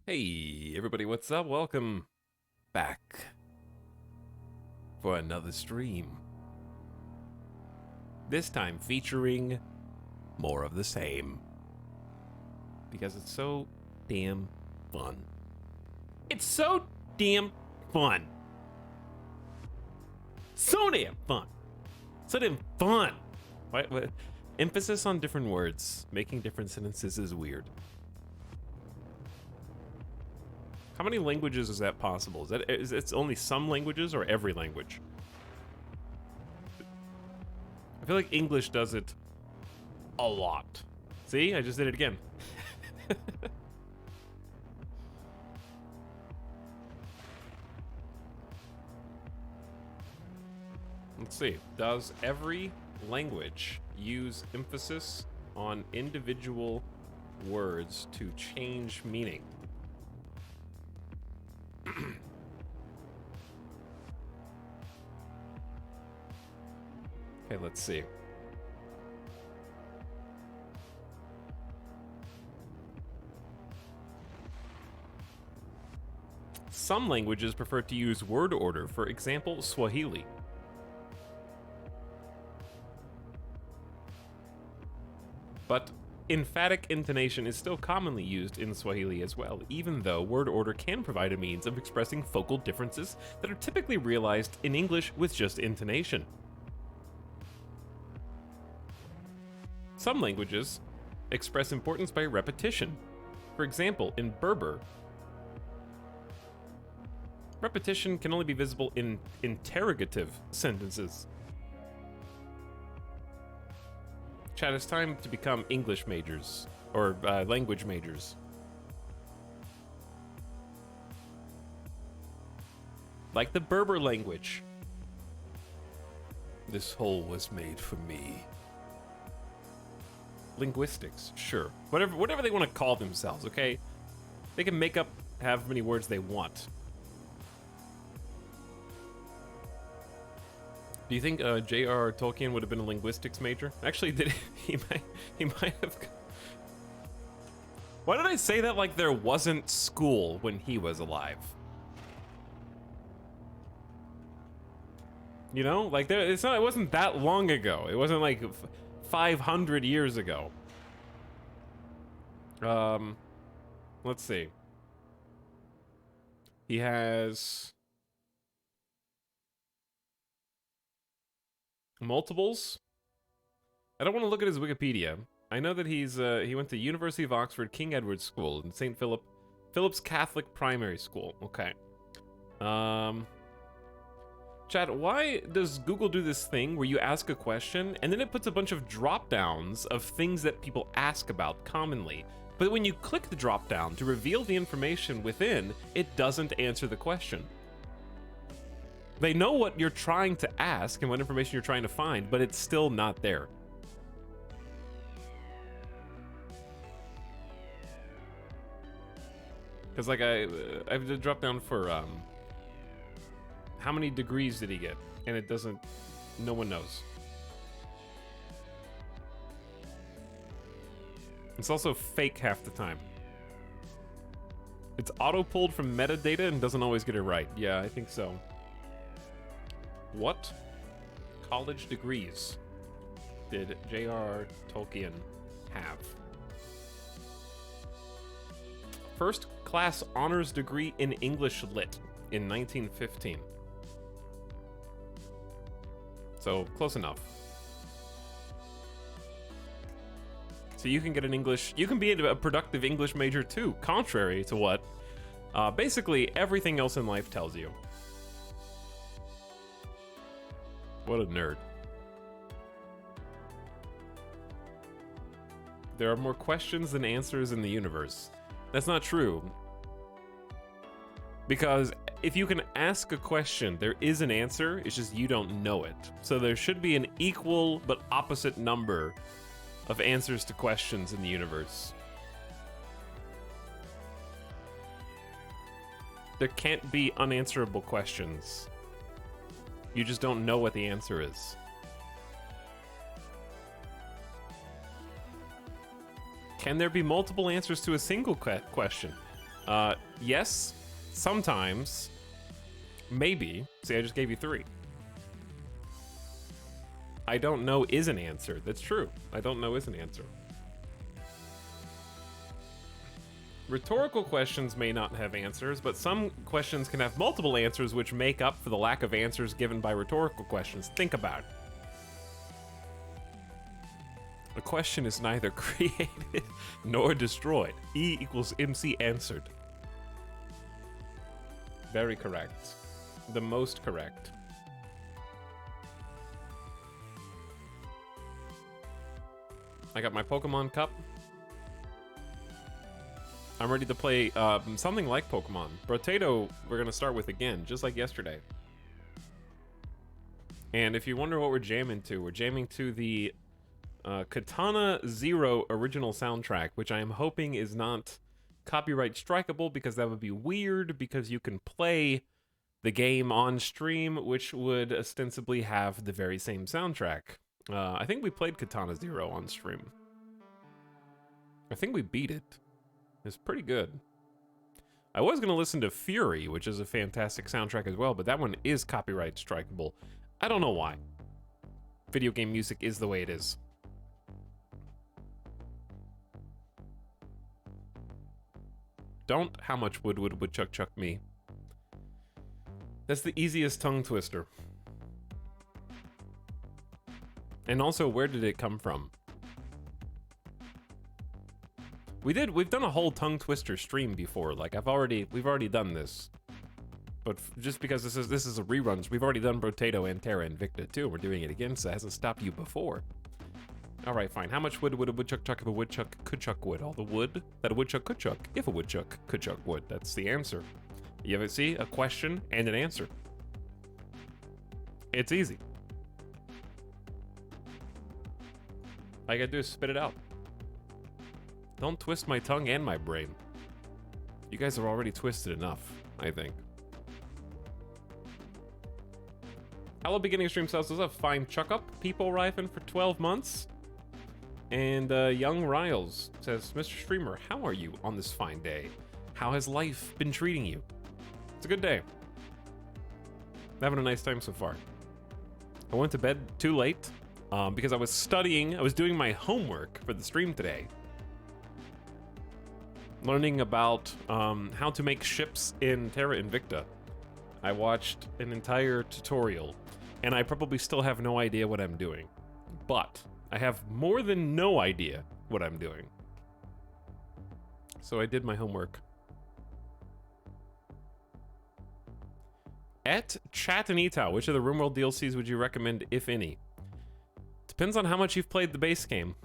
Hey, everybody, what's up? Welcome back for another stream. This time featuring more of the same. Because it's so damn fun. It's so damn fun. So damn fun. So damn fun. What? Emphasis on different words. Making different sentences is weird. How many languages is that possible? Is it's only some languages or every language? I feel like English does it a lot. See, I just did it again. Let's see. Does every language use emphasis on individual words to change meaning? Okay, let's see. Some languages prefer to use word order, for example, Swahili. But emphatic intonation is still commonly used in Swahili as well, even though word order can provide a means of expressing focal differences that are typically realized in English with just intonation. Some languages express importance by repetition. For example, in Berber, repetition can only be visible in interrogative sentences. Chat, it's time to become English majors, or language majors. Like the Berber language. This hole was made for me. Linguistics, sure. Whatever they want to call themselves, okay? They can make up however many words they want. Do you think J.R.R. Tolkien would have been a linguistics major? Actually, he might have. Why did I say that like there wasn't school when he was alive? You know, like it wasn't that long ago. It wasn't like 500 years ago. Let's see. He has multiples. I don't want to look at his Wikipedia. I know that he went to University of Oxford, King Edward's School, and Philip's Catholic Primary School. Okay. Chat, why does Google do this thing where you ask a question and then it puts a bunch of drop downs of things that people ask about commonly? But when you click the drop down to reveal the information within, it doesn't answer the question. They know what you're trying to ask and what information you're trying to find, but it's still not there. Because like I have to drop down for how many degrees did he get? And it doesn't, no one knows. It's also fake half the time. It's auto-pulled from metadata and doesn't always get it right. Yeah, I think so. What college degrees did J.R.R. Tolkien have? First class honors degree in English Lit in 1915. So, close enough. So you can get an English, you can be a productive English major too, contrary to what basically everything else in life tells you. What a nerd. There are more questions than answers in the universe. That's not true. Because if you can ask a question, there is an answer, it's just you don't know it. So there should be an equal but opposite number of answers to questions in the universe. There can't be unanswerable questions. You just don't know what the answer is. Can there be multiple answers to a single question? Yes, sometimes, maybe. See, I just gave you 3. I don't know is an answer. That's true. I don't know is an answer. Rhetorical questions may not have answers, but some questions can have multiple answers, which make up for the lack of answers given by rhetorical questions. Think about it. A question is neither created nor destroyed. E equals MC answered. Very correct. The most correct. I got my Pokemon Cup. I'm ready to play something like Pokemon. Brotato, we're going to start with again, just like yesterday. And if you wonder what we're jamming to, we're jamming to the Katana Zero original soundtrack, which I am hoping is not copyright strikeable, because that would be weird, because you can play the game on stream, which would ostensibly have the very same soundtrack. I think we played Katana Zero on stream. I think we beat it. It's pretty good. I was going to listen to Fury, which is a fantastic soundtrack as well, but that one is copyright strikeable. I don't know why. Video game music is the way it is. Don't how much would chuck me. That's the easiest tongue twister. And also, where did it come from? We've done a whole tongue twister stream before. Like we've already done this. But just because this is a reruns, we've already done Brotato and Terra Invicta too. We're doing it again, so it hasn't stopped you before. All right, fine. How much wood would a woodchuck chuck if a woodchuck could chuck wood? All the wood that a woodchuck could chuck if a woodchuck could chuck wood. That's the answer. You ever see a question and an answer? It's easy. All I gotta do is spit it out. Don't twist my tongue and my brain. You guys are already twisted enough, I think. Hello, beginning of stream says, "What's up, fine chuck up? People arriving for 12 months." And Young Riles says, "Mr. Streamer, how are you on this fine day? How has life been treating you?" It's a good day. I'm having a nice time so far. I went to bed too late because I was studying. I was doing my homework for the stream today. Learning about how to make ships in Terra Invicta. I watched an entire tutorial, and I probably still have no idea what I'm doing. But I have more than no idea what I'm doing. So I did my homework. At Chatanita, which of the RimWorld DLCs would you recommend, if any? Depends on how much you've played the base game.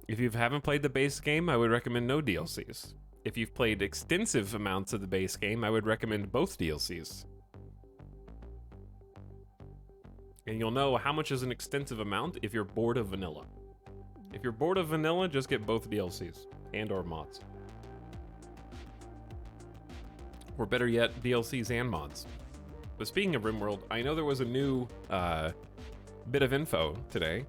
If you haven't played the base game, I would recommend no DLCs. If you've played extensive amounts of the base game, I would recommend both DLCs. And you'll know how much is an extensive amount if you're bored of vanilla. If you're bored of vanilla, just get both DLCs and or mods. Or better yet, DLCs and mods. But speaking of RimWorld, I know there was a new bit of info today.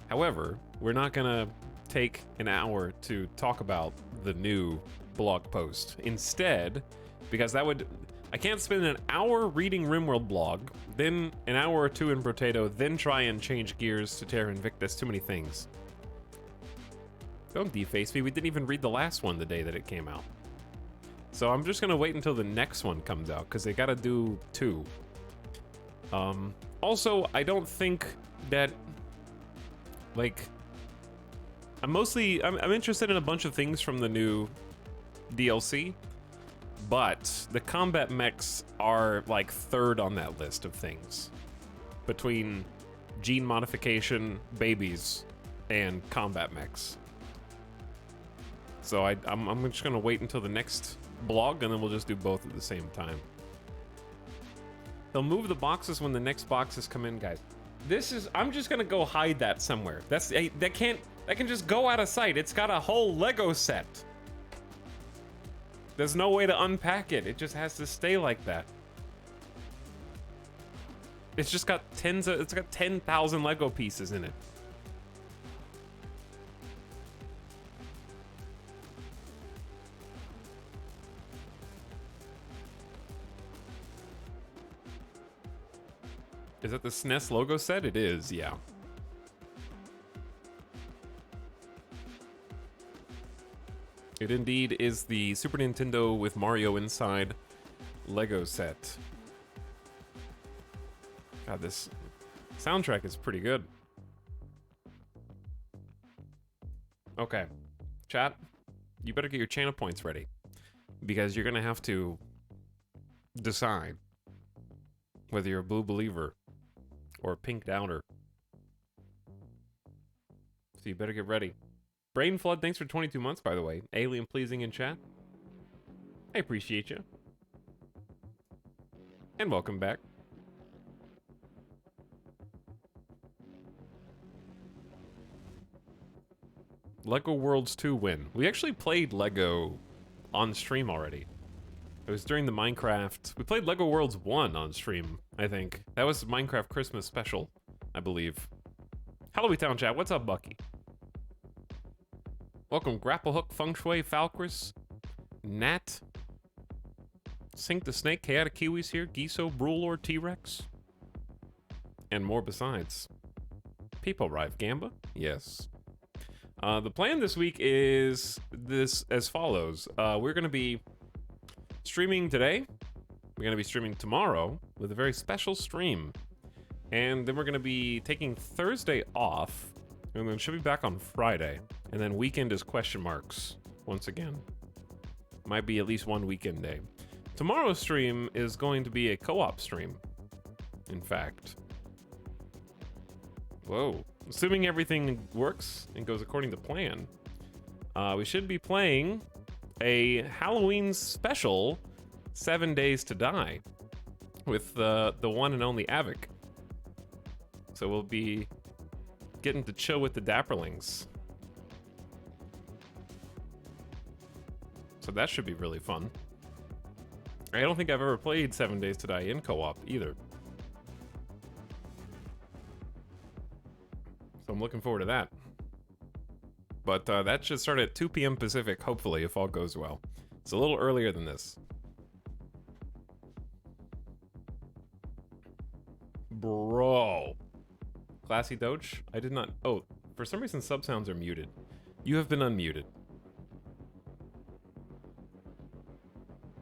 However, we're not gonna take an hour to talk about the new blog post. Instead, because I can't spend an hour reading RimWorld blog, then an hour or two in Brotato, then try and change gears to Terra Invicta. That's too many things. Don't deface me. We didn't even read the last one the day that it came out. So I'm just gonna wait until the next one comes out, because they gotta do 2. Also, I don't think that, like, I'm interested in a bunch of things from the new DLC, but the combat mechs are like 3rd on that list of things, between gene modification, babies, and combat mechs. So I'm just gonna wait until the next blog, and then we'll just do both at the same time. They'll move the boxes when the next boxes come in, guys. I'm just gonna go hide that somewhere. That can just go out of sight. It's got a whole Lego set. There's no way to unpack it. It just has to stay like that. It's got 10,000 Lego pieces in it. Is that the SNES logo set? It is, yeah. It indeed is the Super Nintendo with Mario inside Lego set. God, this soundtrack is pretty good. Okay, chat, you better get your channel points ready, because you're gonna have to decide whether you're a blue believer or a pink doubter. So you better get ready. Brain Flood, thanks for 22 months, by the way. Alien Pleasing in chat. I appreciate you. And welcome back. Lego Worlds 2 win. We actually played Lego on stream already. It was during the Minecraft. We played Lego Worlds 1 on stream, I think. That was Minecraft Christmas special, I believe. Halloween Town chat, what's up, Bucky? Welcome, Grapplehook, Feng Shui, Falkris, Nat, Sink the Snake, Chaotic Kiwis here, Giso, Brulor, T-Rex, and more besides. People arrive, Gamba? Yes. The plan this week is this as follows. We're going to be streaming today. We're going to be streaming tomorrow with a very special stream. And then we're going to be taking Thursday off, and then should be back on Friday. And then weekend is question marks once again. Might be at least one weekend day. Tomorrow's stream is going to be a co-op stream, in fact. Whoa. Assuming everything works and goes according to plan, we should be playing a Halloween special 7 Days to Die with the one and only Avic. So we'll be getting to chill with the Dapperlings. So that should be really fun. I don't think I've ever played 7 Days to Die in co-op either. So I'm looking forward to that. But that should start at 2 p.m. Pacific, hopefully, if all goes well. It's a little earlier than this. Bro. Classy Doge? I did not... Oh, for some reason sub sounds are muted. You have been unmuted.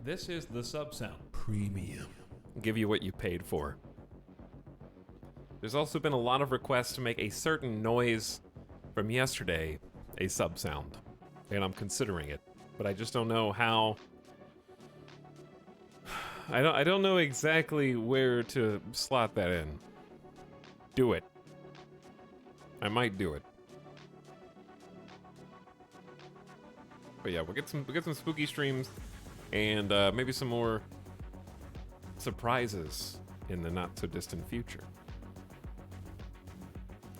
This is the sub sound premium. Give you what you paid for. There's also been a lot of requests to make a certain noise from yesterday a sub sound, and I'm considering it, but I just don't know how. I don't know exactly where to slot that in. Do it. I might do it. But yeah, we'll get some spooky streams and maybe some more surprises in the not so distant future.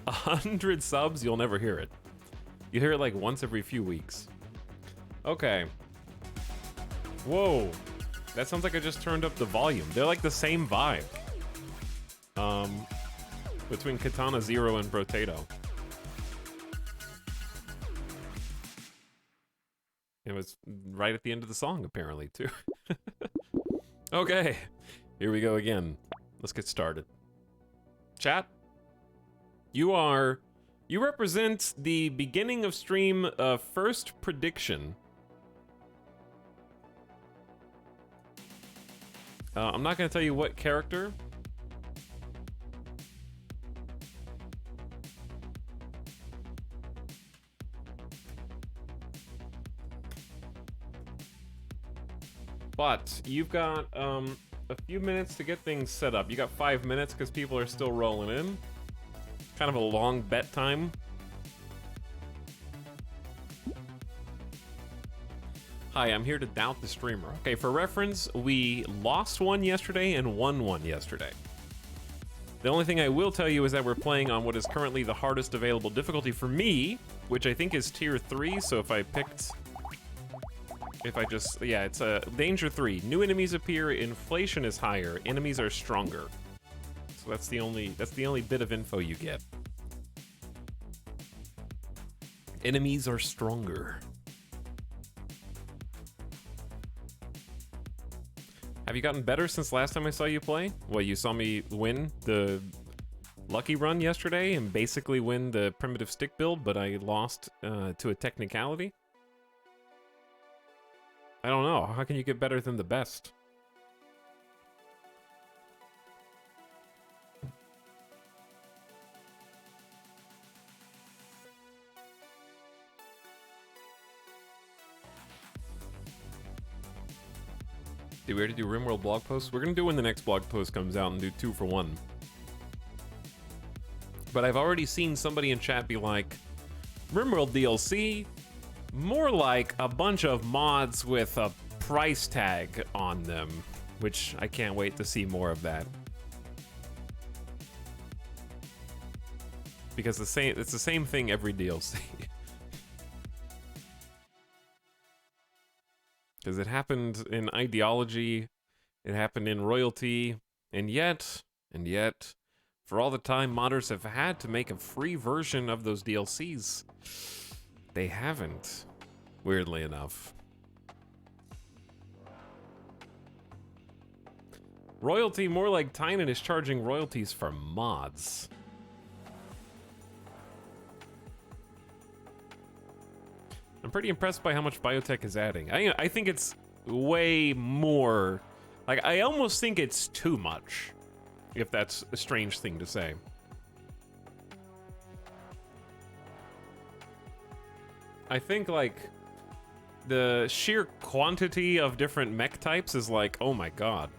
100 subs, you'll never hear it. You hear it like once every few weeks. Okay. Whoa. That sounds like I just turned up the volume. They're like the same vibe. Between Katana Zero and Brotato. It was right at the end of the song, apparently, too. Okay. Here we go again. Let's get started. Chat. You represent the beginning of stream first prediction. I'm not going to tell you what character. But you've got a few minutes to get things set up. You got 5 minutes because people are still rolling in. Kind of a long bet time. Hi, I'm here to doubt the streamer. Okay, for reference, we lost one yesterday and won one yesterday. The only thing I will tell you is that we're playing on what is currently the hardest available difficulty for me, which I think is tier 3, so if I just, yeah, it's a danger 3. New enemies appear, inflation is higher, enemies are stronger. So that's the only bit of info you get. Enemies are stronger. Have you gotten better since last time I saw you play? Well, you saw me win the lucky run yesterday and basically win the primitive stick build, but I lost to a technicality? I don't know. How can you get better than the best? Did we already do RimWorld blog posts? We're gonna do when the next blog post comes out and do 2 for 1. But I've already seen somebody in chat be like, RimWorld DLC? More like a bunch of mods with a price tag on them, which I can't wait to see more of that. Because it's the same thing every DLC. Because it happened in ideology, it happened in royalty, and yet, for all the time modders have had to make a free version of those DLCs, they haven't, weirdly enough. Royalty, more like Tynan is charging royalties for mods. I'm pretty impressed by how much biotech is adding. I think it's way more. Like, I almost think it's too much, if that's a strange thing to say. I think, like, the sheer quantity of different mech types is like, oh my god.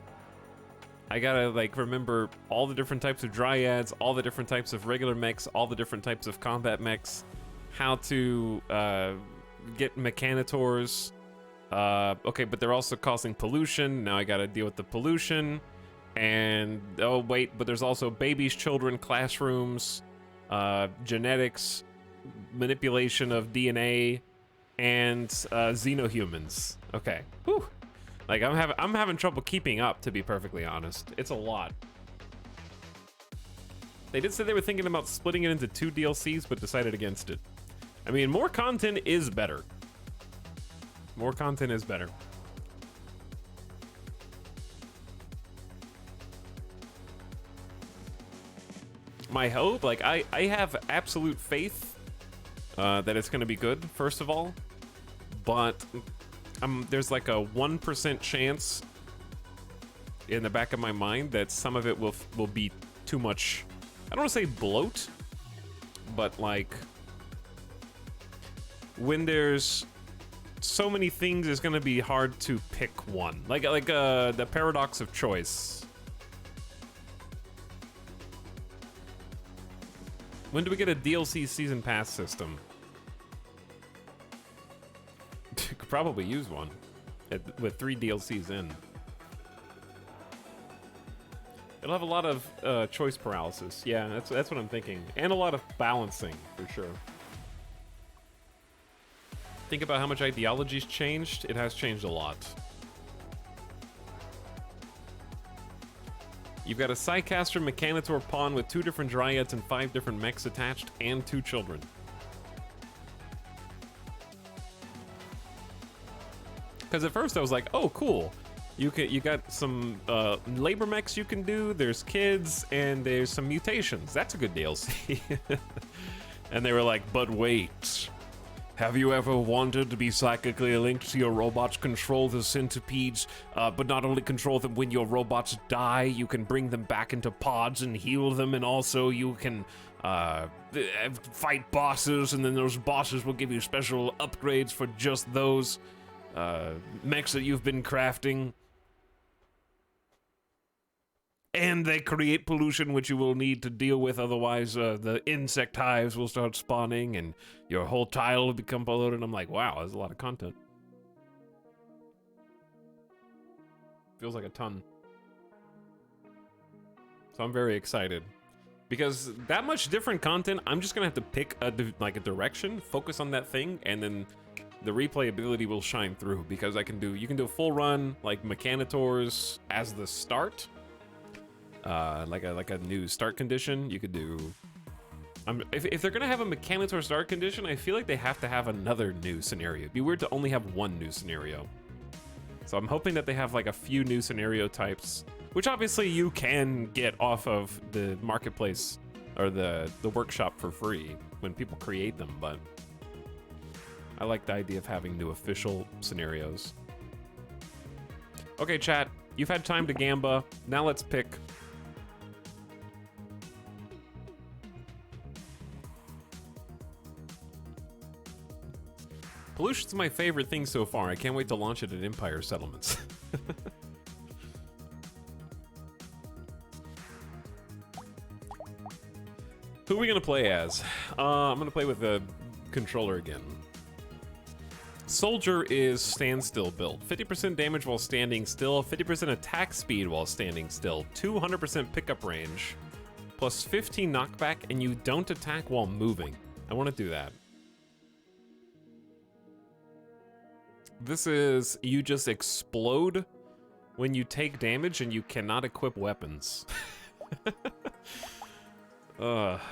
I gotta, like, remember all the different types of dryads, all the different types of regular mechs, all the different types of combat mechs, how to, get mechanitors. Okay, but they're also causing pollution. Now I gotta deal with the pollution. And, oh wait, but there's also babies, children, classrooms, genetics, manipulation of DNA, and xenohumans. Okay, whew. Like, I'm having trouble keeping up, to be perfectly honest. It's a lot. They did say they were thinking about splitting it into 2 DLCs, but decided against it. I mean, more content is better. More content is better. My hope, like, I have absolute faith that it's going to be good, first of all. But there's like a 1% chance in the back of my mind that some of it will be too much. I don't want to say bloat, but like, when there's so many things, it's gonna be hard to pick one. Like the paradox of choice. When do we get a DLC season pass system? Could probably use one with 3 DLCs in. It'll have a lot of choice paralysis. Yeah, that's what I'm thinking, and a lot of balancing for sure. Think about how much ideology's changed. It has changed a lot. You've got a Psycaster Mechanitor pawn with 2 different dryads and 5 different mechs attached, and 2 children. Because at first I was like, oh, cool. You got some labor mechs you can do, there's kids, and there's some mutations. That's a good DLC. And they were like, but wait. Have you ever wanted to be psychically linked to your robots, control the centipedes, but not only control them when your robots die, you can bring them back into pods and heal them, and also you can fight bosses, and then those bosses will give you special upgrades for just those mechs that you've been crafting. And they create pollution, which you will need to deal with, otherwise the insect hives will start spawning and your whole tile will become polluted. I'm like, wow, there's a lot of content. Feels like a ton. So I'm very excited. Because that much different content, I'm just gonna have to pick a direction, focus on that thing, and then the replayability will shine through, because you can do a full run, like Mechanitors as the start. Like a new start condition. You could do. If they're gonna have a Mechanitor start condition, I feel like they have to have another new scenario. It'd be weird to only have one new scenario. So I'm hoping that they have like a few new scenario types, which obviously you can get off of the marketplace or the workshop for free when people create them, but I like the idea of having new official scenarios. Okay, chat, you've had time to gamba. Now let's pick. Pollution's my favorite thing so far. I can't wait to launch it at Empire Settlements. Who are we gonna play as? I'm gonna play with the controller again. Soldier is standstill build. 50% damage while standing still, 50% attack speed while standing still, 200% pickup range, plus 15 knockback, and you don't attack while moving. I want to do that. This is, you just explode when you take damage and you cannot equip weapons.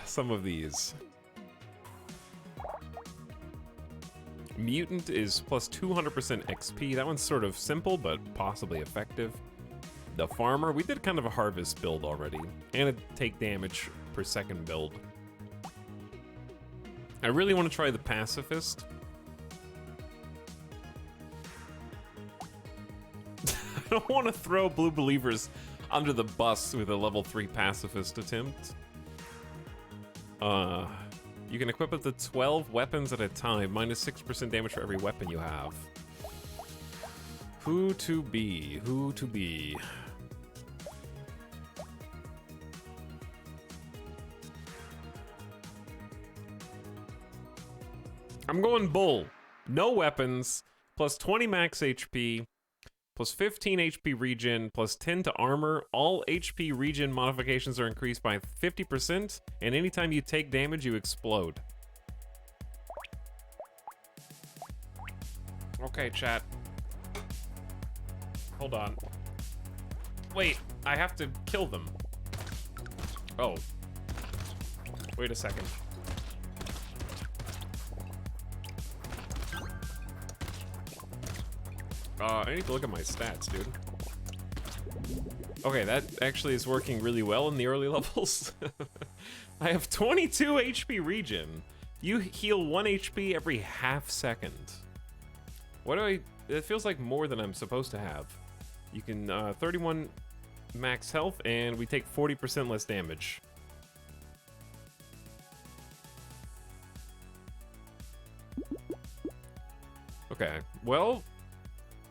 Some of these. Mutant is plus 200% XP. That one's sort of simple, but possibly effective. The Farmer, we did kind of a harvest build already, and a take damage per second build. I really want to try the Pacifist. I don't want to throw Blue Believers under the bus with a level 3 Pacifist attempt. You can equip up to 12 weapons at a time, minus 6% damage for every weapon you have. Who to be? Who to be? I'm going Bull. No weapons, plus 20 max HP, plus 15 HP regen, plus 10 to armor. All HP regen modifications are increased by 50%, and anytime you take damage, you explode. Okay, chat. Hold on. Wait, I have to kill them. Oh. Wait a second. I need to look at my stats, dude. Okay, that actually is working really well in the early levels. I have 22 HP regen. You heal 1 HP every half second. What do I... It feels like more than I'm supposed to have. You can, 31 max health, and we take 40% less damage. Okay, well...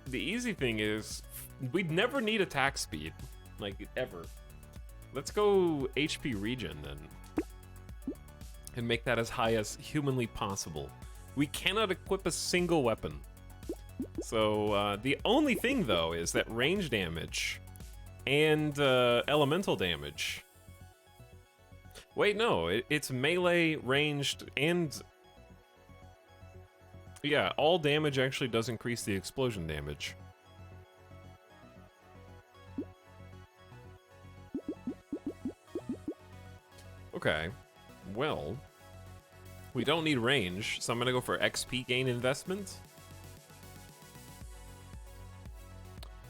The easy thing is, we'd never need attack speed, like, ever. Let's go HP regen, then. And make that as high as humanly possible. We cannot equip a single weapon. So, the only thing, though, is that range damage and elemental damage. Wait, no, it's melee, ranged, and... Yeah, all damage actually does increase the explosion damage. Okay, well, we don't need range, so I'm gonna go for XP gain investment.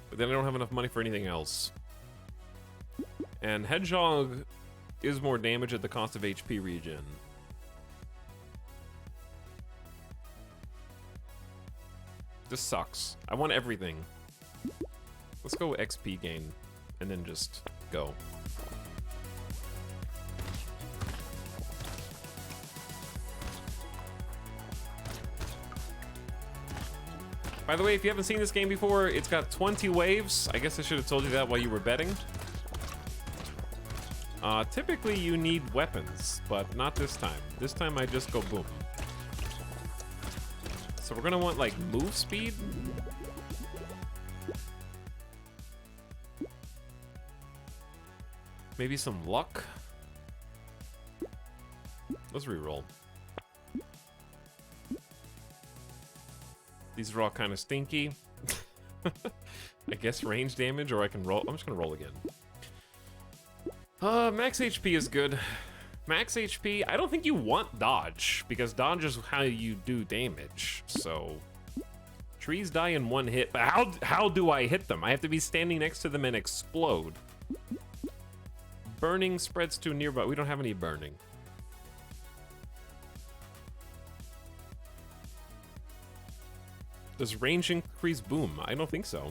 But then I don't have enough money for anything else. And Hedgehog is more damage at the cost of HP regen. This sucks. I want everything. Let's go XP gain, and then just go. By the way, if you haven't seen this game before, it's got 20 waves. I guess I should have told you that while you were betting. Typically you need weapons, but not this time. This time I just go boom. So we're gonna want, like, move speed? Maybe some luck? Let's reroll. These are all kind of stinky. I guess range damage, or I can roll. I'm just gonna roll again. Max HP is good. Max HP, I don't think you want dodge, because dodge is how you do damage, so Trees die in one hit, but how do I hit them? I have to be standing next to them and explode. Burning spreads to nearby. We don't have any burning. Does range increase boom? I don't think so.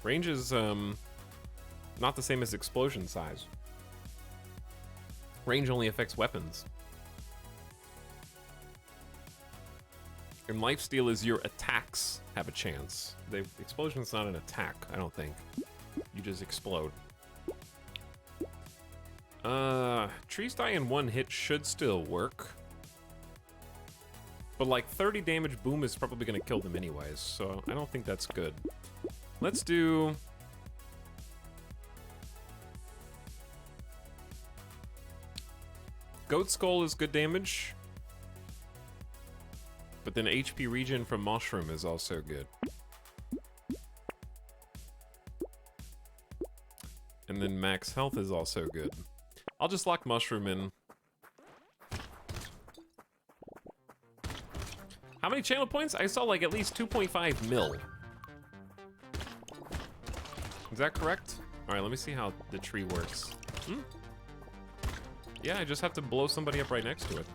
Range is not the same as explosion size. Range only affects weapons. And lifesteal is your attacks have a chance. The explosion's not an attack, I don't think. You just explode. Trees die in one hit should still work. But like 30 damage boom is probably gonna kill them anyways, so I don't think that's good. Let's do... Goat Skull is good damage. But then HP regen from Mushroom is also good. And then max health is also good. I'll just lock Mushroom in. How many channel points? I saw like at least 2.5 mil. Is that correct? All right, let me see how the tree works. Yeah, I just have to blow somebody up right next to it.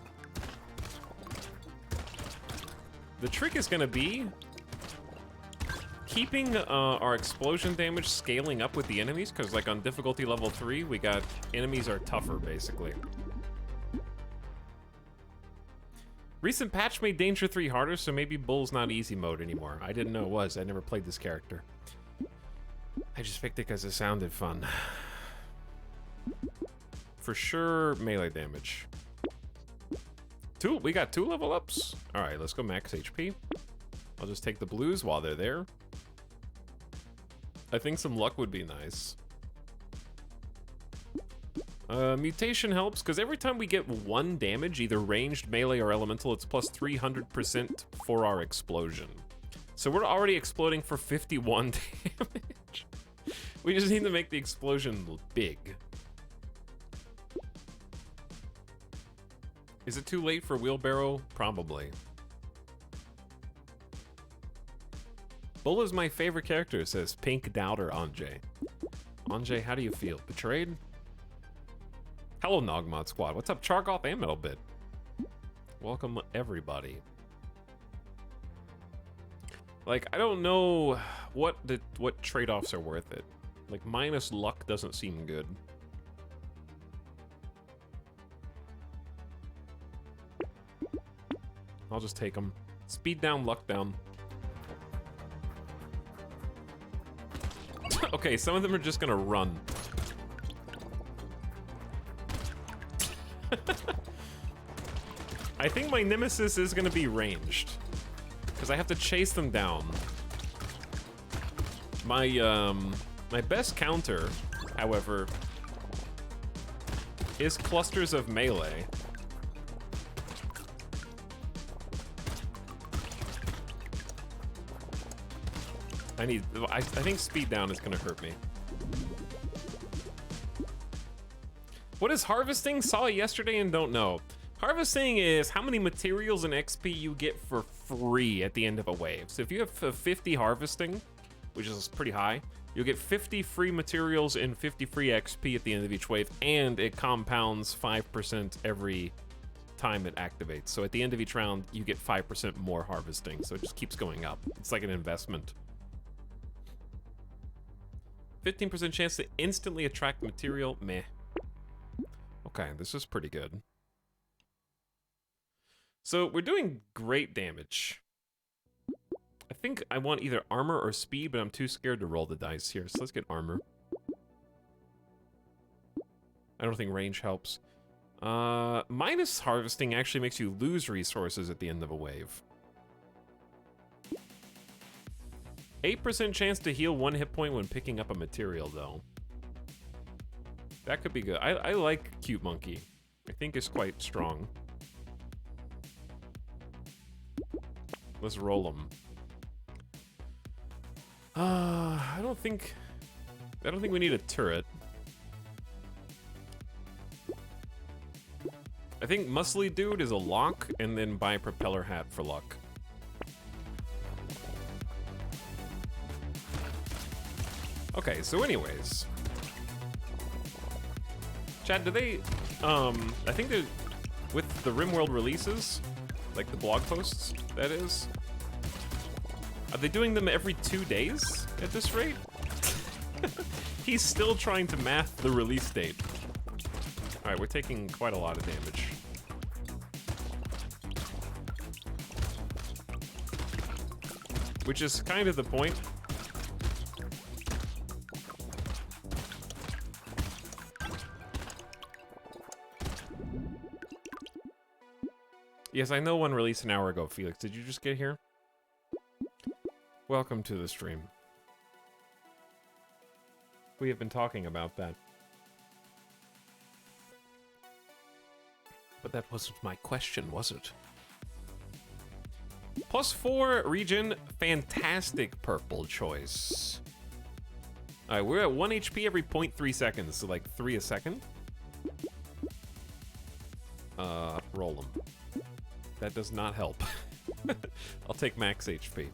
The trick is gonna be keeping our explosion damage scaling up with the enemies, because like on difficulty level 3, we got enemies are tougher, basically. Recent patch made Danger 3 harder, so maybe Bull's not easy mode anymore. I didn't know it was. I never played this character. I just picked it because it sounded fun. For sure, melee damage. We got 2 level ups. All right, let's go max HP. I'll just take the blues while they're there. I think some luck would be nice. Mutation helps, because every time we get 1 damage, either ranged, melee, or elemental, it's plus 300% for our explosion. So we're already exploding for 51 damage. We just need to make the explosion big. Is it too late for wheelbarrow? Probably. Bull is my favorite character, says Pink Doubter Anjay. Anjay, how do you feel? Betrayed? Hello, Nogmod Squad. What's up, Chargoth and Metalbit? Welcome, everybody. Like, I don't know what trade-offs are worth it. Like, minus luck doesn't seem good. I'll just take them. Speed down, luck down. Okay, some of them are just gonna run. I think my nemesis is gonna be ranged, because I have to chase them down. My best counter, however, is clusters of melee. I think speed down is gonna hurt me. What is harvesting? Saw it yesterday and don't know. Harvesting is how many materials and XP you get for free at the end of a wave. So if you have 50 harvesting, which is pretty high, you'll get 50 free materials and 50 free XP at the end of each wave, and it compounds 5% every time it activates. So at the end of each round, you get 5% more harvesting, so it just keeps going up. It's like an investment. 15% chance to instantly attract material, meh. Okay, this is pretty good. So we're doing great damage. I think I want either armor or speed, but I'm too scared to roll the dice here, so let's get armor. I don't think range helps. Minus harvesting actually makes you lose resources at the end of a wave. 8% chance to heal 1 hit point when picking up a material, though. That could be good. I like Cute Monkey. I think it's quite strong. Let's roll him. I don't think we need a turret. I think Muscly Dude is a lock, and then buy Propeller Hat for luck. Okay, so anyways. Chad, do they, I think that with the RimWorld releases, like the blog posts, that is, are they doing them every 2 days at this rate? He's still trying to math the release date. All right, we're taking quite a lot of damage. Which is kind of the point. Yes, I know one released an hour ago, Felix. Did you just get here? Welcome to the stream. We have been talking about that. But that wasn't my question, was it? +4 region, fantastic purple choice. Alright, we're at 1 HP every 0.3 seconds, so like 3 a second. Roll them. That does not help. I'll take max HP.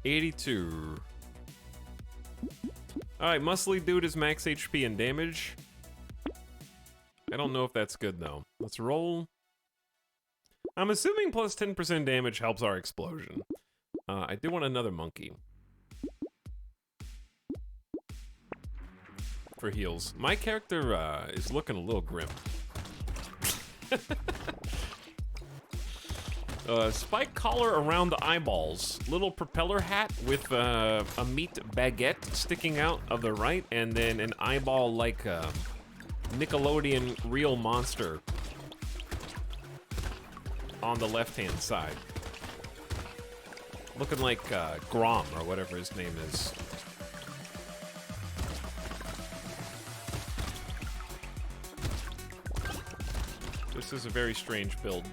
82. Alright, muscly dude is max HP and damage. I don't know if that's good though. Let's roll. I'm assuming plus 10% damage helps our explosion. I do want another monkey. For heals. My character is looking a little grim. Spike collar around the eyeballs. Little propeller hat with a meat baguette sticking out of the right, and then an eyeball like Nickelodeon real monster on the left-hand side. Looking like Grom, or whatever his name is. This is a very strange build.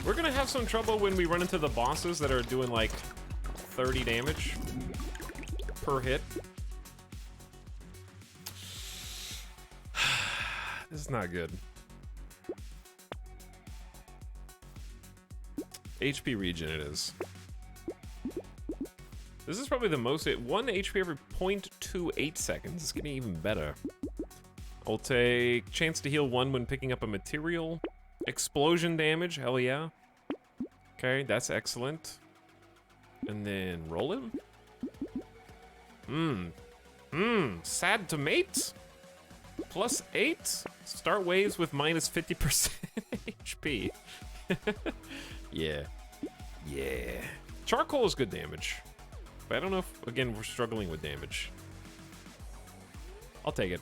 We're gonna have some trouble when we run into the bosses that are doing like 30 damage per hit. This is not good. HP regen it is. This is probably the most, 1 HP every 0.28 seconds. It's getting even better. I'll take chance to heal 1 when picking up a material. Explosion damage, hell yeah. Okay, that's excellent. And then roll him. Sad to mate. +8. Start waves with minus 50% HP. Yeah. Yeah. Charcoal is good damage. But I don't know if, again, we're struggling with damage. I'll take it.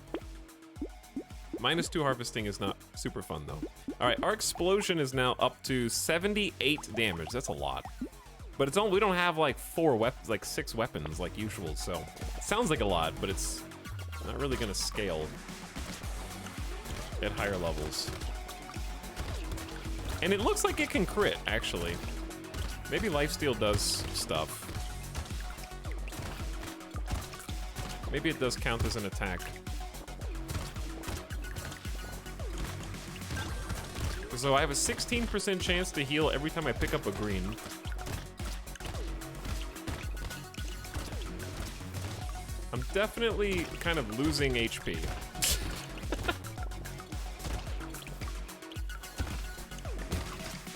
-2 harvesting is not super fun, though. All right, our explosion is now up to 78 damage. That's a lot. But it's only, we don't have like 4 weapons, like 6 weapons like usual, so it sounds like a lot, but it's not really gonna scale at higher levels. And it looks like it can crit, actually. Maybe lifesteal does stuff. Maybe it does count as an attack. So I have a 16% chance to heal every time I pick up a green. I'm definitely kind of losing HP.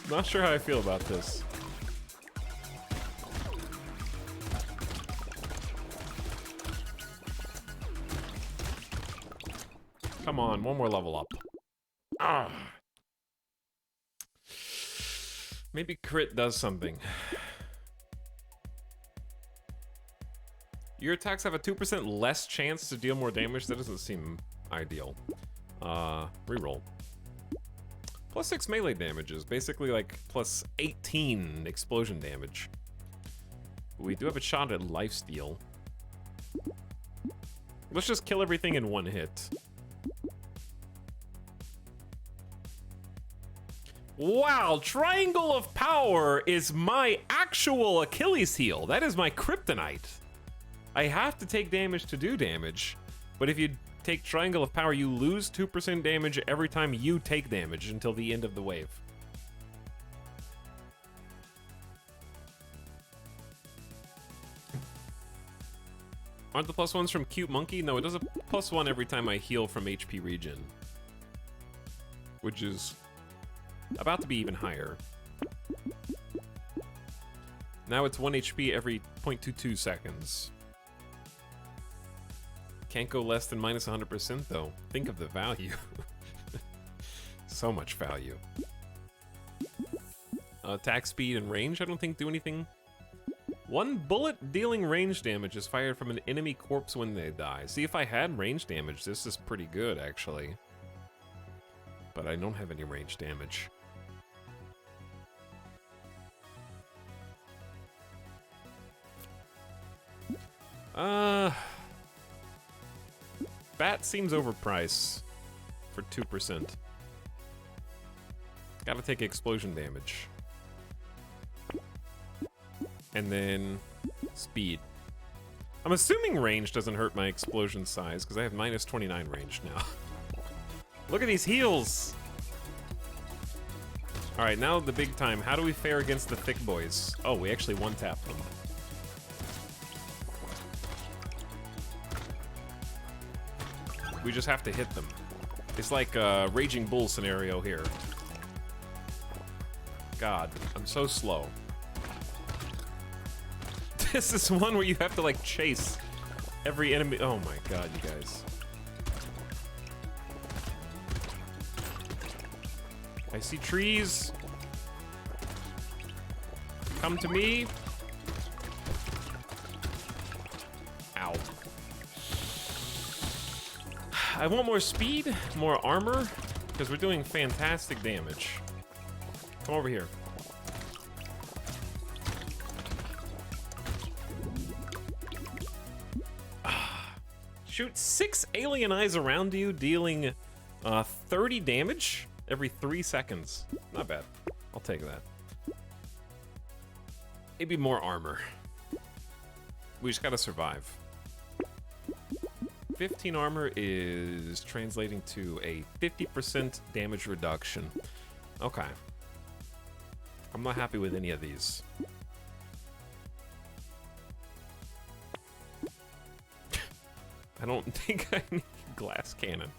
Not sure how I feel about this. Come on, one more level up. Ah. Maybe crit does something. Your attacks have a 2% less chance to deal more damage. That doesn't seem ideal. Reroll. +6 melee damage is basically like +18 explosion damage. We do have a shot at lifesteal. Let's just kill everything in 1 hit. Wow, Triangle of Power is my actual Achilles heel. That is my kryptonite. I have to take damage to do damage, but if you take Triangle of Power, you lose 2% damage every time you take damage until the end of the wave. Aren't the plus ones from Cute Monkey? No, it does a +1 every time I heal from HP regen. Which is about to be even higher. Now it's 1 HP every 0.22 seconds. Can't go less than minus 100% though. Think of the value. So much value. Attack speed and range I don't think do anything. 1 bullet dealing range damage is fired from an enemy corpse when they die. See, if I had range damage, this is pretty good actually. But I don't have any range damage. Bat seems overpriced for 2%. Gotta take explosion damage. And then speed. I'm assuming range doesn't hurt my explosion size because I have minus 29 range now. Look at these heals! Alright, now the big time. How do we fare against the thick boys? Oh, we actually one-tap them. We just have to hit them. It's like a Raging Bull scenario here. God, I'm so slow. This is one where you have to like chase every enemy. Oh my god, you guys. I see trees. Come to me. Ow. I want more speed, more armor, because we're doing fantastic damage. Come over here. Shoot 6 alien eyes around you, dealing 30 damage every 3 seconds. Not bad. I'll take that. Maybe more armor. We just gotta survive. 15 armor is translating to a 50% damage reduction. Okay. I'm not happy with any of these. I don't think I need glass cannon.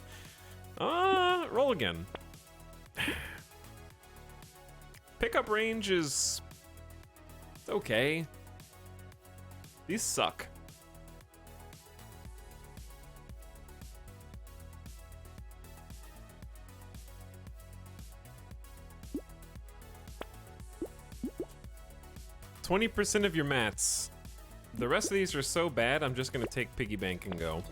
Roll again. Pickup range is okay. These suck. %20 of your mats. The rest of these are so bad, I'm just gonna take piggy bank and go.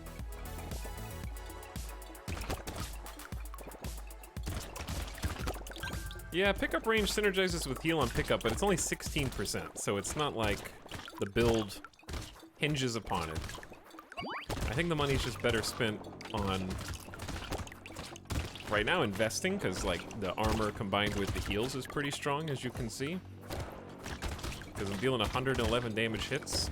Yeah, pickup range synergizes with heal on pickup, but it's only 16%, so it's not like the build hinges upon it. I think the money's just better spent on, right now, investing, because like the armor combined with the heals is pretty strong, as you can see. Because I'm dealing 111 damage hits.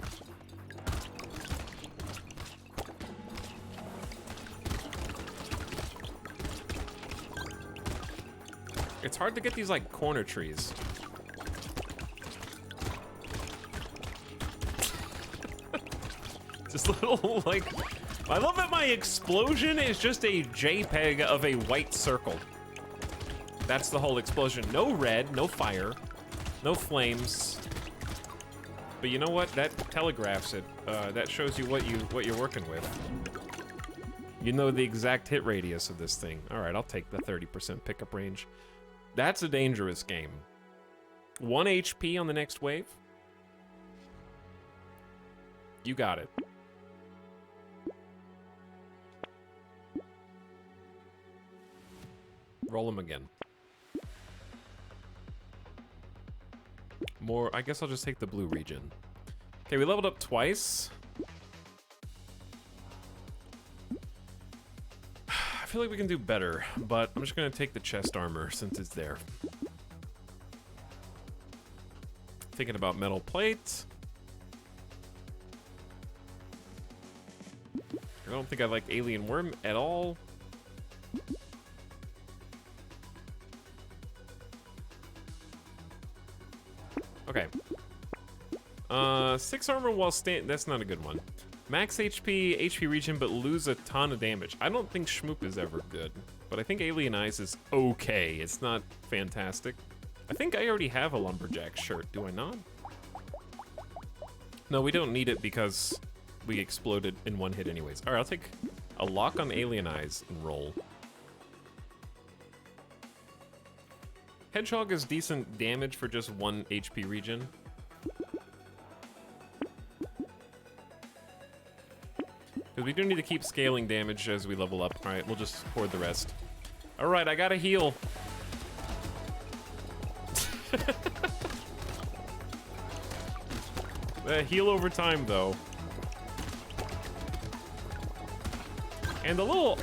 It's hard to get these, like, corner trees. Just little, like... I love that my explosion is just a JPEG of a white circle. That's the whole explosion. No red, no fire, no flames. But you know what? That telegraphs it. That shows you what you're working with. You know the exact hit radius of this thing. All right, I'll take the 30% pickup range. That's a dangerous game. 1 HP on the next wave. You got it. Roll them again. More, I guess I'll just take the blue region. Okay, we leveled up twice. I feel like we can do better, but I'm just gonna take the chest armor since it's there. Thinking about metal plate. I don't think I like alien worm at all. Okay. 6 armor while stand. That's not a good one. Max HP, HP regen, but lose a ton of damage. I don't think Shmoop is ever good, but I think Alien Eyes is okay. It's not fantastic. I think I already have a Lumberjack shirt, do I not? No, we don't need it because we exploded in one hit anyways. All right, I'll take a lock on Alien Eyes and roll. Hedgehog is decent damage for just 1 HP regen. Because we do need to keep scaling damage as we level up. All right, we'll just hoard the rest. All right, I gotta heal. Heal over time, though. And the little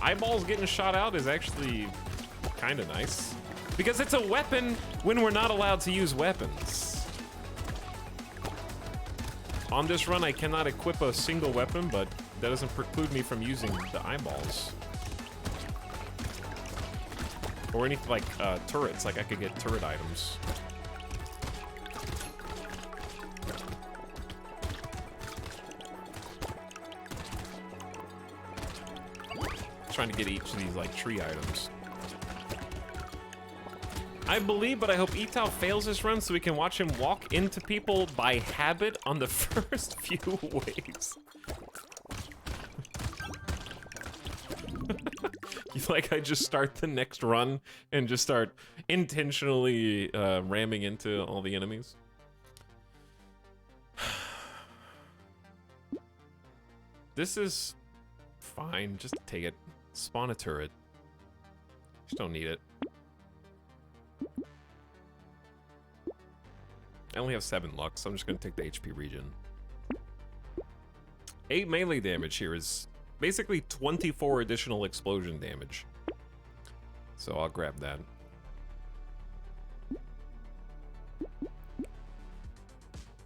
eyeballs getting shot out is actually kind of nice. Because it's a weapon when we're not allowed to use weapons. On this run, I cannot equip a single weapon, but that doesn't preclude me from using the eyeballs. Or any, like, turrets. Like, I could get turret items. Trying to get each of these, like, tree items. I believe, but I hope Etau fails this run so we can watch him walk into people by habit on the first few waves. You like I just start the next run and just start intentionally ramming into all the enemies? This is fine, just take it. Spawn a turret. Just don't need it. I only have 7 luck, so I'm just gonna take the HP regen. 8 melee damage here is basically 24 additional explosion damage. So I'll grab that.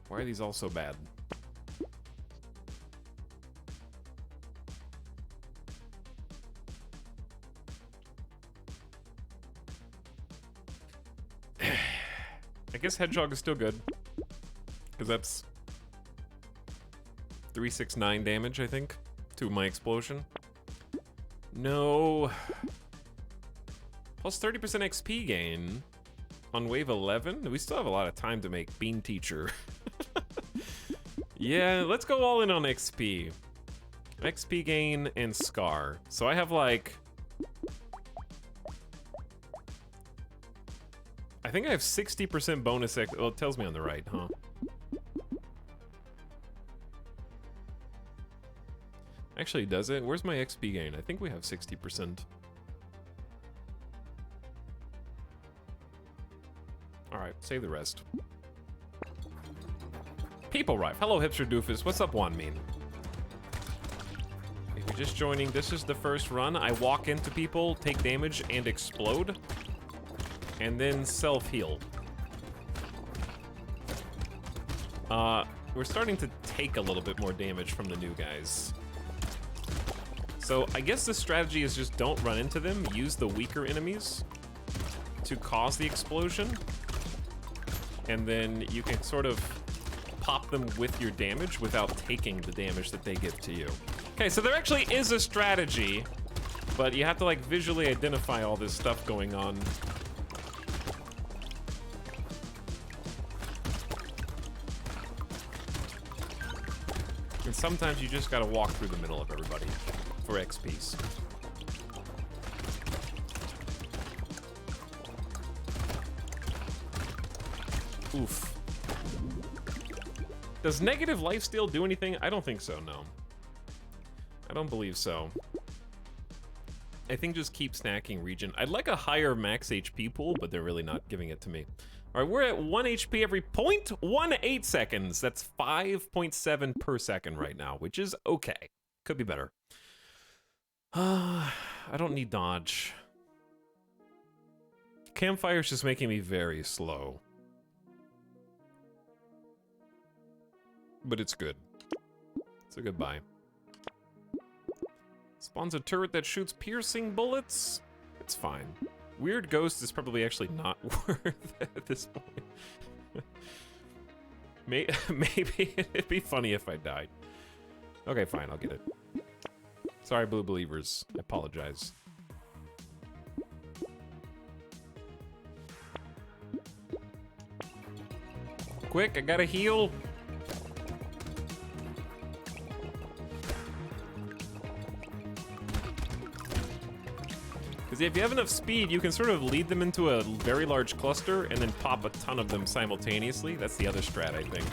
Why are these all so bad? I guess Hedgehog is still good. Because that's 369 damage, I think, to my explosion. No. Plus 30% XP gain on wave 11? We still have a lot of time to make Bean Teacher. Yeah, let's go all in on XP. XP gain and Scar. So I have like... I think I have 60% bonus X. Well, it tells me on the right, huh? Actually, does it? Where's my XP gain? I think we have 60%. Alright, save the rest. People Rife. Hello, Hipster Doofus. What's up, Wanmean? If you're just joining, this is the first run. I walk into people, take damage, and explode. And then self-heal. We're starting to take a little bit more damage from the new guys. So I guess the strategy is just don't run into them, use the weaker enemies to cause the explosion. And then you can sort of pop them with your damage without taking the damage that they give to you. Okay, so there actually is a strategy, but you have to like visually identify all this stuff going on. And sometimes you just gotta walk through the middle of everybody for XPs. Oof. Does negative lifesteal do anything? I don't think so, no. I don't believe so. I think just keep snacking regen. I'd like a higher max HP pool, but they're really not giving it to me. All right, we're at 1 HP every 0.18 seconds. That's 5.7 per second right now, which is okay. Could be better. I don't need dodge. Campfire's just making me very slow. But it's good. It's a good buy. Spawns a turret that shoots piercing bullets. It's fine. Weird Ghost is probably actually not worth it at this point. Maybe it'd be funny if I died. Okay, fine, I'll get it. Sorry, blue believers. I apologize. Quick, I gotta heal. Because if you have enough speed, you can sort of lead them into a very large cluster and then pop a ton of them simultaneously. That's the other strat, I think.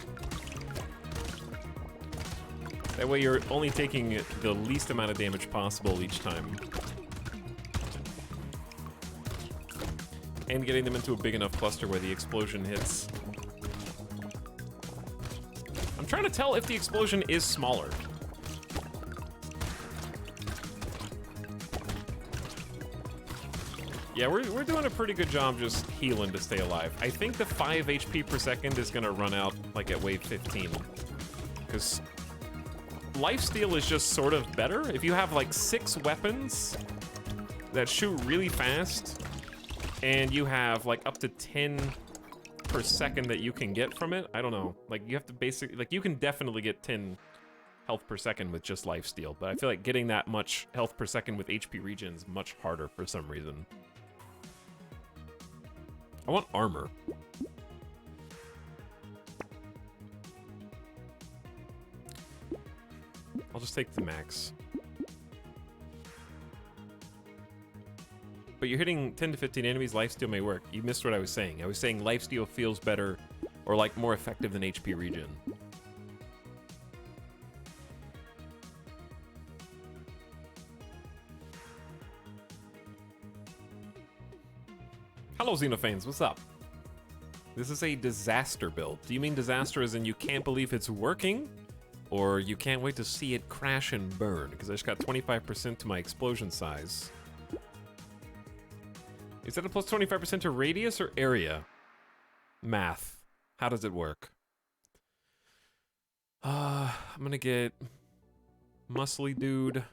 That way you're only taking the least amount of damage possible each time. And getting them into a big enough cluster where the explosion hits. I'm trying to tell if the explosion is smaller. Yeah, we're doing a pretty good job just healing to stay alive. I think the 5 HP per second is gonna run out like at wave 15. Because lifesteal is just sort of better. If you have like 6 weapons that shoot really fast, and you have like up to 10 per second that you can get from it, I don't know. Like you have to basically, like you can definitely get 10 health per second with just lifesteal, but I feel like getting that much health per second with HP regen is much harder for some reason. I want armor. I'll just take the max. But you're hitting 10 to 15 enemies, lifesteal may work. You missed what I was saying. I was saying lifesteal feels better or like more effective than HP regen. Hello, Xenophanes, what's up? This is a disaster build. Do you mean disaster as in you can't believe it's working? Or you can't wait to see it crash and burn? Because I just got 25% to my explosion size. Is that a plus 25% to radius or area? Math. How does it work? I'm gonna get muscly dude.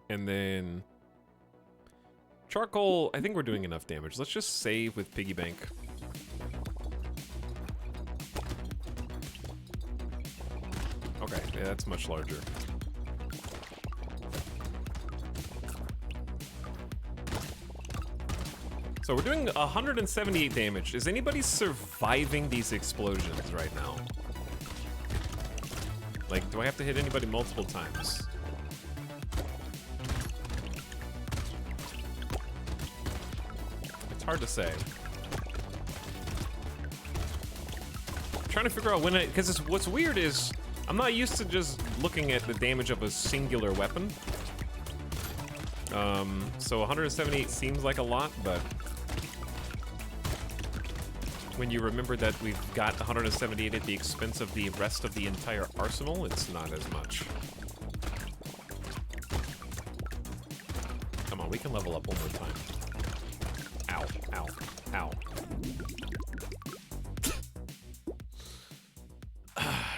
And then charcoal, I think we're doing enough damage. Let's just save with piggy bank. Okay, yeah, that's much larger. So we're doing 178 damage. Is anybody surviving these explosions right now? Like, do I have to hit anybody multiple times? Hard to say. I'm trying to figure out when because what's weird is I'm not used to just looking at the damage of a singular weapon. So 178 seems like a lot, but when you remember that we've got 178 at the expense of the rest of the entire arsenal, it's not as much. Come on, we can level up one more time. Ow, ow, ow.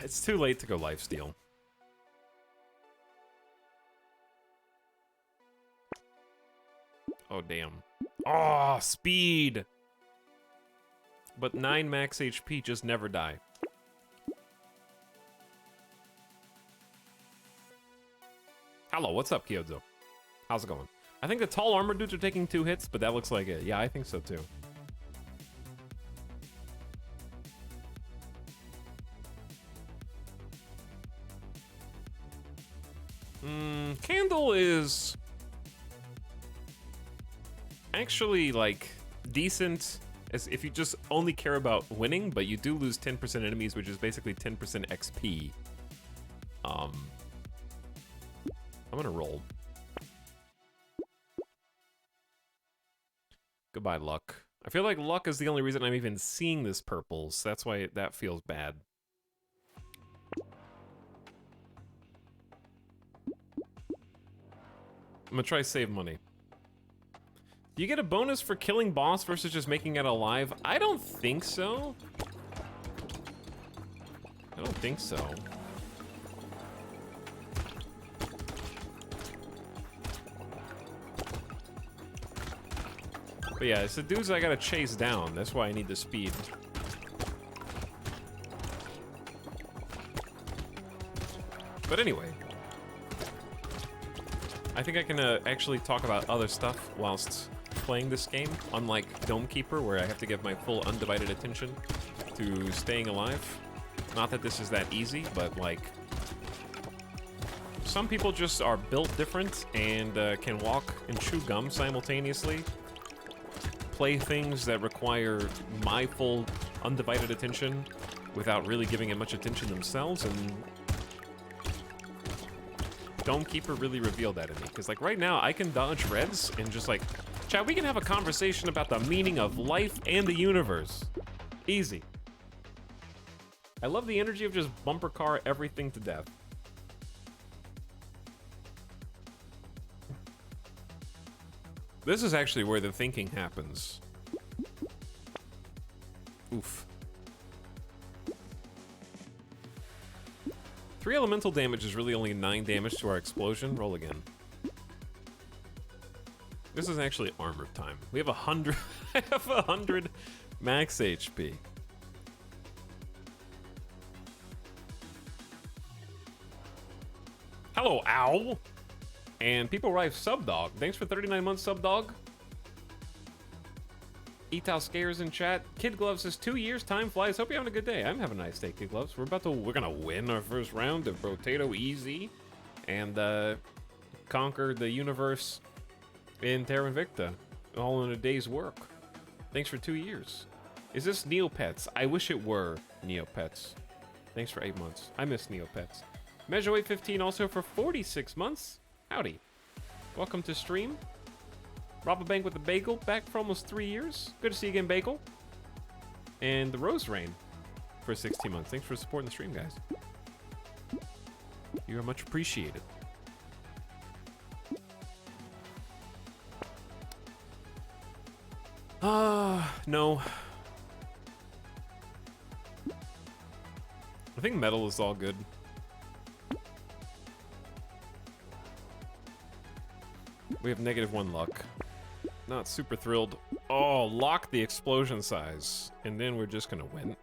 It's too late to go lifesteal. Oh, damn. Oh, speed! But 9 max HP, just never die. Hello, what's up, Kyozo? How's it going? I think the tall armor dudes are taking 2 hits, but that looks like it. Yeah, I think so too. Candle is actually like decent as if you just only care about winning, but you do lose 10% enemies, which is basically 10% XP. I'm gonna roll. Goodbye, luck. I feel like luck is the only reason I'm even seeing this purple, so that's why that feels bad. I'm gonna try save money. Do you get a bonus for killing boss versus just making it alive? I don't think so. I don't think so. But yeah, it's the dudes I gotta chase down. That's why I need the speed. But anyway, I think I can actually talk about other stuff whilst playing this game, unlike Dome Keeper, where I have to give my full undivided attention to staying alive. Not that this is that easy, but like, some people just are built different and can walk and chew gum simultaneously. Play things that require my full undivided attention without really giving it much attention themselves, and Dome Keeper really revealed that in me. Because like right now, I can dodge reds and just like, chat, we can have a conversation about the meaning of life and the universe. Easy. I love the energy of just bumper car everything to death. This is actually where the thinking happens. Oof. 3 elemental damage is really only 9 damage to our explosion. Roll again. This is actually armor time. We have 100. I have 100 max HP. Hello, owl. And People Rife Subdog. Thanks for 39 months, Subdog. Etal Scares in chat. Kid Gloves says 2 years, time flies. Hope you're having a good day. I'm having a nice day, Kid Gloves. We're gonna win our first round of Brotato Easy and conquer the universe in Terra Invicta, all in a day's work. Thanks for 2 years. Is this Neopets? I wish it were Neopets. Thanks for 8 months. I miss Neopets. Measure815 also for 46 months. Howdy. Welcome to stream. Rob a Bank with a Bagel, back for almost 3 years. Good to see you again, Bagel. And the Rose Rain for 16 months. Thanks for supporting the stream, guys. You are much appreciated. No. I think metal is all good. We have -1 luck. Not super thrilled. Oh, lock the explosion size. And then we're just gonna win.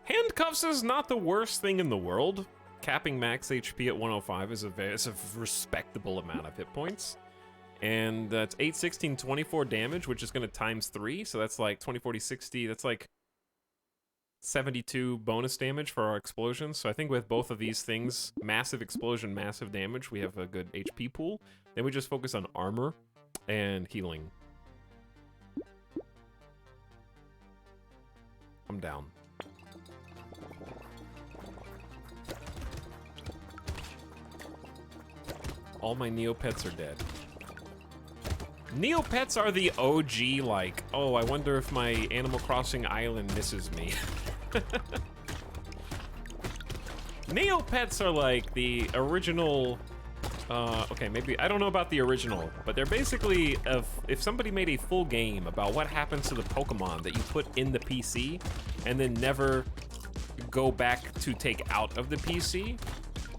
Handcuffs is not the worst thing in the world. Capping max HP at 105 is a respectable amount of hit points. And that's 8, 16, 24 damage, which is gonna times 3. So that's like 20, 40, 60. That's like 72 bonus damage for our explosions. So I think with both of these things, massive explosion, massive damage, we have a good HP pool. Then we just focus on armor and healing. I'm down. All my Neopets are dead. Neopets are the OG, like, oh, I wonder if my Animal Crossing island misses me. Neopets are like the original, okay, maybe, I don't know about the original, but they're basically, if somebody made a full game about what happens to the Pokemon that you put in the PC, and then never go back to take out of the PC,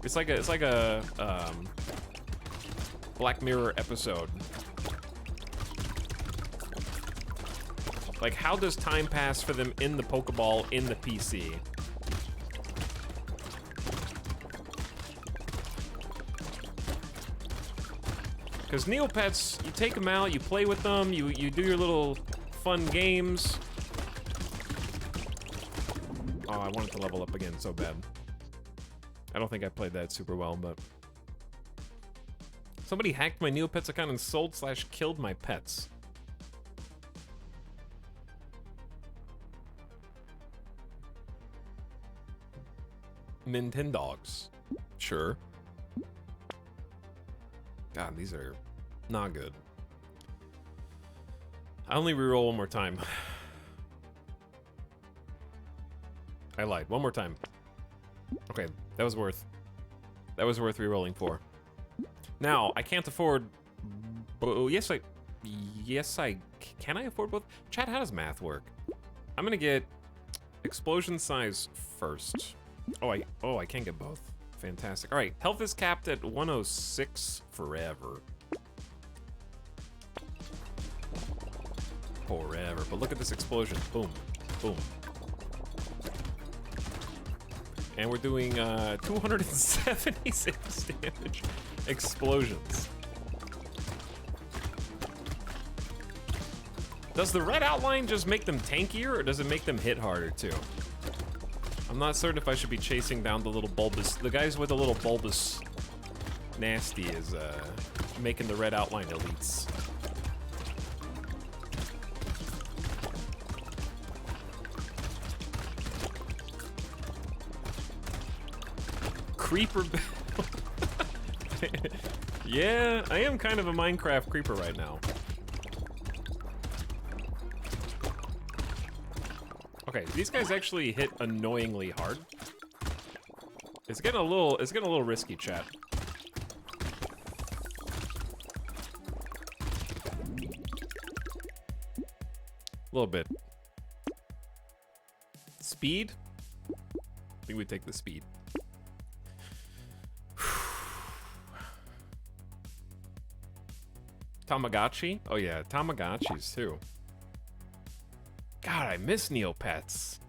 it's like a Black Mirror episode. Like, how does time pass for them in the Pokeball in the PC? Because Neopets, you take them out, you play with them, you do your little fun games. Oh, I wanted to level up again so bad. I don't think I played that super well, but... Somebody hacked my Neopets account and sold/killed my pets. Nintendogs. Sure. God, these are not good. I only reroll one more time. I lied. One more time. Okay, that was worth rerolling for. Now, I can't afford... Yes, can I afford both? Chat, how does math work? I'm gonna get explosion size first. Oh, I can get both. Fantastic. All right, health is capped at 106 forever. forever. But look at this explosion. Boom. Boom. And we're doing 276 damage explosions. Does the red outline just make them tankier, or does it make them hit harder too? I'm not certain if I should be chasing down the little bulbous. The guys with the little bulbous nasty is making the red outline elites. Creeper. Yeah, I am kind of a Minecraft creeper right now. Okay, these guys actually hit annoyingly hard. It's getting a little risky, chat. A little bit. Speed? I think we take the speed. Tamagotchi? Oh yeah, Tamagotchis too. God, I miss Neopets.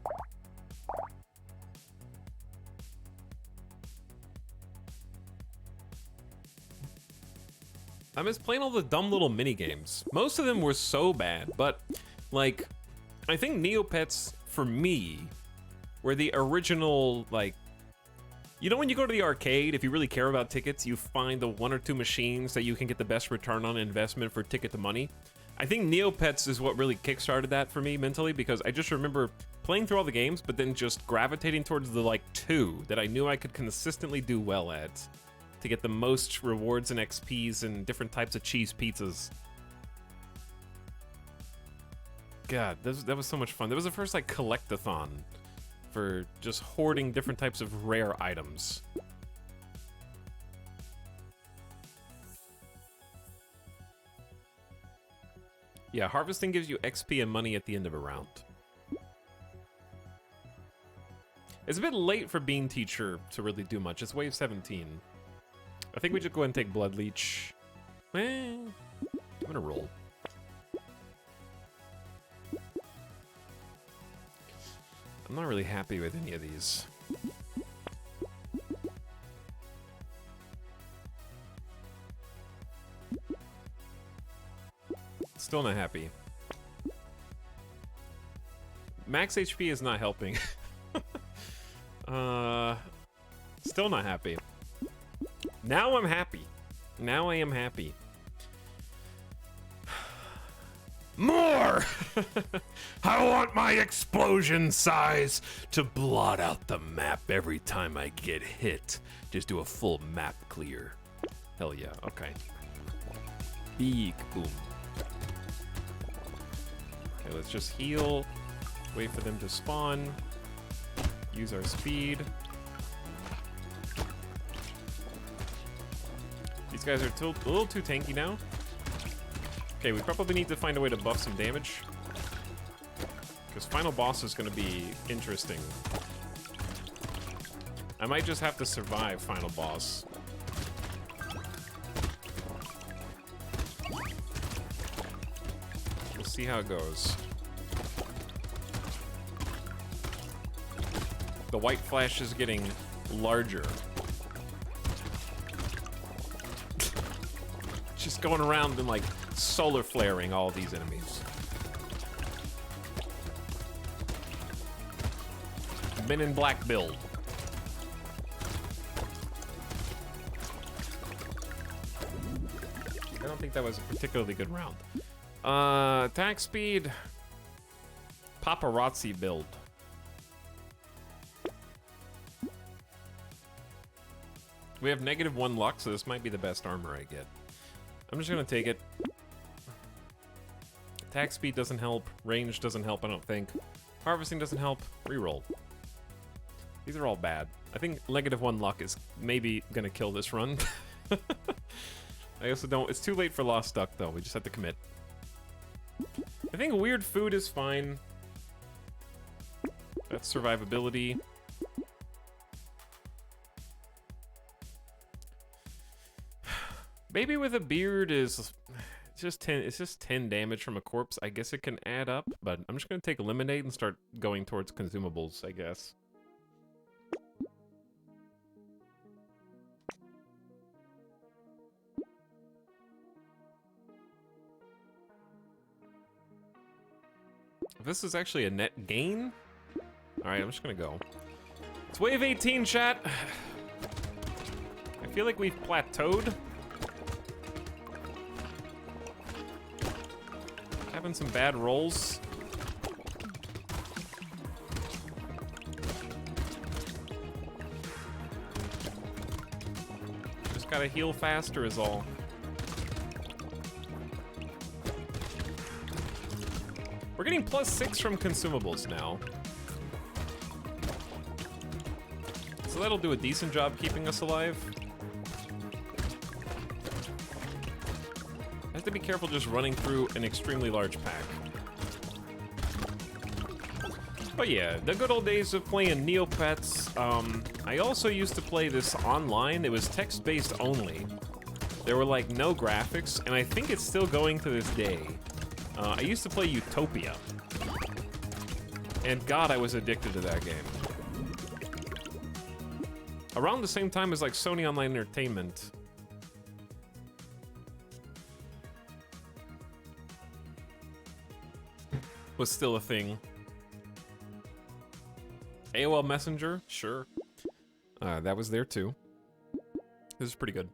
I miss playing all the dumb little mini games. Most of them were so bad, but like, I think Neopets for me were the original, like, you know when you go to the arcade, if you really care about tickets, you find the 1 or 2 machines that you can get the best return on investment for ticket to money. I think Neopets is what really kickstarted that for me mentally, because I just remember playing through all the games, but then just gravitating towards the, like, 2 that I knew I could consistently do well at to get the most rewards and XPs and different types of cheese pizzas. God, that was so much fun. That was the first, like, collect-a-thon for just hoarding different types of rare items. Yeah, harvesting gives you XP and money at the end of a round. It's a bit late for Bean Teacher to really do much. It's wave 17. I think we just go ahead and take Blood Leech. I'm gonna roll. I'm not really happy with any of these. Still not happy. Max HP is not helping. Still not happy. Now I'm happy. Now I am happy. More! I want my explosion size to blot out the map every time I get hit. Just do a full map clear. Hell yeah, okay. Big boom. Okay, let's just heal. Wait for them to spawn. Use our speed. These guys are a little too tanky now. Okay, we probably need to find a way to buff some damage. Because final boss is going to be interesting. I might just have to survive final boss. We'll see how it goes. The white flash is getting larger. Just going around and like solar flaring all these enemies. Men in Black build. I don't think that was a particularly good round. Attack speed. Paparazzi build. We have -1 luck, so this might be the best armor I get. I'm just gonna take it. Attack speed doesn't help. Range doesn't help, I don't think. Harvesting doesn't help. Reroll. These are all bad. I think -1 luck is maybe gonna kill this run. I also don't... It's too late for Lost Duck, though. We just have to commit. I think weird food is fine. That's survivability. Baby with a beard is It's just 10 damage from a corpse. I guess it can add up, but I'm just gonna take eliminate and start going towards consumables, I guess. This is actually a net gain. All right, I'm just gonna go. It's wave 18, chat. I feel like we've plateaued. Having some bad rolls. Just gotta heal faster is all. We're getting +6 from consumables now. So that'll do a decent job keeping us alive. I have to be careful just running through an extremely large pack. But yeah, the good old days of playing Neopets. I also used to play this online. It was text-based only. There were like no graphics, and I think it's still going to this day. I used to play Utopia. And God, I was addicted to that game. Around the same time as like Sony Online Entertainment. Was still a thing. AOL Messenger, sure. That was there too. This is pretty good.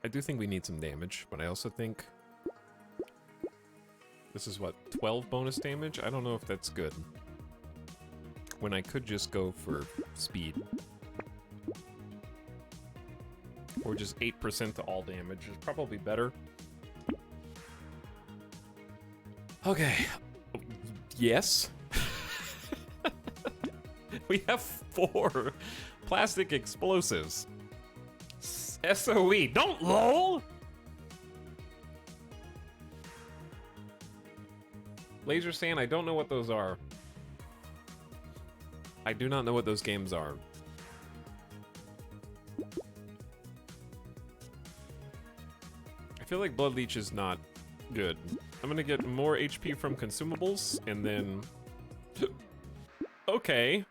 I do think we need some damage, but I also think this is what, 12 bonus damage? I don't know if that's good. When I could just go for speed. Or just 8% to all damage is probably better. Okay. Yes. We have 4 plastic explosives. SOE. Don't lol! Laser Sand, I don't know what those are. I do not know what those games are. I feel like Blood Leech is not good. I'm gonna get more HP from consumables, and then... Okay.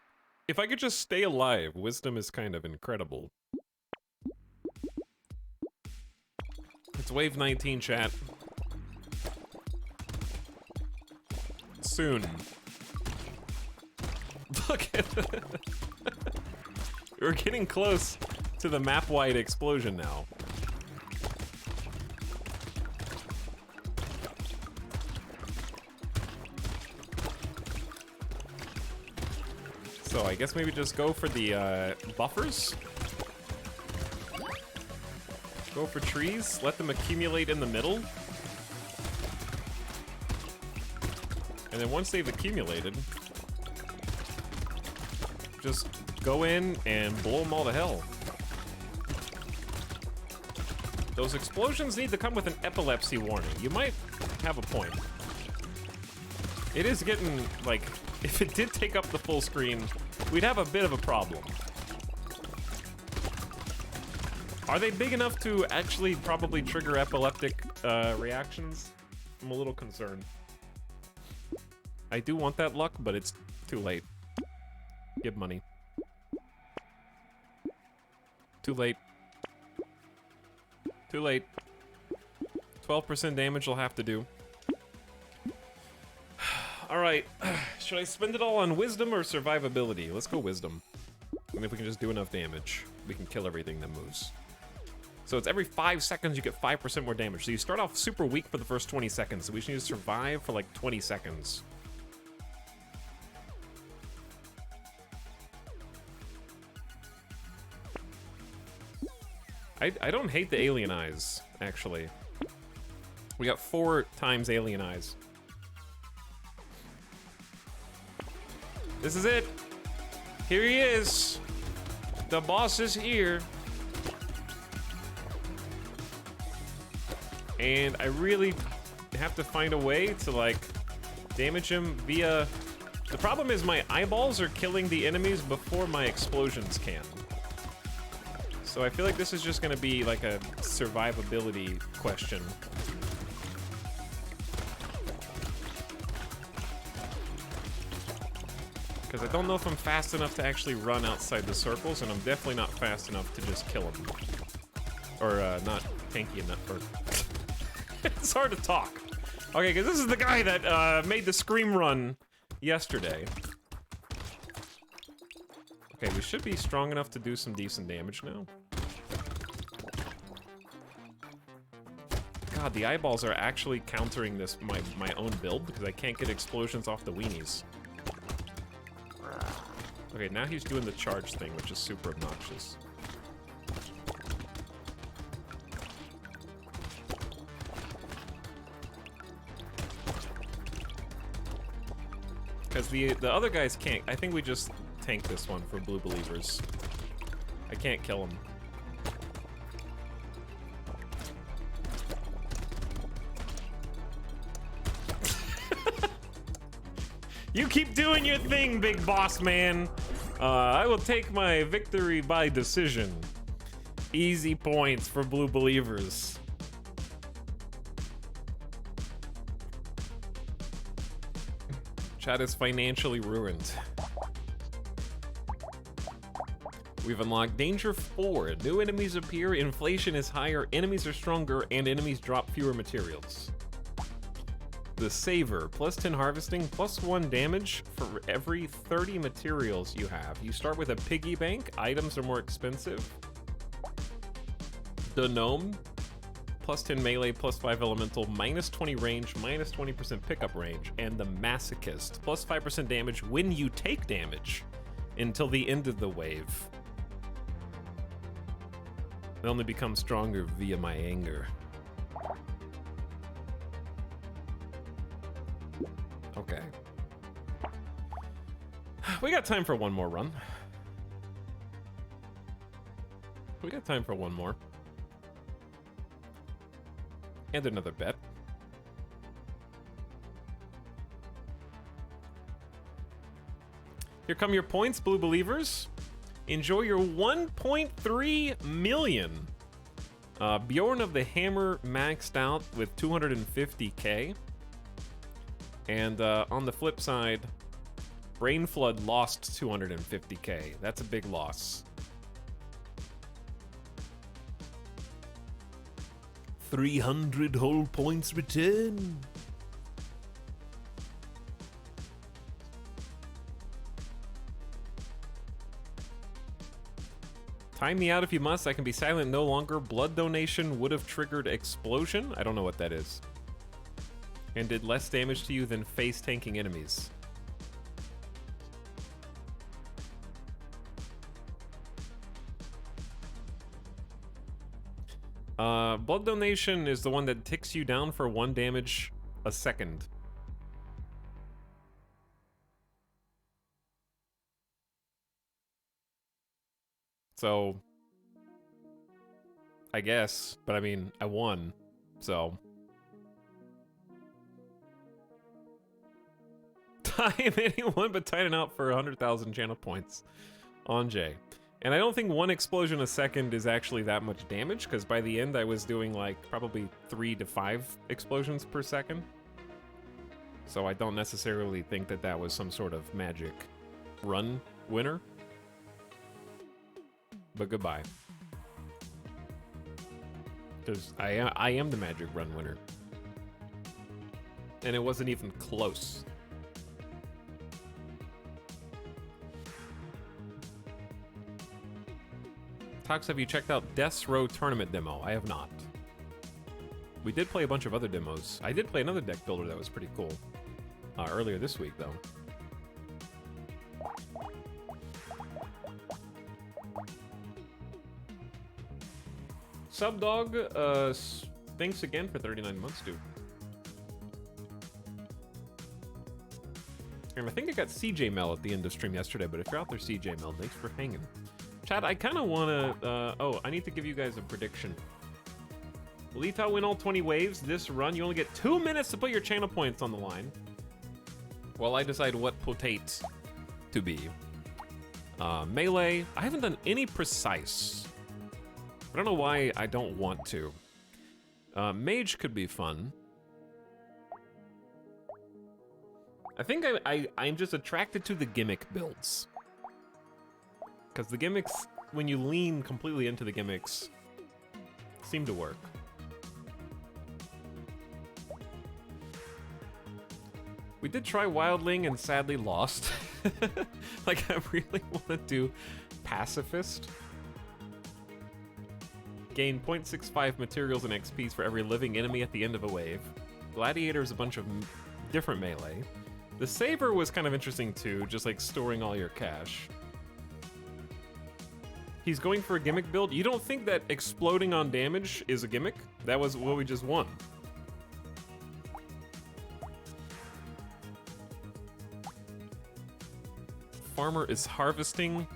If I could just stay alive, Wisdom is kind of incredible. It's wave 19, chat. Soon. Look at it. We're getting close to the map-wide explosion now. So I guess maybe just go for the buffers. Go for trees, let them accumulate in the middle. And then once they've accumulated, just go in and blow them all to hell. Those explosions need to come with an epilepsy warning. You might have a point. It is getting, like, if it did take up the full screen, we'd have a bit of a problem. Are they big enough to actually probably trigger epileptic reactions? I'm a little concerned. I do want that luck, but it's too late. Give money. Too late. Too late. 12% damage will have to do. Alright. Should I spend it all on Wisdom or Survivability? Let's go Wisdom. And if we can just do enough damage, we can kill everything that moves. So it's every 5 seconds you get 5% more damage. So you start off super weak for the first 20 seconds. So we just need to survive for like 20 seconds. I don't hate the alien eyes, actually. We got 4 times alien eyes. This is it. Here he is. The boss is here. And I really have to find a way to, like, damage him via... The problem is my eyeballs are killing the enemies before my explosions can. So I feel like this is just gonna be like a survivability question. Because I don't know if I'm fast enough to actually run outside the circles, and I'm definitely not fast enough to just kill him. Or, not tanky enough, or... It's hard to talk. Okay, because this is the guy that, made the scream run yesterday. Okay, we should be strong enough to do some decent damage now. God, the eyeballs are actually countering this, my own build, because I can't get explosions off the weenies. Okay, now he's doing the charge thing, which is super obnoxious. Because the other guys can't. I think we just tank this one for blue believers. I can't kill him. You keep doing your thing, big boss man. I will take my victory by decision. Easy points for blue believers. Chat is financially ruined. We've unlocked Danger 4. New enemies appear, inflation is higher, enemies are stronger, and enemies drop fewer materials. The Saver, plus 10 harvesting, plus 1 damage for every 30 materials you have. You start with a piggy bank, items are more expensive. The Gnome, plus 10 melee, plus 5 elemental, minus 20 range, minus 20% pickup range. And the Masochist, plus 5% damage when you take damage until the end of the wave. It only becomes stronger via my anger. Okay. We got time for one more run. We got time for one more. And another bet. Here come your points, blue believers. Enjoy your 1.3 million. Bjorn of the Hammer maxed out with 250k. And on the flip side, Brain Flood lost 250k. That's a big loss. 300 whole points return. Time me out if you must. I can be silent no longer. Blood donation would have triggered explosion. I don't know what that is. And did less damage to you than face tanking enemies. Blood donation is the one that ticks you down for 1 damage a second. So, I guess, but I mean, I won, so. Time anyone but Titan out for 100,000 channel points on Jay. And I don't think 1 explosion a second is actually that much damage, because by the end I was doing like probably 3 to 5 explosions per second. So I don't necessarily think that that was some sort of magic run winner. But goodbye. Because I am the magic run winner. And it wasn't even close. Tox, have you checked out Death's Row Tournament demo? I have not. We did play a bunch of other demos. I did play another deck builder that was pretty cool. Earlier this week, though. Subdog, thanks again for 39 months, dude. And I think I got CJ Mel at the end of stream yesterday, but if you're out there, CJ Mel, thanks for hanging. Chat, I kind of want to, oh, I need to give you guys a prediction. Will Ita win all 20 waves this run? You only get 2 minutes to put your channel points on the line. While I decide what potate to be. Melee, I haven't done any precise. I don't know why I don't want to. Mage could be fun. I think I'm just attracted to the gimmick builds. Because the gimmicks, when you lean completely into the gimmicks, seem to work. We did try Wildling and sadly lost. Like, I really want to do Pacifist. Gain 0.65 materials and XPs for every living enemy at the end of a wave. Gladiator is a bunch of different melee. The Saber was kind of interesting too, just like storing all your cash. He's going for a gimmick build. You don't think that exploding on damage is a gimmick? That was what we just won. Farmer is harvesting.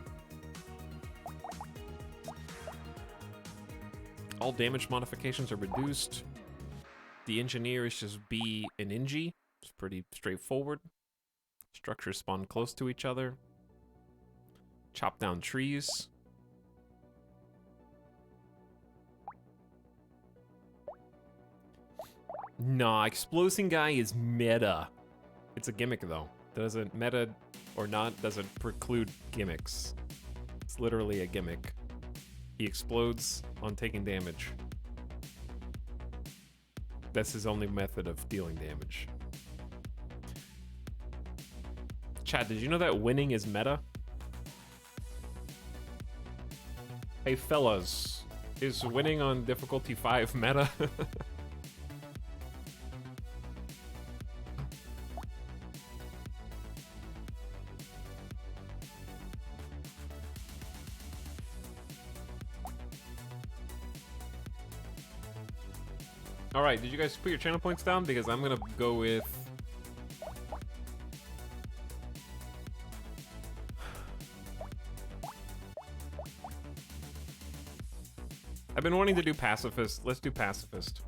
All damage modifications are reduced. The engineer is just be an Engie. It's pretty straightforward. Structures spawn close to each other. Chop down trees. Nah, explosing guy is meta. It's a gimmick though. Doesn't meta or not doesn't preclude gimmicks. It's literally a gimmick. He explodes on taking damage. That's his only method of dealing damage. Chat, did you know that winning is meta? Hey fellas, is winning on difficulty 5 meta? Alright, did you guys put your channel points down? Because I'm gonna go with... I've been wanting to do Pacifist. Let's do Pacifist.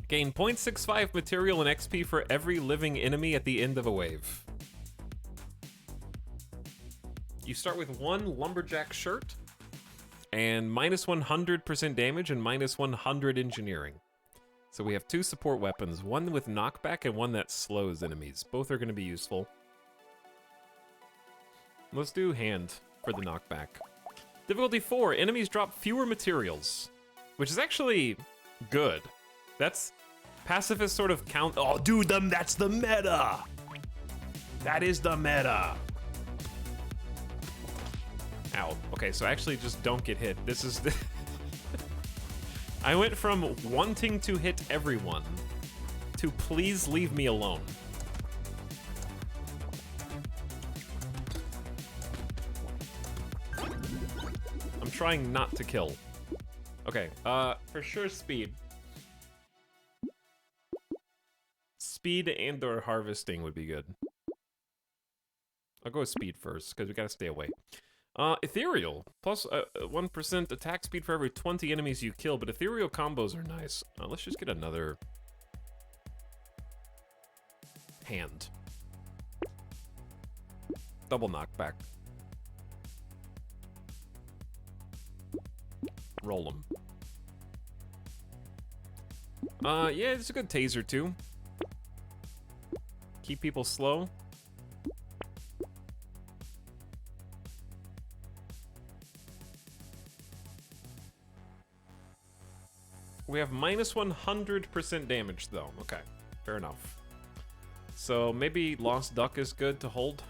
Gain 0.65 material and XP for every living enemy at the end of a wave. You start with 1 lumberjack shirt and minus 100% damage and minus 100 engineering. So we have 2 support weapons, one with knockback and one that slows enemies. Both are going to be useful. Let's do hand for the knockback. Difficulty 4, enemies drop fewer materials, which is actually good. That's pacifist sort of count. Oh, dude, that's the meta. That is the meta. Ow. Okay, so actually just don't get hit. This is the... I went from wanting to hit everyone to please leave me alone. I'm trying not to kill. Okay, for sure speed. Speed and or harvesting would be good. I'll go with speed first, because we gotta stay away. Ethereal, plus 1% attack speed for every 20 enemies you kill, but ethereal combos are nice. Let's just get another hand. Double knockback. Roll them. Yeah, it's a good taser too. Keep people slow. We have minus 100% damage though. Okay, fair enough. So maybe Lost Duck is good to hold.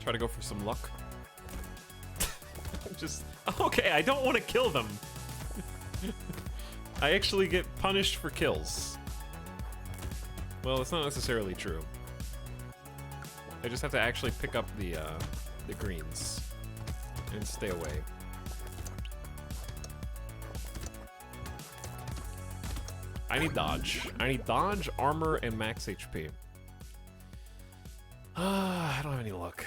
Try to go for some luck. Just, okay, I don't want to kill them. I actually get punished for kills. Well, it's not necessarily true. I just have to actually pick up the greens and stay away. I need dodge. I need dodge, armor, and max HP. I don't have any luck.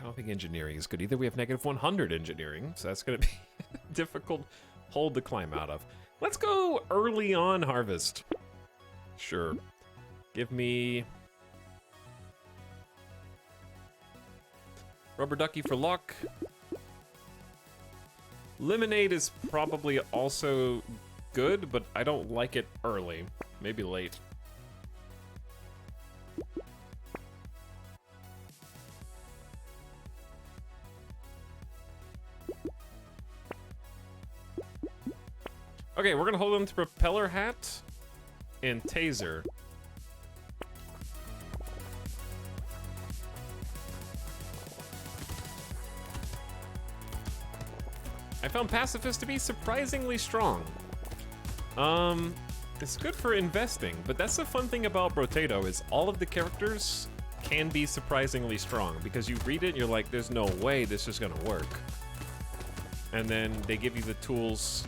I don't think engineering is good either. We have negative 100 engineering, so that's going to be a difficult hole to climb out of. Let's go early on harvest. Sure. Give me Rubber Ducky for luck. Lemonade is probably also good, but I don't like it early. Maybe late. Okay, we're gonna hold on to Propeller Hat and Taser. I found Pacifist to be surprisingly strong. It's good for investing, but that's the fun thing about Brotato is all of the characters can be surprisingly strong because you read it and you're like, there's no way this is gonna work. And then they give you the tools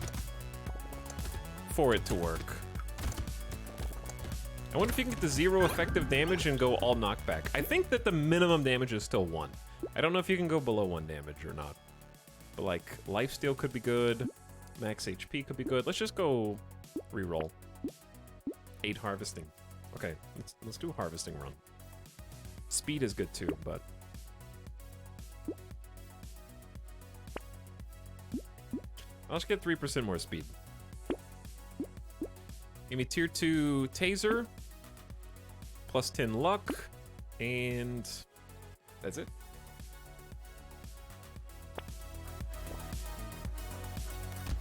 for it to work. I wonder if you can get the 0 effective damage and go all knockback. I think that the minimum damage is still 1. I don't know if you can go below 1 damage or not. But like, lifesteal could be good. Max HP could be good. Let's just go reroll. 8 harvesting. Okay, let's do a harvesting run. Speed is good too, but... I'll just get 3% more speed. Give me tier 2 taser. Plus 10 luck. And... that's it.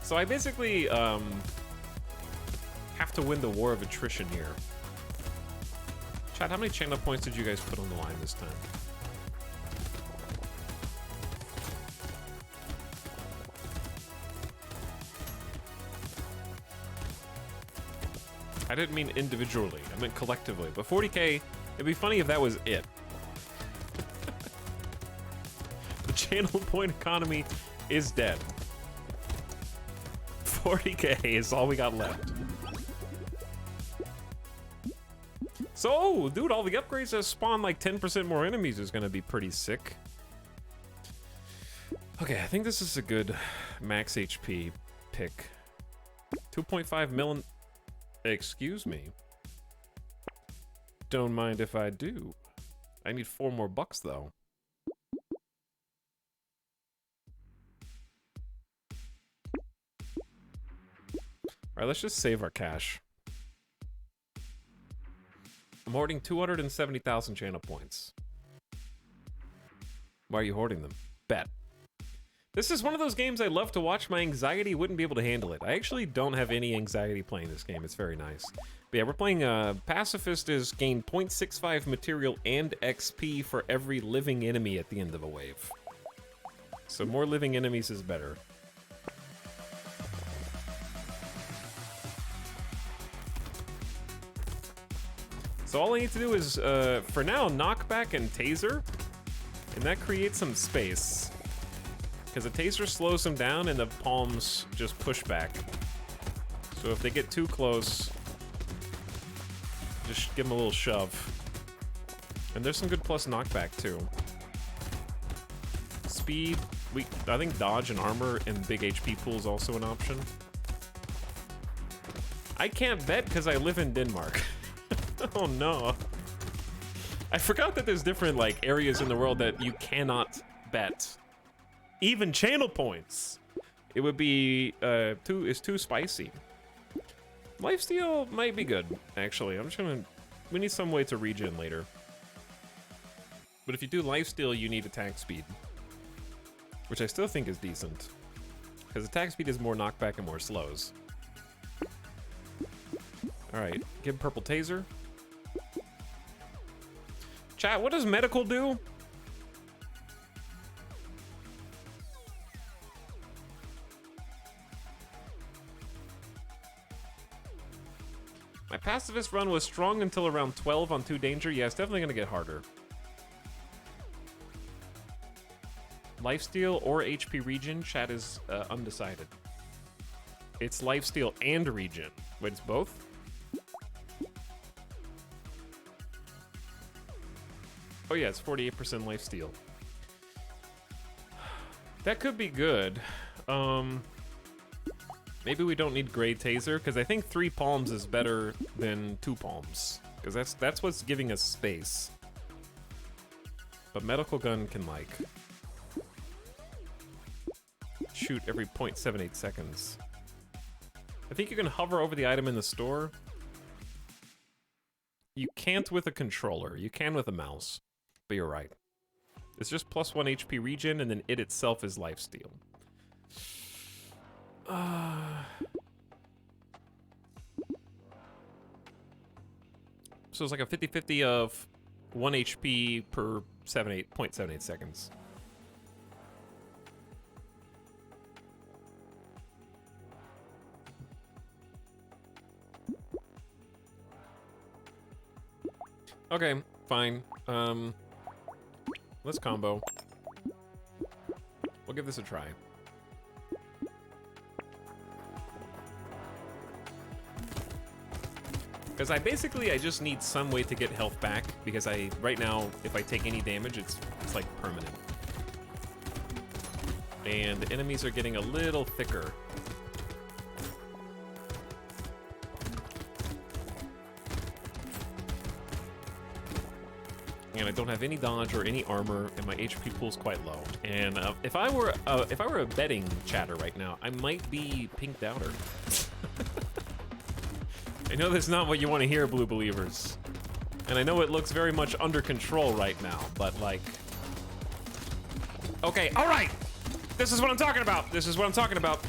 So I basically, have to win the war of attrition here. Chat, how many channel points did you guys put on the line this time? I didn't mean individually, I meant collectively. But 40K, it'd be funny if that was it. The channel point economy is dead. 40K is all we got left. So, dude, all the upgrades that spawn like 10% more enemies is gonna be pretty sick. Okay, I think this is a good max HP pick. 2.5 million. Excuse me. Don't mind if I do. I need 4 more bucks though. Alright, let's just save our cash. I'm hoarding 270,000 channel points. Why are you hoarding them? Bet. This is one of those games I love to watch. My anxiety wouldn't be able to handle it. I actually don't have any anxiety playing this game. It's very nice. But yeah, we're playing Pacifist is gain 0.65 material and XP for every living enemy at the end of a wave. So more living enemies is better. So all I need to do is, for now, knockback and taser. And that creates some space. Because the taser slows them down and the palms just push back. So if they get too close, just give them a little shove. And there's some good plus knockback too. Speed, I think dodge and armor and big HP pool is also an option. I can't bet because I live in Denmark. Oh no. I forgot that there's different like areas in the world that you cannot bet. Even channel points. It would be too spicy. Lifesteal might be good, actually. We need some way to regen later. But if you do lifesteal, you need attack speed. Which I still think is decent. Because attack speed is more knockback and more slows. Alright, give purple taser. Chat, what does medical do? My pacifist run was strong until around 12 on 2 danger. Yeah, it's definitely gonna get harder. Lifesteal or HP regen, chat is undecided. It's lifesteal and regen. Wait, it's both? Oh yeah, it's 48% lifesteal. That could be good. Maybe we don't need gray taser, because I think 3 palms is better than 2 palms. Because that's what's giving us space. But medical gun can, like, shoot every 0.78 seconds. I think you can hover over the item in the store. You can't with a controller. You can with a mouse. But you're right. It's just +1 HP regen, and then it itself is lifesteal. So it's like a 50-50 of 1 HP per 0.78 seconds. Okay, fine. Let's combo. We'll give this a try. Because I just need some way to get health back, because right now, if I take any damage, it's like permanent. And the enemies are getting a little thicker. And I don't have any dodge or any armor, and my HP pool's quite low. And if I were a betting chatter right now, I might be pinked outer. I know that's not what you want to hear, Blue Believers. And I know it looks very much under control right now, but like... Okay, alright! This is what I'm talking about! This is what I'm talking about!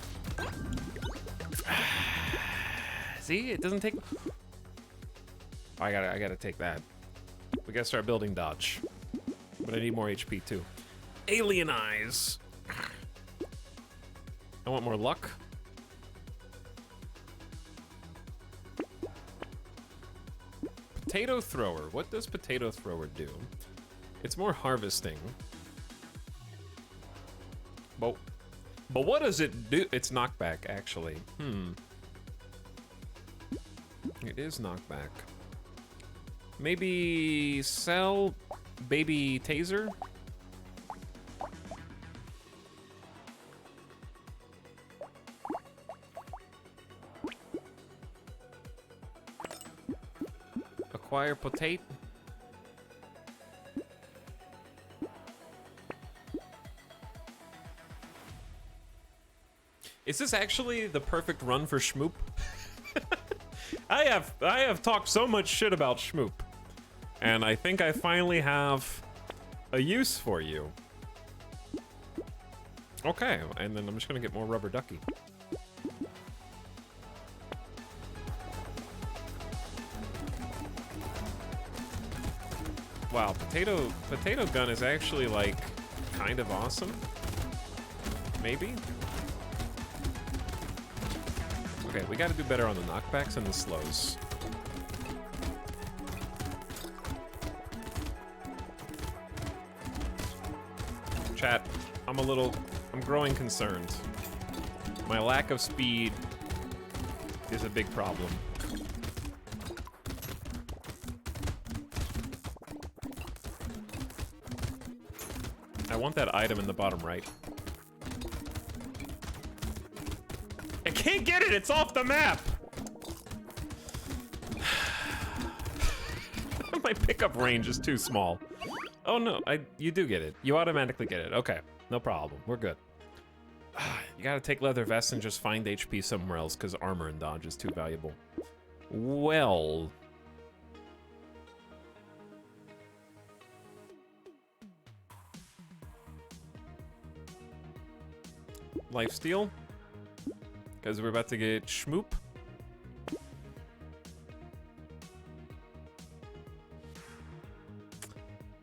See? It doesn't take... I gotta take that. We gotta start building dodge. But I need more HP too. Alien Eyes! I want more luck. Potato Thrower. What does Potato Thrower do? It's more harvesting. But what does it do? It's knockback, actually. It is knockback. Maybe sell baby taser? Acquire potato. Is this actually the perfect run for Schmoop? I have talked so much shit about Schmoop, and I think I finally have a use for you. Okay, and then I'm just gonna get more rubber ducky. Wow, potato gun is actually like kind of awesome. Maybe. Okay, we gotta do better on the knockbacks and the slows. Chat, I'm growing concerned. My lack of speed is a big problem. I want that item in the bottom right. I can't get it! It's off the map! My pickup range is too small. Oh no, you do get it. You automatically get it. Okay, no problem. We're good. You gotta take leather vests and just find HP somewhere else, because armor and dodge is too valuable. Well... Lifesteal, because we're about to get Schmoop.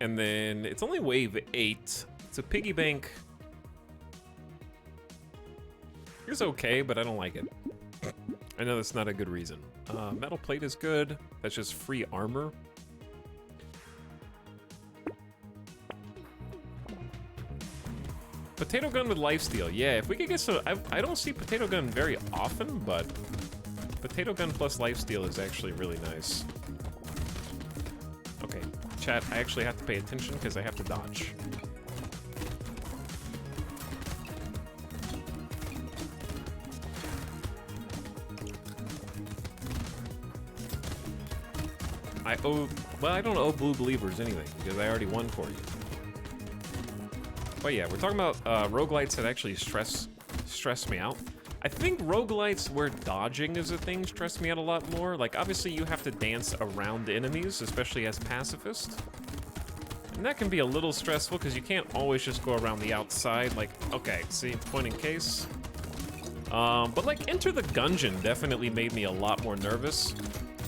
And then it's only wave 8. It's a piggy bank. It's okay, but I don't like it. I know that's not a good reason. Metal plate is good. That's just free armor. Potato gun with lifesteal. Yeah, if we could get some... I don't see potato gun very often, but potato gun plus lifesteal is actually really nice. Okay, chat, I actually have to pay attention because I have to dodge. well, I don't owe Blue Believers anything because I already won for you. But yeah, we're talking about roguelites that actually stress me out. I think roguelites where dodging is a thing stress me out a lot more. Like, obviously you have to dance around enemies, especially as pacifist. And that can be a little stressful because you can't always just go around the outside. Like, okay, see, point in case. But like, Enter the Gungeon definitely made me a lot more nervous.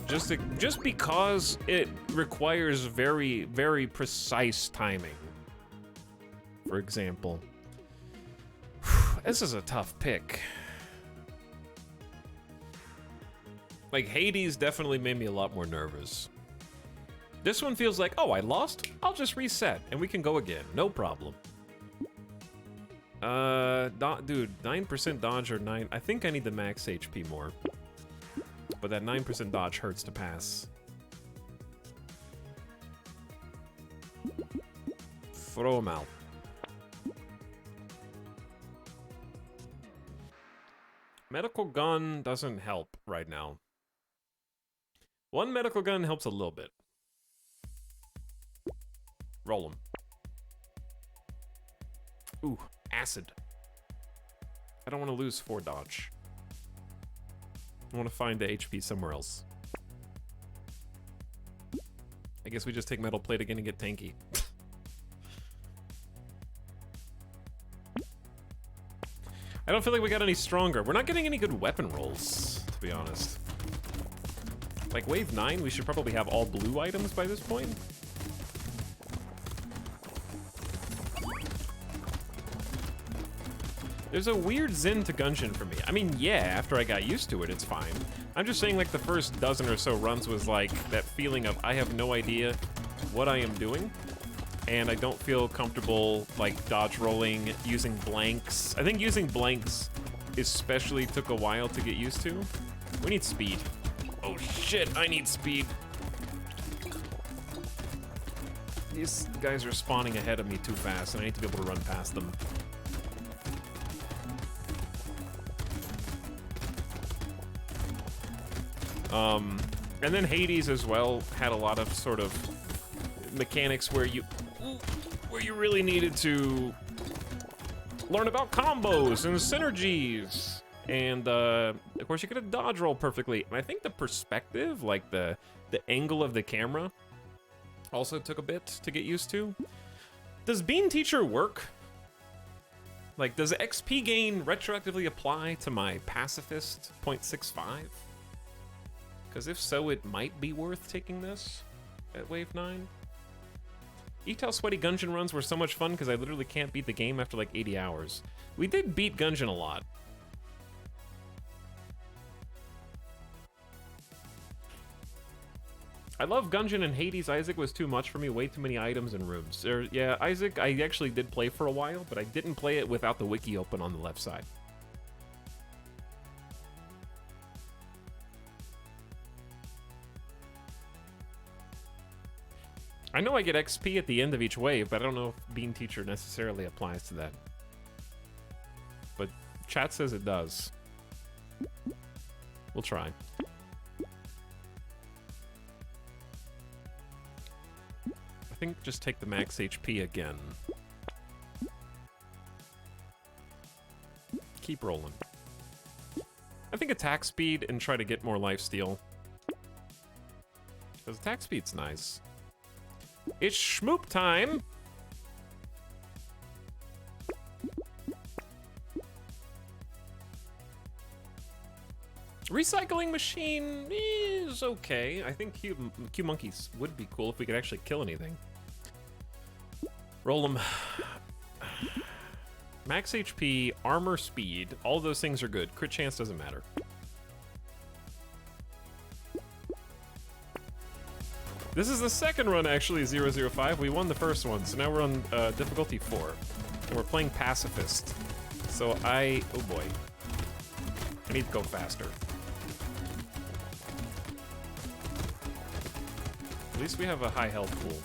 Just because it requires very, very precise timing. For example. This is a tough pick. Like, Hades definitely made me a lot more nervous. This one feels like, oh, I lost? I'll just reset, and we can go again. No problem. Dude, 9% dodge or 9... I think I need the max HP more. But that 9% dodge hurts to pass. Throw him out. Medical gun doesn't help right now. One medical gun helps a little bit. Roll him. Ooh, acid. I don't want to lose 4 dodge. I want to find the HP somewhere else. I guess we just take metal plate again and get tanky. I don't feel like we got any stronger. We're not getting any good weapon rolls, to be honest. Like, wave 9, we should probably have all blue items by this point. There's a weird zen to Gungeon for me. I mean, yeah, after I got used to it, it's fine. I'm just saying, like, the first dozen or so runs was like that feeling of I have no idea what I am doing. And I don't feel comfortable, like, dodge rolling, using blanks. I think using blanks especially took a while to get used to. We need speed. Oh shit, I need speed. These guys are spawning ahead of me too fast, and I need to be able to run past them. And then Hades as well had a lot of sort of mechanics where you really needed to learn about combos and synergies. And of course you could have dodge roll perfectly. And I think the perspective, like the angle of the camera, also took a bit to get used to. Does Bean Teacher work? Like, does XP gain retroactively apply to my pacifist 0.65? Because if so, it might be worth taking this at wave 9. Etel Sweaty Gungeon runs were so much fun because I literally can't beat the game after like 80 hours. We did beat Gungeon a lot. I love Gungeon and Hades. Isaac was too much for me. Way too many items and rooms. Yeah, Isaac, I actually did play for a while, but I didn't play it without the wiki open on the left side. I know I get XP at the end of each wave, but I don't know if Bean Teacher necessarily applies to that. But chat says it does. We'll try. I think just take the max HP again. Keep rolling. I think attack speed and try to get more lifesteal. Because attack speed's nice. It's schmoop time! Recycling machine is okay. I think Q monkeys would be cool if we could actually kill anything. Roll them. Max HP, armor, speed, all those things are good. Crit chance doesn't matter. This is the second run, actually, 005. We won the first one, so now we're on difficulty 4. And we're playing Pacifist. So oh boy. I need to go faster. At least we have a high health pool.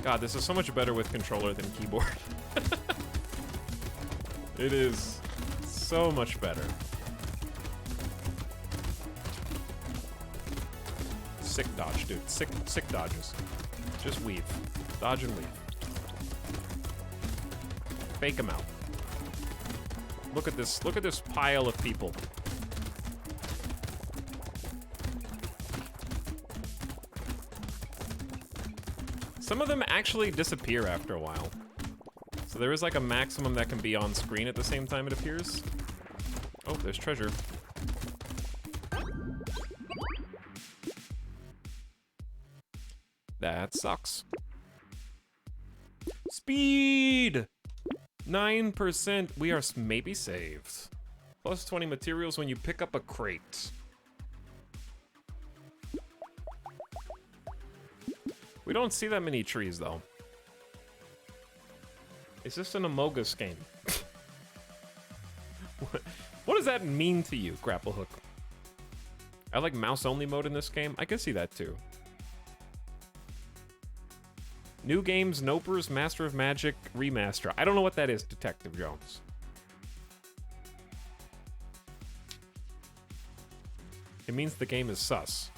God, this is so much better with controller than keyboard. It is so much better. sick dodge, dude. Sick dodges. Just weave. Dodge and weave. Fake them out. Look at this pile of people. Some of them actually disappear after a while. So there is like a maximum that can be on screen at the same time, it appears. Oh, there's treasure. That sucks. Speed! 9%. We are maybe saved. Plus 20 materials when you pick up a crate. We don't see that many trees, though. Is this an Amogus game? What does that mean to you, Grapple Hook? I like mouse-only mode in this game. I can see that, too. New games, Nopers, Master of Magic, Remaster. I don't know what that is, Detective Jones. It means the game is sus.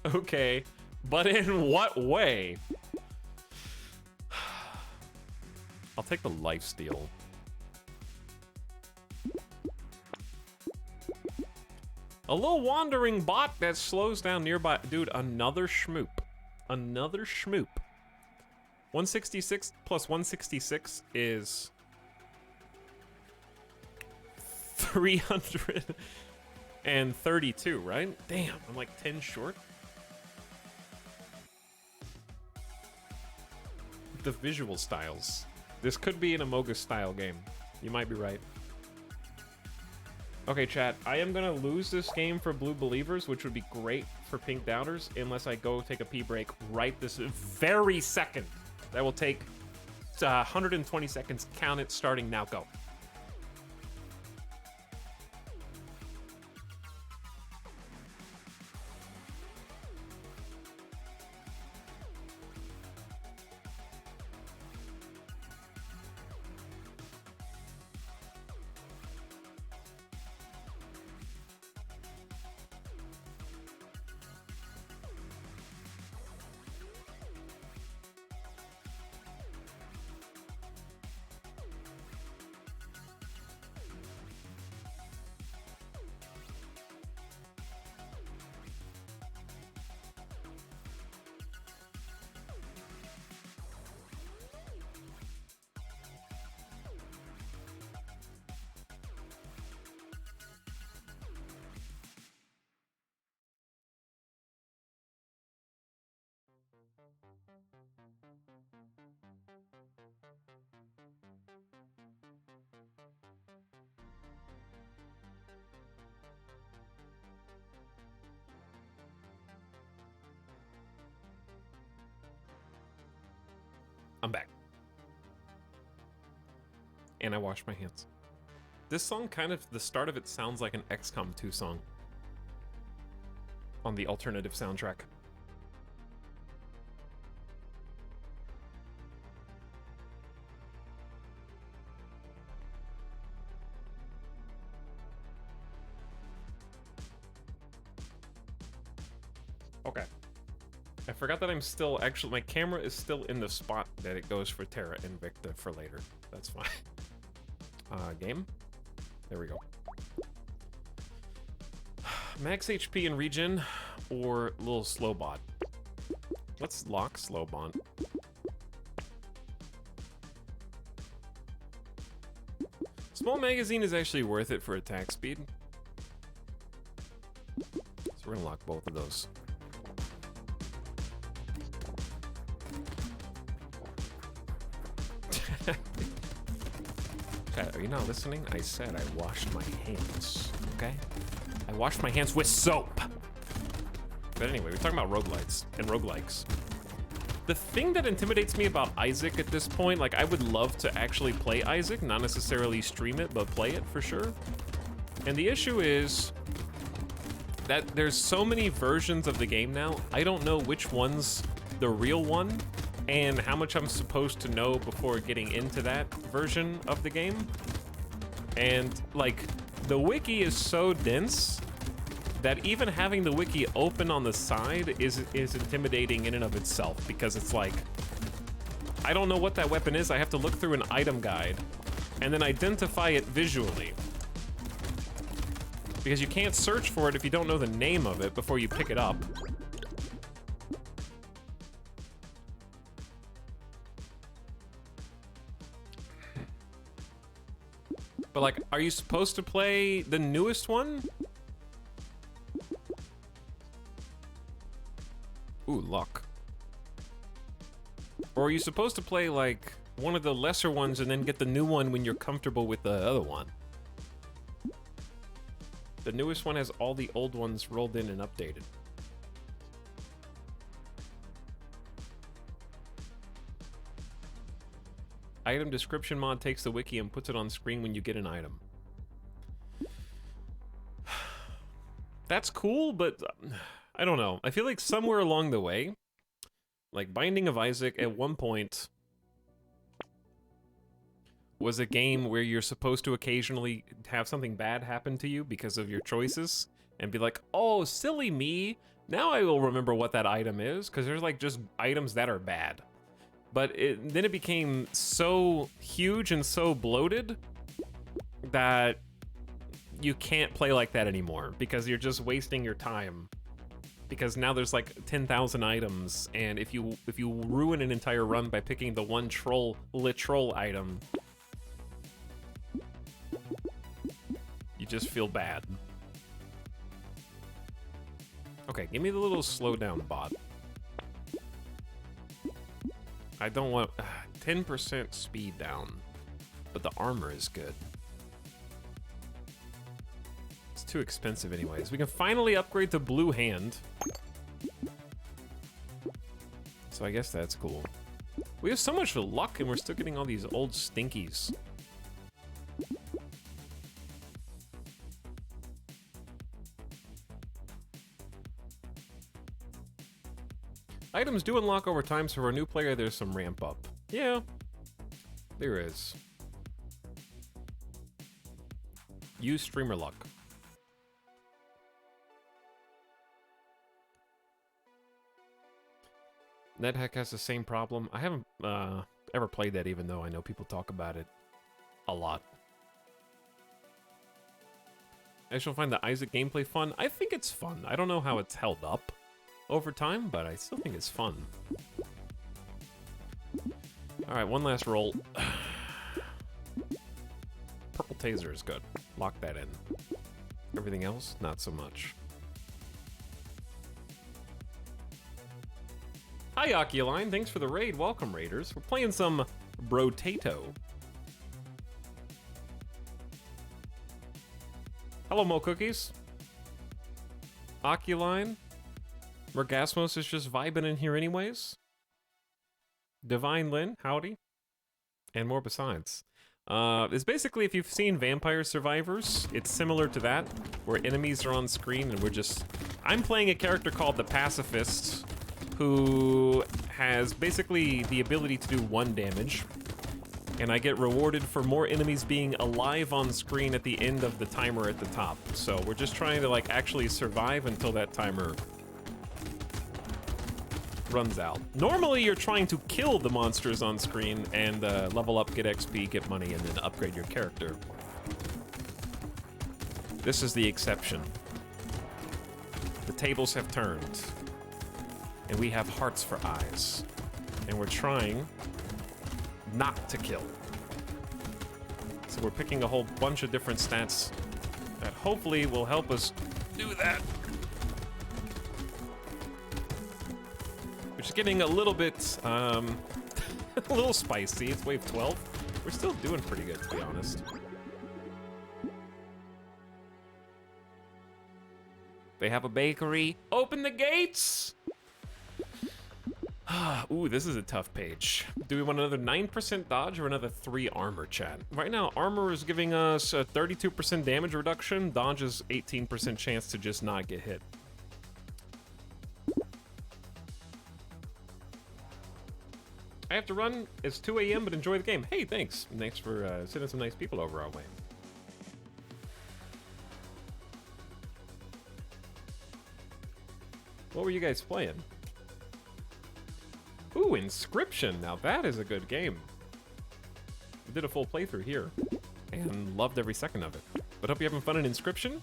Okay, but in what way? I'll take the lifesteal. A little wandering bot that slows down nearby. Dude, another schmoop. Another schmoop. 166 plus 166 is 332, right? Damn, I'm like 10 short. The visual styles. This could be an Amogus style game. You might be right. Okay, chat, I am gonna lose this game for Blue Believers, which would be great for Pink Doubters, unless I go take a pee break right this very second. That will take 120 seconds. Count it, starting now, go. I'm back. And I washed my hands. This song kind of, the start of it sounds like an XCOM 2 song. On the alternative soundtrack. Okay. I forgot that I'm still, actually, my camera is still in the spot that it goes for Terra Invicta for later. That's fine. Game? There we go. Max HP and regen, or little slow bot. Let's lock slow bot. Small magazine is actually worth it for attack speed. So we're gonna lock both of those. Chat, are you not listening? I said I washed my hands, okay? I washed my hands with soap. But anyway, we're talking about roguelites and roguelikes. The thing that intimidates me about Isaac at this point, like I would love to actually play Isaac, not necessarily stream it, but play it for sure. And the issue is that there's so many versions of the game now, I don't know which one's the real one and how much I'm supposed to know before getting into that version of the game. And like, the wiki is so dense that even having the wiki open on the side is intimidating in and of itself, because it's like, I don't know what that weapon is. I have to look through an item guide and then identify it visually. Because you can't search for it if you don't know the name of it before you pick it up. But like, are you supposed to play the newest one? Ooh, luck. Or are you supposed to play like one of the lesser ones and then get the new one when you're comfortable with the other one? The newest one has all the old ones rolled in and updated. Item description mod takes the wiki and puts it on screen when you get an item. That's cool, but I don't know. I feel like somewhere along the way, like Binding of Isaac at one point was a game where you're supposed to occasionally have something bad happen to you because of your choices and be like, oh, silly me. Now I will remember what that item is, because there's like just items that are bad. But then it became so huge and so bloated that you can't play like that anymore, because you're just wasting your time. Because now there's like 10,000 items, and if you ruin an entire run by picking the one troll item, you just feel bad. Okay, give me the little slowdown bot. I don't want 10% speed down, but the armor is good. It's too expensive anyways. We can finally upgrade to Blue Hand. So I guess that's cool. We have so much luck and we're still getting all these old stinkies. Items do unlock over time, so for a new player, there's some ramp up. Yeah, there is. Use streamer luck. NetHack has the same problem. I haven't ever played that, even though I know people talk about it a lot. I shall find the Isaac gameplay fun. I think it's fun. I don't know how it's held up over time, but I still think it's fun. Alright, one last roll. Purple taser is good. Lock that in. Everything else, not so much. Hi, Oculine. Thanks for the raid. Welcome, Raiders. We're playing some Brotato. Hello, Mo Cookies. Oculine. Mergasmos is just vibing in here anyways. Divine Lynn, howdy. And more besides. It's basically, if you've seen Vampire Survivors, it's similar to that, where enemies are on screen and we're just... I'm playing a character called the Pacifist, who has basically the ability to do 1 damage, and I get rewarded for more enemies being alive on screen at the end of the timer at the top. So we're just trying to like actually survive until that timer runs out. Normally you're trying to kill the monsters on screen and level up, get XP, get money, and then upgrade your character. This is the exception. The tables have turned. And we have hearts for eyes. And we're trying not to kill. So we're picking a whole bunch of different stats that hopefully will help us do that. Which is getting a little bit, a little spicy. It's wave 12. We're still doing pretty good, to be honest. They have a bakery. Open the gates! Ooh, this is a tough page. Do we want another 9% dodge or another 3 armor, chat? Right now, armor is giving us a 32% damage reduction. Dodge is 18% chance to just not get hit. I have to run. It's 2 a.m., but enjoy the game. Hey, thanks. Thanks for sending some nice people over our way. What were you guys playing? Ooh, Inscription. Now that is a good game. We did a full playthrough here and loved every second of it. But hope you're having fun in Inscription.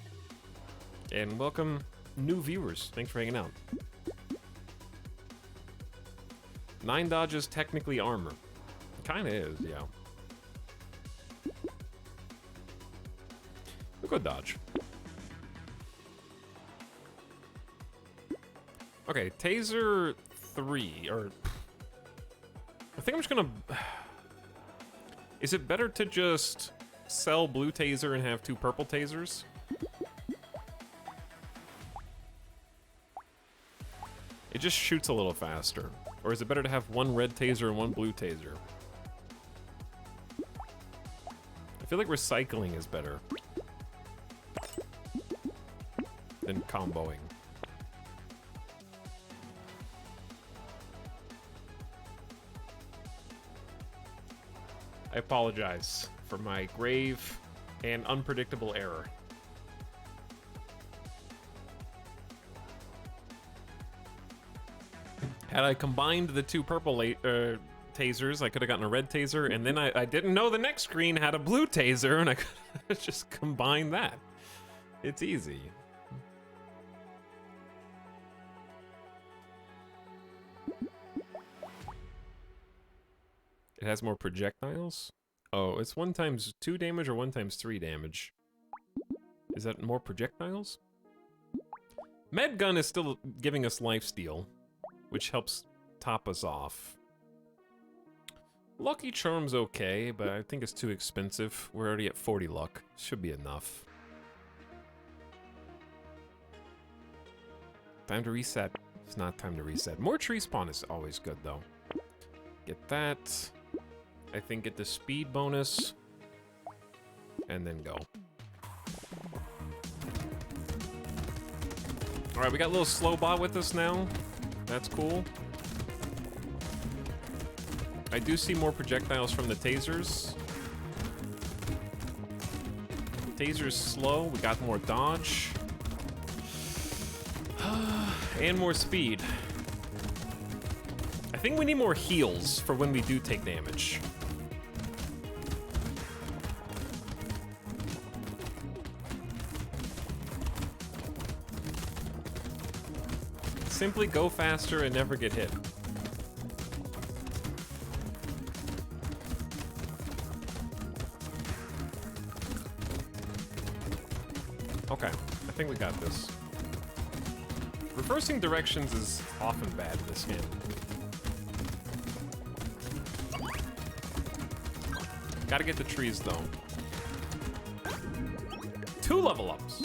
And welcome new viewers. Thanks for hanging out. 9 dodges, technically armor. Kinda is, yeah. We'll go dodge. Okay, Taser 3, or... I think I'm just gonna... Is it better to just sell blue taser and have 2 purple tasers? It just shoots a little faster. Or is it better to have 1 red taser and 1 blue taser? I feel like recycling is better than comboing. I apologize for my grave and unpredictable error. Had I combined the 2 purple tasers, I could have gotten a red taser, and then I didn't know the next screen had a blue taser, and I could have just combined that. It's easy. It has more projectiles? Oh, it's 1 times 2 damage or 1 times 3 damage. Is that more projectiles? Med Gun is still giving us lifesteal, which helps top us off. Lucky Charm's okay, but I think it's too expensive. We're already at 40 luck. Should be enough. Time to reset. It's not time to reset. More tree spawn is always good, though. Get that. I think get the speed bonus. And then go. Alright, we got a little slow bot with us now. That's cool. I do see more projectiles from the tasers. Taser's slow. We got more dodge. And more speed. I think we need more heals for when we do take damage. Simply go faster and never get hit. Okay, I think we got this. Reversing directions is often bad in this game. Gotta get the trees, though. 2 level ups.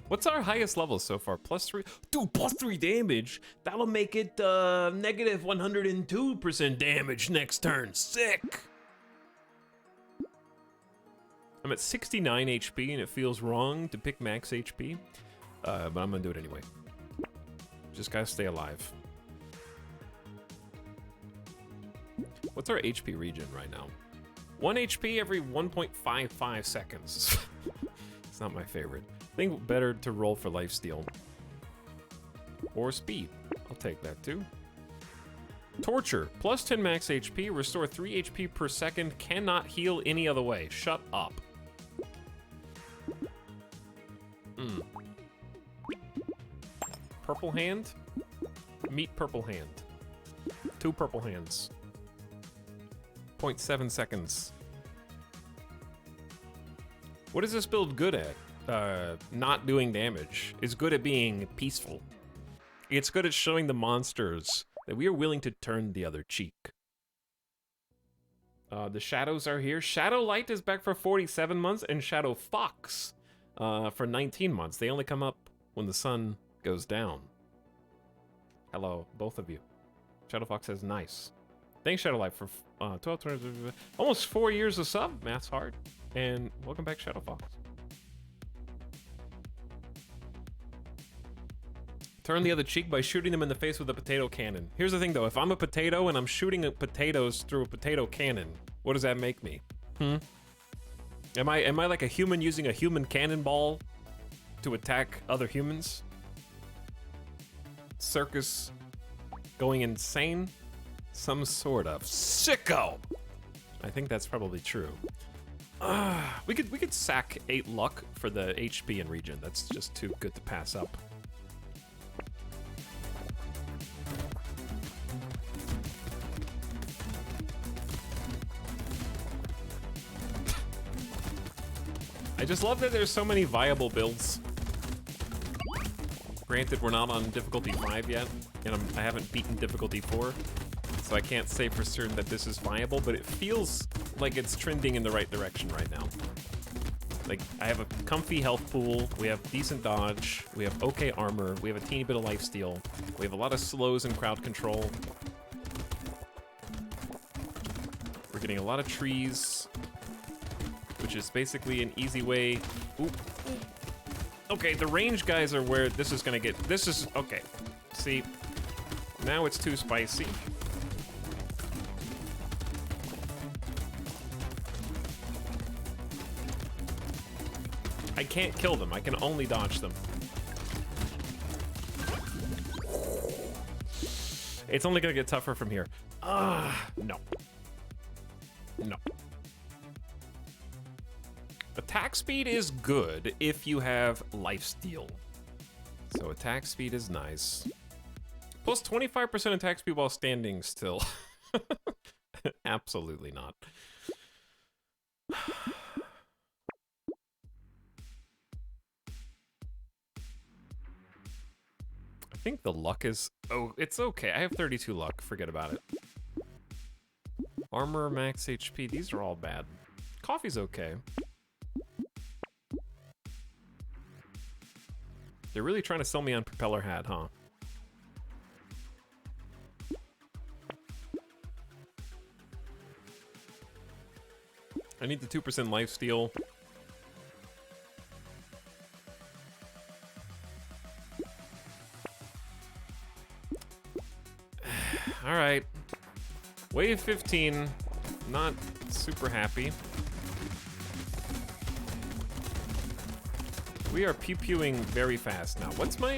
What's our highest level so far? +3? Dude, +3 damage? That'll make it negative 102% damage next turn. Sick! I'm at 69 HP and it feels wrong to pick max HP. But I'm gonna do it anyway. Just gotta stay alive. What's our HP regen right now? 1 HP every 1.55 seconds. It's not my favorite. I think better to roll for lifesteal. Or speed. I'll take that too. Torture. +10 max HP. Restore 3 HP per second. Cannot heal any other way. Shut up. Purple hand. Meet purple hand. 2 purple hands. 0.7 seconds. What is this build good at? Not doing damage. It's good at being peaceful. It's good at showing the monsters that we are willing to turn the other cheek. The shadows are here. Shadow Light is back for 47 months, and Shadow Fox for 19 months. They only come up when the sun goes down. Hello, both of you. Shadow Fox says nice. Thanks, Shadow Light, for 12 turns, almost 4 years of sub. Math's hard. And welcome back, Shadow Fox. Turn the other cheek by shooting them in the face with a potato cannon. Here's the thing, though. If I'm a potato and I'm shooting potatoes through a potato cannon, what does that make me? Am I like a human using a human cannonball to attack other humans? circus going insane? Some sort of sicko. I think that's probably true. We could sack 8 luck for the HP and regen. That's just too good to pass up. I just love that there's so many viable builds. Granted, we're not on difficulty 5 yet, and I haven't beaten difficulty 4, so I can't say for certain that this is viable, but it feels like it's trending in the right direction right now. Like, I have a comfy health pool, we have decent dodge, we have okay armor, we have a teeny bit of lifesteal, we have a lot of slows and crowd control. We're getting a lot of trees, which is basically an easy way. Ooh. Okay, the range guys are where this is gonna get. This is okay. See, now it's too spicy. I can't kill them. I can only dodge them. It's only gonna get tougher from here. No. No. Attack speed is good if you have lifesteal. So attack speed is nice. Plus 25% attack speed while standing still. Absolutely not. I think the luck is... Oh, it's okay. I have 32 luck. Forget about it. Armor, max HP. These are all bad. Coffee's okay. They're really trying to sell me on Propeller Hat, huh? I need the 2% lifesteal. Alright. Wave 15. Not super happy. We are pew-pewing very fast now. What's my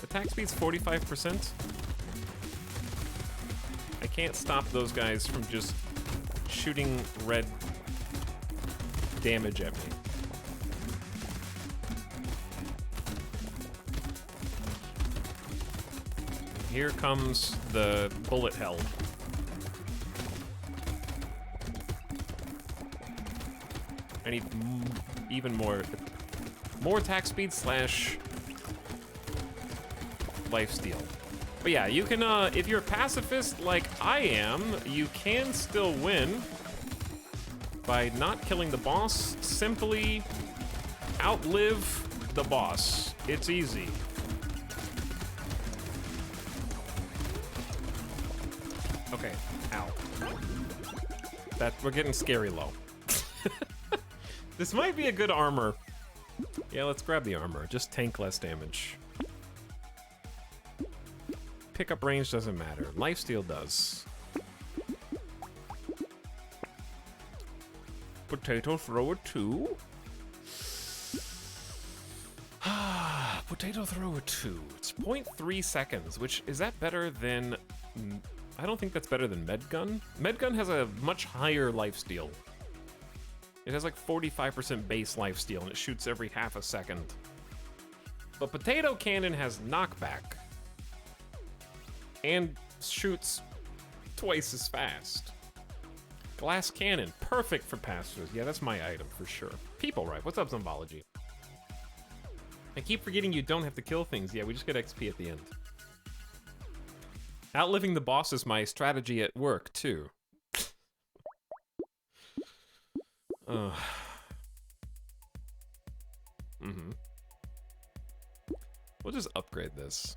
attack speed's 45%? I can't stop those guys from just shooting red damage at me. Here comes the bullet hell. I need even more attack speed slash lifesteal. But yeah, you can, if you're a pacifist like I am, you can still win by not killing the boss. Simply outlive the boss. It's easy. Okay, ow. We're getting scary low. This might be a good armor. Yeah, let's grab the armor. Just tank less damage. Pickup range doesn't matter. Lifesteal does. Potato thrower 2. Potato thrower 2. It's 0.3 seconds, which is that better than... I don't think that's better than Medgun. Medgun has a much higher lifesteal. It has like 45% base lifesteal, and it shoots every half a second. But Potato Cannon has knockback. And shoots twice as fast. Glass Cannon, perfect for passers. Yeah, that's my item for sure. People, right? What's up, Zombology? I keep forgetting you don't have to kill things. Yeah, we just get XP at the end. Outliving the boss is my strategy at work, too. We'll just upgrade this.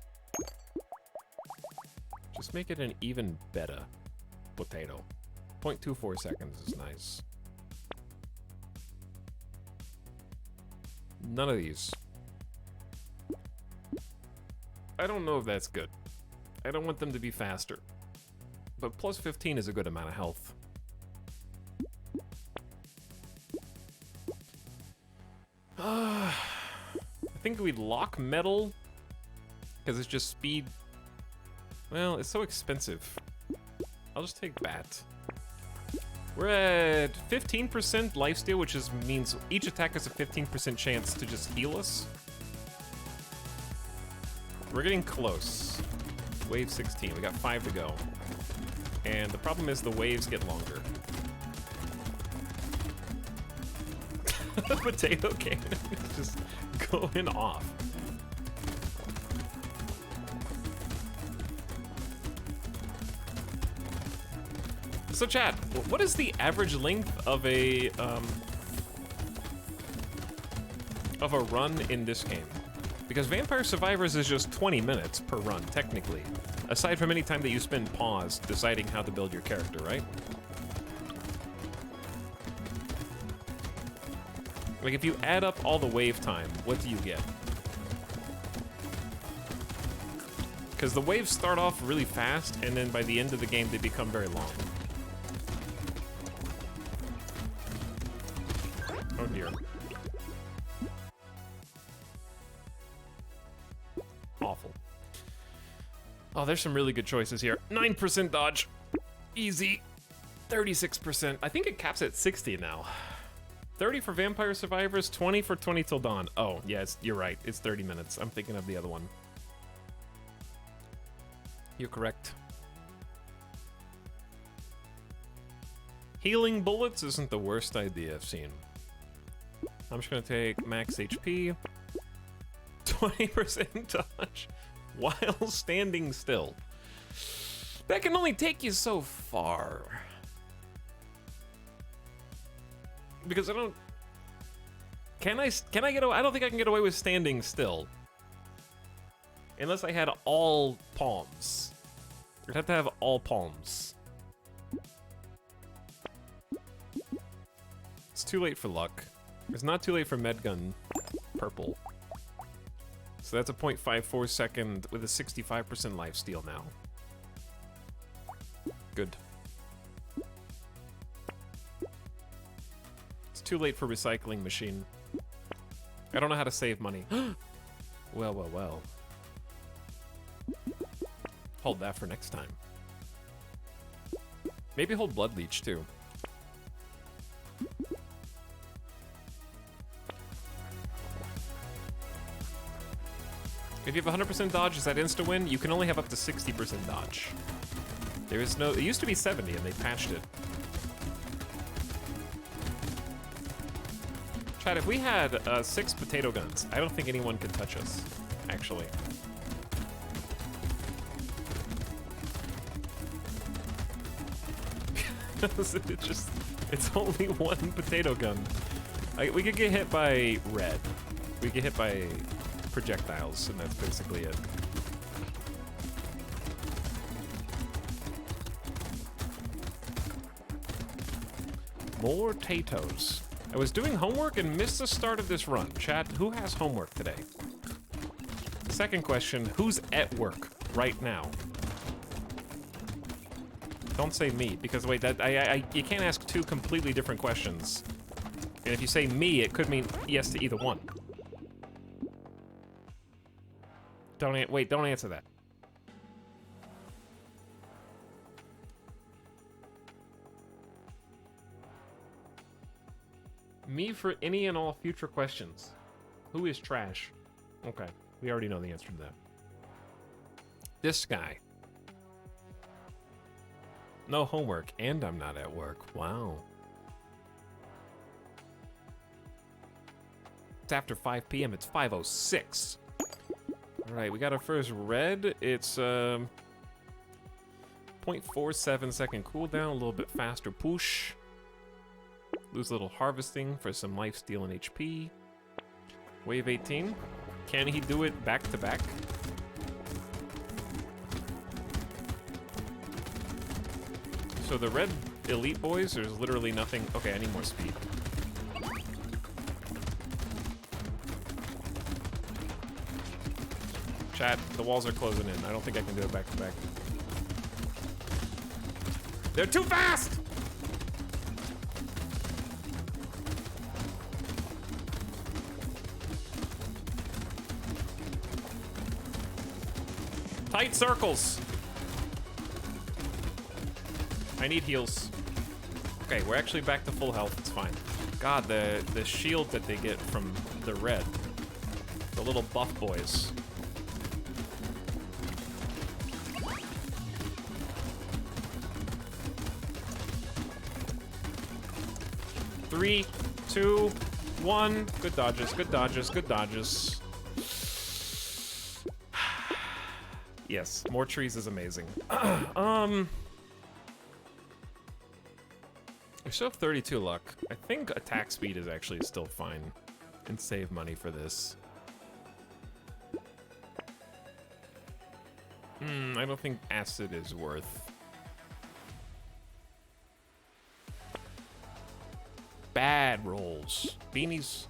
Just make it an even better potato. 0.24 seconds is nice. None of these. I don't know if that's good. I don't want them to be faster. But plus 15 is a good amount of health. I think we'd lock metal because it's just speed Well, it's so expensive. I'll just take Bat. We're at 15% lifesteal, which means each attack has a 15% chance to just heal us. We're getting close. Wave 16. We got 5 to go. And the problem is the waves get longer. Potato cannon is just going off. So chat, what is the average length of a run in this game? Because Vampire Survivors is just 20 minutes per run, technically. Aside from any time that you spend paused deciding how to build your character, right? Like, if you add up all the wave time, what do you get? Because the waves start off really fast, and then by the end of the game, they become very long. Oh dear. Awful. Oh, there's some really good choices here. 9% dodge. Easy. 36%. I think it caps at 60 now. 30 for Vampire Survivors, 20 for 20 Till Dawn. Oh, yes, you're right. It's 30 minutes. I'm thinking of the other one. You're correct. Healing bullets isn't the worst idea I've seen. I'm just gonna take max HP. 20% dodge while standing still. That can only take you so far. Because I don't... Can I get away? I don't think I can get away with standing still. Unless I had all palms. I'd have to have all palms. It's too late for luck. It's not too late for Medgun purple. So that's a 0.54 second with a 65% lifesteal now. Good. It's too late for recycling machine. I don't know how to save money. Well, well, well. Hold that for next time. Maybe hold Blood Leech too. If you have 100% dodge, is that insta-win? You can only have up to 60% dodge. There is no... It used to be 70 and they patched it. Chad, if we had 6 potato guns, I don't think anyone could touch us, actually. It's only one potato gun. We could get hit by red. We get hit by projectiles, and that's basically it. More potatoes. I was doing homework and missed the start of this run. Chat, who has homework today? Second question, who's at work right now? Don't say me, because wait, you can't ask 2 completely different questions. And if you say me, it could mean yes to either one. Don't answer that. Me for any and all future questions. Who is trash? Okay, we already know the answer to that. This guy. No homework, and I'm not at work. Wow. It's after 5 p.m. It's 5:06. All right, we got our first red. It's 0.47 second cooldown, a little bit faster push. Lose a little harvesting for some lifesteal and HP. Wave 18. Can he do it back to back? So the red elite boys, there's literally nothing. Okay, I need more speed. Chat, the walls are closing in. I don't think I can do it back to back. They're too fast! Tight circles. I need heals. Okay, we're actually back to full health. It's fine. God, the shield that they get from the red. The little buff boys. Three, two, one. Good dodges, good dodges, good dodges. Yes, more trees is amazing. I still have 32 luck. I think attack speed is actually still fine. And save money for this. I don't think acid is worth. Bad rolls. Beanie's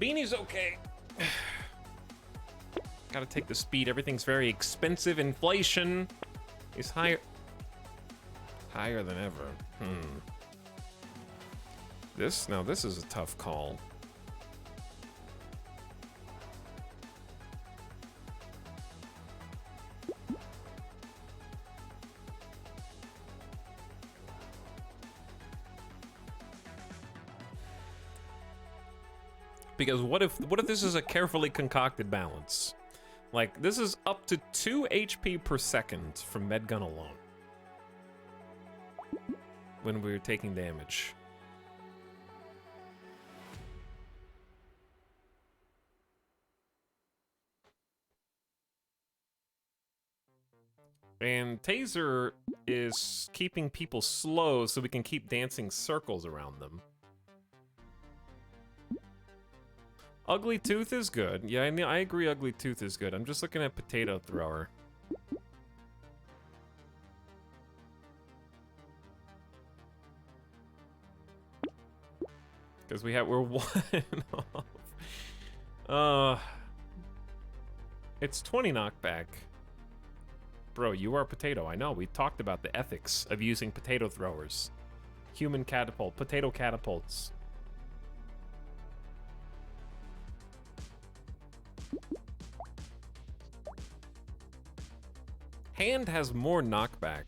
okay. Gotta take the speed. Everything's very expensive. Inflation is higher than ever. This is a tough call. Because what if this is a carefully concocted balance? Like, this is up to 2 HP per second from Medgun alone. When we're taking damage. And Taser is keeping people slow so we can keep dancing circles around them. Ugly Tooth is good. Yeah, I agree Ugly Tooth is good. I'm just looking at Potato Thrower. Because we're one off. It's 20 knockback. Bro, you are a potato. I know. We talked about the ethics of using potato throwers. Human catapult. Potato catapults. Hand has more knockback.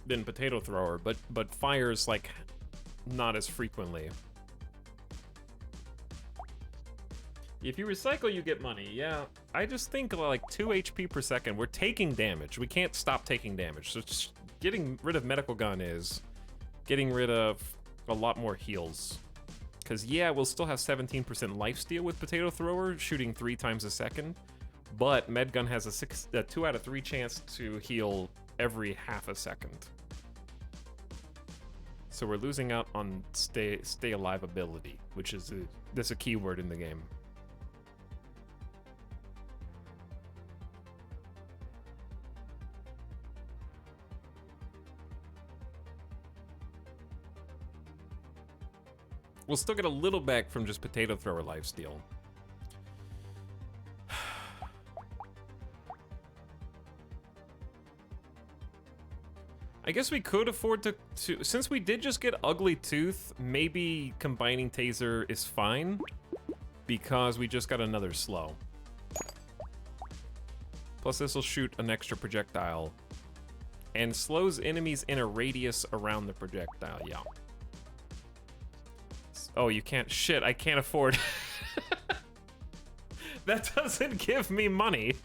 Than potato thrower, but fires like not as frequently. If you recycle, you get money. Yeah, I just think like 2 HP per second. We're taking damage. We can't stop taking damage. So just getting rid of medical gun is getting rid of a lot more heals. Because, yeah, we'll still have 17% lifesteal with Potato Thrower, shooting 3 times a second. But Medgun has a 2 out of 3 chance to heal every half a second. So we're losing out on stay alive ability, which is that's a keyword in the game. We'll still get a little back from just Potato Thrower lifesteal. I guess we could afford to since we did just get Ugly Tooth, maybe combining Taser is fine because we just got another slow. Plus this will shoot an extra projectile and slows enemies in a radius around the projectile. Yeah. Oh, you can't. Shit, I can't afford. That doesn't give me money.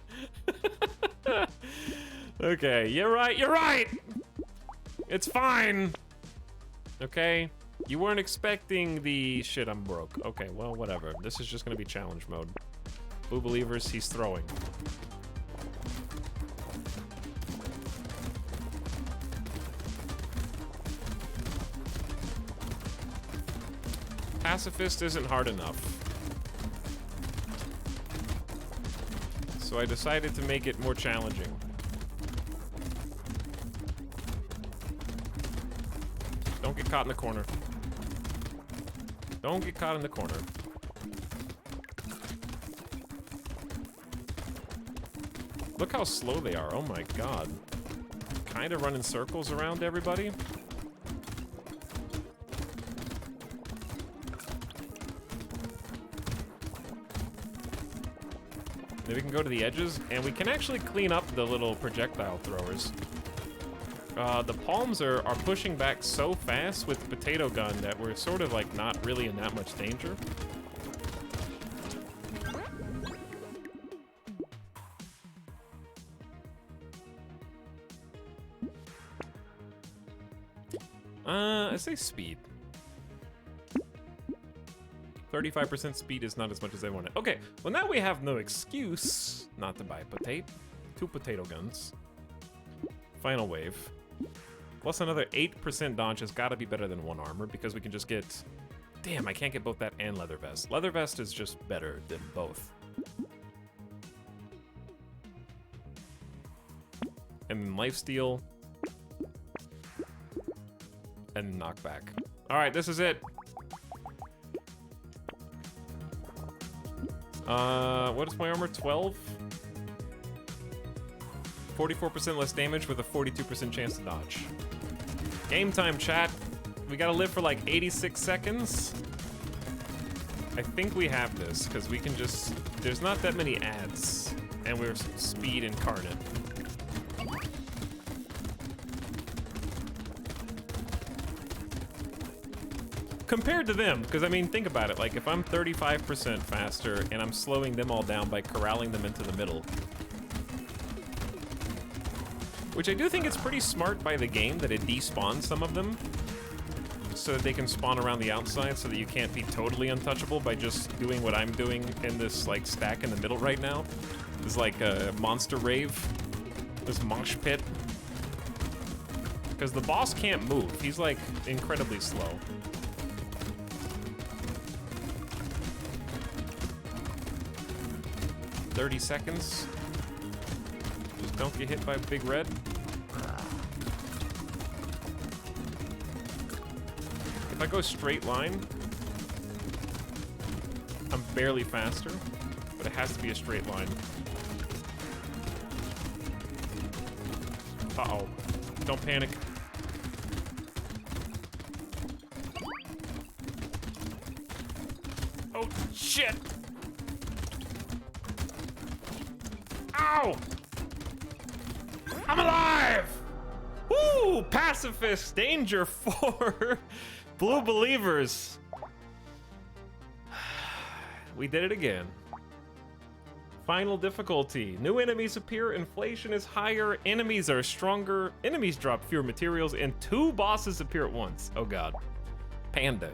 Okay, you're right, you're right! It's fine! Okay, you weren't expecting the shit, I'm broke. Okay, well, whatever. This is just gonna be challenge mode. Boo Believers, he's throwing. Pacifist isn't hard enough. So I decided to make it more challenging. Don't get caught in the corner. Don't get caught in the corner. Look how slow they are. Oh my god. Kind of running circles around everybody. Then we can go to the edges, and we can actually clean up the little projectile throwers. The palms are pushing back so fast with the potato gun that we're sort of like not really in that much danger. I say speed. 35% speed is not as much as I wanted. Okay, well now we have no excuse not to buy potato. 2 potato guns. Final wave. Plus another 8% dodge has got to be better than 1 armor because we can just get... Damn, I can't get both that and leather vest. Leather vest is just better than both. And then lifesteal. And knockback. Alright, this is it. What is my armor? 12? 44% less damage with a 42% chance to dodge. Game time, chat. We gotta live for like 86 seconds. I think we have this, because we can just... There's not that many ads, and we're speed incarnate. Compared to them, because I mean, think about it. Like, if I'm 35% faster and I'm slowing them all down by corralling them into the middle, which I do think it's pretty smart by the game that it despawns some of them so that they can spawn around the outside so that you can't be totally untouchable by just doing what I'm doing in this, like, stack in the middle right now. This, like, a monster rave. This mosh pit. Because the boss can't move. He's, like, incredibly slow. $30 seconds. Just don't get hit by Big Red. If I go straight line, I'm barely faster, but it has to be a straight line. Uh-oh. Don't panic. Oh, shit! Ow! I'm alive! Woo! Pacifist danger for blue believers. We did it again. Final difficulty. New enemies appear, inflation is higher, enemies are stronger, enemies drop fewer materials, and 2 bosses appear at once. Oh god. Panda.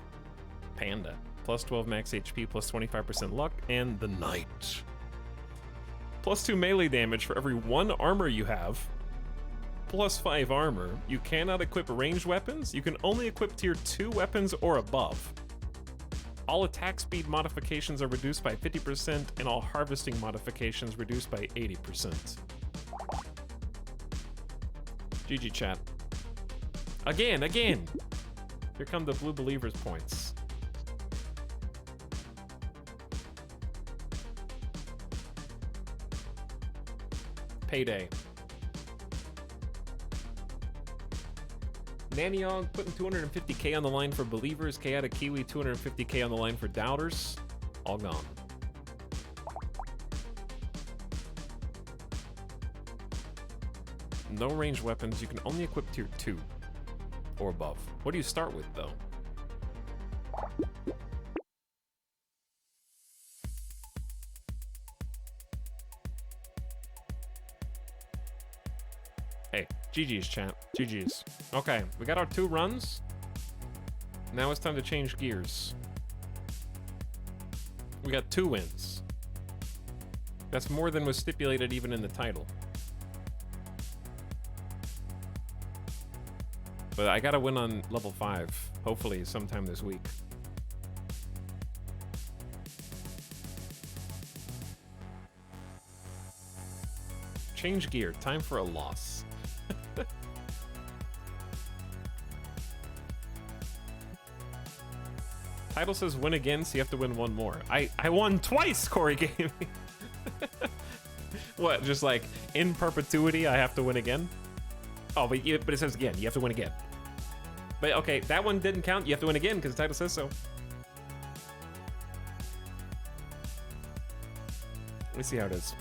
Panda. Plus 12 max HP, plus 25% luck, and the Knight. Plus 2 melee damage for every 1 armor you have. Plus 5 armor. You cannot equip ranged weapons. You can only equip tier 2 weapons or above. All attack speed modifications are reduced by 50%, and all harvesting modifications reduced by 80%. GG chat. Again! Here come the blue believers points. Payday. Nanyog putting 250k on the line for believers. Chaotic Kiwi 250k on the line for doubters. All gone. No ranged weapons. You can only equip tier 2 or above. What do you start with though? Hey, GG's, chat. GG's. Okay, we got our 2 runs. Now it's time to change gears. We got 2 wins. That's more than was stipulated even in the title. But I gotta win on level 5, hopefully sometime this week. Change gear, time for a loss. Title says win again, so you have to win 1 more. I won twice, Corey Gaming. What, just like in perpetuity I have to win again? Oh, but it says again, you have to win again. But okay, that one didn't count, you have to win again because the title says so. Let me see how it is.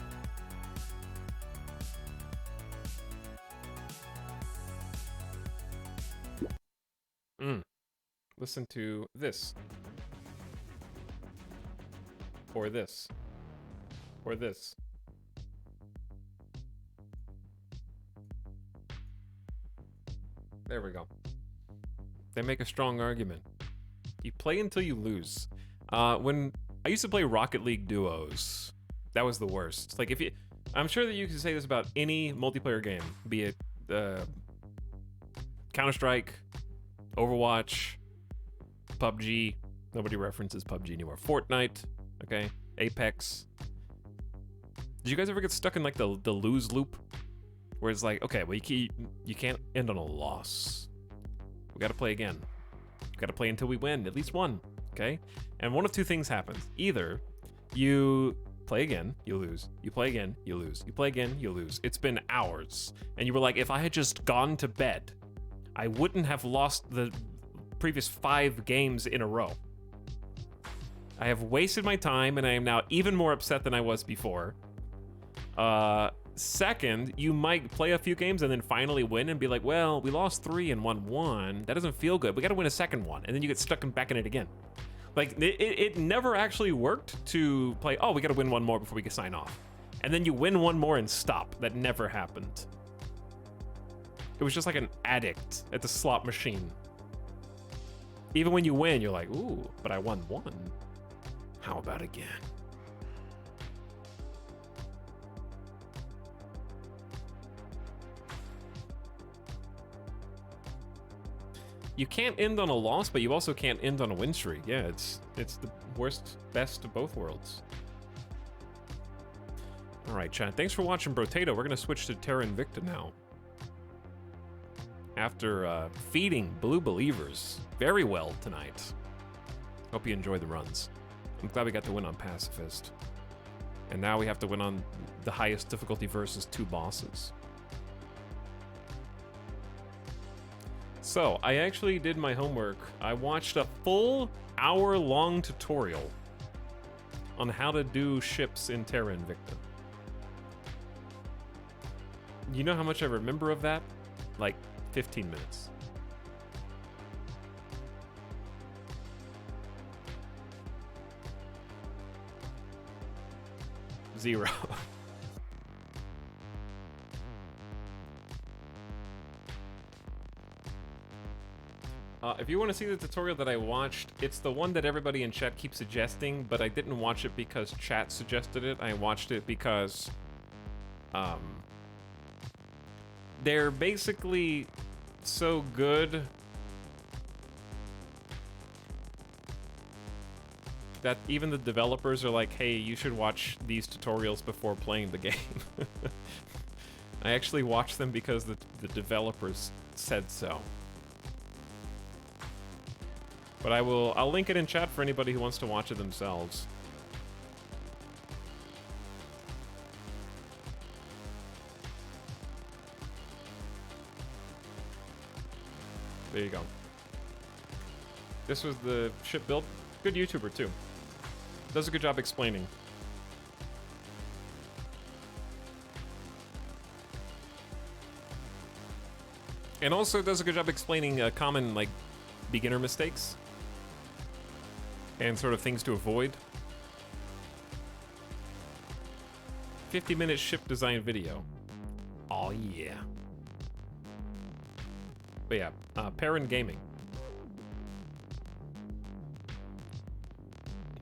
Listen to this. Or this. Or this. There we go. They make a strong argument. You play until you lose. When I used to play Rocket League duos, that was the worst. Like if you, I'm sure that you can say this about any multiplayer game, be it Counter-Strike, Overwatch, PUBG. Nobody references PUBG anymore. Fortnite, okay, Apex. Did you guys ever get stuck in like the lose loop, where it's like, okay, well you can't end on a loss. We gotta play again. We gotta play until we win, at least one, okay? And one of two things happens. Either you play again, you lose. You play again, you lose. You play again, you lose. It's been hours. And you were like, if I had just gone to bed, I wouldn't have lost the previous 5 games in a row. I have wasted my time, and I am now even more upset than I was before. Second, you might play a few games and then finally win and be like, well, we lost 3 and won 1. That doesn't feel good. We gotta win a second one. And then you get stuck back in it again. Like, it never actually worked to play, oh, we gotta win one more before we can sign off. And then you win one more and stop. That never happened. It was just like an addict at the slot machine. Even when you win, you're like, ooh, but I won 1. How about again? You can't end on a loss, but you also can't end on a win streak. Yeah, it's the worst, best of both worlds. All right, chat. Thanks for watching Brotato. We're gonna switch to Terra Invicta now. After feeding Blue Believers very well tonight. Hope you enjoyed the runs. I'm glad we got to win on Pacifist. And now we have to win on the highest difficulty versus 2 bosses. So, I actually did my homework. I watched a full hour-long tutorial on how to do ships in Terra Invicta. You know how much I remember of that? Like 15 minutes. Zero. If you want to see the tutorial that I watched, it's the one that everybody in chat keeps suggesting, but I didn't watch it because chat suggested it. I watched it because they're basically so good that even the developers are like, hey, you should watch these tutorials before playing the game. I actually watched them because the developers said so. But I'll link it in chat for anybody who wants to watch it themselves. There you go. This was the ship build. Good YouTuber too. Does a good job explaining. And also does a good job explaining common, like, beginner mistakes. And sort of things to avoid. 50-minute ship design video. Oh yeah. But yeah, Perrin Gaming.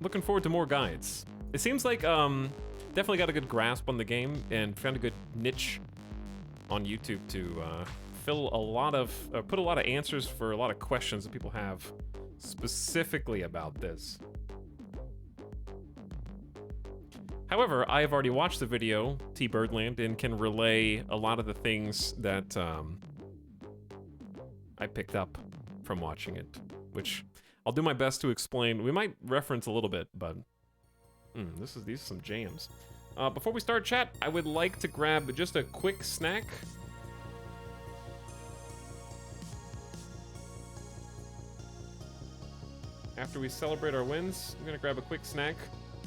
Looking forward to more guides. It seems like definitely got a good grasp on the game and found a good niche on YouTube to fill a lot of, put a lot of answers for a lot of questions that people have specifically about this. However, I have already watched the video, T Birdland, and can relay a lot of the things that I picked up from watching it, which I'll do my best to explain. We might reference a little bit, but these are some jams. Before we start chat, I would like to grab just a quick snack. After we celebrate our wins, I'm gonna grab a quick snack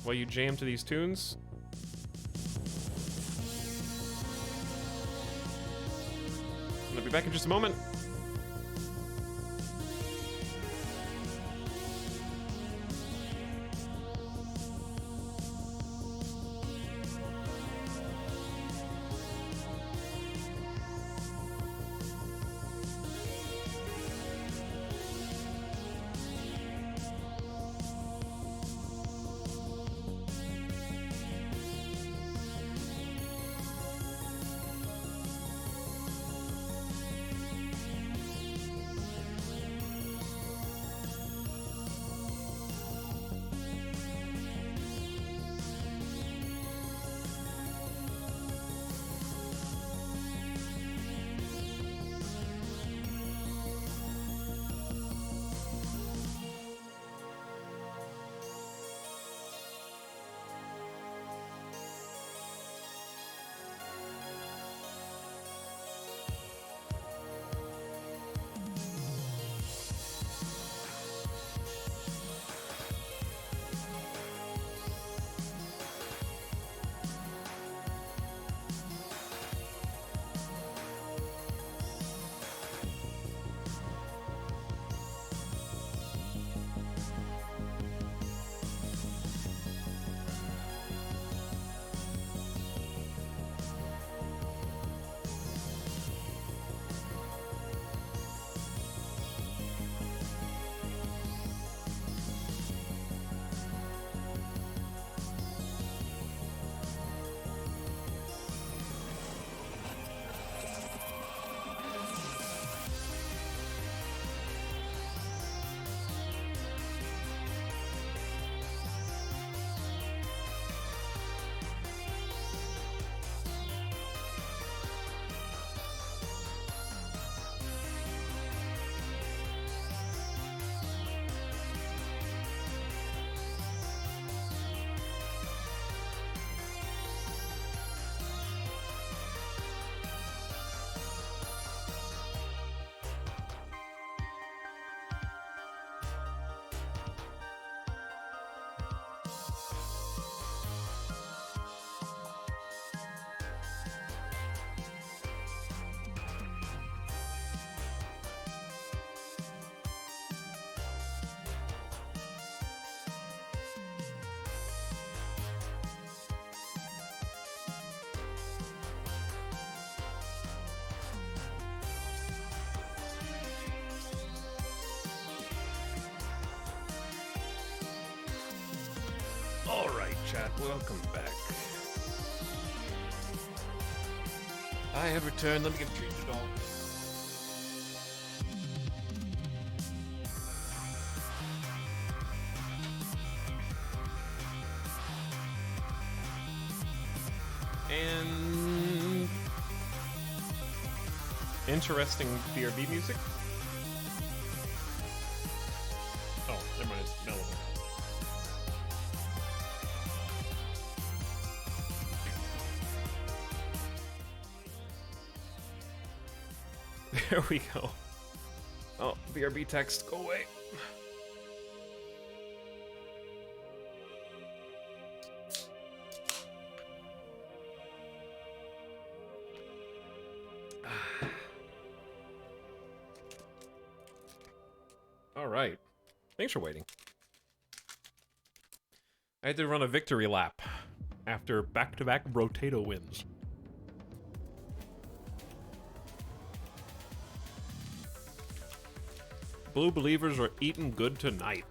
while you jam to these tunes. I'll be back in just a moment. All right, chat, welcome back. I have returned. Let me give a treat to the dog. And interesting BRB music. Oh, never mind, it's mellow. There we go. Oh, BRB text, go away. All right. Thanks for waiting. I had to run a victory lap after back-to-back Brotato wins. Blue believers are eating good tonight.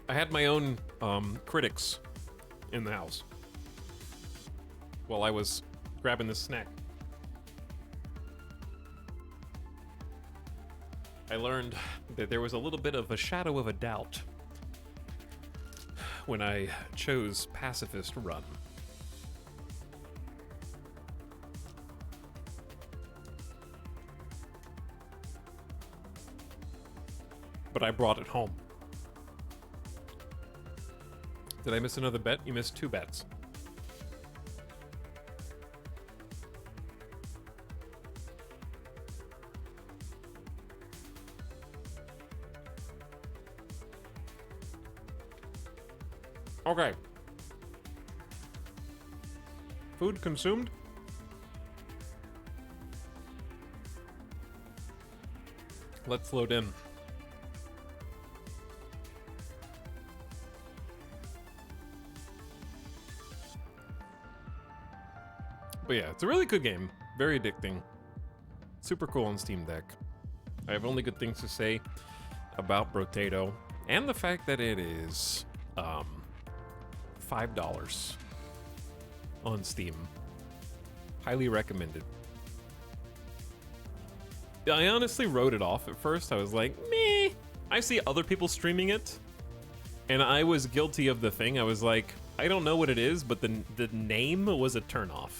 I had my own critics in the house while I was grabbing this snack. I learned that there was a little bit of a shadow of a doubt when I chose pacifist run. But I brought it home. Did I miss another bet? You missed 2 bets. Okay. Food consumed? Let's load in. But yeah, it's a really good game. Very addicting. Super cool on Steam Deck. I have only good things to say about Brotato, and the fact that it is $5 on Steam. Highly recommended. I honestly wrote it off at first. I was like, meh. I see other people streaming it, and I was guilty of the thing. I was like, I don't know what it is, but the name was a turnoff.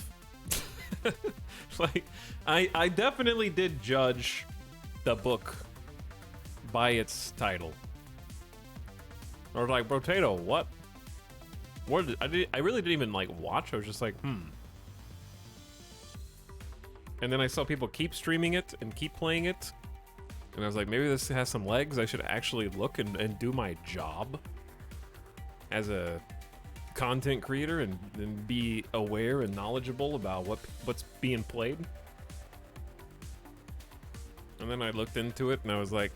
Like, I definitely did judge the book by its title. I was like, Brotato, what? I really didn't even like watch. I was just like, And then I saw people keep streaming it and keep playing it, and I was like, maybe this has some legs. I should actually look and do my job as a content creator and be aware and knowledgeable about what's being played. And then I looked into it and I was like,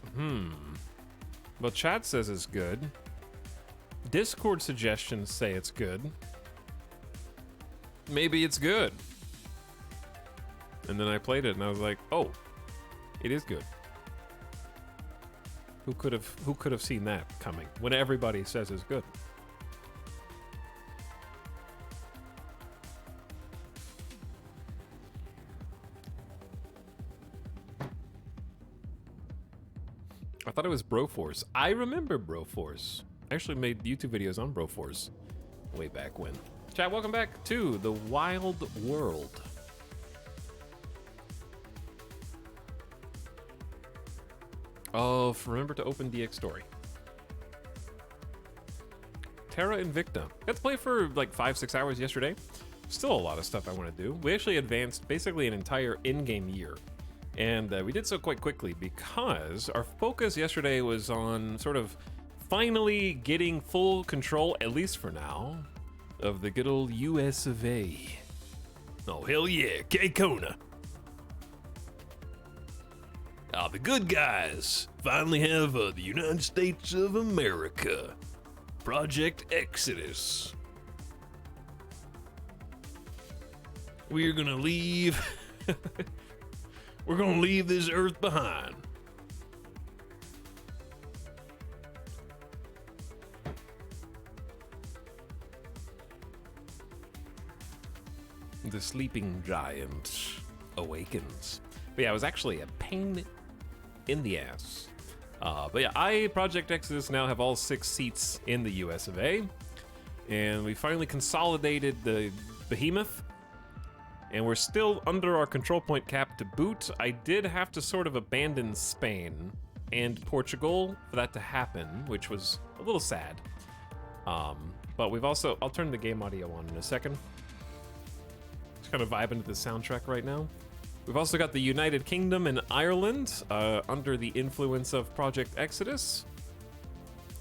well, chat says it's good. Discord suggestions say it's good. Maybe it's good. And then I played it and I was like, oh, it is good. Who could have seen that coming when everybody says it's good? I thought it was Broforce. I remember Broforce. I actually made YouTube videos on Broforce way back when. Chat, welcome back to the Wild World. Oh, remember to open DX Story. Terra Invicta. Got to play for like 5-6 hours yesterday. Still a lot of stuff I want to do. We actually advanced basically an entire in-game year. And we did so quite quickly because our focus yesterday was on sort of finally getting full control, at least for now, of the good old US of A. Oh, hell yeah, K-Kona. The good guys finally have the United States of America. Project Exodus. We're gonna leave. We're gonna leave this earth behind. The sleeping giant awakens. But yeah, it was actually a pain in the ass. But yeah, Project Exodus now have all 6 seats in the US of A. And we finally consolidated the behemoth. And we're still under our control point cap to boot. I did have to sort of abandon Spain and Portugal for that to happen, which was a little sad. But we've also, I'll turn the game audio on in a second. Just kind of vibing to the soundtrack right now. We've also got the United Kingdom and Ireland under the influence of Project Exodus.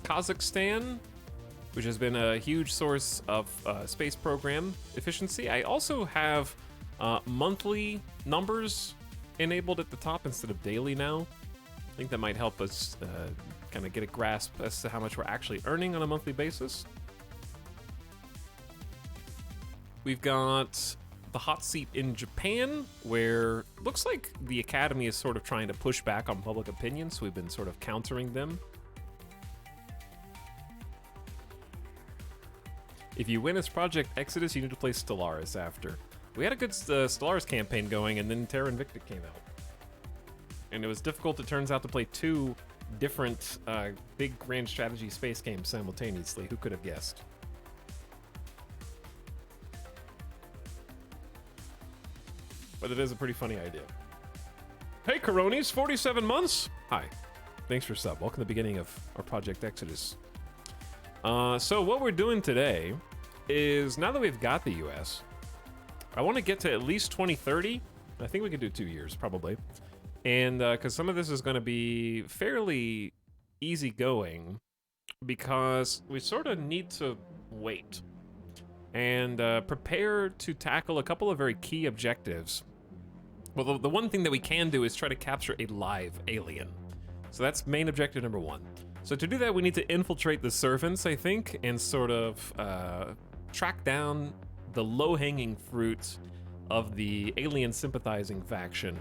Kazakhstan, which has been a huge source of space program efficiency. I also have monthly numbers enabled at the top instead of daily now. I think that might help us kind of get a grasp as to how much we're actually earning on a monthly basis. We've got the hot seat in Japan, where it looks like the Academy is sort of trying to push back on public opinion, so we've been sort of countering them. If you win as Project Exodus, you need to play Stellaris after. We had a good Stellaris campaign going, and then Terra Invicta came out. And it was difficult, it turns out, to play 2 different big grand strategy space games simultaneously. Who could have guessed? But it is a pretty funny idea. Hey, Coronis, 47 months. Hi. Thanks for sub. Welcome to the beginning of our Project Exodus. So what we're doing today is, now that we've got the US, I want to get to at least 2030. I think we could do 2 years, probably. And because some of this is going to be fairly easy going, because we sort of need to wait. and prepare to tackle a couple of very key objectives. Well, the one thing that we can do is try to capture a live alien. So that's main objective number 1. So to do that, we need to infiltrate the servants, I think, and sort of track down the low-hanging fruit of the alien sympathizing faction,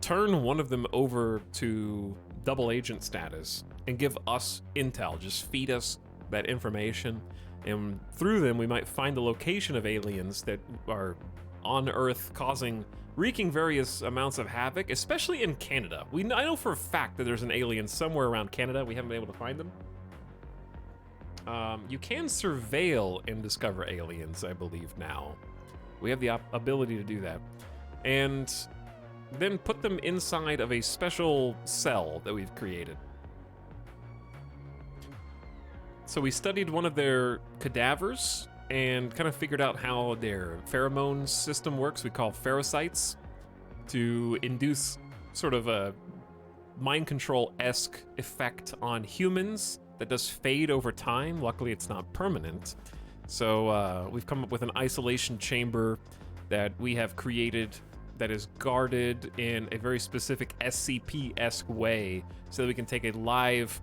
turn one of them over to double agent status, and give us intel. Just feed us that information, and through them we might find the location of aliens that are on Earth wreaking various amounts of havoc, especially in Canada. I know for a fact that there's an alien somewhere around Canada. We haven't been able to find them. You can surveil and discover aliens, I believe, now. We have the ability to do that. And then put them inside of a special cell that we've created. So we studied one of their cadavers and kind of figured out how their pheromone system works. We call pherocytes, to induce sort of a mind control-esque effect on humans that does fade over time. Luckily, it's not permanent. So we've come up with an isolation chamber that we have created that is guarded in a very specific SCP-esque way so that we can take a live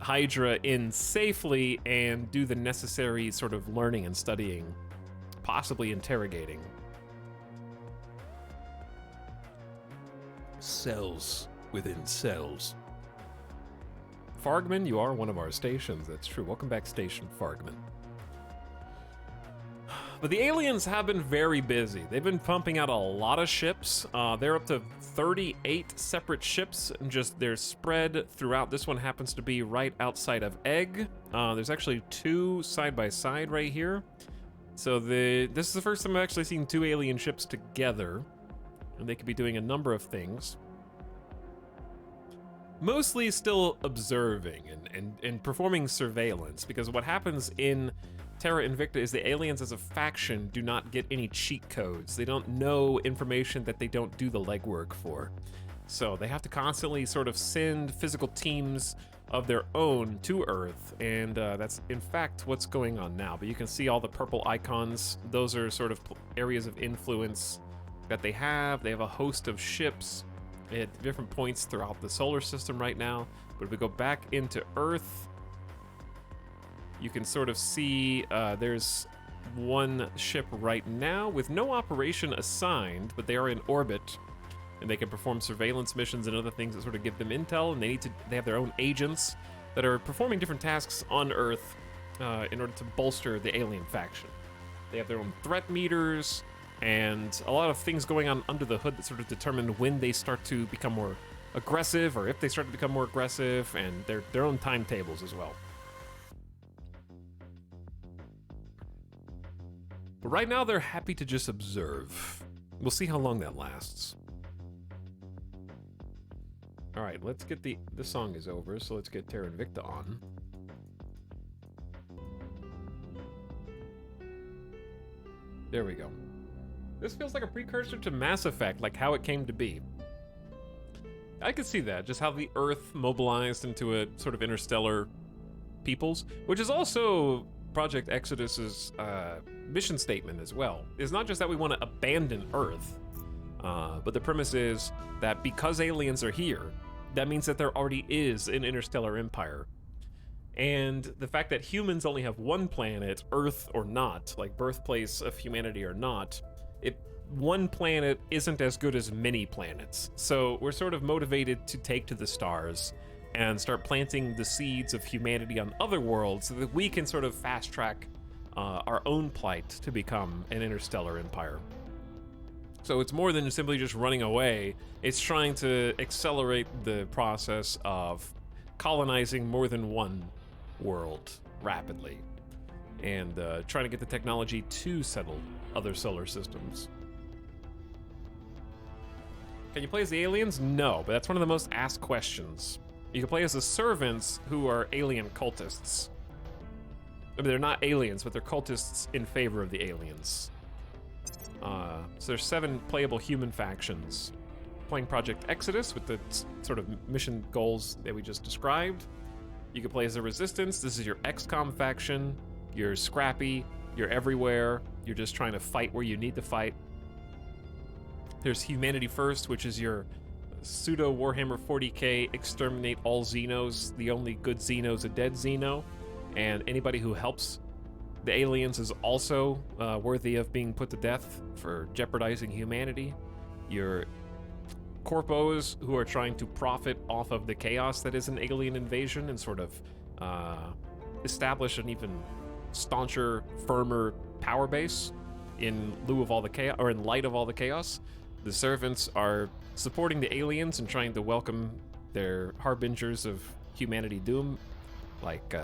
Hydra in safely and do the necessary sort of learning and studying, possibly interrogating. Cells within cells. Fargman, you are one of our stations. That's true. Welcome back, Station Fargman. But the aliens have been very busy. They've been pumping out a lot of ships. They're up to 38 separate ships, and just they're spread throughout. This one happens to be right outside of Egg. There's actually 2 side by side right here. So this is the first time I've actually seen 2 alien ships together, and they could be doing a number of things. Mostly still observing and performing surveillance, because what happens in Terra Invicta is the aliens as a faction do not get any cheat codes. They don't know information that they don't do the legwork for. So they have to constantly sort of send physical teams of their own to Earth, and that's in fact what's going on now. But you can see all the purple icons. Those are sort of areas of influence that they have. They have a host of ships at different points throughout the solar system right now. But if we go back into Earth, you can sort of see there's one ship right now with no operation assigned, but they are in orbit, and they can perform surveillance missions and other things that sort of give them intel, and they have their own agents that are performing different tasks on Earth in order to bolster the alien faction. They have their own threat meters and a lot of things going on under the hood that sort of determine when they start to become more aggressive, or if they start to become more aggressive, and their own timetables as well. But right now, they're happy to just observe. We'll see how long that lasts. All right, let's get the song is over, so let's get Terra Invicta on. There we go. This feels like a precursor to Mass Effect, like how it came to be. I could see that, just how the Earth mobilized into a sort of interstellar peoples, which is also Project Exodus's mission statement as well. It's not just that we want to abandon Earth, but the premise is that because aliens are here, that means that there already is an interstellar empire. And the fact that humans only have one planet, Earth or not, like birthplace of humanity or not, one planet isn't as good as many planets. So we're sort of motivated to take to the stars and start planting the seeds of humanity on other worlds so that we can sort of fast track our own plight to become an interstellar empire. So it's more than simply just running away. It's trying to accelerate the process of colonizing more than one world rapidly, and trying to get the technology to settle other solar systems. Can you play as the aliens? No, but that's one of the most asked questions. You can play as the servants, who are alien cultists. I mean, they're not aliens, but they're cultists in favor of the aliens. So there's 7 playable human factions. Playing Project Exodus with the sort of mission goals that we just described. You can play as the Resistance. This is your XCOM faction. Your scrappy, You're everywhere. You're just trying to fight where you need to fight. There's Humanity First, which is your pseudo Warhammer 40k exterminate all Xenos. The only good Xeno is a dead Xeno, and anybody who helps the aliens is also worthy of being put to death for jeopardizing humanity. Your corpos, who are trying to profit off of the chaos that is an alien invasion and sort of establish an even stauncher, firmer power base in lieu of all the chaos, or in light of all the chaos. The servants are supporting the aliens and trying to welcome their harbingers of humanity doom, like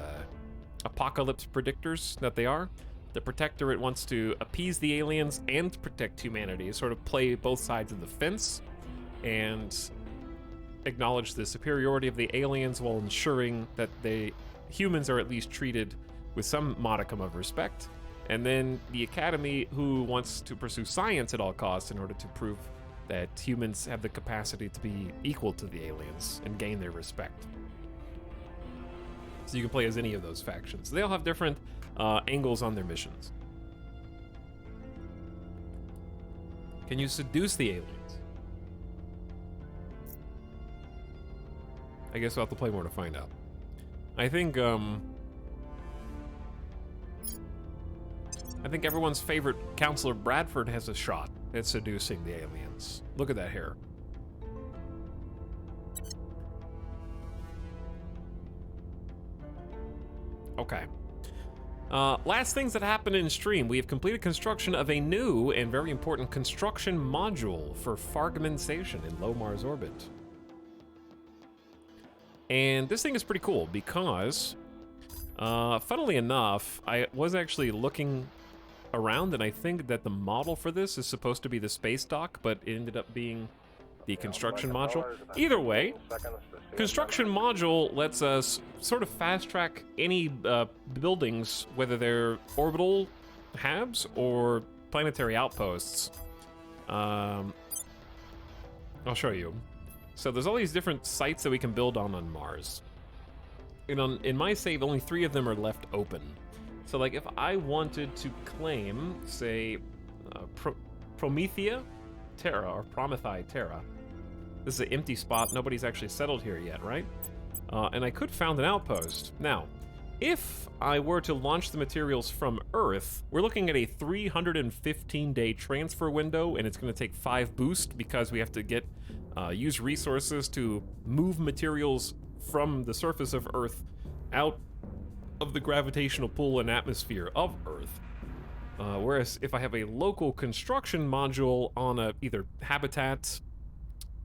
apocalypse predictors that they are. The Protectorate wants to appease the aliens and protect humanity, sort of play both sides of the fence and acknowledge the superiority of the aliens while ensuring that the humans are at least treated with some modicum of respect. And then the Academy, who wants to pursue science at all costs in order to prove that humans have the capacity to be equal to the aliens and gain their respect. So you can play as any of those factions. They all have different angles on their missions. Can you seduce the aliens? I guess we'll have to play more to find out. I think everyone's favorite Counselor Bradford has a shot at seducing the aliens. Look at that hair. Okay. Last things that happened in stream. We have completed construction of a new and very important construction module for Fargman Station in low Mars orbit. And this thing is pretty cool because, funnily enough, I was actually looking around, and I think that the model for this is supposed to be the space dock, but it ended up being the construction module. Either way, construction module lets us sort of fast track any buildings, whether they're orbital habs or planetary outposts. I'll show you. So there's all these different sites that we can build on Mars. And in my save, only 3 of them are left open. So like if I wanted to claim, say, Promethea Terra, or Promethei Terra. This is an empty spot. Nobody's actually settled here yet, right? And I could found an outpost. Now, if I were to launch the materials from Earth, we're looking at a 315-day transfer window, and it's going to take 5 boost because we have to get use resources to move materials from the surface of Earth out of the gravitational pull and atmosphere of Earth. Whereas if I have a local construction module on a either habitat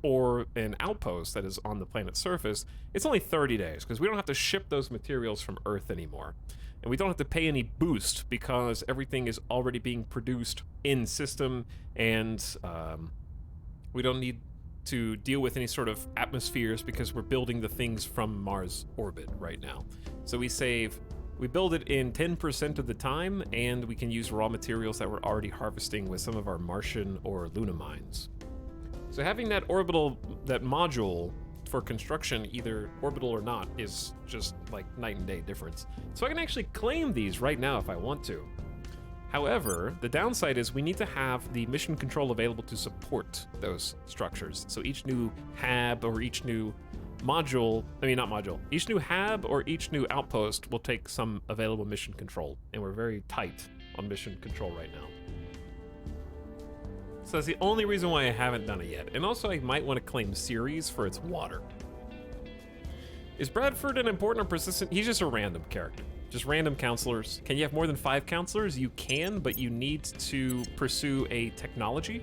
or an outpost that is on the planet's surface, it's only 30 days because we don't have to ship those materials from Earth anymore. And we don't have to pay any boost because everything is already being produced in system, and we don't need to deal with any sort of atmospheres because we're building the things from Mars orbit right now. So we build it in 10% of the time, and we can use raw materials that we're already harvesting with some of our Martian or Luna mines. So having that module for construction, either orbital or not, is just like night and day difference. So I can actually claim these right now if I want to. However, the downside is we need to have the mission control available to support those structures. So each new hab or each new each new hab or each new outpost will take some available mission control, and we're very tight on mission control right now. So that's the only reason why I haven't done it yet. And also I might want to claim Ceres for its water. Is Bradford an important or persistent? He's just a random character. Just random counselors. Can you have more than 5 counselors? You can, but you need to pursue a technology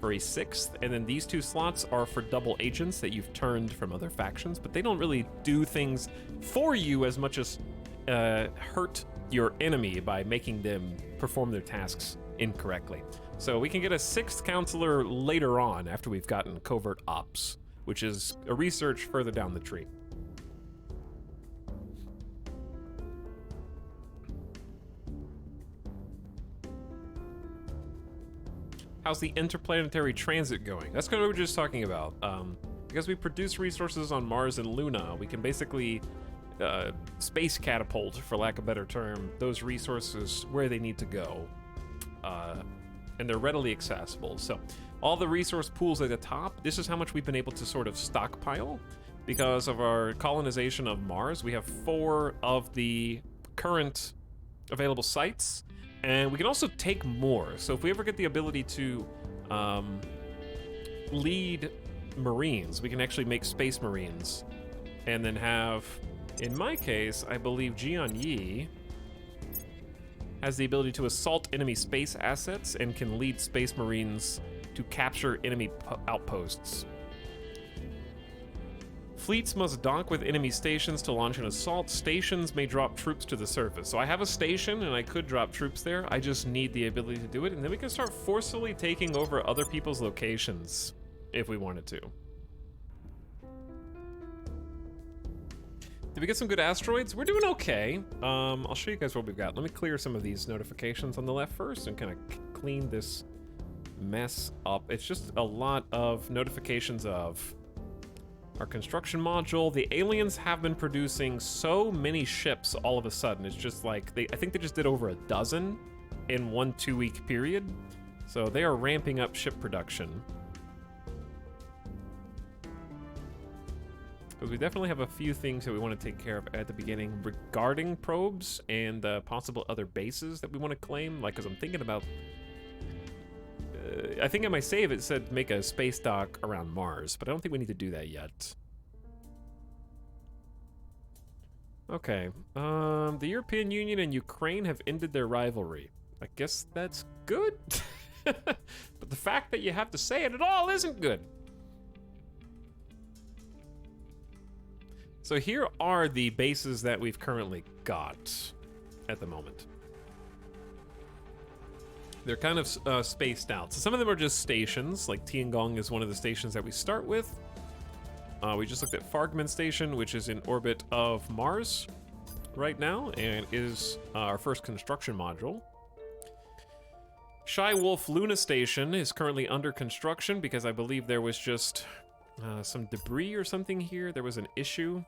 for a 6th, and then these 2 slots are for double agents that you've turned from other factions, but they don't really do things for you as much as hurt your enemy by making them perform their tasks incorrectly. So we can get a 6th counselor later on after we've gotten covert ops, which is a research further down the tree. How's the interplanetary transit going? That's kind of what we were just talking about. Because we produce resources on Mars and Luna, we can basically space catapult, for lack of a better term, those resources where they need to go. And they're readily accessible. So all the resource pools at the top, this is how much we've been able to sort of stockpile. Because of our colonization of Mars, we have 4 of the current available sites, and we can also take more. So if we ever get the ability to lead Marines, we can actually make Space Marines, and then have, in my case, I believe Jian Yi has the ability to assault enemy space assets and can lead Space Marines to capture enemy outposts. Fleets must dock with enemy stations to launch an assault. Stations may drop troops to the surface. So I have a station and I could drop troops there. I just need the ability to do it, and then we can start forcefully taking over other people's locations if we wanted to. Did we get some good asteroids? We're doing okay. I'll show you guys what we've got. Let me clear some of these notifications on the left first and kind of clean this mess up. It's just a lot of notifications of our construction module. The aliens have been producing so many ships all of a sudden. It's just like, I think they just did over a dozen in 1 2-week period. So they are ramping up ship production. Because we definitely have a few things that we want to take care of at the beginning regarding probes and possible other bases that we want to claim. Like, because I'm thinking about... I think in my save it said make a space dock around Mars, but I don't think we need to do that yet. Okay. The European Union and Ukraine have ended their rivalry. I guess that's good. But the fact that you have to say it at all isn't good. So here are the bases that we've currently got at the moment. They're kind of spaced out. So some of them are just stations, like Tiangong is one of the stations that we start with. We just looked at Fargman Station, which is in orbit of Mars right now, and is our first construction module. Shy Wolf Luna Station is currently under construction because I believe there was just some debris or something here. There was an issue.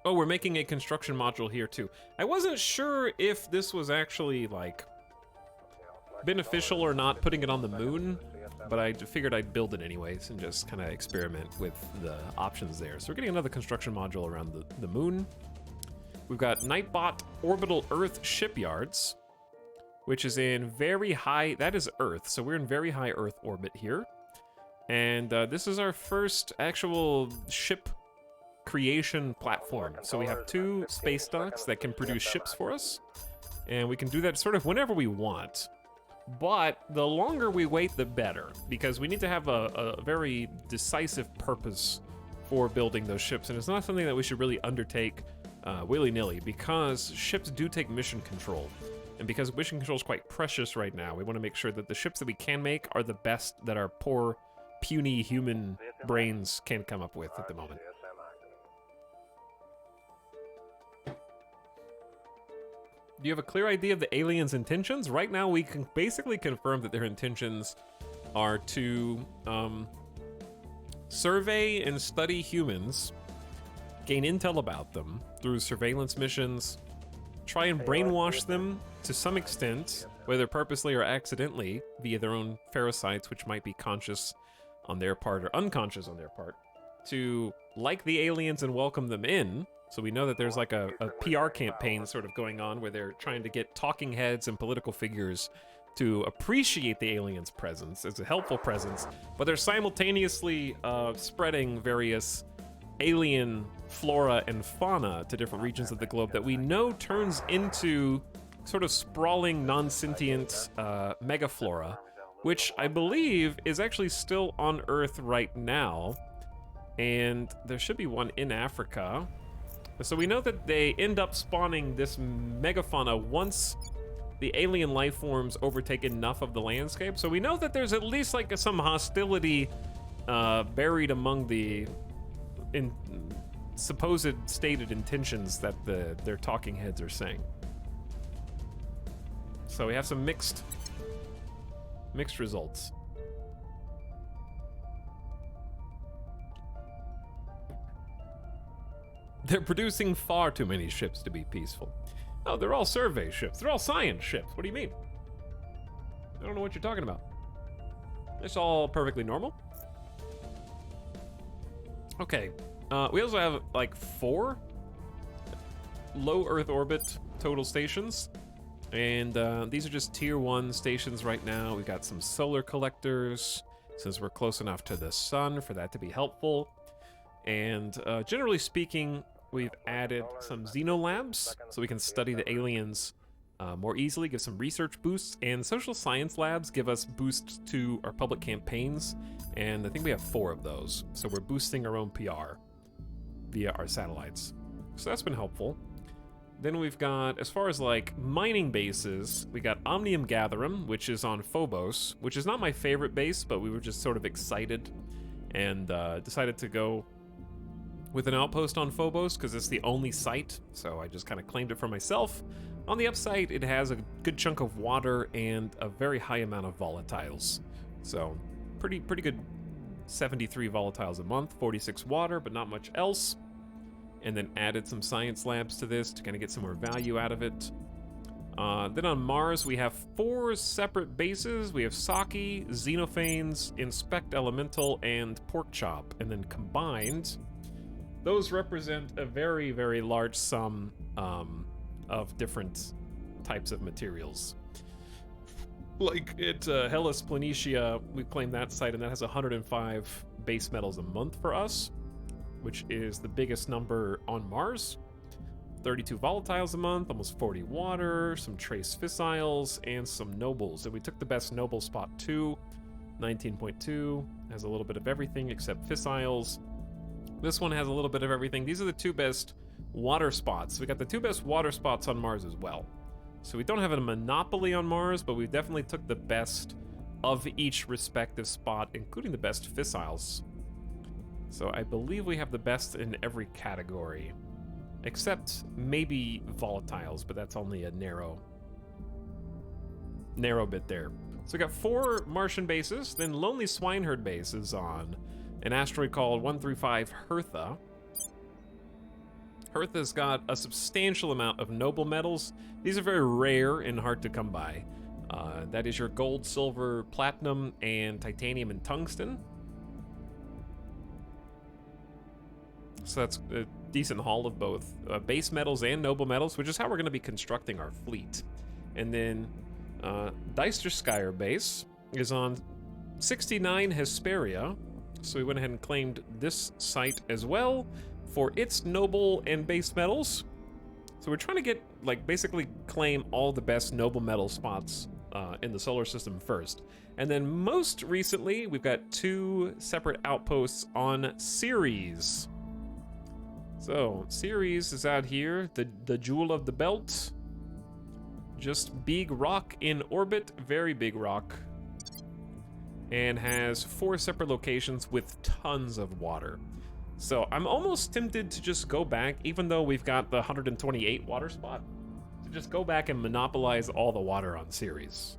Oh, we're making a construction module here too. I wasn't sure if this was actually like beneficial or not, putting it on the moon, but I figured I'd build it anyways and just kind of experiment with the options there. So we're getting another construction module around the moon. We've got Nightbot Orbital Earth Shipyards, which is in very high, that is Earth, so we're in very high Earth orbit here. And this is our first actual ship creation platform. So we have 2 space docks that can produce ships for us, and we can do that sort of whenever we want. But the longer we wait, the better, because we need to have a very decisive purpose for building those ships, and it's not something that we should really undertake willy-nilly, because ships do take mission control. And because mission control is quite precious right now, we want to make sure that the ships that we can make are the best that our poor, puny human brains can come up with at the moment. Do you have a clear idea of the aliens' intentions? Right now, we can basically confirm that their intentions are to survey and study humans, gain intel about them through surveillance missions, try and brainwash them to some extent, whether purposely or accidentally, via their own parasites, which might be conscious on their part or unconscious on their part, to like the aliens and welcome them in. So we know that there's like a PR campaign sort of going on where they're trying to get talking heads and political figures to appreciate the aliens' presence as a helpful presence, but they're simultaneously spreading various alien flora and fauna to different regions of the globe that we know turns into sort of sprawling, non-sentient megaflora, which I believe is actually still on Earth right now, and there should be one in Africa. So we know that they end up spawning this megafauna once the alien life forms overtake enough of the landscape. So we know that there's at least like some hostility buried among the supposed stated intentions that their talking heads are saying. So we have some mixed results. They're producing far too many ships to be peaceful. Oh, they're all survey ships. They're all science ships. What do you mean? I don't know what you're talking about. It's all perfectly normal. Okay. We also have like 4 low Earth orbit total stations. And these are just tier 1 stations right now. We've got some solar collectors, since we're close enough to the sun for that to be helpful. And generally speaking, we've added some xenolabs so we can study the aliens more easily, give some research boosts, and social science labs give us boosts to our public campaigns, and I think we have 4 of those. So we're boosting our own PR via our satellites. So that's been helpful. Then we've got, as far as like mining bases, we got Omnium Gatherum, which is on Phobos, which is not my favorite base, but we were just sort of excited and decided to go with an outpost on Phobos because it's the only site, so I just kind of claimed it for myself. On the upside, it has a good chunk of water and a very high amount of volatiles. So pretty good 73 volatiles a month, 46 water, but not much else. And then added some science labs to this to kind of get some more value out of it. Then on Mars, we have 4 separate bases. We have Saki, Xenophanes, Inspect Elemental, and Porkchop. And then combined, those represent a very, very large sum of different types of materials. Like at Hellas Planitia, we claimed that site, and that has 105 base metals a month for us, which is the biggest number on Mars. 32 volatiles a month, almost 40 water, some trace fissiles, and some nobles. And we took the best noble spot too. 19.2 has a little bit of everything except fissiles. This one has a little bit of everything. These are the 2 best water spots. We got the 2 best water spots on Mars as well. So we don't have a monopoly on Mars, but we definitely took the best of each respective spot, including the best fissiles. So I believe we have the best in every category, except maybe volatiles, but that's only a narrow bit there. So we got 4 Martian bases, then Lonely Swineherd base is on an asteroid called 135 Hertha. Hertha's got a substantial amount of noble metals. These are very rare and hard to come by. That is your gold, silver, platinum, and titanium and tungsten. So that's a decent haul of both base metals and noble metals, which is how we're going to be constructing our fleet. And then Deisterskyer base is on 69 Hesperia, so we went ahead and claimed this site as well for its noble and base metals. So we're trying to get, like, basically claim all the best noble metal spots in the solar system first. And then most recently, we've got 2 separate outposts on Ceres. So, Ceres is out here, the jewel of the belt. Just big rock in orbit, very big rock. And has 4 separate locations with tons of water. So, I'm almost tempted to just go back, even though we've got the 128 water spot, to just go back and monopolize all the water on Ceres.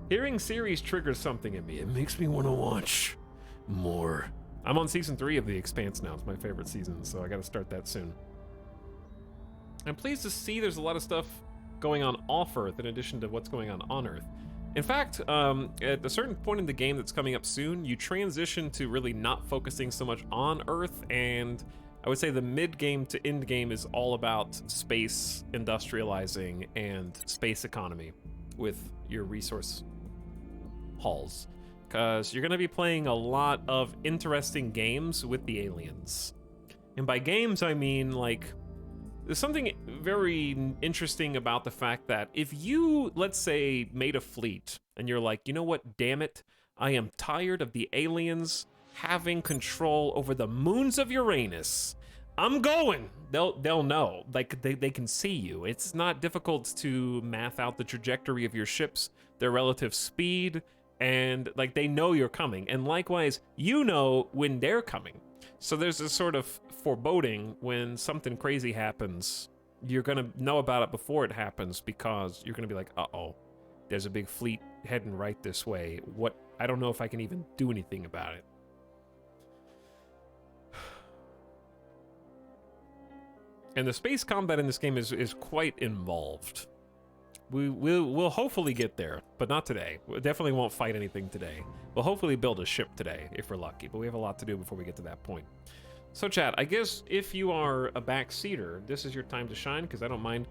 Hearing Ceres triggers something in me. It makes me want to watch more. I'm on season 3 of The Expanse now. It's my favorite season, so I gotta start that soon. I'm pleased to see there's a lot of stuff going on off Earth in addition to what's going on Earth. In fact, at a certain point in the game that's coming up soon, you transition to really not focusing so much on Earth, and I would say the mid-game to end-game is all about space industrializing and space economy with your resource hauls. Because you're going to be playing a lot of interesting games with the aliens. And by games, I mean, like, there's something very interesting about the fact that if you, let's say, made a fleet, and you're like, you know what, damn it, I am tired of the aliens having control over the moons of Uranus. I'm going. They'll know. Like, they can see you. It's not difficult to math out the trajectory of your ships, their relative speed, and like they know you're coming, and likewise you know when they're coming. So there's this sort of foreboding when something crazy happens. You're gonna know about it before it happens because you're gonna be like, uh-oh, there's a big fleet heading right this way. What? I don't know if I can even do anything about it. And the space combat in this game is quite involved. We'll hopefully get there, but not today. We definitely won't fight anything today. We'll hopefully build a ship today, if we're lucky, but we have a lot to do before we get to that point. So chat, I guess if you are a backseater, this is your time to shine, because I don't mind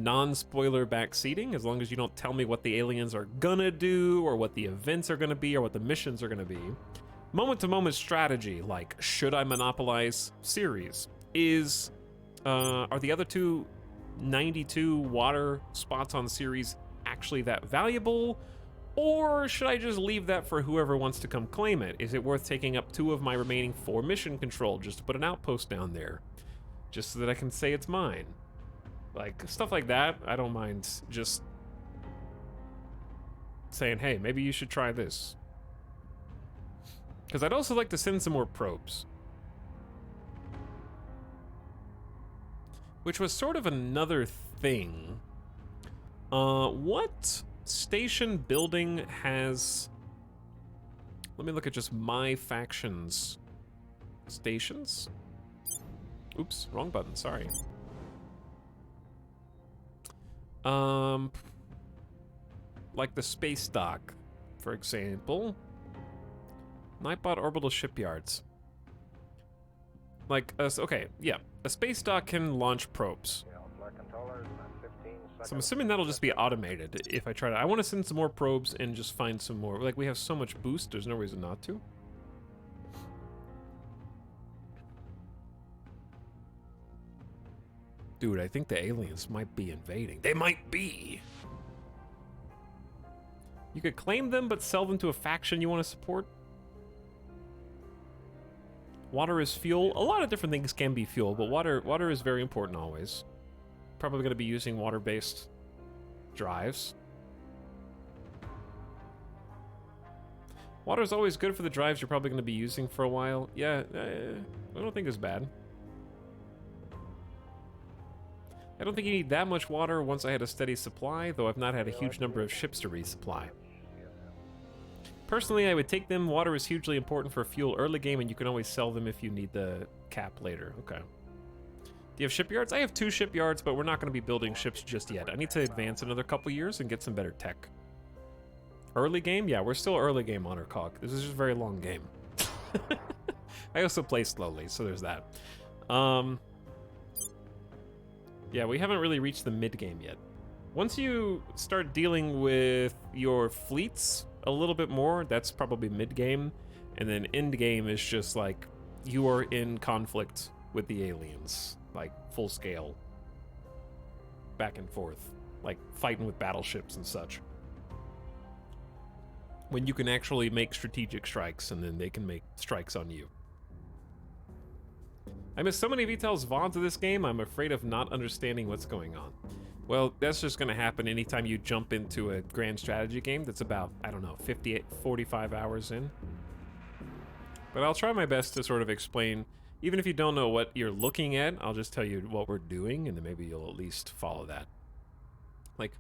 non-spoiler backseating, as long as you don't tell me what the aliens are gonna do, or what the events are gonna be, or what the missions are gonna be. Moment-to-moment strategy, like, should I monopolize Ceres? Are the other 92 water spots on Ceres actually that valuable? Or should I just leave that for whoever wants to come claim it? Is it worth taking up 2 of my remaining 4 mission control just to put an outpost down there? Just so that I can say it's mine. Like, stuff like that, I don't mind just saying, hey, maybe you should try this. Because I'd also like to send some more probes. Which was sort of another thing. What station building has... Let me look at just my factions. Stations? Oops, wrong button, sorry. Like the space dock, for example. Nightbot orbital shipyards. Like, okay, yeah. A space dock can launch probes. So I'm assuming that'll just be automated if I try to... I want to send some more probes and just find some more. Like, we have so much boost, there's no reason not to. Dude, I think the aliens might be invading. They might be! You could claim them, but sell them to a faction you want to support. Water is fuel. A lot of different things can be fuel, but water is very important always. Probably going to be using water-based drives. Water is always good for the drives you're probably going to be using for a while. Yeah, I don't think it's bad. I don't think you need that much water once I had a steady supply, though I've not had a huge number of ships to resupply. Personally, I would take them. Water is hugely important for fuel early game, and you can always sell them if you need the cap later. Okay. Do you have shipyards? I have 2 shipyards, but we're not going to be building ships just yet. I need to advance another couple years and get some better tech. Early game? Yeah, we're still early game on our cog. This is just a very long game. I also play slowly, so there's that. Yeah, we haven't really reached the mid-game yet. Once you start dealing with your fleets a little bit more, that's probably mid-game. And then end-game is just like, you are in conflict with the aliens. Like, full scale. Back and forth. Like, fighting with battleships and such. When you can actually make strategic strikes, and then they can make strikes on you. I miss so many Vital's VODs of this game, I'm afraid of not understanding what's going on. Well, that's just going to happen anytime you jump into a grand strategy game that's about, I don't know, 45 hours in. But I'll try my best to sort of explain, even if you don't know what you're looking at, I'll just tell you what we're doing, and then maybe you'll at least follow that. Like,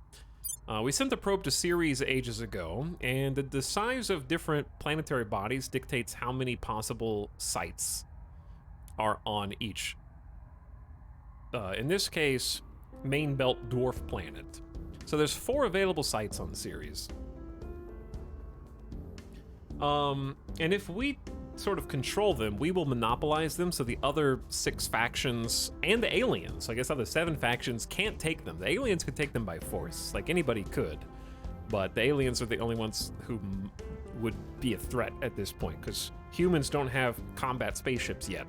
we sent the probe to Ceres ages ago, and the size of different planetary bodies dictates how many possible sites are on each. In this case, main belt dwarf planet. So there's 4 available sites on Ceres. And if we sort of control them, we will monopolize them, so the other 6 factions and the aliens, I guess other 7 factions, can't take them. The aliens could take them by force, like anybody could, but the aliens are the only ones who would be a threat at this point, because humans don't have combat spaceships yet.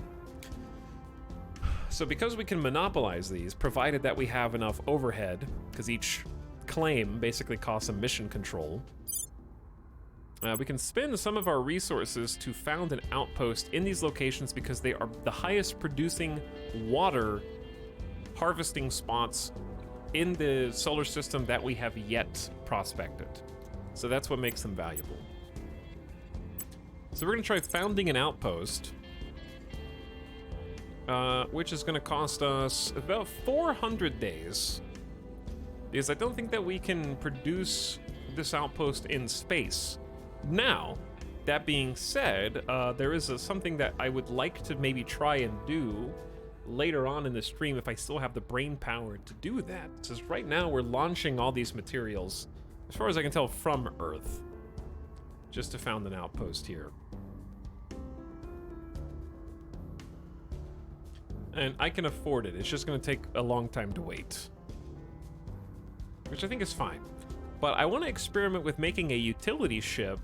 So because we can monopolize these, provided that we have enough overhead, because each claim basically costs a mission control, we can spend some of our resources to found an outpost in these locations because they are the highest producing water harvesting spots in the solar system that we have yet prospected. So that's what makes them valuable. So we're going to try founding an outpost, which is going to cost us about 400 days, because I don't think that we can produce this outpost in space. Now, that being said, there is something that I would like to maybe try and do, later on in the stream if I still have the brain power to do that. Since right now we're launching all these materials, as far as I can tell, from Earth. Just to found an outpost here. And I can afford it. It's just going to take a long time to wait. Which I think is fine. But I want to experiment with making a utility ship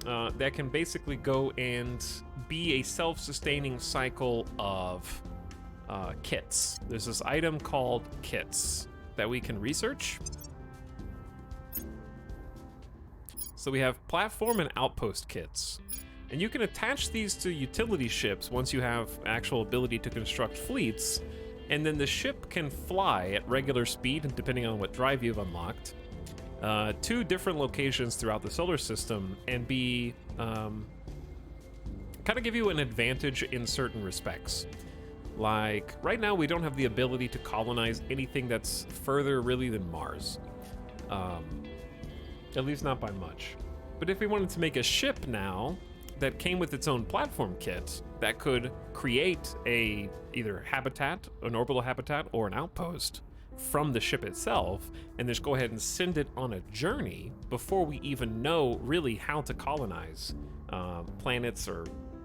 that can basically go and be a self-sustaining cycle of kits. There's this item called kits that we can research. So we have platform and outpost kits. And you can attach these to utility ships once you have actual ability to construct fleets, and then the ship can fly at regular speed, depending on what drive you've unlocked, to different locations throughout the solar system and be kind of give you an advantage in certain respects. Like, right now we don't have the ability to colonize anything that's further really than Mars. At least not by much. But if we wanted to make a ship now that came with its own platform kit that could create a either habitat, an orbital habitat, or an outpost from the ship itself, and just go ahead and send it on a journey before we even know really how to colonize planets or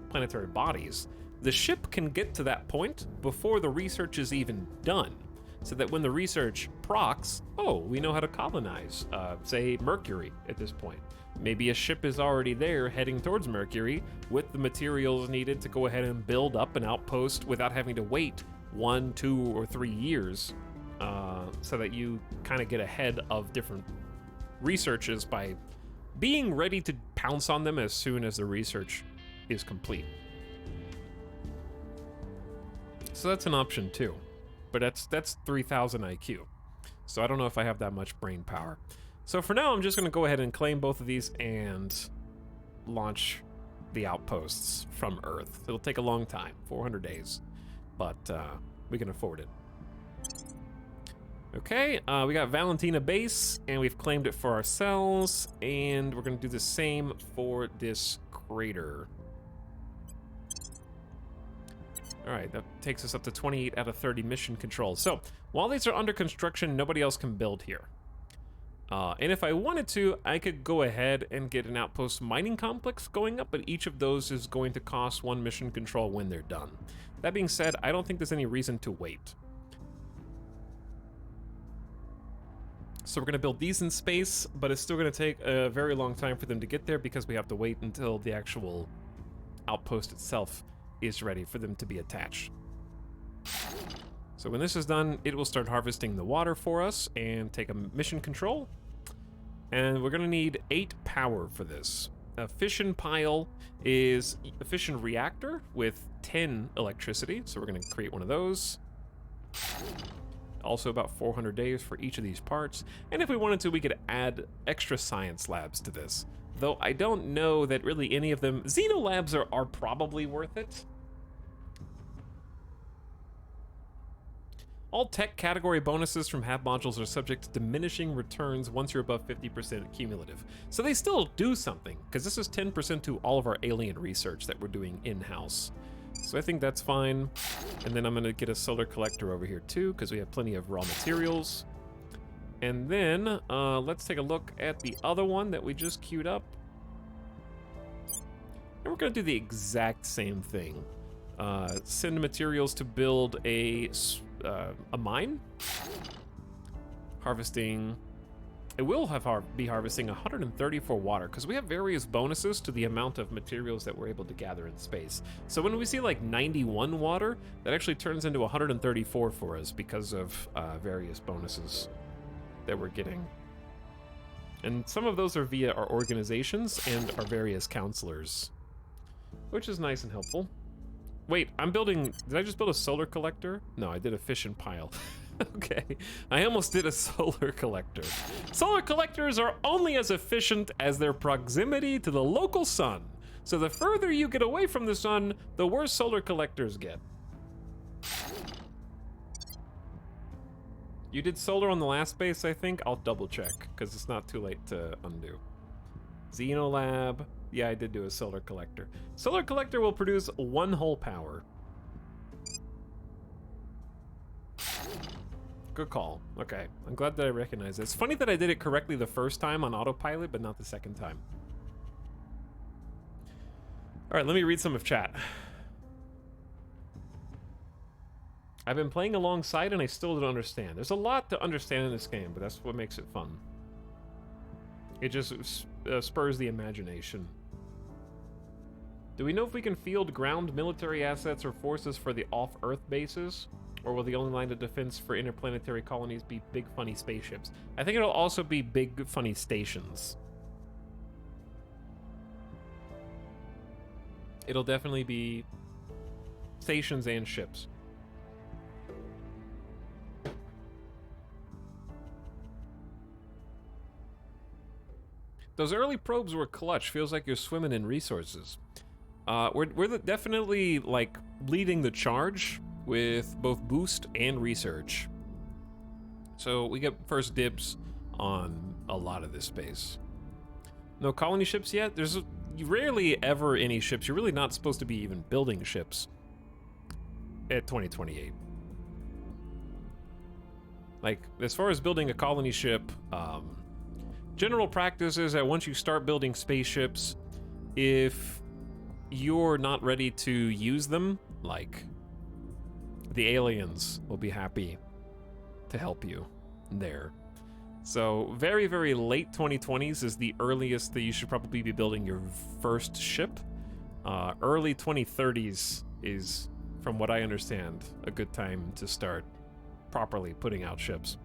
planetary bodies, the ship can get to that point before the research is even done. So that when the research procs, oh, we know how to colonize, say, Mercury at this point. Maybe a ship is already there heading towards Mercury with the materials needed to go ahead and build up an outpost without having to wait 1, 2, or 3 years, so that you kind of get ahead of different researches by being ready to pounce on them as soon as the research is complete. So that's an option too. But that's 3,000 IQ. So I don't know if I have that much brain power. So for now, I'm just going to go ahead and claim both of these and launch the outposts from Earth. It'll take a long time, 400 days, but we can afford it. Okay, we got Valentina Base, and we've claimed it for ourselves, and we're going to do the same for this crater. All right, that takes us up to 28 out of 30 mission control. So while these are under construction, nobody else can build here. And if I wanted to, I could go ahead and get an outpost mining complex going up, but each of those is going to cost 1 mission control when they're done. That being said, I don't think there's any reason to wait. So we're going to build these in space, but it's still going to take a very long time for them to get there because we have to wait until the actual outpost itself is ready for them to be attached. So when this is done, it will start harvesting the water for us and take a mission control. And we're gonna need 8 power for this. A fission pile is a fission reactor with 10 electricity, so we're gonna create one of those. Also about 400 days for each of these parts. And if we wanted to, we could add extra science labs to this. Though I don't know that really any of them... Xenolabs are probably worth it. All tech category bonuses from HAB modules are subject to diminishing returns once you're above 50% cumulative. So they still do something, because this is 10% to all of our alien research that we're doing in-house. So I think that's fine. And then I'm going to get a solar collector over here too, because we have plenty of raw materials. And then let's take a look at the other one that we just queued up. And we're going to do the exact same thing. Send materials to build a mine. Harvesting. It will be harvesting 134 water, because we have various bonuses to the amount of materials that we're able to gather in space. So when we see like 91 water, that actually turns into 134 for us because of various bonuses that we're getting. And some of those are via our organizations and our various counselors, which is nice and helpful. Wait, I'm building... Did I just build a solar collector? No, I did a fission pile. Okay, I almost did a solar collector. Solar collectors are only as efficient as their proximity to the local sun. So the further you get away from the sun, the worse solar collectors get. You did solar on the last base, I think? I'll double check, because it's not too late to undo. Xenolab. Yeah, I did do a solar collector. Solar collector will produce 1 whole power. Good call. Okay, I'm glad that I recognize it. It's funny that I did it correctly the first time on autopilot, but not the second time. All right, let me read some of chat. I've been playing alongside and I still don't understand. There's a lot to understand in this game, but that's what makes it fun. It just spurs the imagination. Do we know if we can field ground military assets or forces for the off-Earth bases? Or will the only line of defense for interplanetary colonies be big funny spaceships? I think it'll also be big funny stations. It'll definitely be stations and ships. Those early probes were clutch. Feels like you're swimming in resources. We're definitely like leading the charge with both boost and research. So we get first dibs on a lot of this space. No colony ships yet? There's rarely ever any ships. You're really not supposed to be even building ships at 2028. Like, as far as building a colony ship, general practice is that once you start building spaceships, if you're not ready to use them, like, the aliens will be happy to help you there. So very, very late 2020s is the earliest that you should probably be building your first ship. Early 2030s is, from what I understand, a good time to start properly putting out ships.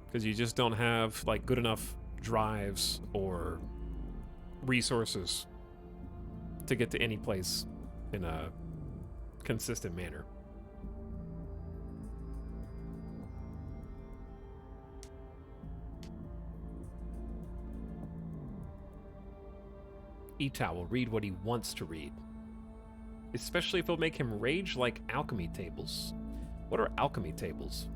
Because you just don't have like good enough drives or resources to get to any place in a consistent manner. Eta will read what he wants to read, especially if it'll make him rage like alchemy tables. What are alchemy tables?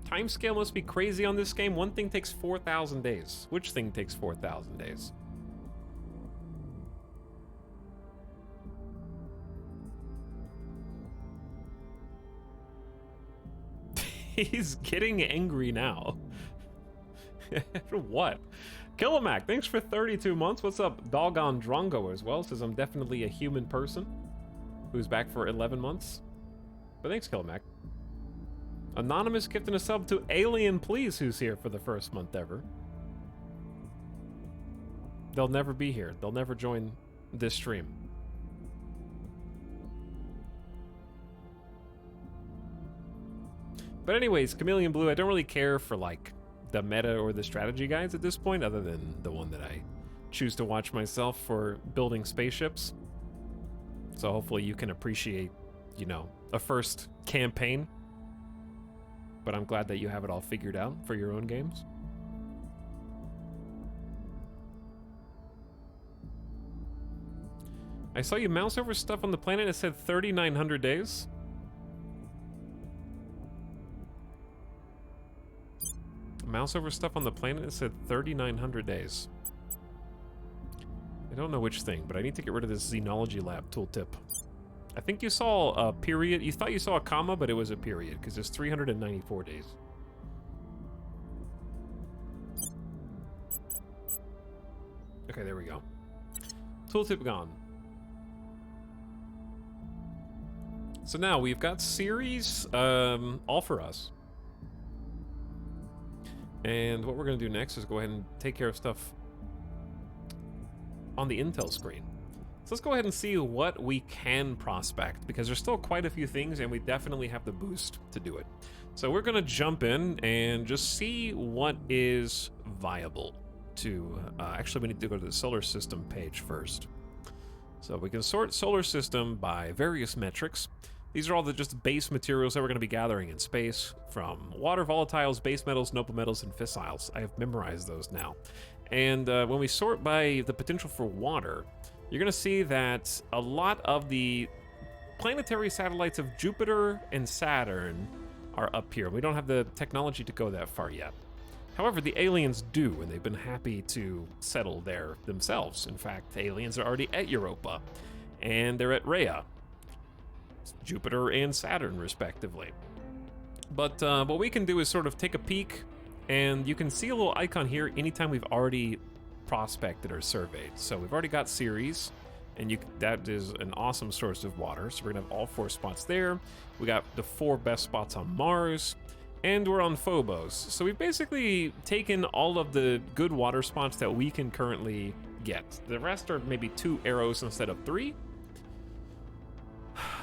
Timescale must be crazy on this game. One thing takes 4,000 days. Which thing takes 4,000 days? He's getting angry now. What? Killimac, thanks for 32 months. What's up? Doggone Drongo as well. Says I'm definitely a human person who's back for 11 months. But thanks, Killimac. Anonymous gifting a sub to Alien Please, who's here for the first month ever. They'll never be here. They'll never join this stream. But anyways, Chameleon Blue, I don't really care for like the meta or the strategy guides at this point, other than the one that I choose to watch myself for building spaceships. So hopefully you can appreciate, you know, a first campaign. But I'm glad that you have it all figured out for your own games. I saw you mouse over stuff on the planet. It said 3,900 days. Mouse over stuff on the planet. It said 3,900 days. I don't know which thing, but I need to get rid of this Xenology Lab tooltip. I think you saw a period. You thought you saw a comma, but it was a period because it's 394 days. Okay, there we go. Tooltip gone. So now we've got series all for us. And what we're going to do next is go ahead and take care of stuff on the intel screen. So let's go ahead and see what we can prospect, because there's still quite a few things and we definitely have the boost to do it. So we're going to jump in and just see what is viable to... actually, we need to go to the solar system page first. So we can sort solar system by various metrics. These are all the just base materials that we're going to be gathering in space, from water volatiles, base metals, noble metals, and fissiles. I have memorized those now. And when we sort by the potential for water, you're going to see that a lot of the planetary satellites of Jupiter and Saturn are up here. We don't have the technology to go that far yet. However, the aliens do, and they've been happy to settle there themselves. In fact, the aliens are already at Europa, and they're at Rhea, Jupiter and Saturn, respectively. But what we can do is sort of take a peek, and you can see a little icon here anytime we've already prospected or surveyed. So we've already got Ceres, and that is an awesome source of water. So we're gonna have all 4 spots there. We got the 4 best spots on Mars, and we're on Phobos. So we've basically taken all of the good water spots that we can currently get. The rest are maybe 2 arrows instead of 3.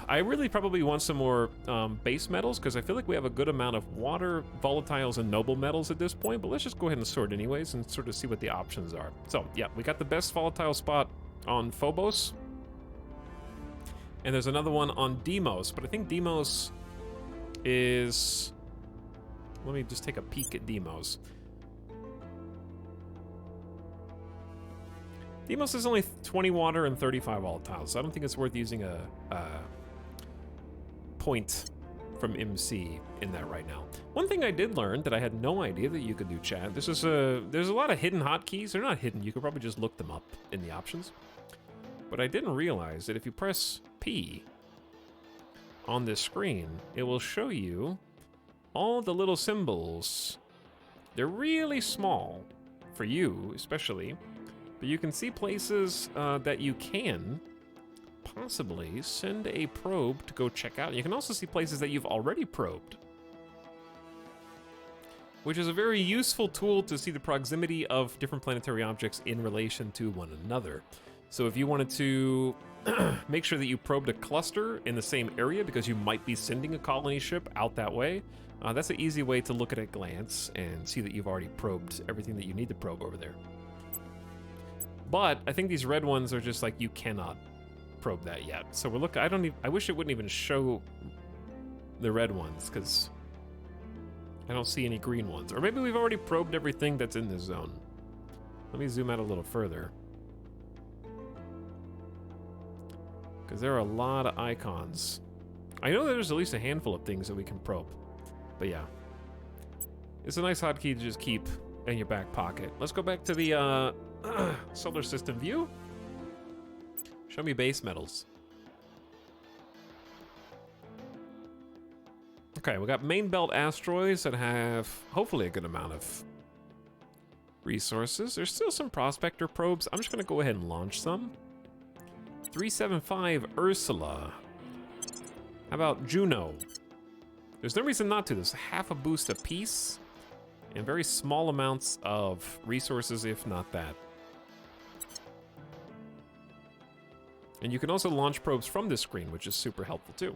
I really probably want some more base metals, because I feel like we have a good amount of water, volatiles, and noble metals at this point, but let's just go ahead and sort anyways and sort of see what the options are. So, yeah, we got the best volatile spot on Phobos, and there's another one on Deimos, but I think Deimos is... Let me just take a peek at Deimos. Deimos is only 20 water and 35 volatiles, so I don't think it's worth using a point from MC in that right now. One thing I did learn that I had no idea that you could do, chat. There's a lot of hidden hotkeys. They're not hidden. You could probably just look them up in the options. But I didn't realize that if you press P on this screen, it will show you all the little symbols. They're really small for you, especially. But you can see places that you can possibly send a probe to go check out. You can also see places that you've already probed, which is a very useful tool to see the proximity of different planetary objects in relation to one another. So if you wanted to make sure that you probed a cluster in the same area because you might be sending a colony ship out that way, that's an easy way to look at a glance and see that you've already probed everything that you need to probe over there. But I think these red ones are just like, you cannot probe that yet. So we're looking, I wish it wouldn't even show the red ones, because I don't see any green ones. Or maybe we've already probed everything that's in this zone. Let me zoom out a little further, because there are a lot of icons. I know there's at least a handful of things that we can probe. But yeah, it's a nice hotkey to just keep in your back pocket. Let's go back to the solar system view. Show me base metals. Okay, we got main belt asteroids that have hopefully a good amount of resources. There's still some prospector probes. I'm just gonna go ahead and launch some. 375 Ursula. How about Juno? There's no reason not to. There's half a boost apiece and very small amounts of resources, if not that. And you can also launch probes from this screen, which is super helpful too.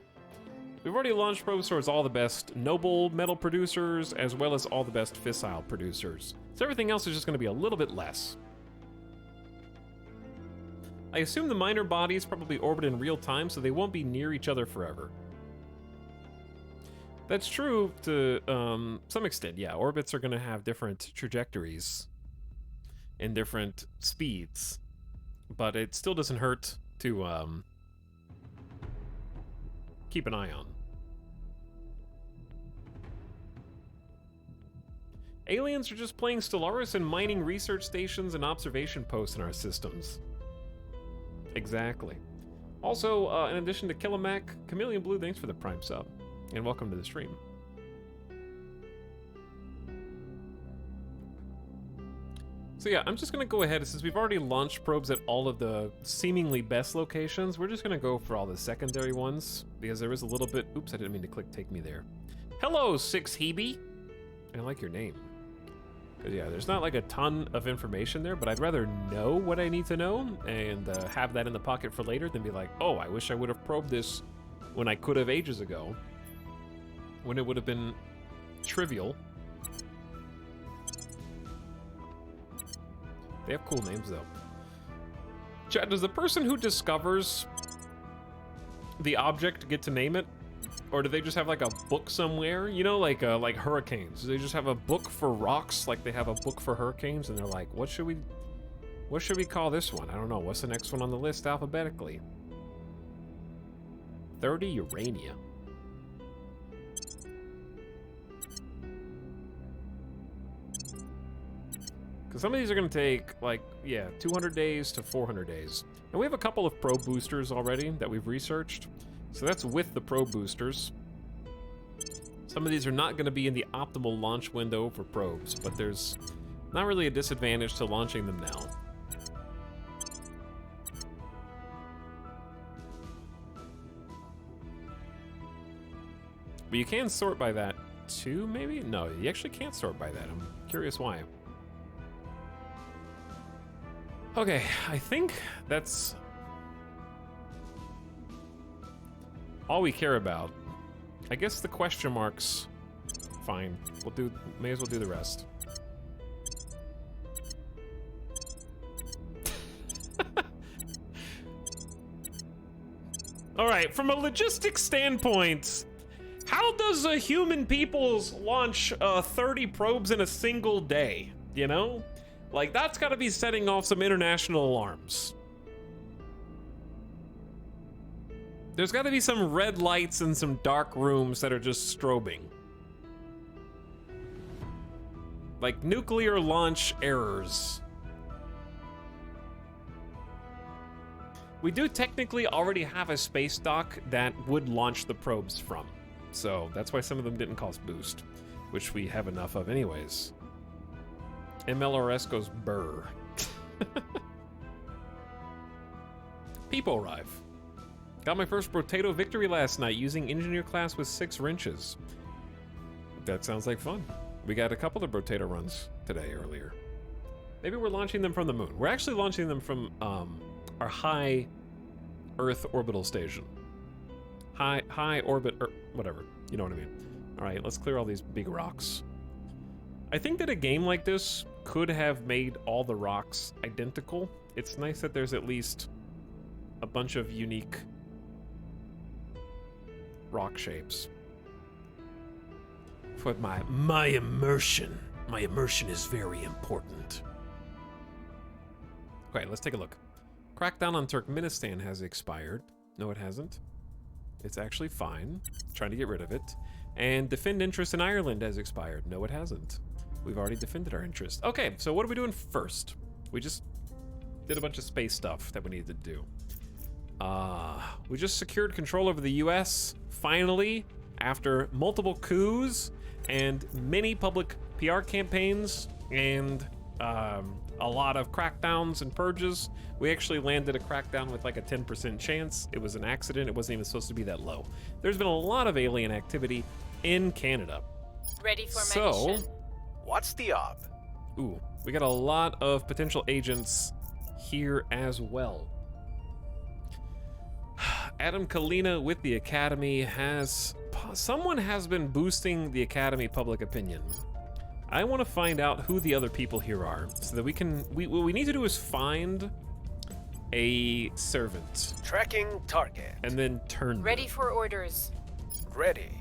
We've already launched probes towards all the best noble metal producers, as well as all the best fissile producers. So everything else is just going to be a little bit less. I assume the minor bodies probably orbit in real time, so they won't be near each other forever. That's true to some extent, yeah. Orbits are going to have different trajectories and different speeds, but it still doesn't hurt to keep an eye on. Aliens are just playing Stellaris and mining research stations and observation posts in our systems. Exactly. Also, in addition to Killimac, Chameleon Blue, thanks for the Prime sub. And welcome to the stream. So yeah, I'm just gonna go ahead, since we've already launched probes at all of the seemingly best locations, we're just gonna go for all the secondary ones, because there is a little bit, oops, I didn't mean to click take me there. Hello, 6Hebe! I like your name. Because yeah, there's not like a ton of information there, but I'd rather know what I need to know and have that in the pocket for later than be like, oh, I wish I would have probed this when I could have ages ago, when it would have been trivial. They have cool names though. Chat, does the person who discovers the object get to name it? Or do they just have like a book somewhere? You know, like hurricanes. Do they just have a book for rocks like they have a book for hurricanes, and they're like, what should we call this one? I don't know. What's the next one on the list alphabetically? 30 Urania. Because some of these are going to take, like, yeah, 200 days to 400 days. And we have a couple of probe boosters already that we've researched. So that's with the probe boosters. Some of these are not going to be in the optimal launch window for probes, but there's not really a disadvantage to launching them now. But you can sort by that too, maybe? No, you actually can't sort by that. I'm curious why. Okay, I think that's all we care about. I guess the question marks, fine. May as well do the rest. All right, from a logistics standpoint, how does a human peoples launch 30 probes in a single day, you know? Like, that's gotta be setting off some international alarms. There's gotta be some red lights and some dark rooms that are just strobing. Like nuclear launch errors. We do technically already have a space dock that would launch the probes from. So that's why some of them didn't cost boost, which we have enough of anyways. MLRS goes burr. People arrive. Got my first Brotato victory last night using engineer class with 6 wrenches. That sounds like fun. We got a couple of Brotato runs today earlier. Maybe we're launching them from the moon. We're actually launching them from our high Earth orbital station. High orbit, or whatever. You know what I mean. All right, let's clear all these big rocks. I think that a game like this could have made all the rocks identical. It's nice that there's at least a bunch of unique rock shapes. For my immersion. My immersion is very important. Okay, let's take a look. Crackdown on Turkmenistan has expired. No, it hasn't. It's actually fine. Trying to get rid of it. And defend interest in Ireland has expired. No, it hasn't. We've already defended our interest. Okay, so what are we doing first? We just did a bunch of space stuff that we needed to do. We just secured control over the US, finally, after multiple coups and many public PR campaigns and a lot of crackdowns and purges. We actually landed a crackdown with like a 10% chance. It was an accident. It wasn't even supposed to be that low. There's been a lot of alien activity in Canada. Ready for so, mission. What's the op? Ooh, we got a lot of potential agents here as well. Adam Kalina with the Academy has... Someone has been boosting the Academy public opinion. I want to find out who the other people here are, so that we can... what we need to do is find a servant. Tracking target. And then turn Ready them. for orders. Ready.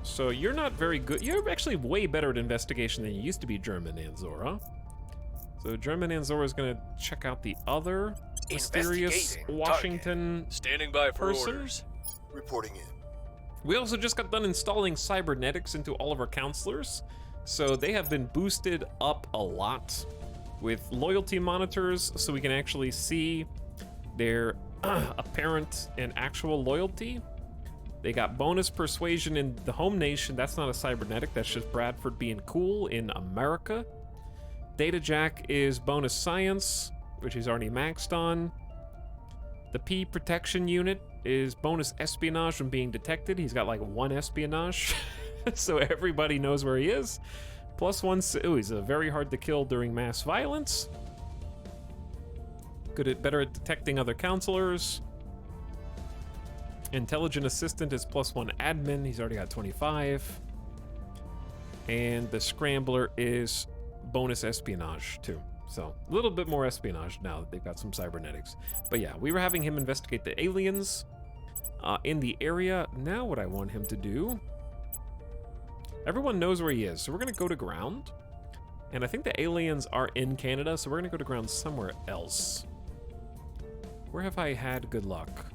So you're not very good. You're actually way better at investigation than you used to be, German Anzora. So German Anzora is going to check out the other mysterious Investigating Washington target. Standing by for person. orders. Reporting in. We also just got done installing cybernetics into all of our counselors. So they have been boosted up a lot with loyalty monitors, so we can actually see their apparent and actual loyalty. They got bonus persuasion in the home nation. That's not a cybernetic, that's just Bradford being cool in America. Data Jack is bonus science, which he's already maxed on. The P protection unit is bonus espionage from being detected. He's got like 1 espionage, so everybody knows where he is. +1, ooh, he's very hard to kill during mass violence. Better at detecting other counselors. Intelligent assistant is +1 admin. He's already got 25. And the scrambler is bonus espionage too. So a little bit more espionage now that they've got some cybernetics. But yeah, we were having him investigate the aliens in the area. Now what I want him to do, everyone knows where he is, so we're gonna go to ground. And I think the aliens are in Canada, so we're gonna go to ground somewhere else. Where have I had good luck?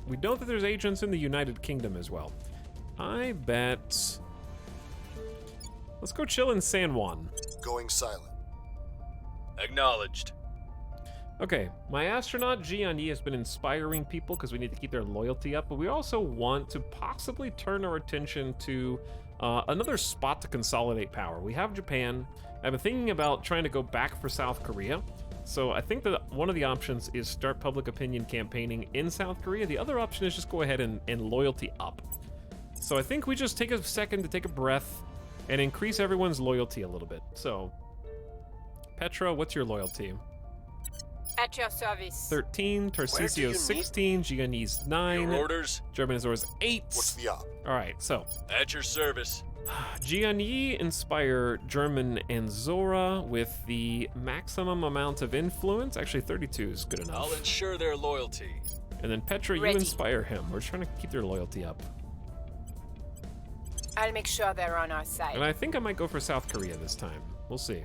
We know that there's agents in the United Kingdom as well. I bet... Let's go chill in San Juan. Going silent. Acknowledged. Okay, my astronaut Gianni has been inspiring people because we need to keep their loyalty up, but we also want to possibly turn our attention to another spot to consolidate power. We have Japan. I've been thinking about trying to go back for South Korea. So I think that one of the options is start public opinion campaigning in South Korea. The other option is just go ahead and loyalty up. So I think we just take a second to take a breath and increase everyone's loyalty a little bit. So, Petra, what's your loyalty? At your service. 13, Where do you Tarcisio need 16, Gianni's 9, Your orders? Germanizor's 8. What's the op? Alright, so At your service. Gianni inspire German and Zora with the maximum amount of influence. Actually, 32 is good I'll enough. ensure their loyalty. And then Petra, you Ready. inspire him. We're trying to keep their loyalty up. I'll make sure they're on our side. And I think I might go for South Korea this time. We'll see.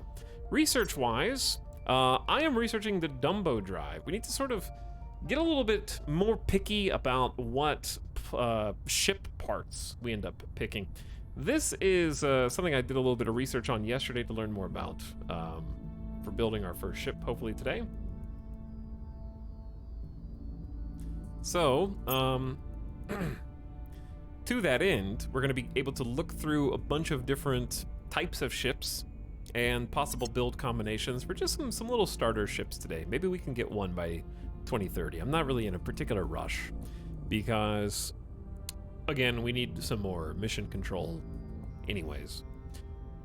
Research-wise, I am researching the Dumbo drive. We need to sort of get a little bit more picky about what ship parts we end up picking. This is something I did a little bit of research on yesterday to learn more about for building our first ship, hopefully today. So, to that end, we're going to be able to look through a bunch of different types of ships and possible build combinations for just some little starter ships today. Maybe we can get one by 2030. I'm not really in a particular rush because, again, we need some more mission control anyways.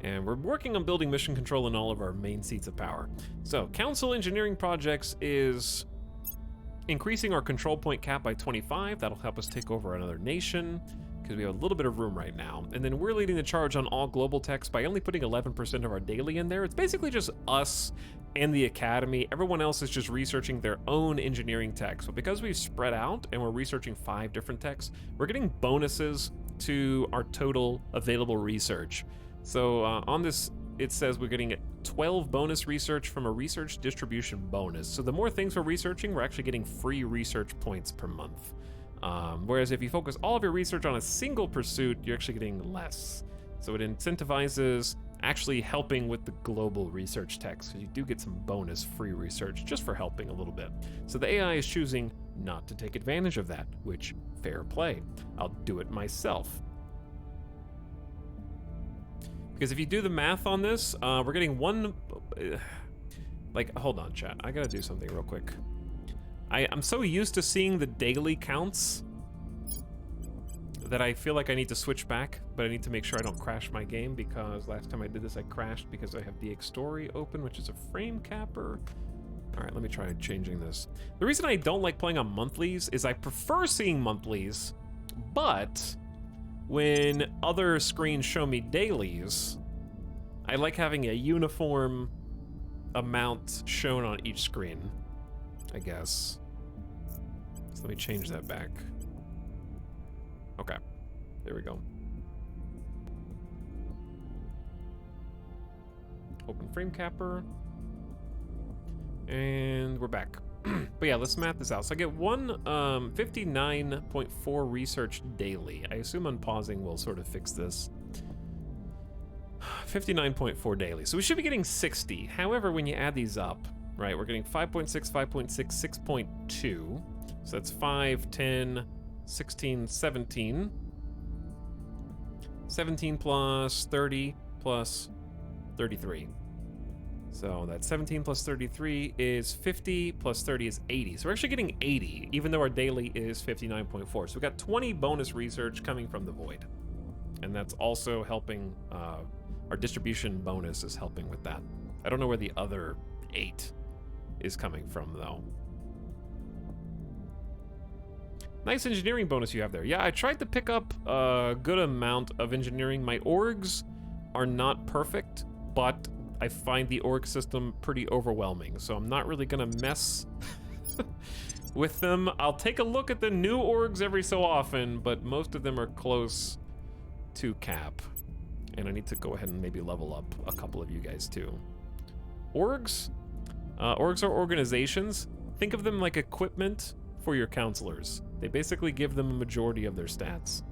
And we're working on building mission control in all of our main seats of power. So, Council Engineering Projects is increasing our control point cap by 25. That'll help us take over another nation, because we have a little bit of room right now. And then we're leading the charge on all global techs by only putting 11% of our daily in there. It's basically just us and the academy. Everyone else is just researching their own engineering tech. So because we've spread out and we're researching 5 different techs, we're getting bonuses to our total available research. So on this, it says we're getting 12 bonus research from a research distribution bonus. So the more things we're researching, we're actually getting free research points per month. Whereas if you focus all of your research on a single pursuit, you're actually getting less. So it incentivizes actually helping with the global research techs. So you do get some bonus free research just for helping a little bit. So the AI is choosing not to take advantage of that, which, fair play. I'll do it myself. Because if you do the math on this, we're getting one... hold on, chat. I gotta do something real quick. I'm so used to seeing the daily counts that I feel like I need to switch back, but I need to make sure I don't crash my game, because last time I did this I crashed because I have DX Story open, which is a frame capper. Alright, let me try changing this. The reason I don't like playing on monthlies is I prefer seeing monthlies, but when other screens show me dailies, I like having a uniform amount shown on each screen, I guess. So let me change that back. Okay, there we go. Open frame capper. And we're back. But yeah, let's math this out. So I get 59.4 research daily. I assume unpausing will sort of fix this. 59.4 daily. So we should be getting 60. However, when you add these up, right, we're getting 5.6, 5.6, 6.2. So that's 5, 10, 16, 17. 17 plus 30 plus 33. So that's 17 plus 33 is 50, plus 30 is 80. So we're actually getting 80, even though our daily is 59.4. So we got 20 bonus research coming from the void. And that's also helping, our distribution bonus is helping with that. I don't know where the other 8 is coming from, though. Nice engineering bonus you have there. Yeah, I tried to pick up a good amount of engineering. My orgs are not perfect, but I find the org system pretty overwhelming, so I'm not really gonna mess with them. I'll take a look at the new orgs every so often, but most of them are close to cap. And I need to go ahead and maybe level up a couple of you guys too. Orgs? Orgs are organizations. Think of them like equipment for your counselors. They basically give them a majority of their stats.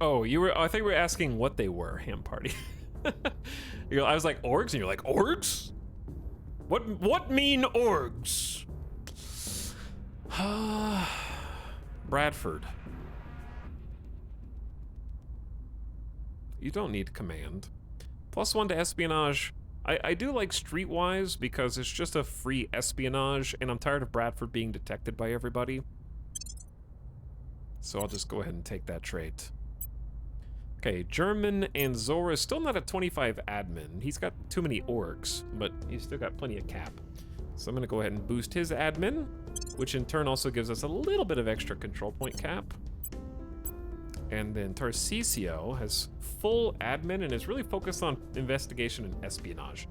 Oh, you were. I think we were asking what they were. Ham party. I was like orgs, and you're like orgs. What mean orgs? Bradford. You don't need command. +1 to espionage. I do like Streetwise because it's just a free espionage, and I'm tired of Bradford being detected by everybody. So I'll just go ahead and take that trait. Okay, German and Zora is still not at 25 admin. He's got too many orgs, but he's still got plenty of cap. So I'm gonna go ahead and boost his admin, which in turn also gives us a little bit of extra control point cap. And then Tarcisio has full admin and is really focused on investigation and espionage.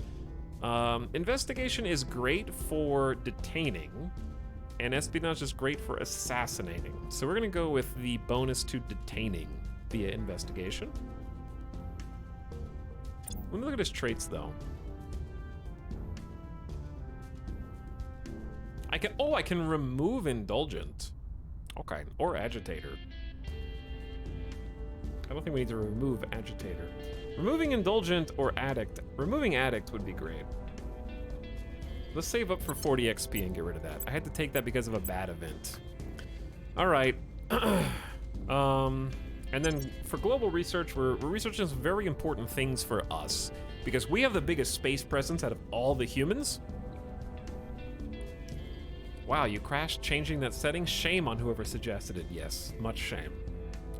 Investigation is great for detaining, and espionage is great for assassinating. So we're gonna go with the bonus to detaining via investigation. Let me look at his traits though. I can remove indulgent. Okay, or agitator. I don't think we need to remove agitator. Removing indulgent or addict. Removing addict would be great. Let's save up for 40 XP and get rid of that. I had to take that because of a bad event. All right. And then for global research, we're researching some very important things for us because we have the biggest space presence out of all the humans. Wow, you crashed changing that setting? Shame on whoever suggested it. Yes, much shame.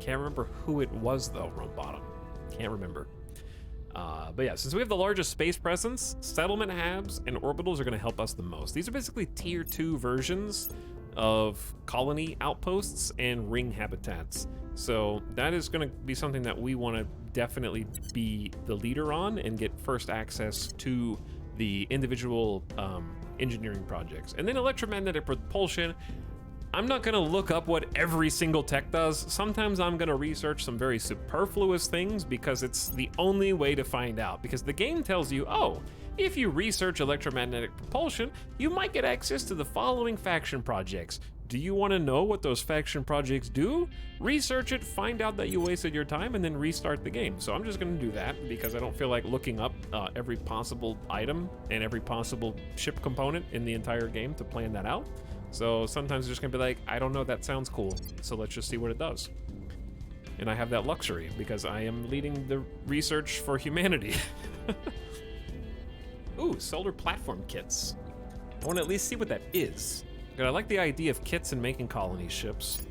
Can't remember who it was though, Bottom. Can't remember. But yeah, since we have the largest space presence, settlement hubs and orbitals are going to help us the most. These are basically tier 2 versions of colony outposts and ring habitats. So that is going to be something that we want to definitely be the leader on and get first access to the individual engineering projects. And then electromagnetic propulsion. I'm not gonna look up what every single tech does. Sometimes I'm gonna research some very superfluous things because it's the only way to find out. Because the game tells you, oh, if you research electromagnetic propulsion, you might get access to the following faction projects. Do you want to know what those faction projects do? Research it, find out that you wasted your time, and then restart the game. So I'm just going to do that because I don't feel like looking up every possible item and every possible ship component in the entire game to plan that out. So sometimes I'm just going to be like, I don't know, that sounds cool, so let's just see what it does. And I have that luxury because I am leading the research for humanity. Ooh, solar platform kits. I want to at least see what that is. But I like the idea of kits and making colony ships.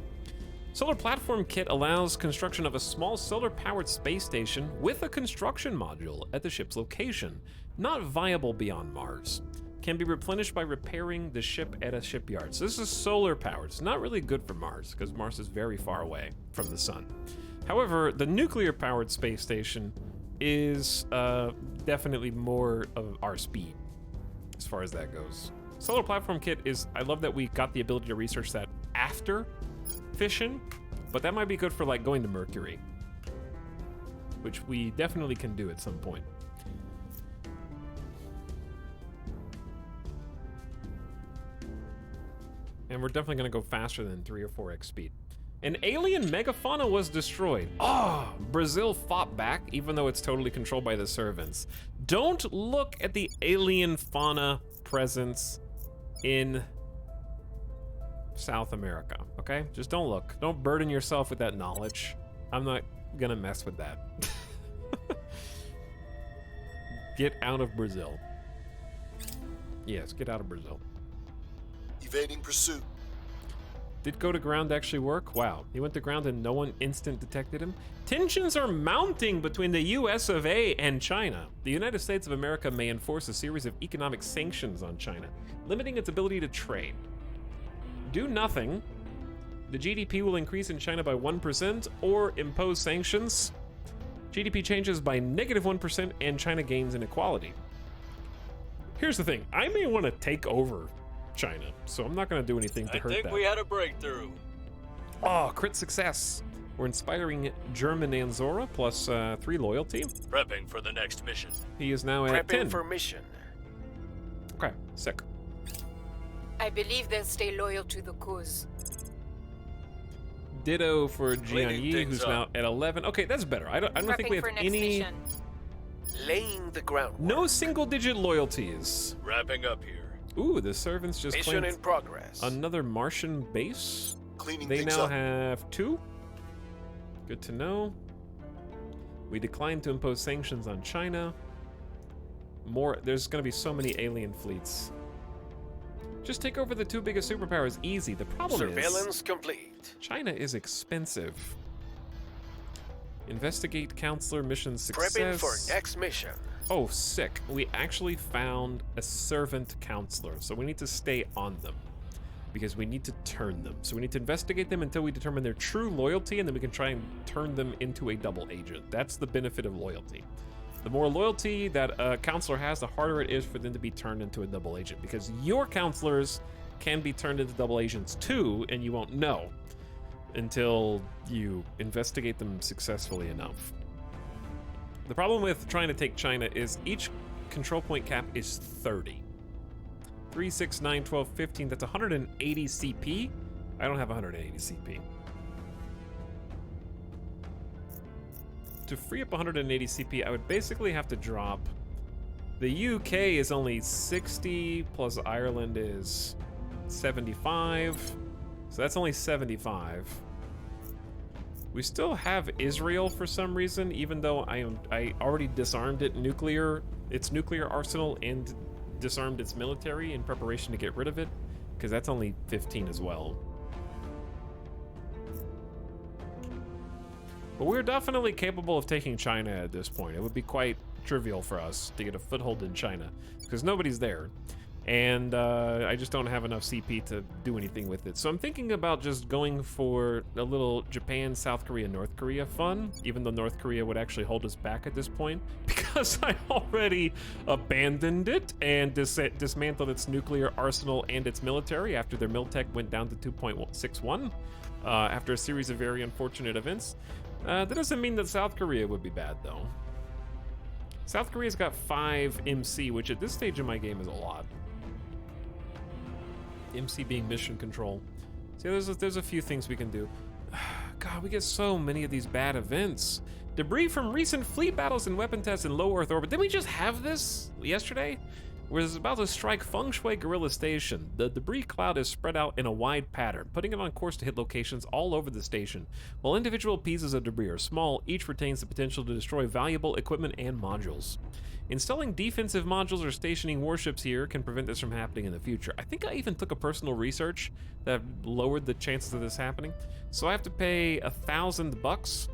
Solar platform kit allows construction of a small solar-powered space station with a construction module at the ship's location, not viable beyond Mars. Can be replenished by repairing the ship at a shipyard. So this is solar-powered. It's not really good for Mars because Mars is very far away from the sun. However, the nuclear-powered space station is definitely more of our speed as far as that goes. Solar platform kit is, I love that we got the ability to research that after fission, but that might be good for like going to Mercury, which we definitely can do at some point. And we're definitely gonna go faster than 3 or 4x speed. An alien megafauna was destroyed. Oh, Brazil fought back, even though it's totally controlled by the servants. Don't look at the alien fauna presence in South America, okay? Just don't look. Don't burden yourself with that knowledge. I'm not gonna mess with that. Get out of Brazil. Yes, get out of Brazil. Evading pursuit. Did go to ground actually work? Wow, he went to ground and no one instant detected him? Tensions are mounting between the US of A and China. The United States of America may enforce a series of economic sanctions on China, limiting its ability to trade. Do nothing. The GDP will increase in China by 1% or impose sanctions. GDP changes by -1% and China gains inequality. Here's the thing, I may want to take over China, so I'm not going to do anything to hurt that. I think we had a breakthrough. Oh, crit success. We're inspiring German and Zora, plus 3 loyalty. Prepping for the next mission. He is now at 10. Prepping for mission. Okay, sick. I believe they'll stay loyal to the cause. Ditto for Cleaning Jianyi, things who's up. now at 11. Okay, that's better. I don't think we Prepping have for next any... mission. Laying the groundwork. No single-digit loyalties. Wrapping up here. Ooh, the servants just Mission claimed in progress. another Martian base. Cleaning They things now up. have 2. Good to know. We declined to impose sanctions on China. There's going to be so many alien fleets. Just take over the 2 biggest superpowers easy. The problem Surveillance is complete. China is expensive. Investigate counselor mission success. Prepping for next mission. Oh, sick. We actually found a servant counselor, so we need to stay on them because we need to turn them. So we need to investigate them until we determine their true loyalty, and then we can try and turn them into a double agent. That's the benefit of loyalty. The more loyalty that a counselor has, the harder it is for them to be turned into a double agent, because your counselors can be turned into double agents too, and you won't know until you investigate them successfully enough. The problem with trying to take China is each control point cap is 30. 3, 6, 9, 12, 15, that's 180 CP. I don't have 180 CP. To free up 180 CP, I would basically have to drop... The UK is only 60, plus Ireland is 75. So that's only 75. We still have Israel for some reason, even though I already disarmed its nuclear arsenal and disarmed its military in preparation to get rid of it, because that's only 15 as well. But we're definitely capable of taking China at this point. It would be quite trivial for us to get a foothold in China, because nobody's there. And I just don't have enough CP to do anything with it. So I'm thinking about just going for a little Japan, South Korea, North Korea fun, even though North Korea would actually hold us back at this point, because I already abandoned it and dismantled its nuclear arsenal and its military after their miltech went down to 2.61 after a series of very unfortunate events. That doesn't mean that South Korea would be bad, though. South Korea's got 5 MC, which at this stage in my game is a lot. MC being mission control. See, there's a few things we can do. God, we get so many of these bad events. Debris from recent fleet battles and weapon tests in low Earth orbit. Didn't we just have this yesterday? We're about to strike Feng Shui Guerrilla Station. The debris cloud is spread out in a wide pattern, putting it on course to hit locations all over the station. While individual pieces of debris are small, each retains the potential to destroy valuable equipment and modules. Installing defensive modules or stationing warships here can prevent this from happening in the future. I think I even took a personal research that lowered the chances of this happening. So I have to pay $1,000,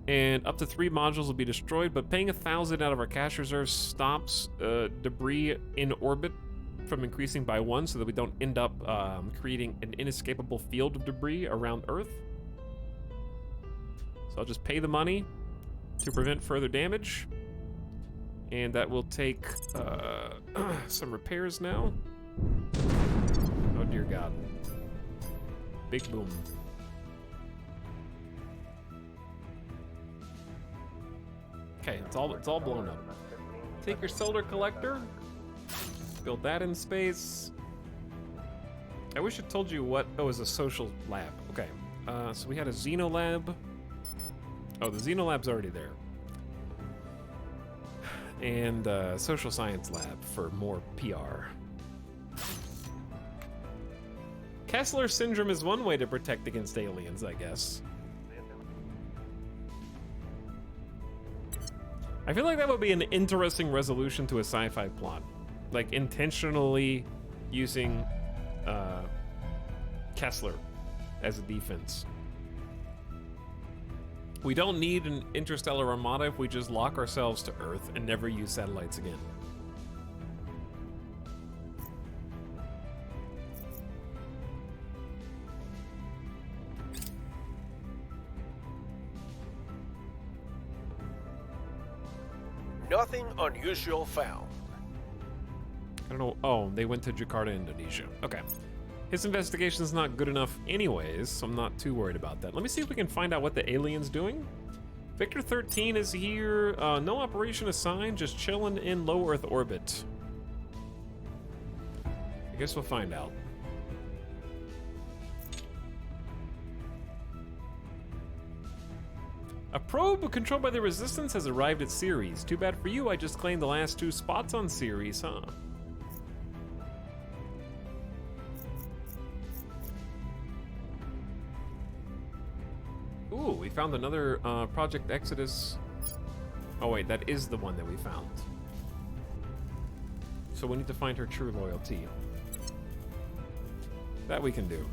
and up to 3 modules will be destroyed, but paying 1,000 out of our cash reserves stops debris in orbit from increasing by 1, so that we don't end up creating an inescapable field of debris around Earth. So I'll just pay the money to prevent further damage, and that will take some repairs now. Oh dear God. Big boom. Okay, it's all blown up. Take your solar collector, build that in space. I wish it told you what. Oh, it was a social lab. Okay, so we had a Xeno lab. Oh, the Xeno lab's already there. And social science lab for more PR. Kessler syndrome is one way to protect against aliens, I guess. I feel like that would be an interesting resolution to a sci-fi plot. Like intentionally using Kessler as a defense. We don't need an interstellar armada if we just lock ourselves to Earth and never use satellites again. Nothing unusual found. I don't know. Oh, they went to Jakarta, Indonesia. Okay. His investigation is not good enough anyways, so I'm not too worried about that. Let me see if we can find out what the alien's doing. Victor 13 is here. No operation assigned, just chilling in low Earth orbit. I guess we'll find out. A probe controlled by the Resistance has arrived at Ceres. Too bad for you, I just claimed the last 2 spots on Ceres, huh? Ooh, we found another Project Exodus. Oh wait, that is the one that we found. So we need to find her true loyalty. That we can do.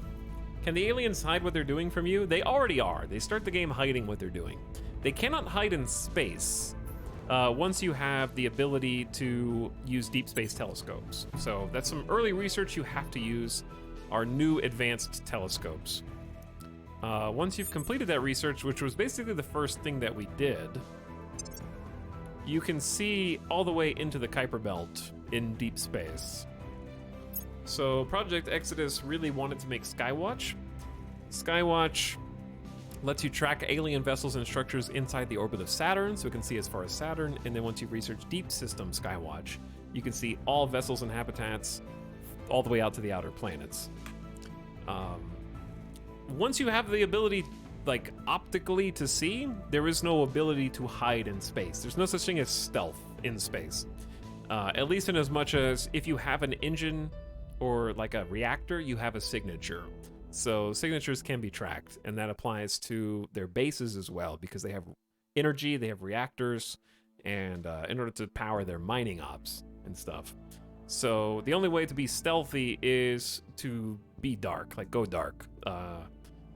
Can the aliens hide what they're doing from you? They already are. They start the game hiding what they're doing. They cannot hide in space once you have the ability to use deep space telescopes. So that's some early research you have to use, our new advanced telescopes. Once you've completed that research, which was basically the first thing that we did, you can see all the way into the Kuiper Belt in deep space. So Project Exodus really wanted to make Skywatch. Skywatch lets you track alien vessels and structures inside the orbit of Saturn, so it can see as far as Saturn, and then once you research Deep System Skywatch, you can see all vessels and habitats all the way out to the outer planets. Once you have the ability, like, optically to see, there is no ability to hide in space. There's no such thing as stealth in space. At least in as much as if you have an engine or like a reactor, you have a signature. So signatures can be tracked, and that applies to their bases as well, because they have energy, they have reactors, and in order to power their mining ops and stuff. So the only way to be stealthy is to be dark, like go dark.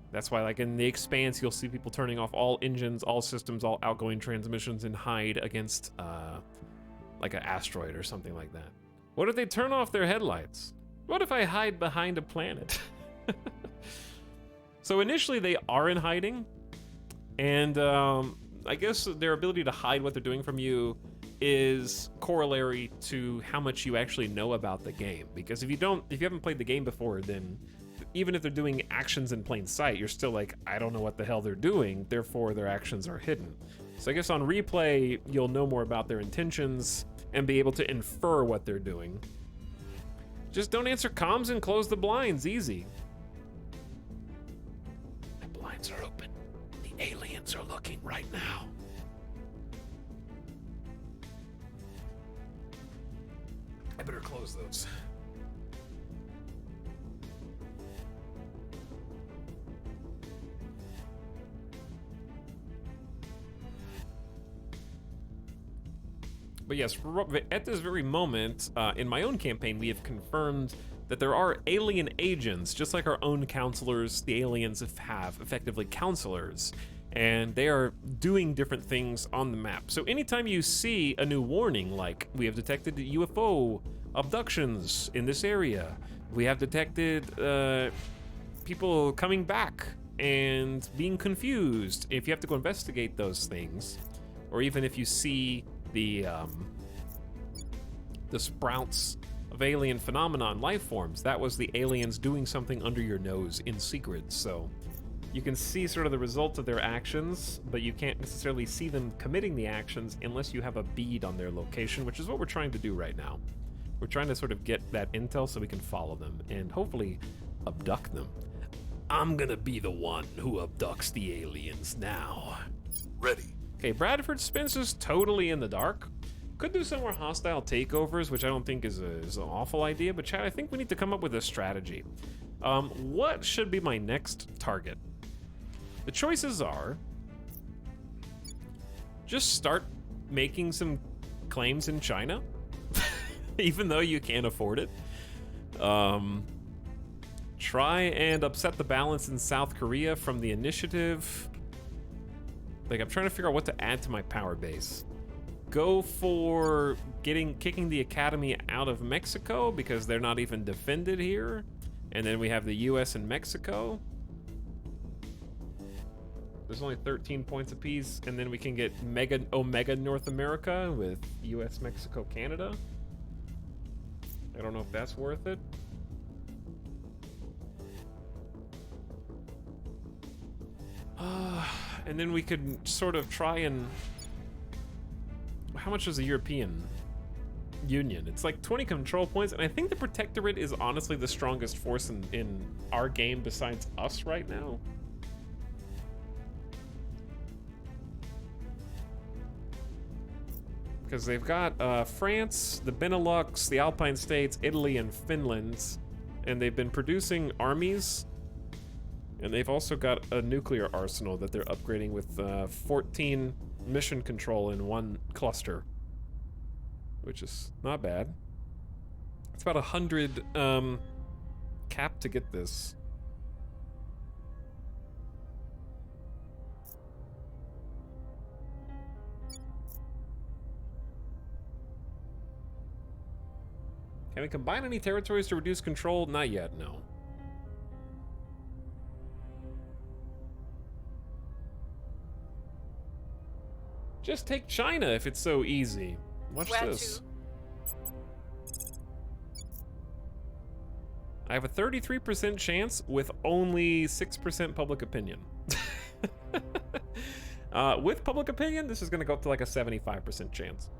That's why, like in the Expanse, you'll see people turning off all engines, all systems, all outgoing transmissions, and hide against like an asteroid or something like that. What if they turn off their headlights? What if I hide behind a planet? So initially they are in hiding, and I guess their ability to hide what they're doing from you is corollary to how much you actually know about the game. Because if you haven't played the game before, then even if they're doing actions in plain sight, you're still like, I don't know what the hell they're doing, therefore their actions are hidden. So I guess on replay, you'll know more about their intentions and be able to infer what they're doing. Just don't answer comms and close the blinds, easy. The blinds are open. The aliens are looking right now. I better close those. But yes, at this very moment, in my own campaign, we have confirmed that there are alien agents, just like our own counselors. The aliens have effectively counselors, and they are doing different things on the map. So anytime you see a new warning, like we have detected UFO abductions in this area, we have detected people coming back and being confused, if you have to go investigate those things, or even if you see the sprouts of alien phenomenon, life forms, that was the aliens doing something under your nose in secret. So you can see sort of the results of their actions, but you can't necessarily see them committing the actions unless you have a bead on their location, which is what we're trying to do right now. We're trying to sort of get that intel so we can follow them and hopefully abduct them. I'm gonna be the one who abducts the aliens now. Ready. Okay, Bradford Spencer's totally in the dark. Could do some more hostile takeovers, which I don't think is an awful idea, but Chad, I think we need to come up with a strategy. What should be my next target? The choices are just start making some claims in China, even though you can't afford it. Try and upset the balance in South Korea from the initiative. Like, I'm trying to figure out what to add to my power base. Go for kicking the Academy out of Mexico because they're not even defended here. And then we have the US and Mexico. There's only 13 points apiece, and then we can get Omega North America with US, Mexico, Canada. I don't know if that's worth it. And then we could sort of try and... How much is the European Union? It's like 20 control points, and I think the Protectorate is honestly the strongest force in our game besides us right now. Because they've got France, the Benelux, the Alpine States, Italy, and Finland. And they've been producing armies. And they've also got a nuclear arsenal that they're upgrading with 14 mission control in one cluster. Which is not bad. It's about 100 cap to get this. Can we combine any territories to reduce control? Not yet, no. Just take China if it's so easy. Watch Where this. to? I have a 33% chance with only 6% public opinion. With public opinion, this is going to go up to like a 75% chance.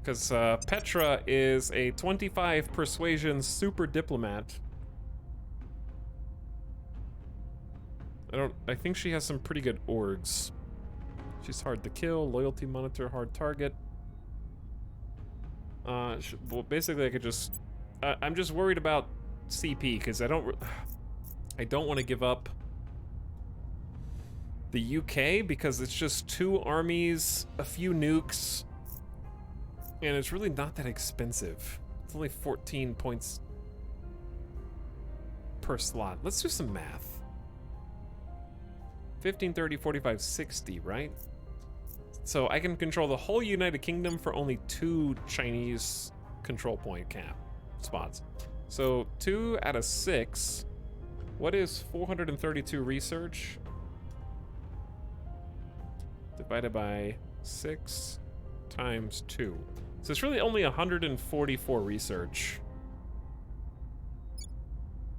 Because Petra is a 25 persuasion super diplomat. I think she has some pretty good orgs. She's hard to kill, loyalty monitor, hard target. Well, basically I could just... I'm just worried about CP, because I don't want to give up the UK, because it's just 2 armies, a few nukes, and it's really not that expensive. It's only 14 points per slot. Let's do some math. 15, 30, 45, 60, right? So I can control the whole United Kingdom for only 2 Chinese control point cap spots. So 2 out of 6. What is 432 research? Divided by 6 times 2. So it's really only 144 research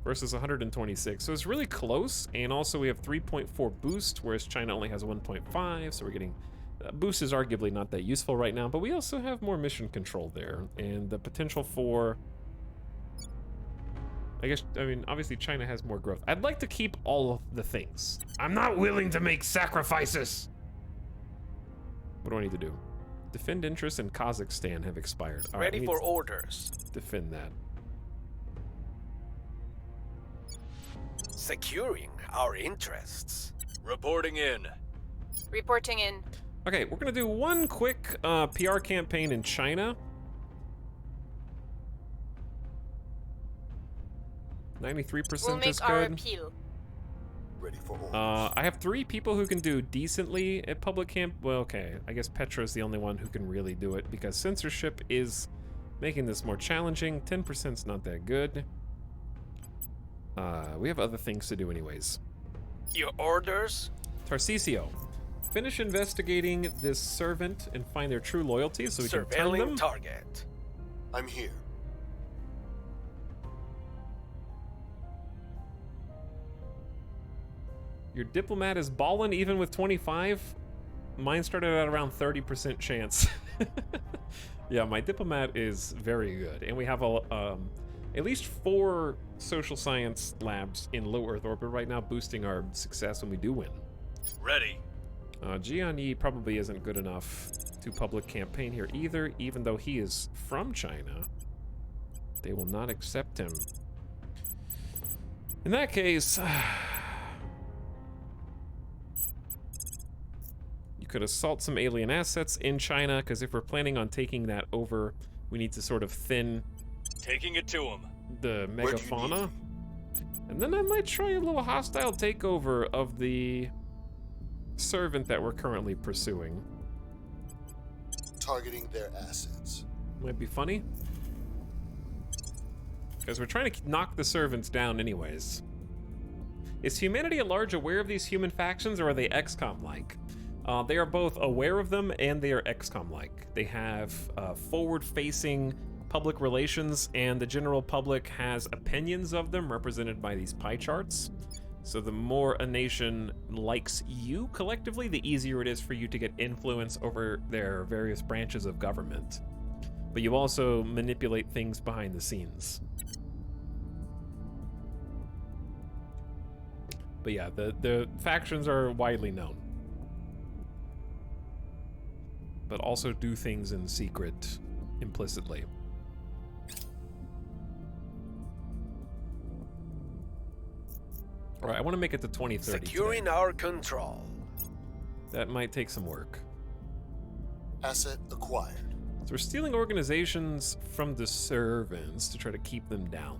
versus 126. So it's really close. And also we have 3.4 boost, whereas China only has 1.5. So we're getting... boost is arguably not that useful right now, but we also have more mission control there. And the potential for... I mean, obviously China has more growth. I'd like to keep all of the things. I'm not willing to make sacrifices! What do I need to do? Defend interests in Kazakhstan have expired. All right, Ready for orders. defend that. Securing our interests. Reporting in. Reporting in. Okay, we're gonna do one quick PR campaign in China. 93% We'll is make our good. appeal. Ready for orders. I have 3 people who can do decently at public camp. Well, okay, I guess Petra is the only one who can really do it because censorship is making this more challenging. 10% is not that good. We have other things to do anyways. Your orders? Tarcisio, finish investigating this servant and find their true loyalty so we can turn Surveilling them. target. I'm here. Your diplomat is ballin' even with 25. Mine started at around 30% chance. Yeah, my diplomat is very good, and we have at least 4 social science labs in low Earth orbit right now, boosting our success when we do win. Ready. Jian Yi probably isn't good enough to public campaign here either, even though he is from China. They will not accept him. In that case, you could assault some alien assets in China, because if we're planning on taking that over, we need to sort of thin Taking it to him. the Where do you megafauna. And then I might try a little hostile takeover of the servant that we're currently pursuing. Targeting their assets. Might be funny. Because we're trying to knock the servants down anyways. Is humanity at large aware of these human factions, or are they XCOM-like? They are both aware of them, and they are XCOM-like. They have forward-facing public relations, and the general public has opinions of them represented by these pie charts. So the more a nation likes you collectively, the easier it is for you to get influence over their various branches of government. But you also manipulate things behind the scenes. But yeah, the factions are widely known. But also do things in secret implicitly. All right, I want to make it to 2030 Securing today. our control. That might take some work. Asset acquired. So we're stealing organizations from the servants to try to keep them down.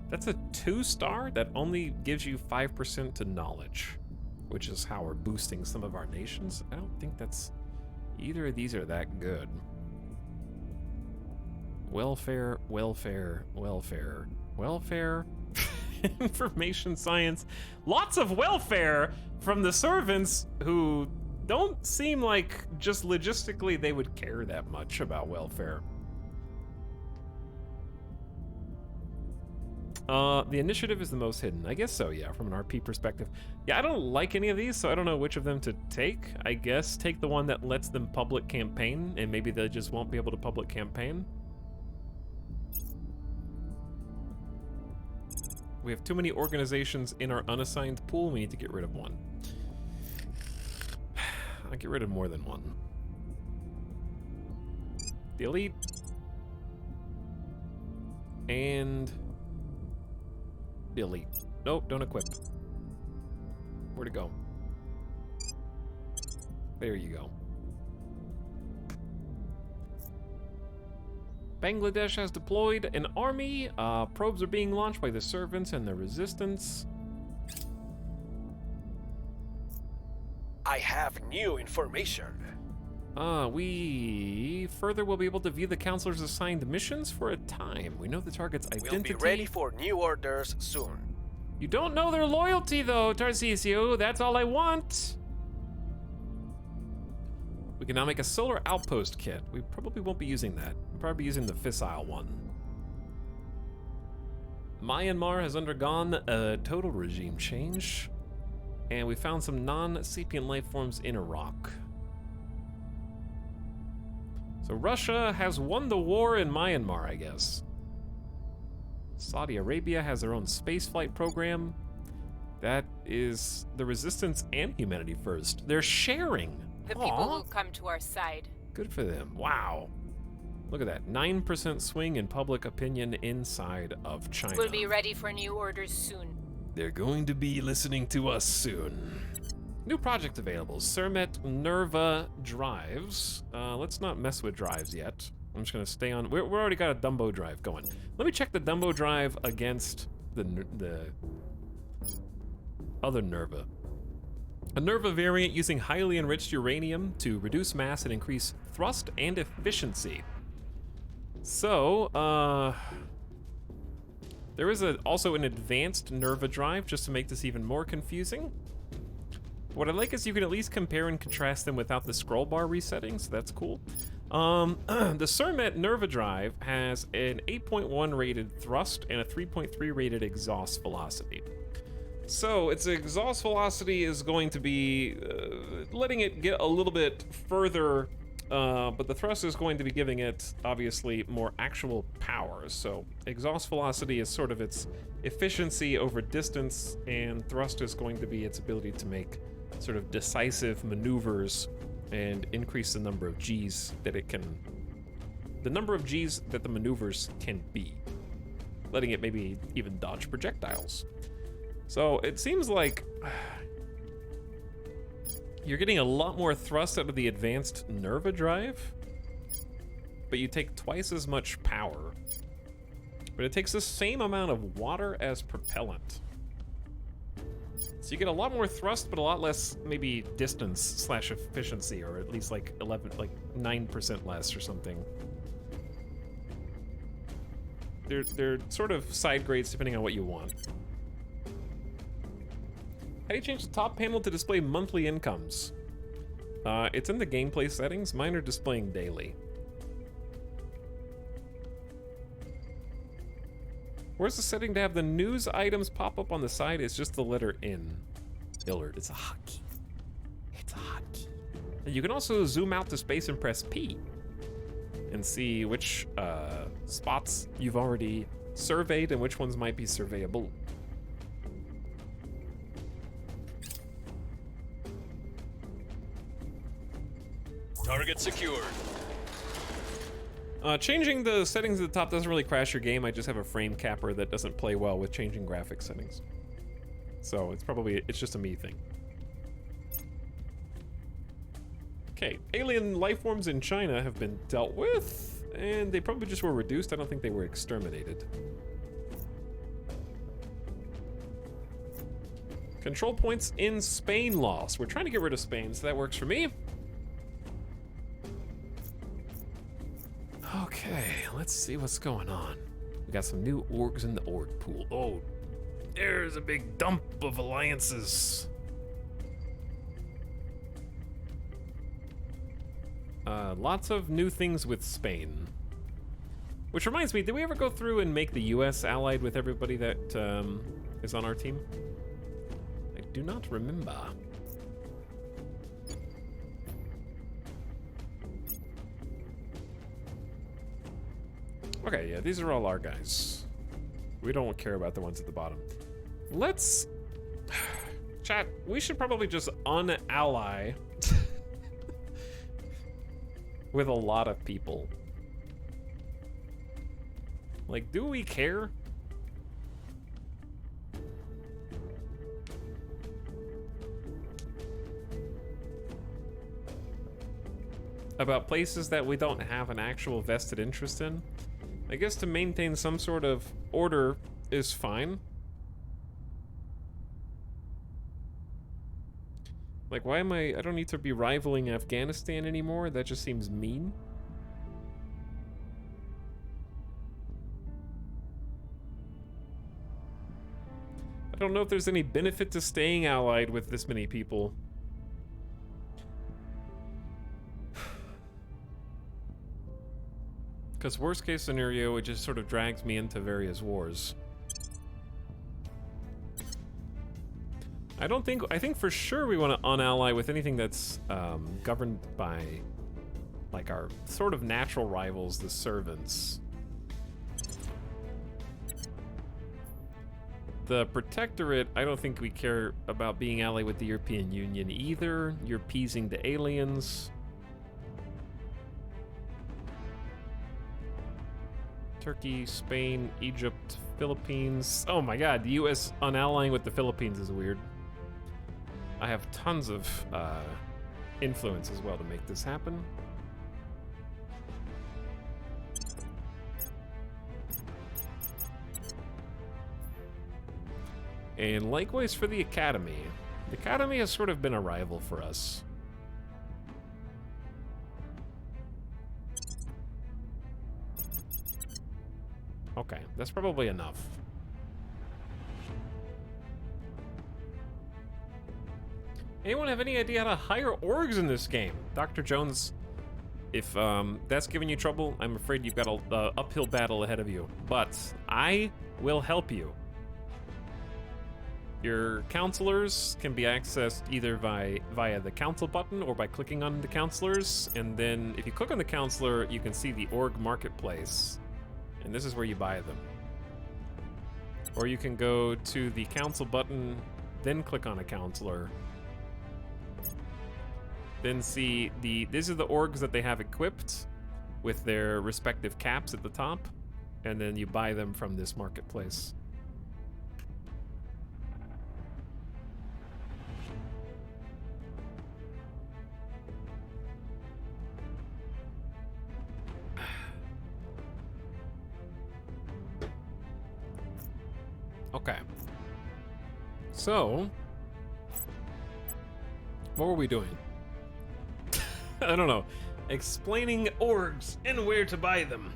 That's a 2-star that only gives you 5% to knowledge, which is how we're boosting some of our nations. I don't think that's either of these are that good. Welfare, welfare, welfare, welfare, information science. Lots of welfare from the servants who don't seem like just logistically they would care that much about welfare. The initiative is the most hidden. I guess so, yeah, from an RP perspective. Yeah, I don't like any of these, so I don't know which of them to take. I guess take the one that lets them public campaign, and maybe they just won't be able to public campaign. We have too many organizations in our unassigned pool. We need to get rid of one. I'll get rid of more than one. Delete. And delete. Nope, don't equip. Where'd it go? There you go. Bangladesh has deployed an army. Probes are being launched by the servants and the resistance. I have new information. We further will be able to view the counselor's assigned missions for a time. We know the target's identity. We'll be ready for new orders soon. You don't know their loyalty, though, Tarcisio. That's all I want. We can now make a solar outpost kit. We probably won't be using that. We'll probably be using the fissile one. Myanmar has undergone a total regime change. And we found some non-sapient life forms in Iraq. So Russia has won the war in Myanmar, I guess. Saudi Arabia has their own spaceflight program. That is the resistance and humanity first. They're sharing. The people will come to our side. Good for them. Wow. Look at that. 9% swing in public opinion inside of China. We'll be ready for new orders soon. They're going to be listening to us soon. New project available. Cermet Nerva drives. Let's not mess with drives yet. I'm just gonna stay on. We're already got a Dumbo drive going. Let me check the Dumbo drive against the other Nerva. A Nerva variant using highly enriched uranium to reduce mass and increase thrust and efficiency. So, there is also an advanced Nerva drive just to make this even more confusing. What I like is you can at least compare and contrast them without the scroll bar resetting, so that's cool. The Cermet Nerva drive has an 8.1 rated thrust and a 3.3 rated exhaust velocity. So its exhaust velocity is going to be letting it get a little bit further, but the thrust is going to be giving it, obviously, more actual power. So exhaust velocity is sort of its efficiency over distance, and thrust is going to be its ability to make sort of decisive maneuvers and increase the number of Gs that it can, the number of Gs that the maneuvers can be, letting it maybe even dodge projectiles. So it seems like you're getting a lot more thrust out of the advanced Nerva drive, but you take twice as much power, but it takes the same amount of water as propellant. So you get a lot more thrust, but a lot less maybe distance / efficiency, or at least like 9% less or something. They're sort of side grades depending on what you want. How do you change the top panel to display monthly incomes? It's in the gameplay settings. Mine are displaying daily. Where's the setting to have the news items pop up on the side? It's just the letter N. Illard. It's a hotkey. It's a hotkey. And you can also zoom out to space and press P and see which spots you've already surveyed and which ones might be surveyable. Target secured. Changing the settings at the top doesn't really crash your game. I just have a frame capper that doesn't play well with changing graphics settings. So it's just a me thing. Okay, alien life forms in China have been dealt with, and they probably just were reduced. I don't think they were exterminated. Control points in Spain lost. We're trying to get rid of Spain, so that works for me. Okay, let's see what's going on. We got some new orgs in the org pool. Oh, there's a big dump of alliances. Lots of new things with Spain. Which reminds me, did we ever go through and make the US allied with everybody that is on our team? I do not remember. Okay, yeah, these are all our guys. We don't care about the ones at the bottom. Let's... Chat, we should probably just un-ally with a lot of people. Like, do we care? About places that we don't have an actual vested interest in? I guess to maintain some sort of order is fine. Like, why am I don't need to be rivaling Afghanistan anymore? That just seems mean. I don't know if there's any benefit to staying allied with this many people. Because worst case scenario, it just sort of drags me into various wars. I think for sure we want to unally with anything that's governed by like our sort of natural rivals, the servants. The Protectorate, I don't think we care about being allied with the European Union either. You're appeasing the aliens. Turkey, Spain, Egypt, Philippines. Oh my god, the US unallying with the Philippines is weird. I have tons of influence as well to make this happen. And likewise for the Academy. The Academy has sort of been a rival for us. Okay, that's probably enough. Anyone have any idea how to hire orgs in this game? Dr. Jones, if that's giving you trouble, I'm afraid you've got an uphill battle ahead of you. But I will help you. Your counselors can be accessed either via the council button or by clicking on the counselors. And then if you click on the counselor, you can see the org marketplace. And this is where you buy them. Or you can go to the council button, then click on a counselor. Then see these are the orgs that they have equipped with their respective caps at the top. And then you buy them from this marketplace. Okay. So, what were we doing? I don't know. Explaining orgs and where to buy them.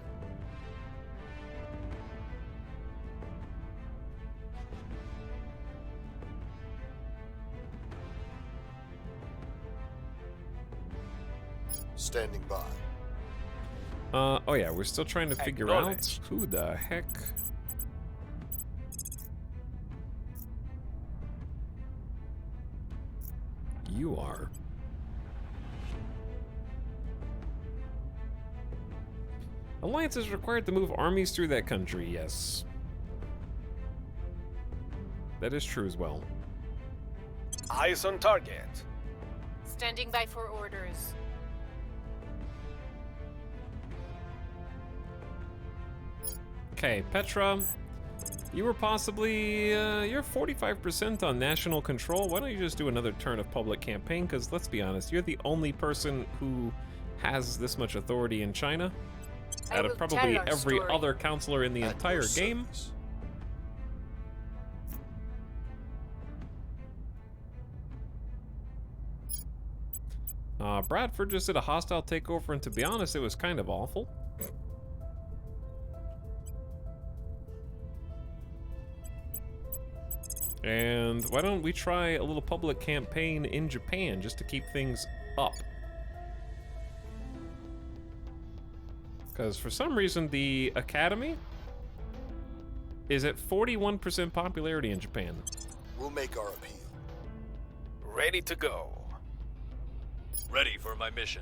Standing by. Oh yeah, we're still trying to figure out who the heck. You are. Alliance is required to move armies through that country, yes. That is true as well. Eyes on target. Standing by for orders. Okay, Petra, you were possibly, you're 45% on national control. Why don't you just do another turn of public campaign? Because let's be honest, you're the only person who has this much authority in China. I Out of will probably tell our every story. other counselor in the At entire your game. service. Bradford just did a hostile takeover, and to be honest, it was kind of awful. And why don't we try a little public campaign in Japan just to keep things up? Because for some reason, the Academy is at 41% popularity in Japan. We'll make our appeal. Ready to go. Ready for my mission.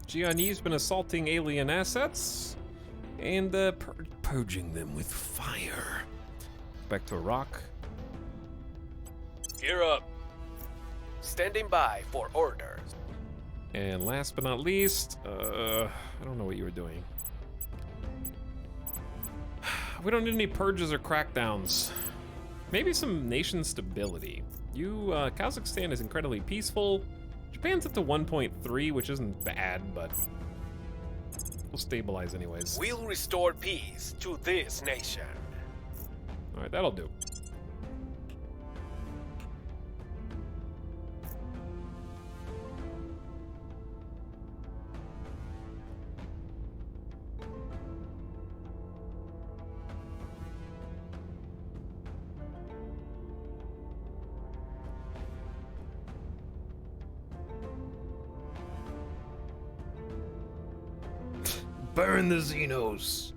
Jianyi's been assaulting alien assets and purging them with fire. Back to Iraq. Gear up. Standing by for orders. And last but not least, I don't know what you were doing. We don't need any purges or crackdowns. Maybe some nation stability. Kazakhstan is incredibly peaceful. Japan's up to 1.3, which isn't bad, but we'll stabilize anyways. We'll restore peace to this nation. All right, that'll do. Burn the Xenos!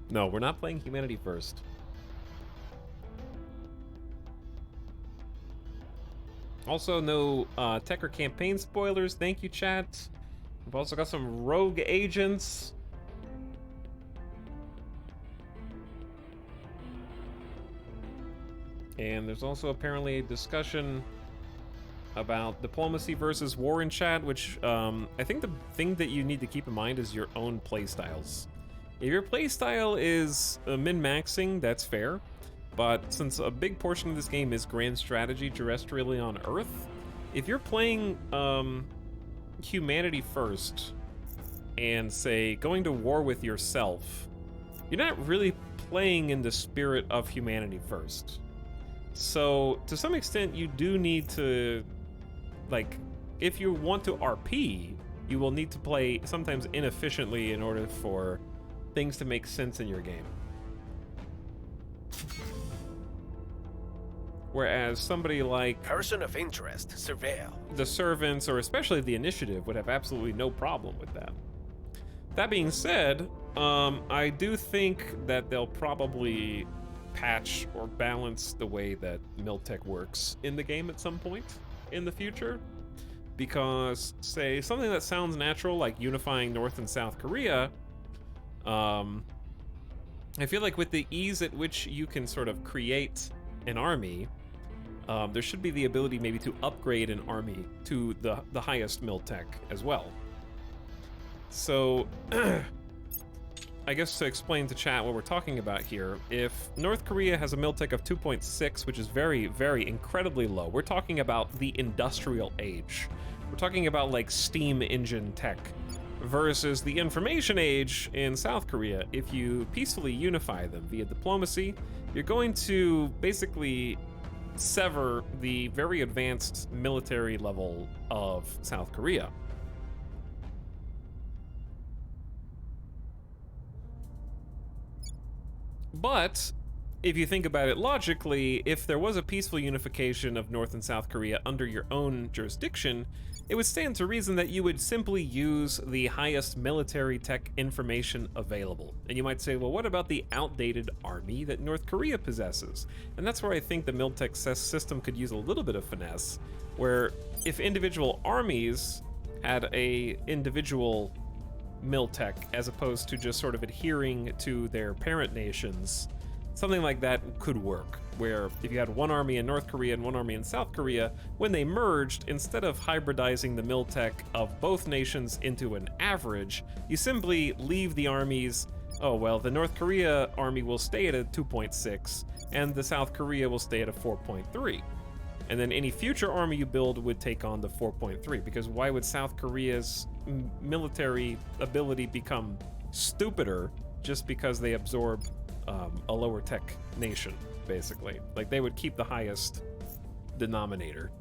No, we're not playing Humanity First. Also, no tech or campaign spoilers. Thank you, chat. We've also got some rogue agents. And there's also apparently a discussion about diplomacy versus war in chat, which I think the thing that you need to keep in mind is your own playstyles. If your playstyle is min-maxing, that's fair. But since a big portion of this game is grand strategy terrestrially on Earth, if you're playing humanity first and, say, going to war with yourself, you're not really playing in the spirit of humanity first. So, to some extent, you do need to, like, if you want to RP, you will need to play sometimes inefficiently in order for things to make sense in your game. Whereas somebody like Person of interest, surveil. the servants, or especially the initiative, would have absolutely no problem with that. That being said, I do think that they'll probably patch or balance the way that Miltech works in the game at some point in the future. Because, say, something that sounds natural, like unifying North and South Korea, I feel like with the ease at which you can sort of create an army, there should be the ability maybe to upgrade an army to the highest Miltech as well. So, I guess to explain to chat what we're talking about here, if North Korea has a Miltech of 2.6, which is very, very incredibly low, we're talking about the industrial age. We're talking about like steam engine tech versus the information age in South Korea. If you peacefully unify them via diplomacy, you're going to basically sever the very advanced military level of South Korea. But if you think about it logically, if there was a peaceful unification of North and South Korea under your own jurisdiction, it would stand to reason that you would simply use the highest military tech information available. And you might say, well, what about the outdated army that North Korea possesses? And that's where I think the Miltech system could use a little bit of finesse, where if individual armies had a individual Miltech as opposed to just sort of adhering to their parent nations. Something like that could work, where if you had one army in North Korea and one army in South Korea, when they merged, instead of hybridizing the Miltech of both nations into an average, you simply leave the armies. Oh, well, the North Korea army will stay at a 2.6, and the South Korea will stay at a 4.3. And then any future army you build would take on the 4.3, because why would South Korea's military ability become stupider just because they absorb a lower tech nation, basically? Like, they would keep the highest denominator.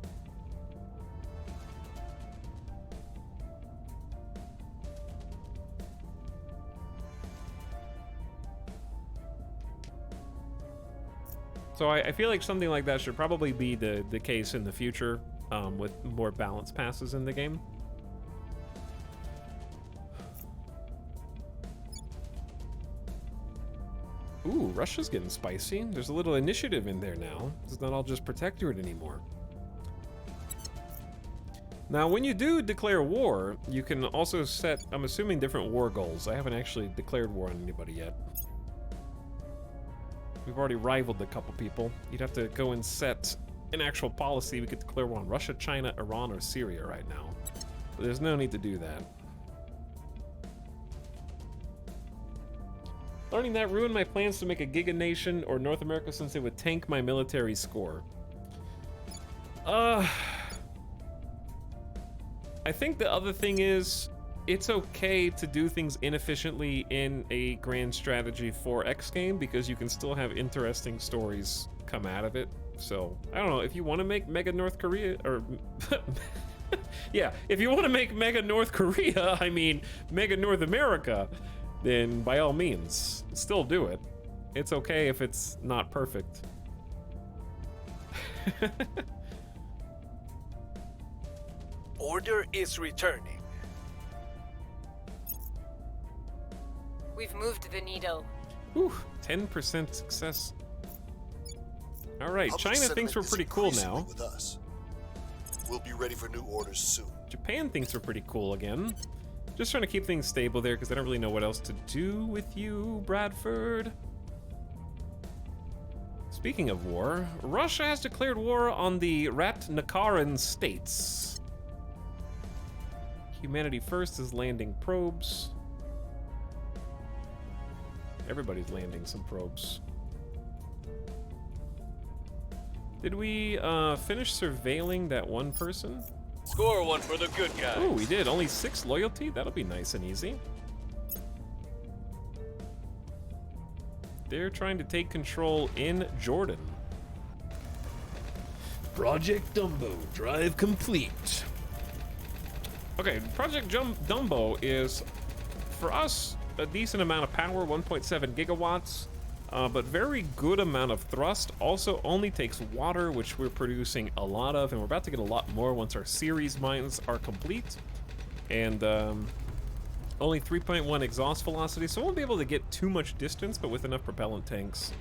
So I feel like something like that should probably be the case in the future, with more balance passes in the game. Ooh, Russia's getting spicy. There's a little initiative in there now. It's not all just protectorate anymore. Now, when you do declare war, you can also set, I'm assuming, different war goals. I haven't actually declared war on anybody yet. We've already rivaled a couple people. You'd have to go and set an actual policy. We could declare war on Russia, China, Iran, or Syria right now. But there's no need to do that. Learning that ruined my plans to make a Giga Nation or North America, since it would tank my military score. I think the other thing is, it's okay to do things inefficiently in a grand strategy 4X game, because you can still have interesting stories come out of it. So, I don't know, if you want to make Mega North Korea, or... yeah, if you want to make Mega North Korea, I mean, Mega North America, then by all means, still do it. It's okay if it's not perfect. Order is returning. We've moved the needle. Whew, 10% success. All right, Public China thinks sentiment we're is pretty cool increasingly now. with us. We'll be ready for new orders soon. Japan thinks we're pretty cool again. Just trying to keep things stable there, because I don't really know what else to do with you, Bradford. Speaking of war, Russia has declared war on the Ratnakaran states. Humanity First is landing probes. Everybody's landing some probes. Did we finish surveilling that one person? Score one for the good guys. Oh, we did. Only 6 loyalty? That'll be nice and easy. They're trying to take control in Jordan. Project Dumbo, drive complete. Okay, Project Dumbo is, for us, a decent amount of power, 1.7 gigawatts, but very good amount of thrust. Also only takes water, which we're producing a lot of, and we're about to get a lot more once our series mines are complete. And only 3.1 exhaust velocity, so we won't be able to get too much distance, but with enough propellant tanks,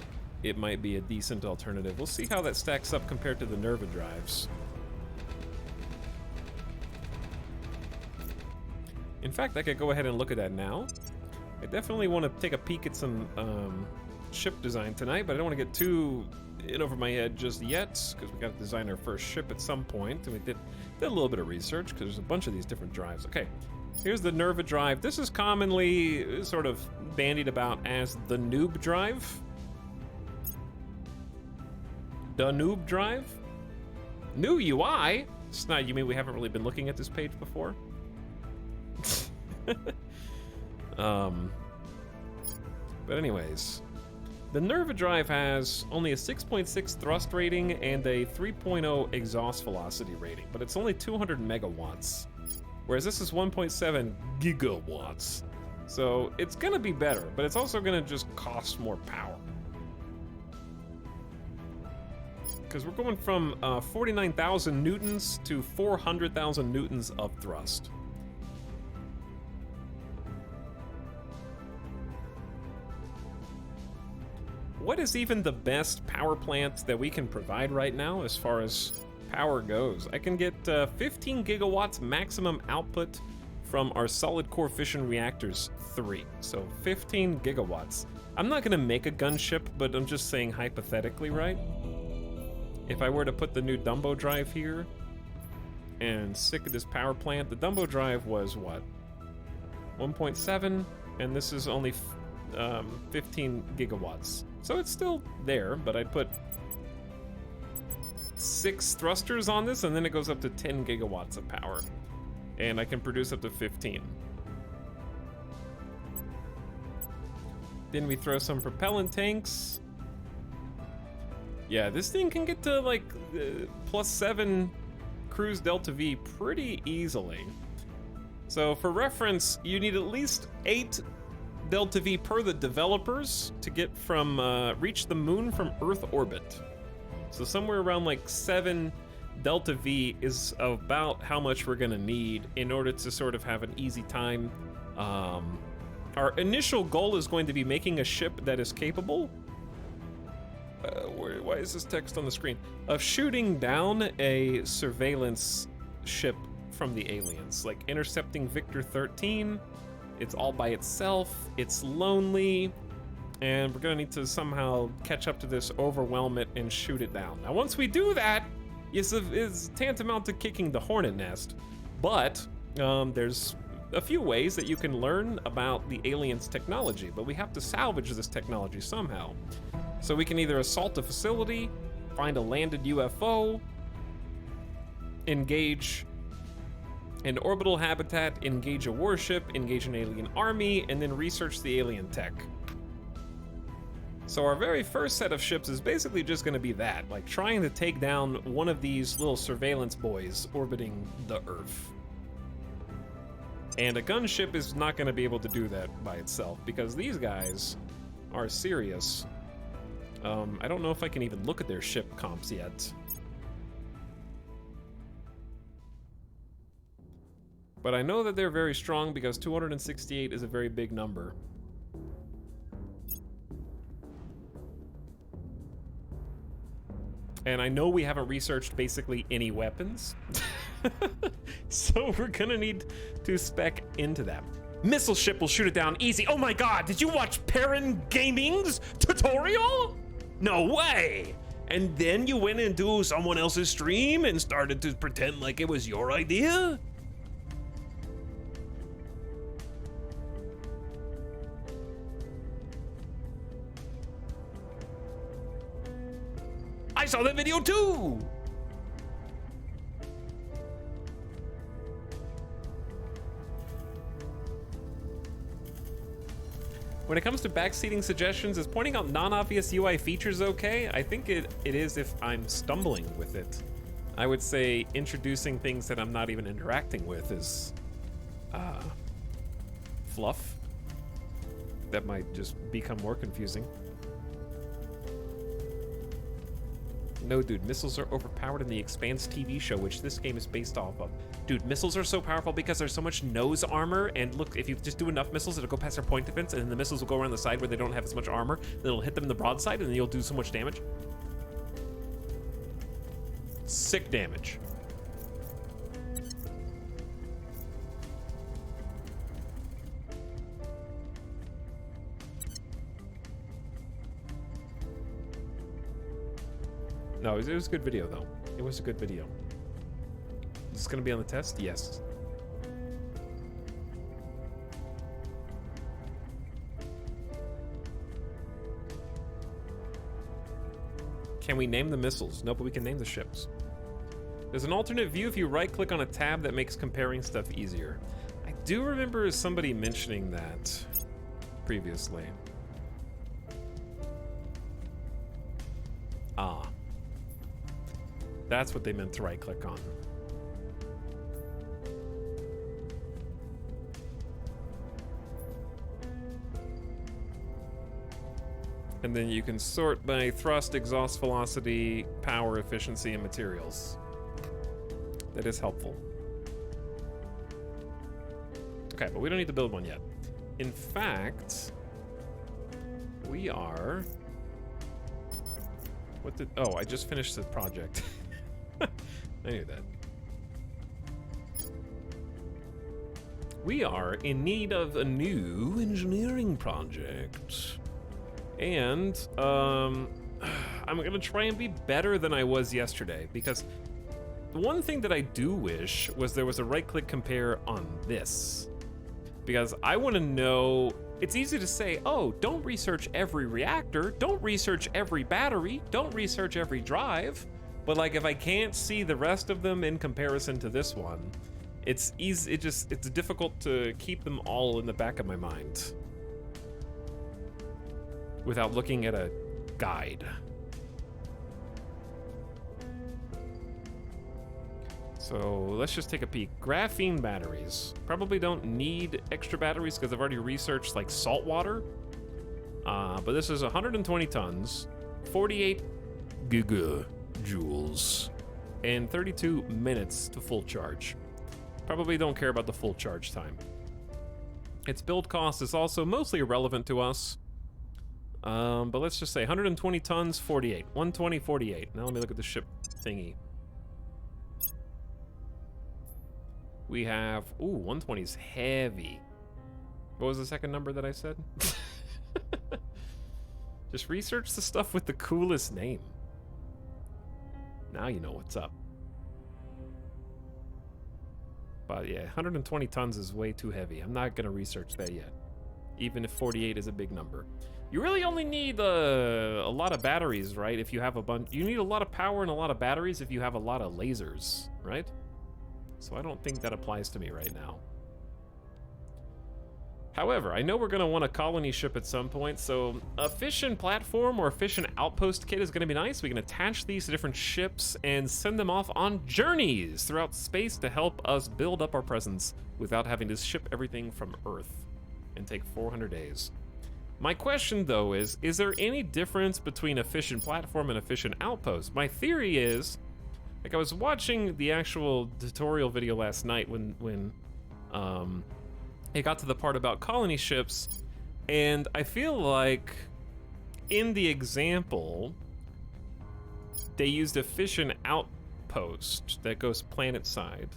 it might be a decent alternative. We'll see how that stacks up compared to the Nerva drives. In fact, I could go ahead and look at that now. I definitely want to take a peek at some ship design tonight, but I don't want to get too in over my head just yet, because we got to design our first ship at some point, and we did a little bit of research, because there's a bunch of these different drives. Okay, here's the Nerva drive. This is commonly sort of bandied about as the noob drive. The noob drive? New UI? It's not, you mean we haven't really been looking at this page before? But anyways, the Nerva drive has only a 6.6 thrust rating and a 3.0 exhaust velocity rating, but it's only 200 megawatts, whereas this is 1.7 gigawatts. So it's gonna be better, but it's also gonna just cost more power. Because we're going from 49,000 newtons to 400,000 newtons of thrust. What is even the best power plant that we can provide right now as far as power goes? I can get 15 gigawatts maximum output from our solid core fission reactors 3. So 15 gigawatts. I'm not gonna make a gunship, but I'm just saying hypothetically, right? If I were to put the new Dumbo drive here and stick this power plant, the Dumbo drive was what? 1.7, and this is only 15 gigawatts. So it's still there, but I'd put 6 thrusters on this, and then it goes up to 10 gigawatts of power. And I can produce up to 15. Then we throw some propellant tanks. Yeah, this thing can get to like +7 cruise delta V pretty easily. So for reference, you need at least 8 delta V per the developers to get from reach the moon from Earth orbit. So somewhere around like 7 delta V is about how much we're gonna need in order to sort of have an easy time. Our initial goal is going to be making a ship that is capable. Why is this text on the screen? Of shooting down a surveillance ship from the aliens, like intercepting Victor 13. It's all by itself, it's lonely, and we're gonna need to somehow catch up to this, overwhelm it, and shoot it down. Now, once we do that, it's tantamount to kicking the hornet nest, but there's a few ways that you can learn about the aliens' technology, but we have to salvage this technology somehow. So we can either assault a facility, find a landed UFO, engage an orbital habitat, engage a warship, engage an alien army, and then research the alien tech. So our very first set of ships is basically just gonna be that, like trying to take down one of these little surveillance boys orbiting the Earth. And a gunship is not gonna be able to do that by itself, because these guys are serious. I don't know if I can even look at their ship comps yet. But I know that they're very strong because 268 is a very big number. And I know we haven't researched basically any weapons. So we're gonna need to spec into them. Missile ship will shoot it down easy. Oh my god, did you watch Perrin Gaming's tutorial? No way! And then you went into someone else's stream and started to pretend like it was your idea? I saw that video too! When it comes to backseating suggestions, is pointing out non-obvious UI features okay? I think it is if I'm stumbling with it. I would say introducing things that I'm not even interacting with is fluff. That might just become more confusing. No, dude, missiles are overpowered in the Expanse TV show, which this game is based off of. Dude, missiles are so powerful because there's so much nose armor, and look, if you just do enough missiles, it'll go past their point defense, and then the missiles will go around the side where they don't have as much armor, then it'll hit them in the broadside, and then you'll do so much damage. Sick damage. No, it was a good video, though. It was a good video. Is this gonna be on the test? Yes. Can we name the missiles? No, but we can name the ships. There's an alternate view if you right-click on a tab that makes comparing stuff easier. I do remember somebody mentioning that previously. Ah. That's what they meant to right-click on. And then you can sort by thrust, exhaust velocity, power, efficiency, and materials. That is helpful. Okay, but we don't need to build one yet. In fact, we are... What did... Oh, I just finished the project. I knew that. we are in need of a new engineering project. And, I'm gonna try and be better than I was yesterday, because the one thing that I do wish was there was a right-click compare on this. Because I want to know, it's easy to say, oh, don't research every reactor, don't research every battery, don't research every drive. But like, if I can't see the rest of them in comparison to this one, it's easy, it's difficult to keep them all in the back of my mind without looking at a guide. So let's just take a peek. Graphene batteries. Probably don't need extra batteries because I've already researched like salt water. But this is 120 tons, 48 gigajoules, and 32 minutes to full charge. Probably don't care about the full charge time. Its build cost is also mostly irrelevant to us. But let's just say 120 tons, 48. 120, 48. Now let me look at the ship thingy. We have, ooh, 120 is heavy. What was the second number that I said? Just research the stuff with the coolest name. Now you know what's up. But yeah, 120 tons is way too heavy. I'm not gonna research that yet. Even if 48 is a big number. You really only need a lot of batteries, right? If you have a bunch, you need a lot of power and a lot of batteries if you have a lot of lasers, right? So I don't think that applies to me right now. However, I know we're gonna want a colony ship at some point, so a fission platform or a fission outpost kit is gonna be nice. We can attach these to different ships and send them off on journeys throughout space to help us build up our presence without having to ship everything from Earth and take 400 days. My question though is there any difference between a fission platform and a fission outpost? My theory is, like, I was watching the actual tutorial video last night when it got to the part about colony ships, and I feel like in the example, they used a fission outpost that goes planet side.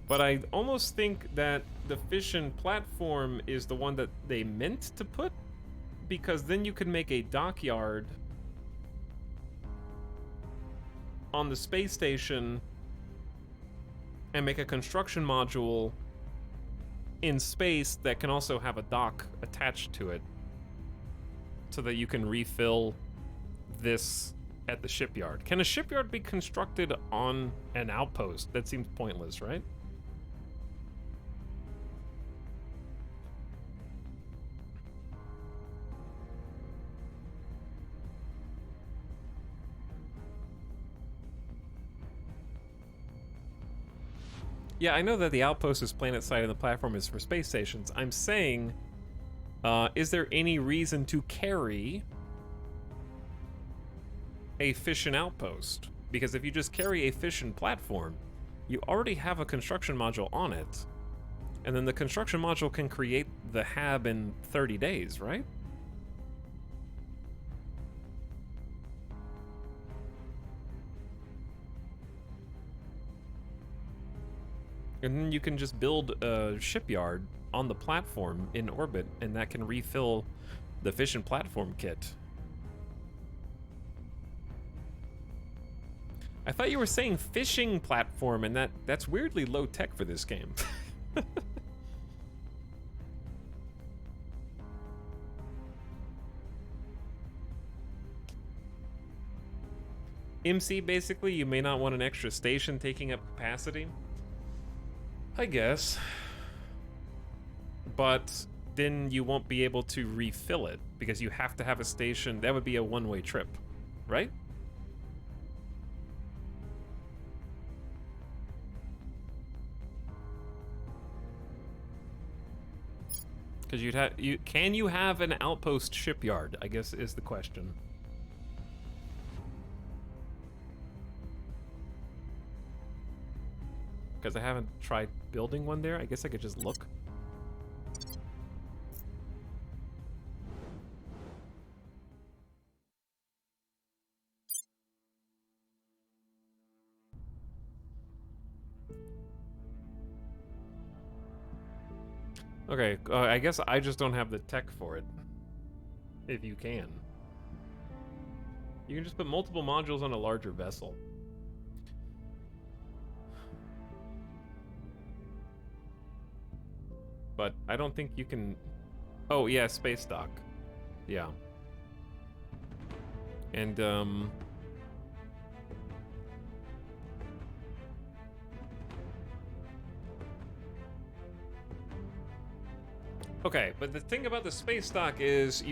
But I almost think that the fission platform is the one that they meant to put, because then you could make a dockyard on the space station and make a construction module in space that can also have a dock attached to it so that you can refill this at the shipyard. Can a shipyard be constructed on an outpost? That seems pointless, right? Yeah, I know that the outpost is planet side and the platform is for space stations. I'm saying, is there any reason to carry a fission outpost? Because if you just carry a fission platform, you already have a construction module on it, and then the construction module can create the hab in 30 days, right? And then you can just build a shipyard on the platform in orbit, and that can refill the fission platform kit. I thought you were saying fishing platform, and that's weirdly low tech for this game. MC, basically, you may not want an extra station taking up capacity. I guess. But then you won't be able to refill it because you have to have a station. That would be a one-way trip, right? Because can you have an outpost shipyard, I guess is the question. Because I haven't tried building one there. I guess I could just look. Okay, I guess I just don't have the tech for it. If you can. You can just put multiple modules on a larger vessel. But I don't think you can... Oh, yeah, space dock. Yeah. And, okay, but the thing about the space dock is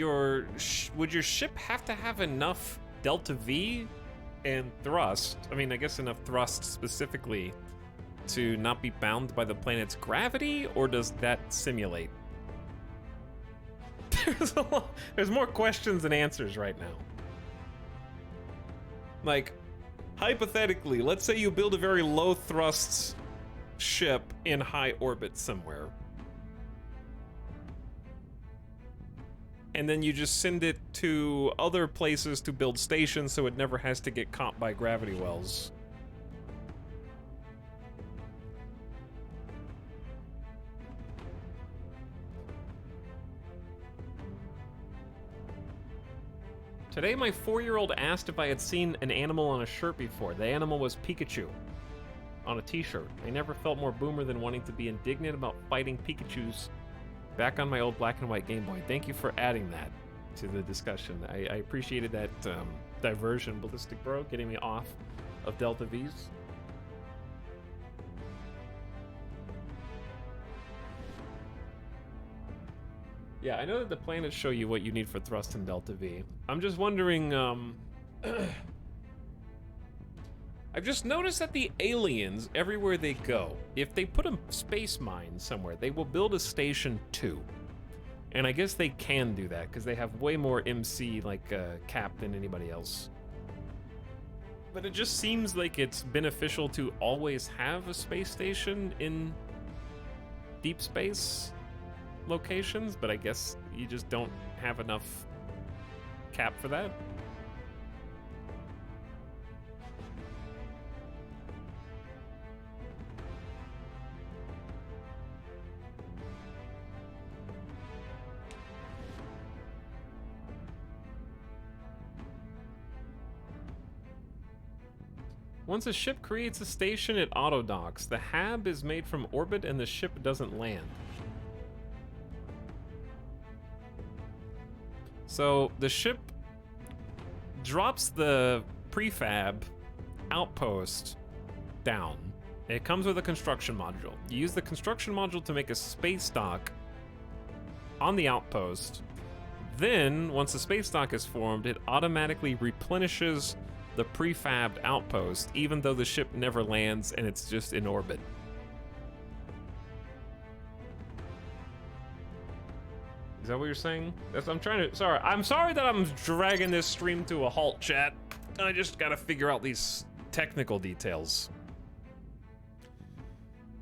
would your ship have to have enough delta V and thrust? I mean, I guess enough thrust specifically to not be bound by the planet's gravity, or does that simulate? There's more questions than answers right now. Like, hypothetically, let's say you build a very low thrust ship in high orbit somewhere. And then you just send it to other places to build stations so it never has to get caught by gravity wells. Today, my 4-year-old asked if I had seen an animal on a shirt before. The animal was Pikachu on a t-shirt. I never felt more boomer than wanting to be indignant about fighting Pikachus back on my old black and white Game Boy. Thank you for adding that to the discussion. I appreciated that diversion, Ballistic Bro, getting me off of Delta Vs. Yeah, I know that the planets show you what you need for thrust and Delta V. I'm just wondering, I've just noticed that the aliens, everywhere they go, if they put a space mine somewhere, they will build a station too. And I guess they can do that, because they have way more MC, cap than anybody else. But it just seems like it's beneficial to always have a space station in deep space locations, but I guess you just don't have enough cap for that. Once a ship creates a station, it auto-docks. The hab is made from orbit and the ship doesn't land. So the ship drops the prefab outpost down. It comes with a construction module. You use the construction module to make a space dock on the outpost. Then, once the space dock is formed, it automatically replenishes the prefabbed outpost, even though the ship never lands and it's just in orbit. Is that what you're saying? I'm sorry that I'm dragging this stream to a halt, chat. I just gotta figure out these technical details.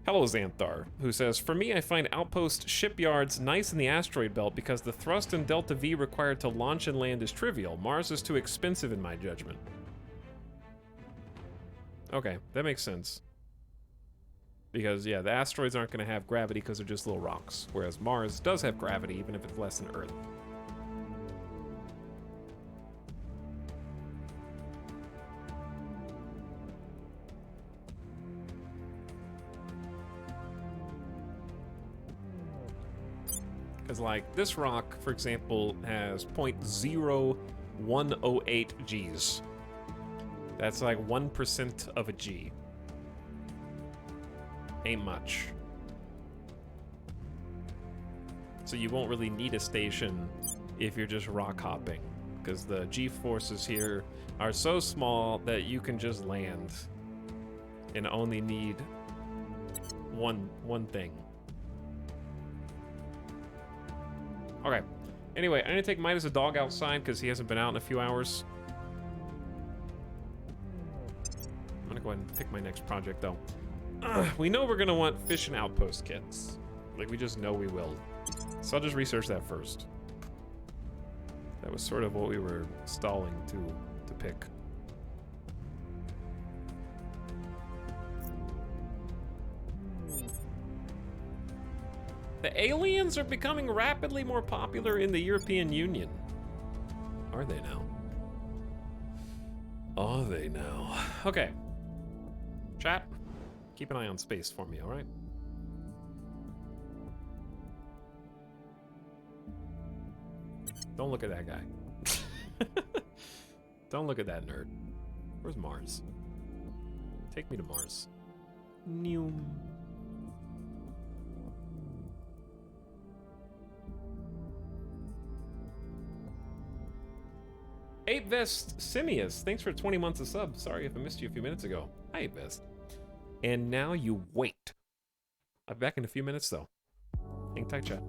Hello, Xanthar, who says, for me, I find outpost shipyards nice in the asteroid belt because the thrust and delta V required to launch and land is trivial. Mars is too expensive in my judgment. Okay, that makes sense. Because, yeah, the asteroids aren't going to have gravity because they're just little rocks, whereas Mars does have gravity, even if it's less than Earth. Because, like, this rock, for example, has 0.0108 Gs. That's like 1% of a G. Ain't much. So you won't really need a station if you're just rock hopping, because the G-forces here are so small that you can just land and only need one thing. Okay. Anyway, I'm gonna take Midas a dog outside because he hasn't been out in a few hours. I'm gonna go ahead and pick my next project though. We know we're gonna want fish and outpost kits. Like, we just know we will. So I'll just research that first. That was sort of what we were stalling to pick. The aliens are becoming rapidly more popular in the European Union. Are they now? Are they now? Okay. Chat, keep an eye on space for me, alright? Don't look at that guy. Don't look at that nerd. Where's Mars? Take me to Mars. Noom. Ape Vest Simius, thanks for 20 months of sub. Sorry if I missed you a few minutes ago. Hi, Ape Vest. And now you wait. I'll be back in a few minutes, though. Hang tight, chat.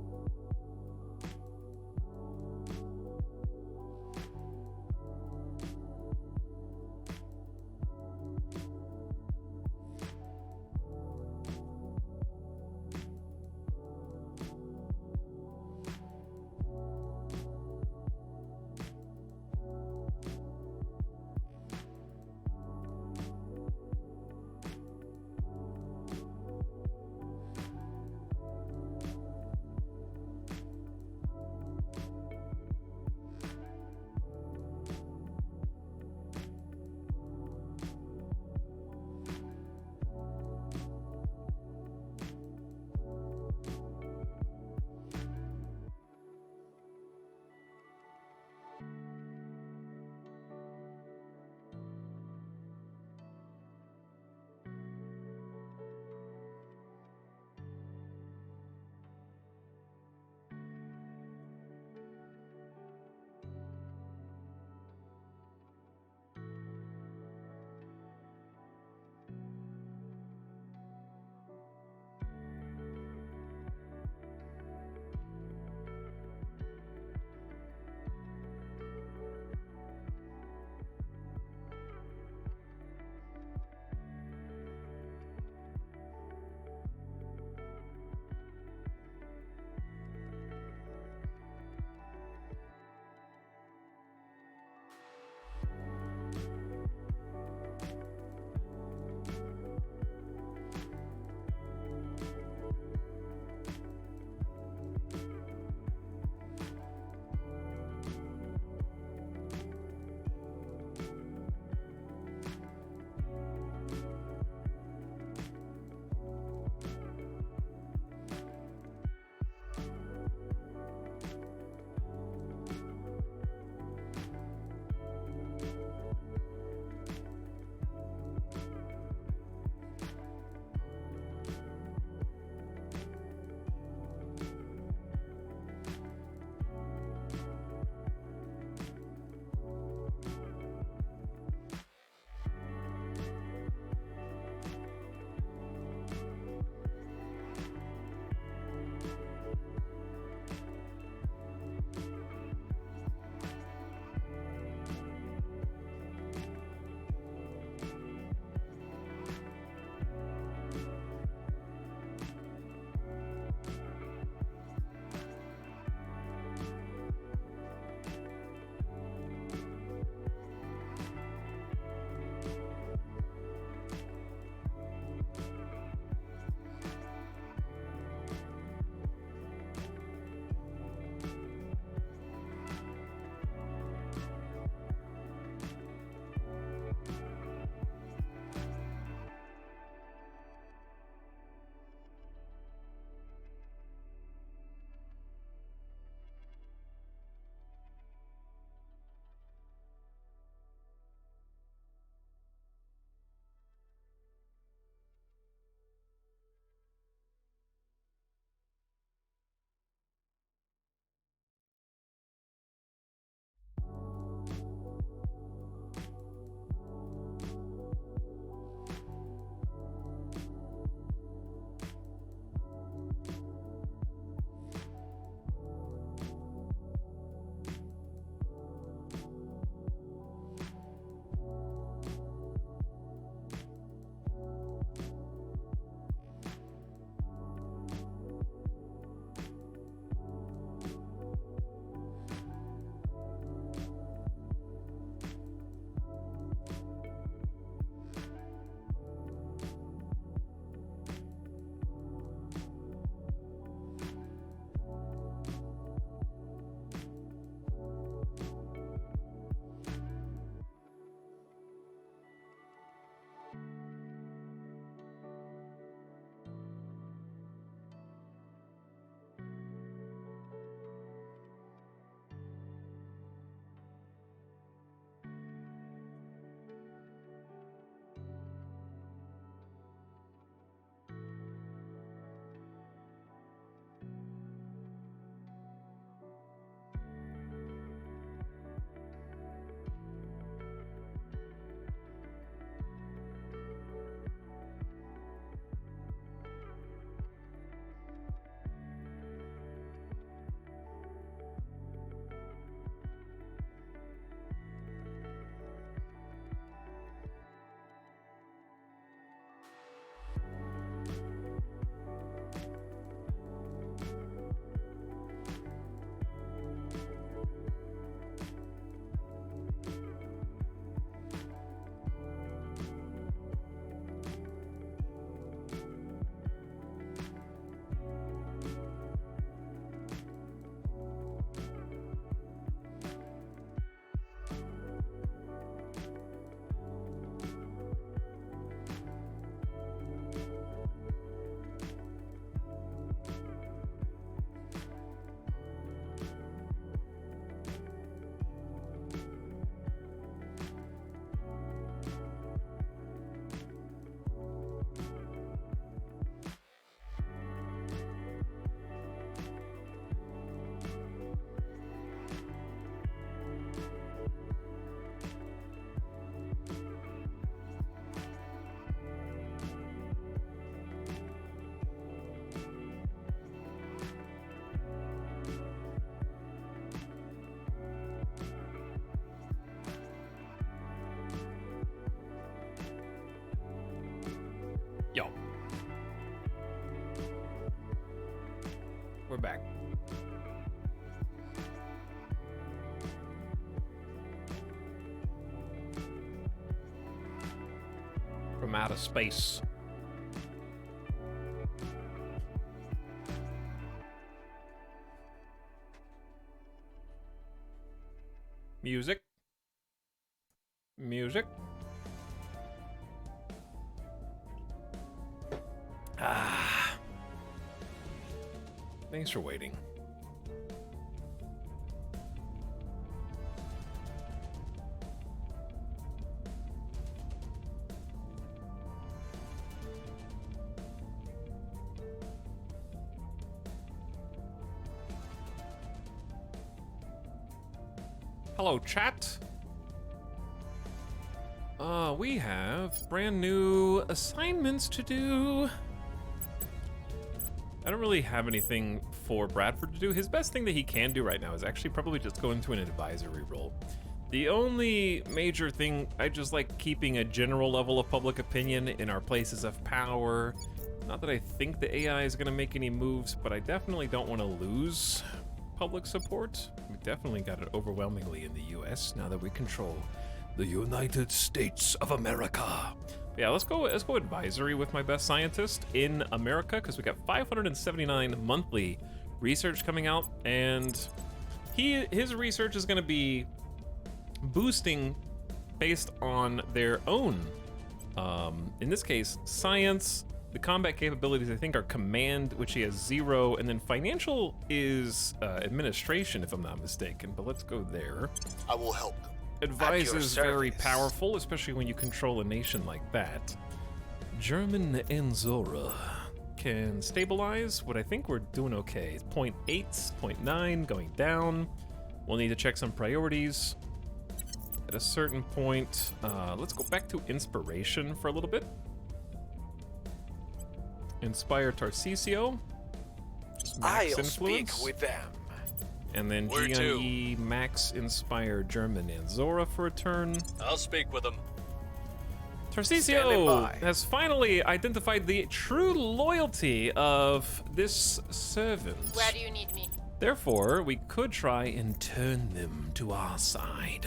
from outer space. Music. Music. Ah. Thanks for waiting. Hello, chat. We have brand new assignments to do. I don't really have anything for Bradford to do. His best thing that he can do right now is actually probably just go into an advisory role. The only major thing, I just like keeping a general level of public opinion in our places of power. Not that I think the AI is going to make any moves, but I definitely don't want to lose public support. We definitely got it overwhelmingly in the US now that we control the United States of America. Yeah, let's go advisory with my best scientist in America, because we got 579 monthly research coming out, and his research is going to be boosting based on their own, in this case, science. The combat capabilities, I think, are command, which he has 0, and then financial is administration, if I'm not mistaken, but let's go there. I will help them. Advise your is very service. powerful, especially when you control a nation like that. German Enzora can stabilize, what I think we're doing okay. It's 0.8, 0.9, going down. We'll need to check some priorities. At a certain point, let's go back to inspiration for a little bit. Inspire Tarcisio. Just max I'll influence. speak with them. And then Where to? GNE Max Inspire German Anzora for a turn. I'll speak with them. Standing Tarcisio by. has finally identified the true loyalty of this servant. Where do you need me? Therefore, we could try and turn them to our side,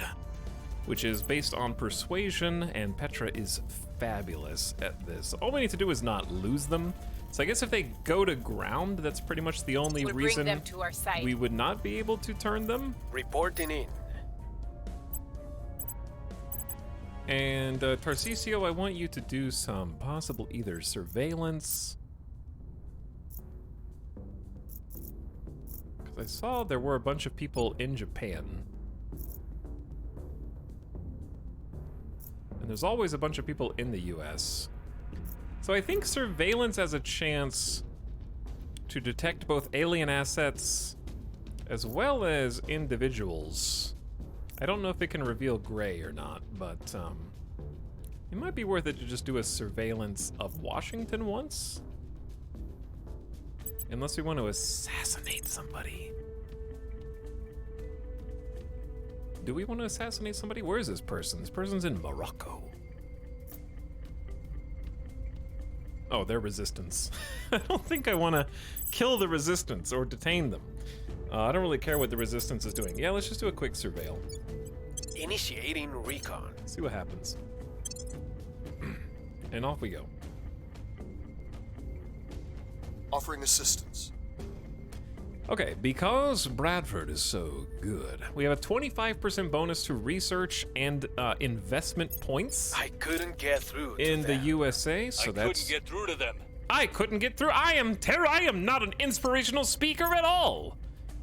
which is based on persuasion, and Petra is fabulous at this. All we need to do is not lose them. So I guess if they go to ground, that's pretty much the only We'll reason bring them to our side. we would not be able to turn them. Reporting in. And Tarcisio, I want you to do some possible either surveillance. Because I saw there were a bunch of people in Japan. And there's always a bunch of people in the US. So I think surveillance has a chance to detect both alien assets as well as individuals. I don't know if it can reveal gray or not, but it might be worth it to just do a surveillance of Washington once. Unless we want to assassinate somebody. Do we want to assassinate somebody? Where is this person? This person's in Morocco. Oh, they're resistance. I don't think I want to kill the resistance or detain them. I don't really care what the resistance is doing. Yeah, let's just do a quick surveil. Initiating recon. See what happens. And off we go. Offering assistance. Okay, because Bradford is so good, we have a 25% bonus to research and investment points I couldn't get through to in the them. USA, so I that's... couldn't get through to them. I couldn't get through. I am not an inspirational speaker at all.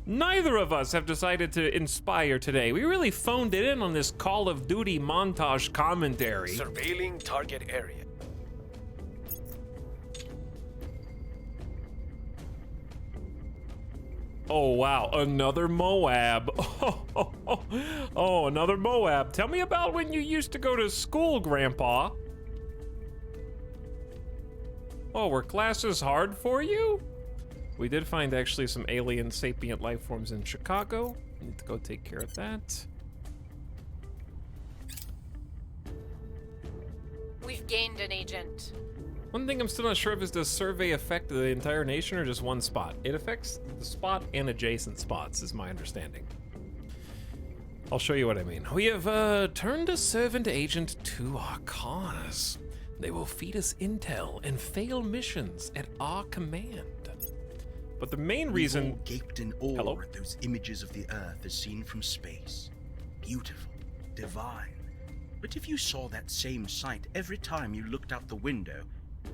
Neither of us have decided to inspire today. We really phoned it in on this Call of Duty montage commentary. Surveilling target area. Oh, wow. Another Moab. Oh, another Moab. Tell me about when you used to go to school, Grandpa. Oh, were classes hard for you? We did find actually some alien sapient life forms in Chicago. Need to go take care of that. We've gained an agent. One thing I'm still not sure of is, does survey affect the entire nation or just one spot? It affects the spot and adjacent spots, is my understanding. I'll show you what I mean. We have turned a servant agent to our cause. They will feed us intel and fail missions at our command. But the main reason... We've all gaped in awe Hello? at those images of the Earth as seen from space. Beautiful, divine. But if you saw that same sight every time you looked out the window,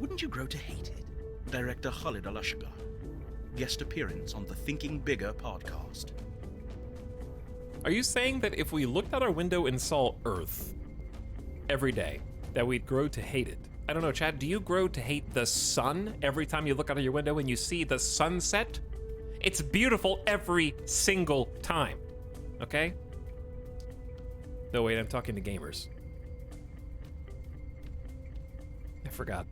wouldn't you grow to hate it? Director Khalid Al-Ashgar. Guest appearance on the Thinking Bigger podcast. Are you saying that if we looked out our window and saw Earth every day, that we'd grow to hate it? I don't know, Chad, do you grow to hate the sun every time you look out of your window and you see the sunset? It's beautiful every single time, okay? No, wait, I'm talking to gamers. I forgot.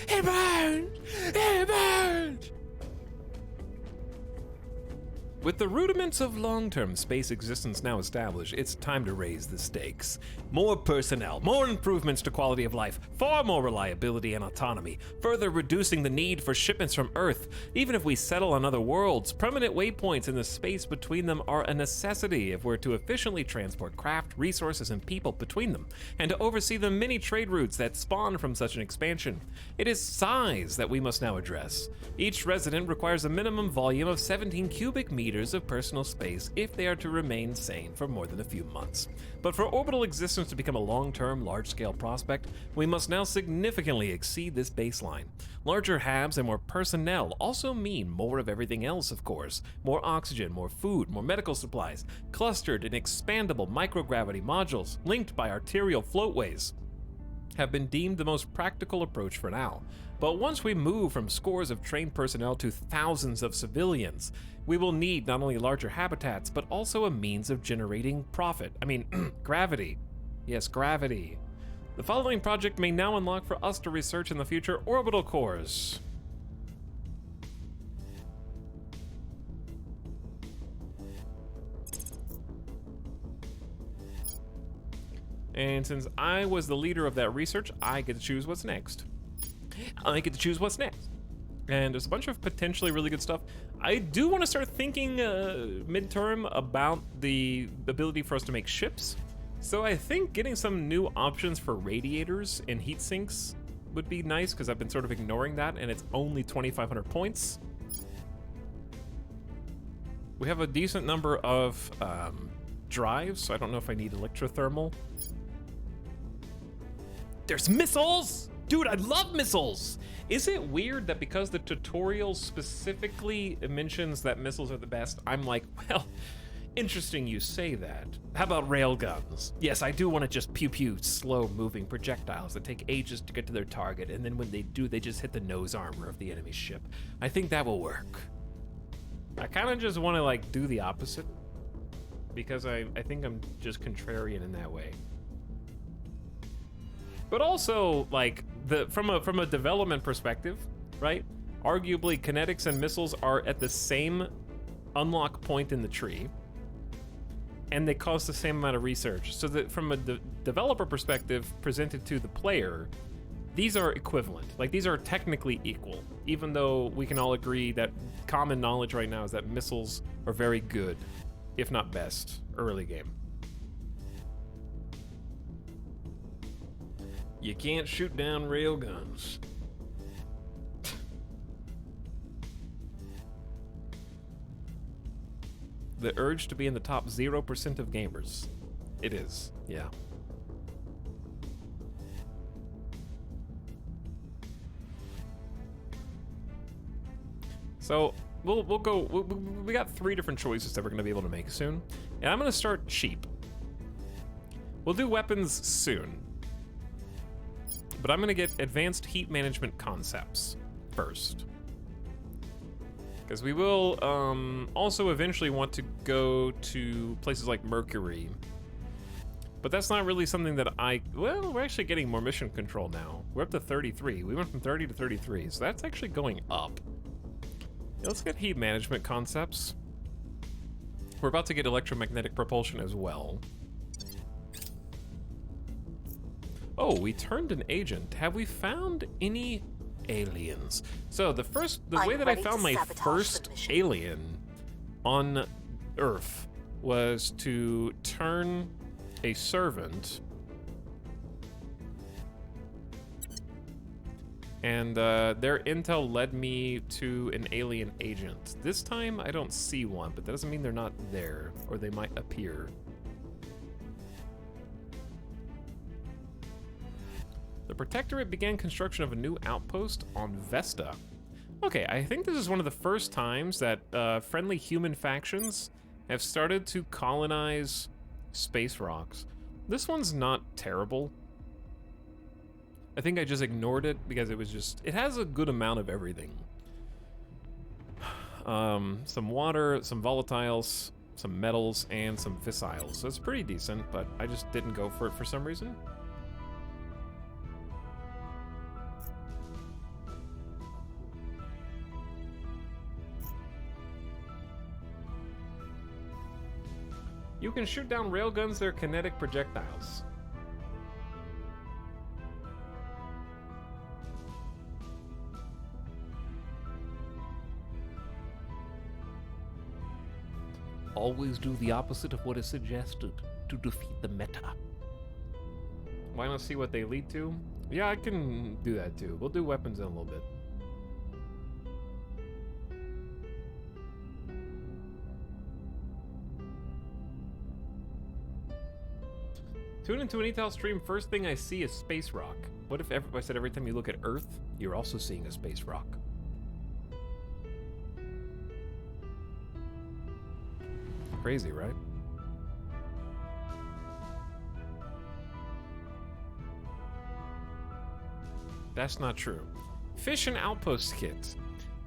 It burned! It burned! With the rudiments of long-term space existence now established, it's time to raise the stakes. More personnel, more improvements to quality of life, far more reliability and autonomy, further reducing the need for shipments from Earth. Even if we settle on other worlds, permanent waypoints in the space between them are a necessity if we're to efficiently transport craft, resources, and people between them, and to oversee the many trade routes that spawn from such an expansion. It is size that we must now address. Each resident requires a minimum volume of 17 cubic meters of personal space if they are to remain sane for more than a few months. But for orbital existence to become a long-term, large-scale prospect, we must now significantly exceed this baseline. Larger HABs and more personnel also mean more of everything else, of course. More oxygen, more food, more medical supplies, clustered in expandable microgravity modules linked by arterial floatways have been deemed the most practical approach for now. But once we move from scores of trained personnel to thousands of civilians, we will need not only larger habitats, but also a means of generating profit. Gravity. Yes, gravity. The following project may now unlock for us to research in the future orbital cores. And since I was the leader of that research, I get to choose what's next. And there's a bunch of potentially really good stuff. I do want to start thinking midterm about the ability for us to make ships. So I think getting some new options for radiators and heat sinks would be nice, because I've been sort of ignoring that, and it's only 2,500 points. We have a decent number of drives, so I don't know if I need electrothermal. There's missiles! Dude, I love missiles! Is it weird that because the tutorial specifically mentions that missiles are the best, I'm like, well, interesting you say that. How about railguns? Yes, I do want to just pew-pew slow-moving projectiles that take ages to get to their target, and then when they do, they just hit the nose armor of the enemy ship. I think that will work. I kind of just want to, like, do the opposite, because I think I'm just contrarian in that way. But also, like, from a development perspective, right? Arguably, kinetics and missiles are at the same unlock point in the tree, and they cost the same amount of research. So that from a developer perspective, presented to the player, these are equivalent. Like, these are technically equal, even though we can all agree that common knowledge right now is that missiles are very good, if not best, early game. You can't shoot down railguns. The urge to be in the top 0% of gamers. It is, yeah. So we'll go. We got 3 different choices that we're going to be able to make soon, and I'm going to start cheap. We'll do weapons soon, but I'm going to get advanced heat management concepts first, because we will also eventually want to go to places like Mercury. But that's not really something that well, we're actually getting more mission control now. We're up to 33. We went from 30 to 33, so that's actually going up. Yeah, let's get heat management concepts. We're about to get electromagnetic propulsion as well. Oh, we turned an agent. Have we found any aliens? So the way that I found my first alien on Earth was to turn a servant, and their intel led me to an alien agent. This time I don't see one, but that doesn't mean they're not there, or they might appear. The Protectorate began construction of a new outpost on Vesta. Okay, I think this is one of the first times that friendly human factions have started to colonize space rocks. This one's not terrible. I think I just ignored it because it was just, it has a good amount of everything. Some water, some volatiles, some metals, and some fissiles. So it's pretty decent, but I just didn't go for it for some reason. You can shoot down railguns, they're kinetic projectiles. Always do the opposite of what is suggested to defeat the meta. Why not see what they lead to? Yeah, I can do that too. We'll do weapons in a little bit. Tune into an Etal stream, first thing I see is space rock. What if I said every time you look at Earth, you're also seeing a space rock? Crazy, right? That's not true. Fission Outpost Kit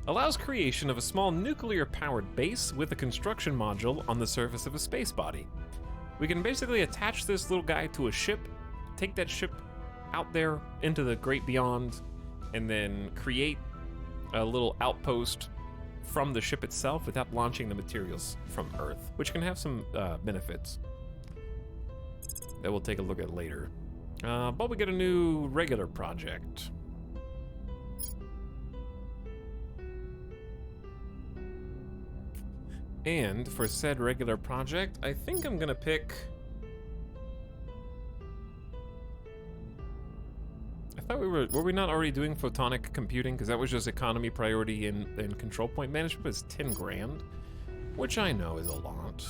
allows creation of a small nuclear-powered base with a construction module on the surface of a space body. We can basically attach this little guy to a ship, take that ship out there into the great beyond, and then create a little outpost from the ship itself without launching the materials from Earth, which can have some benefits that we'll take a look at later. But we get a new regular project. And for said regular project, I think I'm gonna pick... I thought were we not already doing photonic computing? Because that was just economy priority in control point management, but it's 10 grand, which I know is a lot.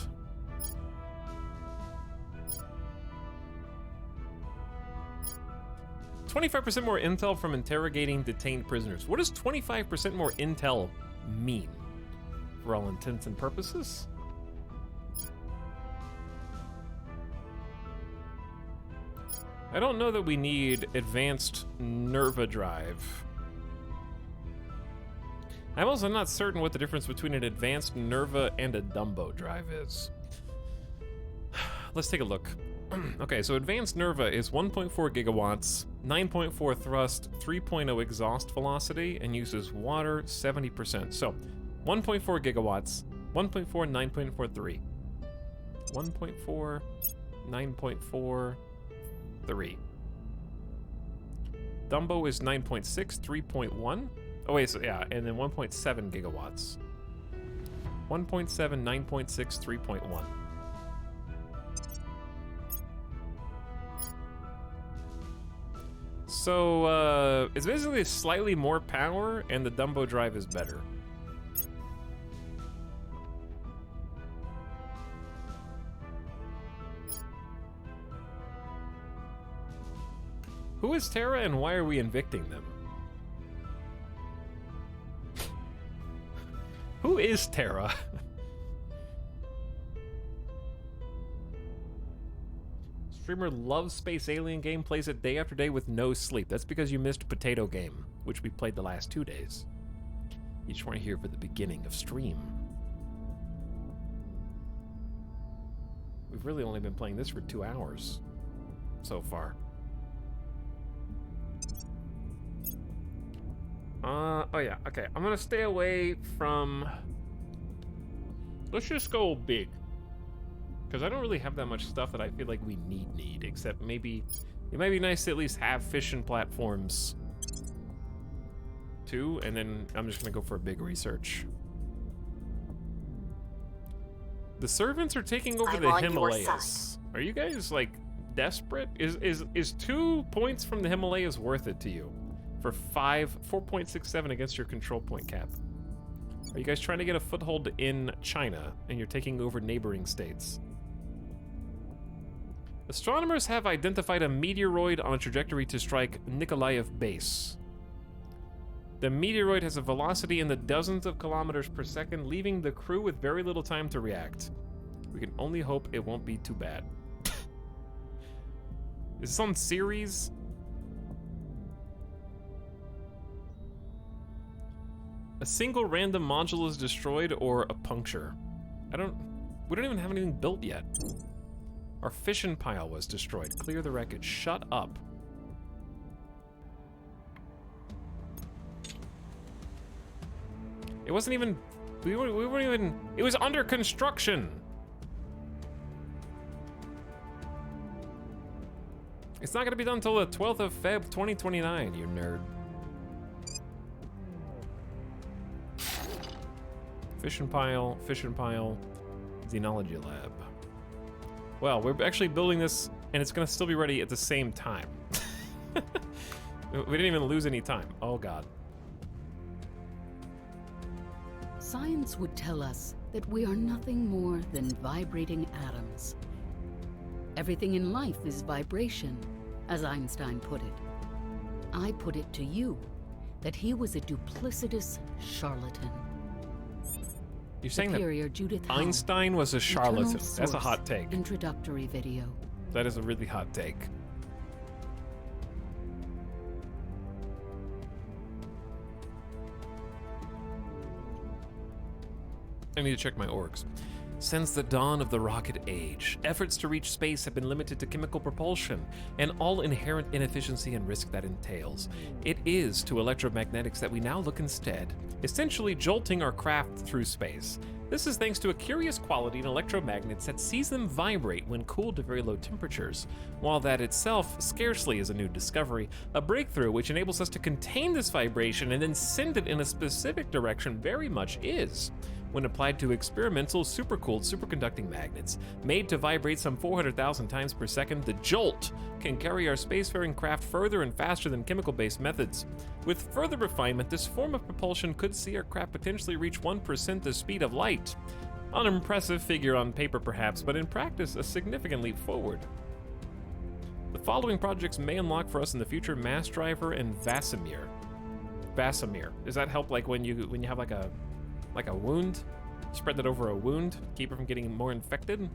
$25% more intel from interrogating detained prisoners. What does 25% more intel mean? For all intents and purposes? I don't know that we need advanced Nerva drive. I'm also not certain what the difference between an advanced Nerva and a Dumbo drive is. Let's take a look. Okay, so advanced Nerva is 1.4 gigawatts, 9.4 thrust, 3.0 exhaust velocity, and uses water 70%. So 1.4 gigawatts, 1.4, 9.43. 1.4, 9.4, 3. Dumbo is 9.6, 3.1. Oh wait, so yeah, and then 1.7 gigawatts. 1.7, 9.6, 3.1. So, it's basically slightly more power, and the Dumbo drive is better. Who is Terra and why are we evicting them? Who is Terra? Streamer loves space alien game, plays it day after day with no sleep. That's because you missed Potato Game, which we played the last 2 days. You just weren't here for the beginning of stream. We've really only been playing this for 2 hours so far. Oh yeah, okay. I'm gonna stay away from... Let's just go big. Because I don't really have that much stuff that I feel like we need, except maybe... It might be nice to at least have fission platforms too, and then I'm just gonna go for a big research. The servants are taking over I'm the on your Himalayas. Are you guys like desperate? Is 2 points from the Himalayas worth it to you? For 4.67 against your control point cap. Are you guys trying to get a foothold in China and you're taking over neighboring states? Astronomers have identified a meteoroid on a trajectory to strike Nikolaev base. The meteoroid has a velocity in the dozens of kilometers per second, leaving the crew with very little time to react. We can only hope it won't be too bad. Is this on series? A single random module is destroyed or a puncture. We don't even have anything built yet. Our fission pile was destroyed. Clear the wreckage. Shut up. It wasn't even, we weren't even, it was under construction. It's not gonna be done until the 12th of Feb 2029, you nerd. Fission pile, xenology lab. Well, we're actually building this and it's gonna still be ready at the same time. We didn't even lose any time. Oh God. Science would tell us that we are nothing more than vibrating atoms. Everything in life is vibration, as Einstein put it. I put it to you that he was a duplicitous charlatan. You're saying Superior that Judith Einstein was a charlatan. Eternal That's a hot Source take. Introductory video. That is a really hot take. I need to check my orgs. Since the dawn of the rocket age, efforts to reach space have been limited to chemical propulsion and all inherent inefficiency and risk that entails. It is to electromagnetics that we now look instead, essentially jolting our craft through space. This is thanks to a curious quality in electromagnets that sees them vibrate when cooled to very low temperatures. While that itself scarcely is a new discovery, a breakthrough which enables us to contain this vibration and then send it in a specific direction very much is. When applied to experimental supercooled superconducting magnets made to vibrate some 400,000 times per second, the jolt can carry our spacefaring craft further and faster than chemical-based methods. With further refinement, this form of propulsion could see our craft potentially reach 1% the speed of light. An impressive figure on paper perhaps, but in practice a significant leap forward. The following projects may unlock for us in the future: Mass Driver and Vasimir. Vasimir. Does that help like when you have like a wound? Spread that over a wound, keep it from getting more infected?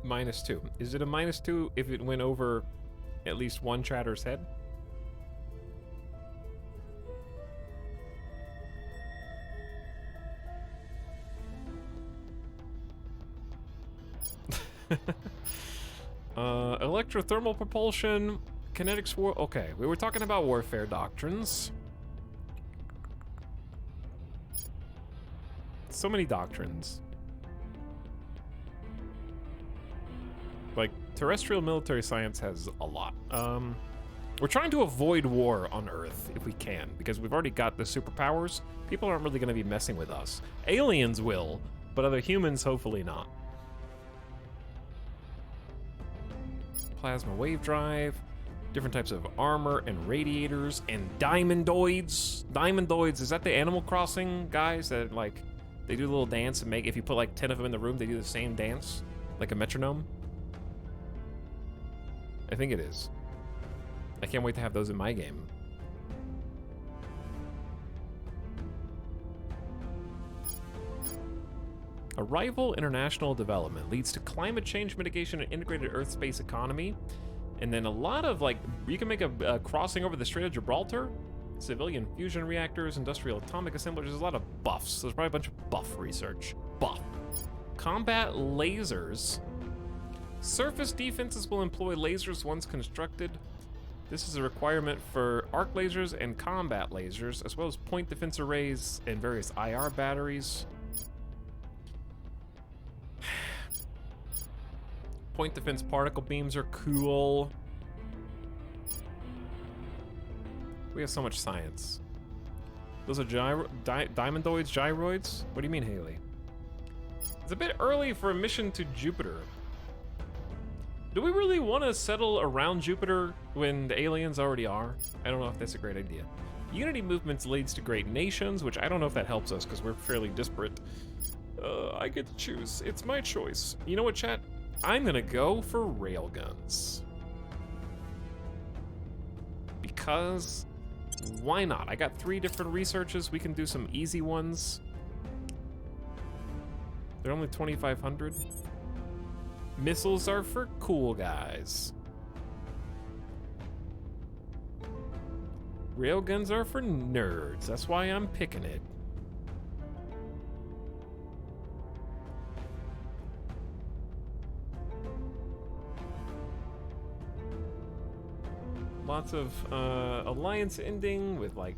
-2. Is it a -2 if it went over at least one chatter's head? Electrothermal propulsion, kinetics war. Okay, we were talking about warfare doctrines. So many doctrines. Like, terrestrial military science has a lot. We're trying to avoid war on Earth if we can, because we've already got the superpowers. People aren't really going to be messing with us. Aliens will, but other humans hopefully not. Plasma wave drive, different types of armor and radiators, and diamondoids. Diamondoids, is that the Animal Crossing guys that like, they do a little dance and if you put like 10 of them in the room, they do the same dance? Like a metronome? I think it is. I can't wait to have those in my game. A rival international development leads to climate change mitigation and integrated Earth space economy. And then a lot of like, you can make a crossing over the Strait of Gibraltar, civilian fusion reactors, industrial atomic assemblers. There's a lot of buffs. There's probably a bunch of buff research. Buff. Combat lasers. Surface defenses will employ lasers once constructed. This is a requirement for arc lasers and combat lasers, as well as point defense arrays and various IR batteries. Point defense particle beams are cool. We have so much science. Those are diamondoids, gyroids? What do you mean, Haley? It's a bit early for a mission to Jupiter. Do we really want to settle around Jupiter when the aliens already are? I don't know if that's a great idea. Unity movements leads to great nations, which I don't know if that helps us because we're fairly disparate. I get to choose. It's my choice. You know what, chat? I'm gonna go for railguns. Because why not? I got 3 different researches. We can do some easy ones. They're only 2,500. Missiles are for cool guys. Railguns are for nerds. That's why I'm picking it. Lots of alliance ending with like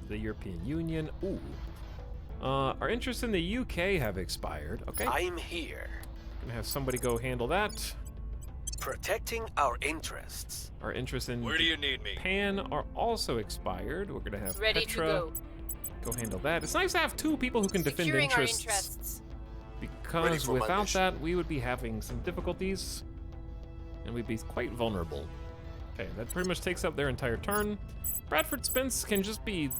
the European Union. Ooh. Our interests in the UK have expired. Okay. I'm here. Gonna have somebody go handle that. Protecting our interests. Our interests in Where do you need me? Japan are also expired. We're gonna have Ready Petra to go handle that. It's nice to have 2 people who can defend Securing our interests. interests. Ready Because for my without mission. that, we would be having some difficulties, and we'd be quite vulnerable. Okay, that pretty much takes up their entire turn. Bradford Spence can just be...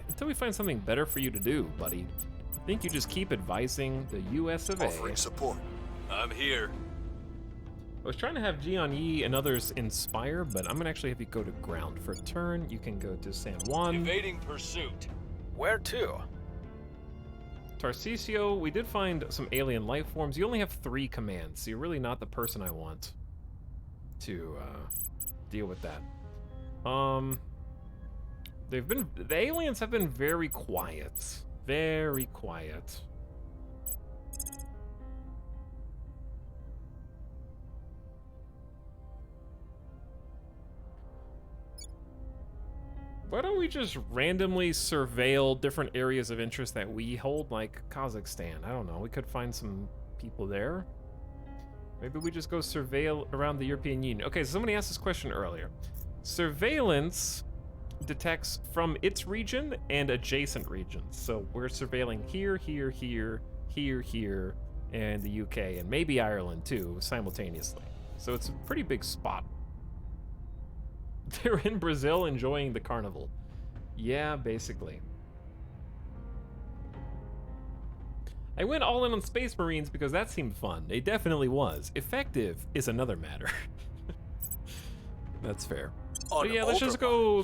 until we find something better for you to do, buddy. I think you just keep advising the US of A. Offering support. I'm here. I was trying to have Jian Yi and others inspire, but I'm gonna actually have you go to ground for a turn. You can go to San Juan. Evading pursuit. Where to? Tarcisio, we did find some alien life forms. You only have 3 commands, so you're really not the person I want to deal with that. The aliens have been very quiet. Very quiet. Why don't we just randomly surveil different areas of interest that we hold, like Kazakhstan? I don't know. We could find some people there. Maybe we just go surveil around the European Union. Okay, so somebody asked this question earlier. Surveillance detects from its region and adjacent regions. So we're surveilling here, here, here, here, here, and the UK, and maybe Ireland too, simultaneously. So it's a pretty big spot. They're in Brazil enjoying the carnival. Yeah, basically. I went all in on Space Marines because that seemed fun. It definitely was. Effective is another matter. That's fair. But yeah, let's just go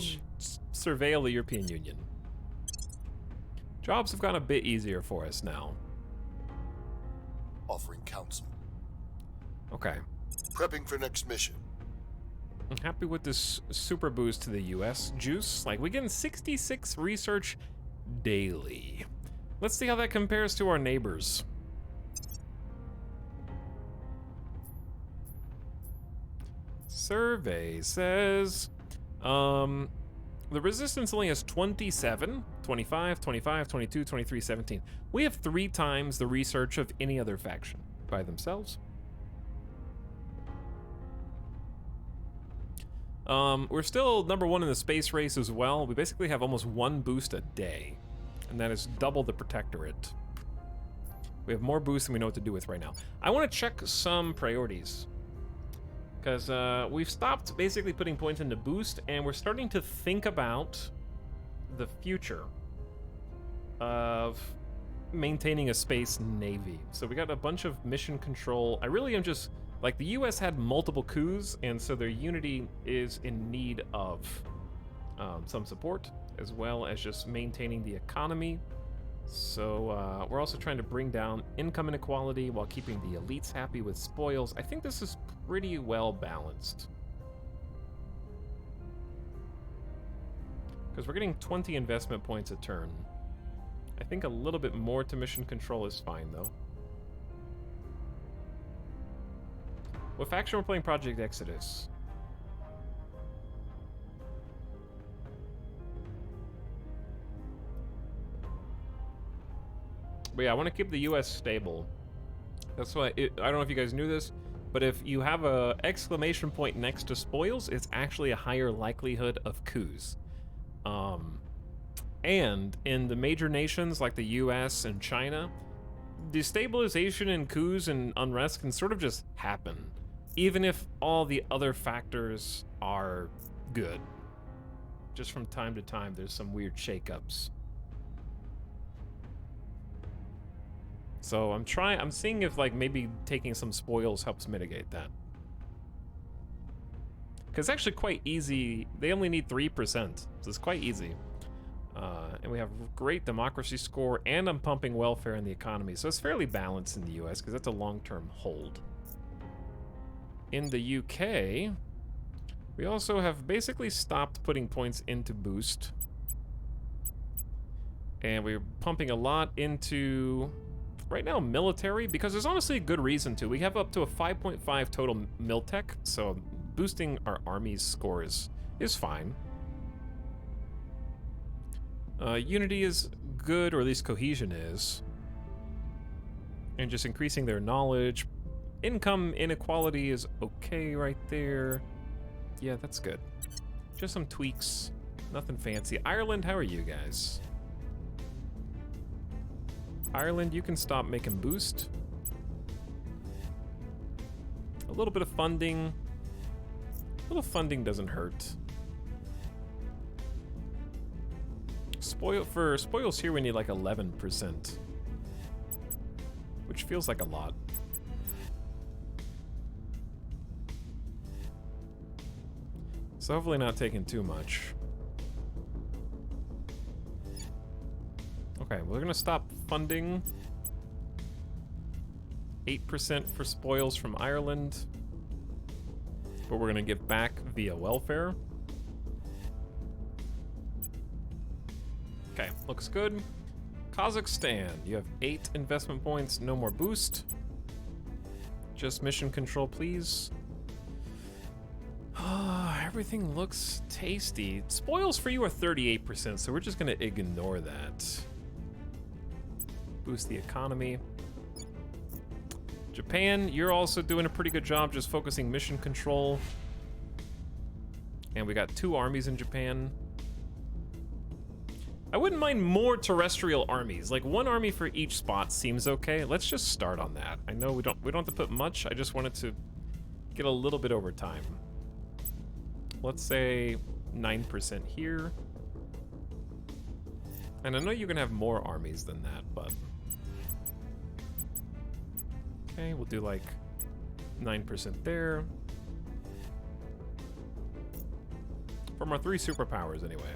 surveil the European Union. Jobs have gotten a bit easier for us now. Offering counsel. Okay. Prepping for next mission. I'm happy with this super boost to the US. Juice, like we getting 66 research daily. Let's see how that compares to our neighbors. Survey says, the resistance only has 27, 25, 25, 22, 23, 17. We have 3 times the research of any other faction by themselves. We're still #1 in the space race as well. We basically have almost 1 boost a day, and that is double the Protectorate. We have more boosts than we know what to do with right now. I want to check some priorities, because we've stopped basically putting points into boost, and we're starting to think about the future of maintaining a space navy. So we got a bunch of mission control. I really am just... Like, the US had multiple coups, and so their unity is in need of some support, as well as just maintaining the economy. So we're also trying to bring down income inequality while keeping the elites happy with spoils. I think this is pretty well balanced. Because we're getting 20 investment points a turn. I think a little bit more to mission control is fine, though. What faction we're playing? Project Exodus. But yeah, I want to keep the US stable. That's why, I don't know if you guys knew this, but if you have a exclamation point next to spoils, it's actually a higher likelihood of coups. And in the major nations like the US and China, destabilization and coups and unrest can sort of just happen, even if all the other factors are good. Just from time to time, there's some weird shakeups. So I'm seeing if like maybe taking some spoils helps mitigate that. Because it's actually quite easy. They only need 3%, so it's quite easy. And we have great democracy score, and I'm pumping welfare in the economy, so it's fairly balanced in the US because that's a long-term hold. In the UK, we also have basically stopped putting points into boost. And we're pumping a lot into, right now, military, because there's honestly a good reason to. We have up to a 5.5 total miltech, so boosting our army's scores is fine. Unity is good, or at least cohesion is. And just increasing their knowledge. Income inequality is okay right there. Yeah, that's good. Just some tweaks. Nothing fancy. Ireland, how are you guys? Ireland, you can stop making boost. A little bit of funding. A little funding doesn't hurt. For spoils here, we need like 11%. Which feels like a lot. So hopefully not taking too much. Okay, we're gonna stop funding. 8% for spoils from Ireland. But we're gonna give back via welfare. Okay, looks good. Kazakhstan, you have 8 investment points, no more boost. Just mission control, please. Everything looks tasty. Spoils for you are 38%, so we're just gonna ignore that. Boost the economy. Japan, you're also doing a pretty good job just focusing mission control. And we got 2 armies in Japan. I wouldn't mind more terrestrial armies. Like 1 army for each spot seems okay. Let's just start on that. I know we don't have to put much. I just wanted to get a little bit over time. Let's say 9% here. And I know you can have more armies than that, but okay, we'll do like 9% there. From our 3 superpowers anyway.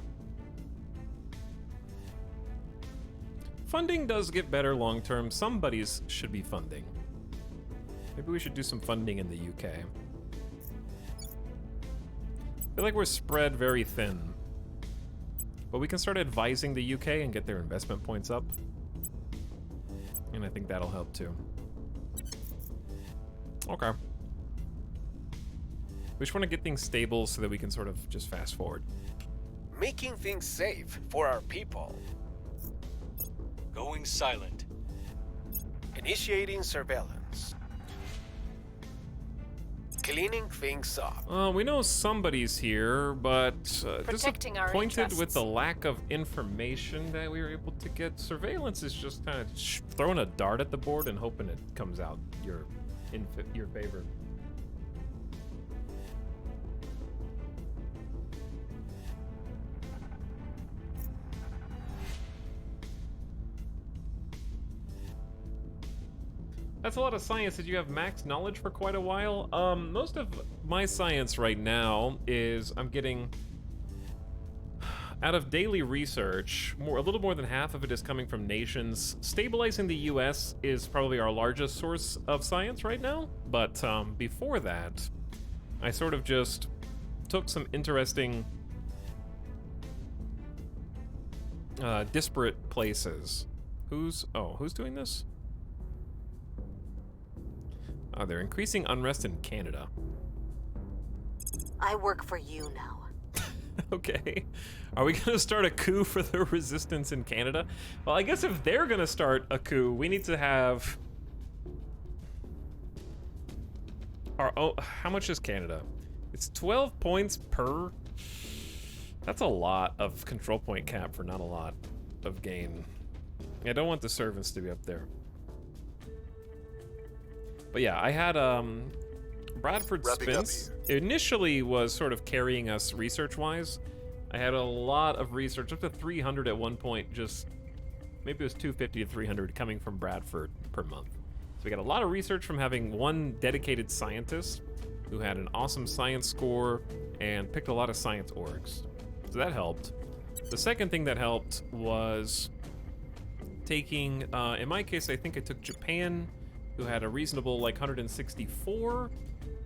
Funding does get better long term. Some buddies should be funding. Maybe we should do some funding in the UK. I feel like we're spread very thin. But we can start advising the UK and get their investment points up. And I think that'll help too. Okay. We just want to get things stable so that we can sort of just fast forward. Making things safe for our people. Going silent. Initiating surveillance. Cleaning things up. We know somebody's here, but Protecting our disappointed with interests. the lack of information that we were able to get. Surveillance is just kind of throwing a dart at the board and hoping it comes out in your favor. That's a lot of science. Did you have max knowledge for quite a while? Most of my science right now is I'm getting out of daily research, a little more than half of it is coming from nations. Stabilizing the US is probably our largest source of science right now, but before that, I sort of just took some interesting disparate places. Who's doing this? They're increasing unrest in Canada. I work for you now. Okay. Are we gonna start a coup for the resistance in Canada? Well, I guess if they're gonna start a coup, we need to have Oh, how much is Canada? It's 12 points per. That's a lot of control point cap for not a lot of gain. I don't want the servants to be up there. But yeah, I had Bradford Wrapping up Spence initially was sort of carrying us research-wise. I had a lot of research, up to 300 at one point, just maybe it was 250 to 300 coming from Bradford per month. So we got a lot of research from having one dedicated scientist who had an awesome science score and picked a lot of science orgs. So that helped. The second thing that helped was taking, in my case, I think I took Japan, who had a reasonable like 164,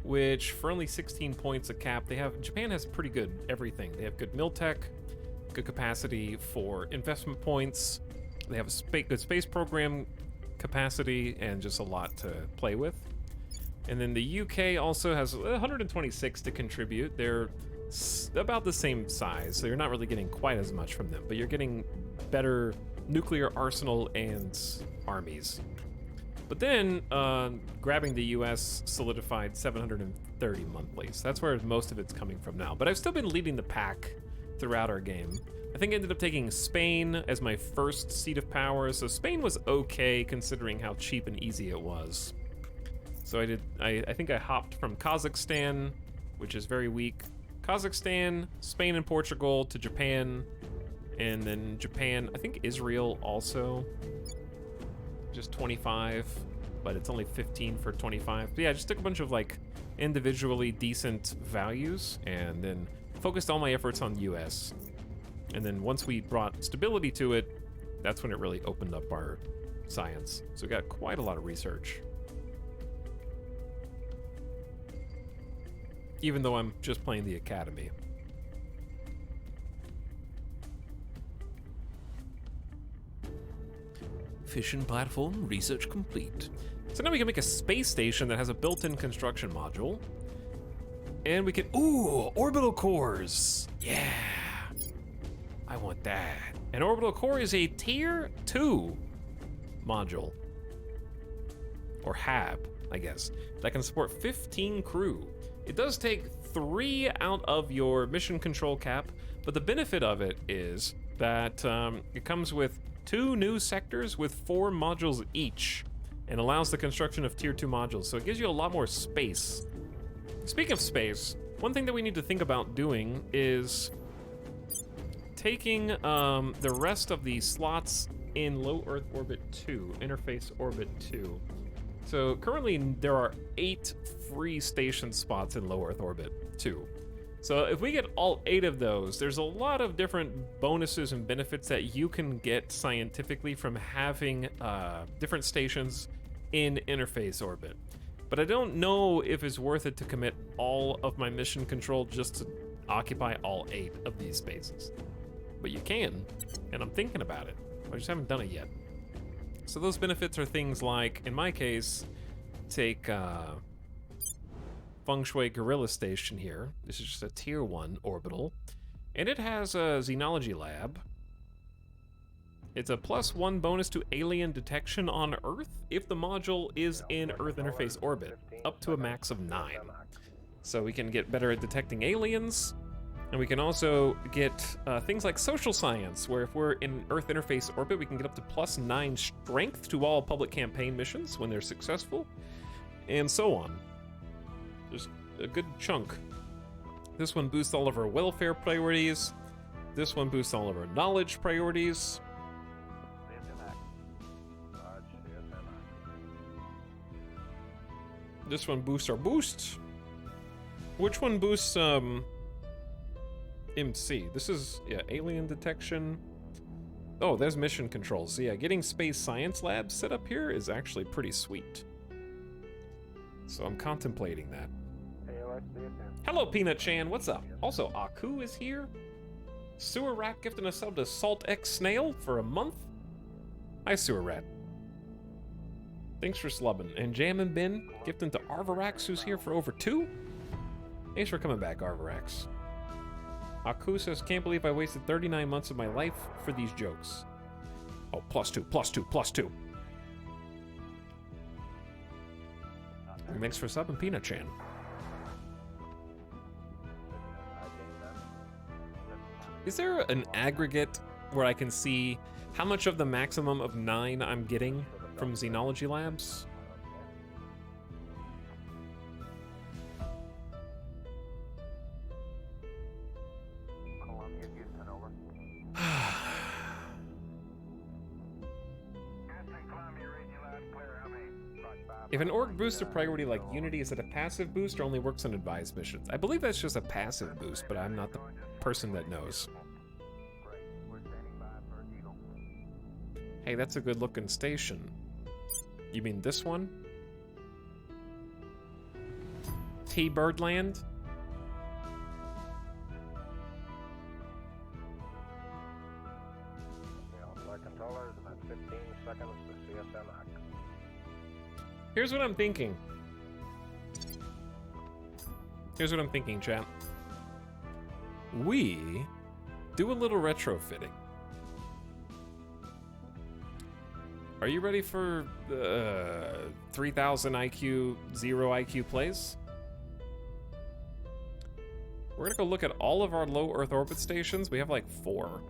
which for only 16 points a cap, Japan has pretty good everything. They have good miltech, good capacity for investment points, they have a good space program capacity, and just a lot to play with. And then the UK also has 126 to contribute. They're about the same size, so you're not really getting quite as much from them, but you're getting better nuclear arsenal and armies. But then, grabbing the US solidified 730 monthly, so that's where most of it's coming from now. But I've still been leading the pack throughout our game. I think I ended up taking Spain as my first seat of power, so Spain was okay considering how cheap and easy it was. So I think I hopped from Kazakhstan, which is very weak, Kazakhstan, Spain and Portugal to Japan, and then Japan, I think Israel also, just 25, but it's only 15 for 25. But yeah, I just took a bunch of like individually decent values and then focused all my efforts on US. And then once we brought stability to it, that's when it really opened up our science. So we got quite a lot of research. Even though I'm just playing the academy. Fission platform research complete. So now we can make a space station that has a built-in construction module. And we can, ooh, orbital cores. Yeah, I want that. An orbital core is a tier 2 module. Or HAB, I guess, that can support 15 crew. It does take 3 out of your mission control cap, but the benefit of it is that it comes with 2 new sectors with 4 modules each, and allows the construction of tier 2 modules, so it gives you a lot more space. Speaking of space, one thing that we need to think about doing is taking the rest of the slots in low Earth orbit 2, interface orbit 2. So currently there are 8 free station spots in low Earth orbit 2. So if we get all 8 of those, there's a lot of different bonuses and benefits that you can get scientifically from having different stations in interface orbit. But I don't know if it's worth it to commit all of my mission control just to occupy all 8 of these spaces. But you can, and I'm thinking about it. I just haven't done it yet. So those benefits are things like, in my case, take Feng Shui Gorilla Station here. This is just a tier 1 orbital. And it has a xenology lab. It's a +1 bonus to alien detection on Earth if the module is in Earth interface orbit, up to a max of 9. So we can get better at detecting aliens. And we can also get things like social science, where if we're in Earth interface orbit, we can get up to +9 strength to all public campaign missions when they're successful, and so on. There's a good chunk. This one boosts all of our welfare priorities. This one boosts all of our knowledge priorities. This one boosts our boost. Which one boosts, MC. This is, yeah, alien detection. Oh, there's mission controls. So yeah, getting space science labs set up here is actually pretty sweet. So I'm contemplating that. Hello, Peanut Chan. What's up? Also, Aku is here. Sewer Rat gifting a sub to Salt X Snail for a month. Hi, Sewer Rat. Thanks for slubbing. And Jam and Ben gifting to Arvarax, who's here for over 2. Thanks for coming back, Arvarax. Aku says, can't believe I wasted 39 months of my life for these jokes. Oh, +2, +2, +2. Thanks for subbing, Peanut Chan. Is there an aggregate where I can see how much of the maximum of 9 I'm getting from Xenology Labs? If an org booster priority like Unity, is it a passive boost or only works on advised missions? I believe that's just a passive boost, but I'm not the person that knows. Hey, that's a good looking station. You mean this one? T-Birdland? Here's what I'm thinking. Here's what I'm thinking, chat. We do a little retrofitting. Are you ready for 3,000 IQ, 0 IQ plays? We're gonna go look at all of our low Earth orbit stations. We have like 4.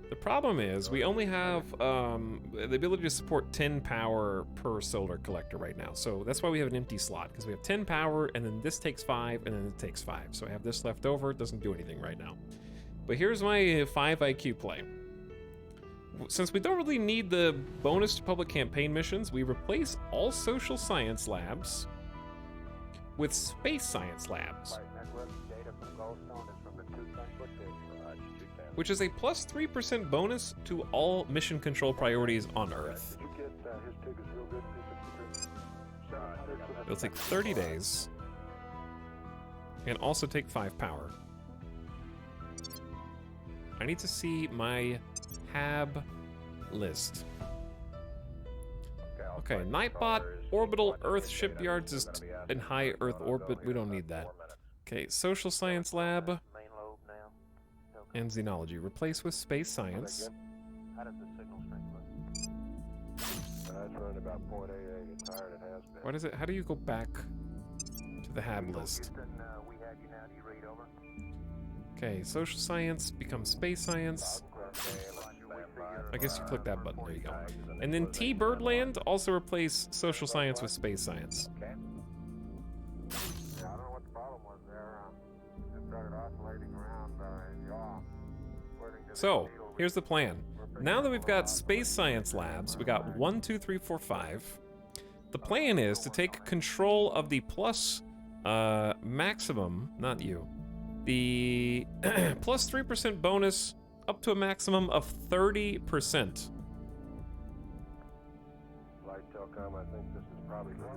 The problem is we only have the ability to support 10 power per solar collector right now. So that's why we have an empty slot, because we have 10 power and then this takes 5 and then it takes 5. So I have this left over. It doesn't do anything right now. But here's my 5 IQ play. Since we don't really need the bonus to public campaign missions, we replace all social science labs with space science labs, which is a plus 3% bonus to all mission control priorities on Earth. It'll take 30 days and also take 5 power. I need to see my HAB list. Okay, Nightbot, Orbital, Earth Shipyards is in high Earth orbit. We don't need that. Okay, Social Science Lab and Xenology. Replace with Space Science. What is it? How do you go back to the HAB list? Okay, Social Science becomes Space Science. I guess you click that button. There you go. And then T-Birdland, also replace Social Science with Space Science. So, here's the plan. Now that we've got Space Science Labs, we got 1, 2, 3, 4, 5. The plan is to take control of the plus maximum, not you, the plus 3% bonus up to a maximum of 30%.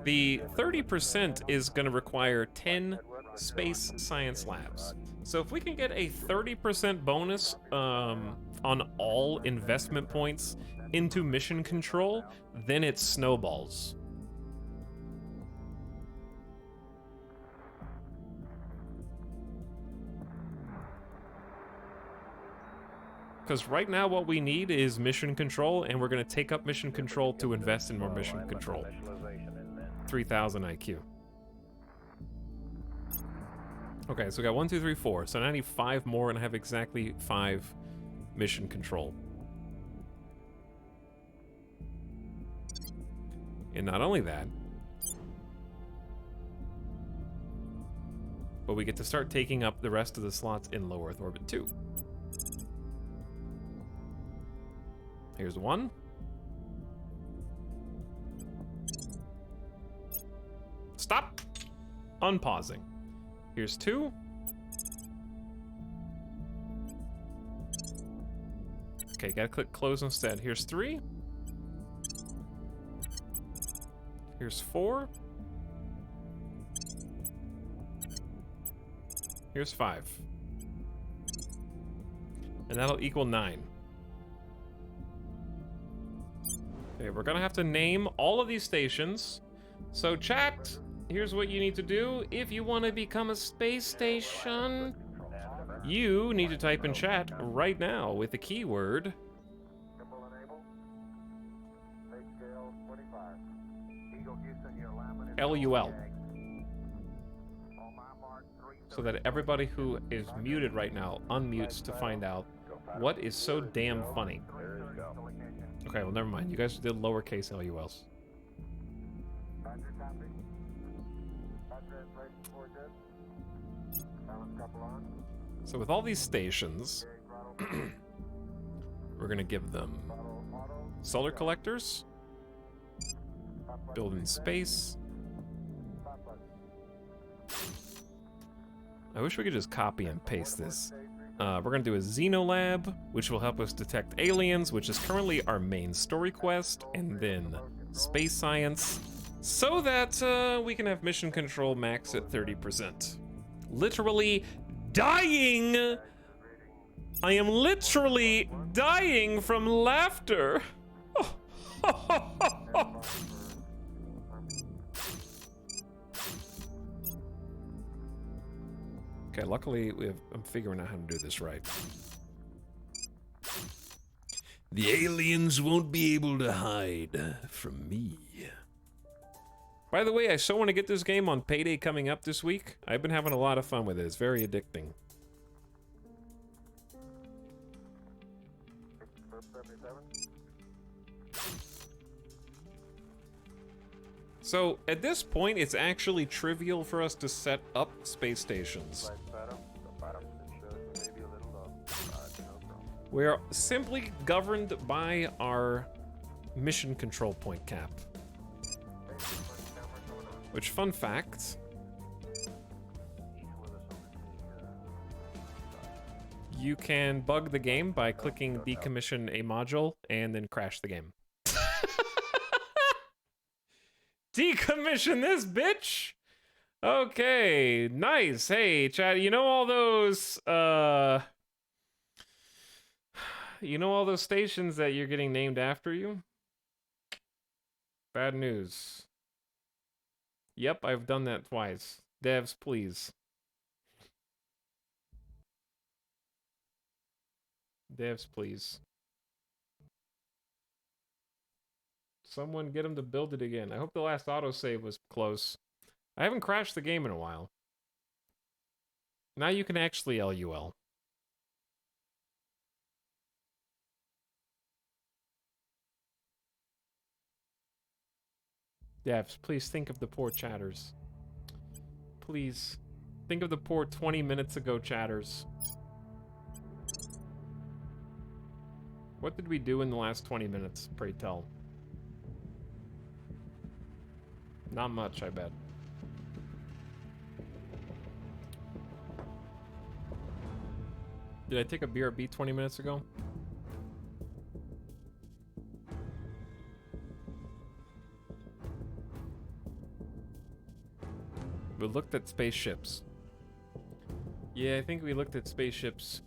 The 30% is going to require 10 space science labs. So if we can get a 30% bonus on all investment points into mission control, then it snowballs. Because right now what we need is mission control, and we're going to take up mission control to invest in more mission control. 3,000 IQ. Okay, so we got 1, 2, 3, 4. So now I need 5 more, and I have exactly 5 mission control. And not only that, but we get to start taking up the rest of the slots in low Earth orbit too. Here's 1. Stop. Unpausing. Here's 2. Okay, gotta click close instead. Here's 3. Here's 4. Here's 5. And that'll equal 9. Okay, we're gonna have to name all of these stations. So chat, here's what you need to do. If you want to become a space station, you need to type in chat right now with the keyword LUL. So that everybody who is muted right now unmutes to find out what is so damn funny. Okay, well, never mind. You guys did lowercase LULs. So with all these stations, we're gonna give them solar collectors, build in space. I wish we could just copy and paste this. We're gonna do a Xenolab, which will help us detect aliens, which is currently our main story quest, and then space science, so that we can have mission control max at 30%. Literally dying! I am literally dying from laughter! Okay, luckily I'm figuring out how to do this right. The aliens won't be able to hide from me. By the way, I so want to get this game on payday coming up this week. I've been having a lot of fun with it. It's very addicting. So, at this point, it's actually trivial for us to set up space stations. We're simply governed by our mission control point cap. Which, fun fact, you can bug the game by clicking decommission a module and then crash the game. Decommission this bitch! Okay, nice. Hey, Chad, you know all those, you know all those stations that you're getting named after you? Bad news. Yep, I've done that twice. Devs, please. Devs, please. Someone get him to build it again. I hope the last autosave was close. I haven't crashed the game in a while. Now you can actually LUL. Devs, please think of the poor chatters. Please. Think of the poor 20 minutes ago chatters. What did we do in the last 20 minutes, pray tell? Not much, I bet. Did I take a BRB 20 minutes ago? We looked at spaceships. Yeah, I think we looked at spaceships.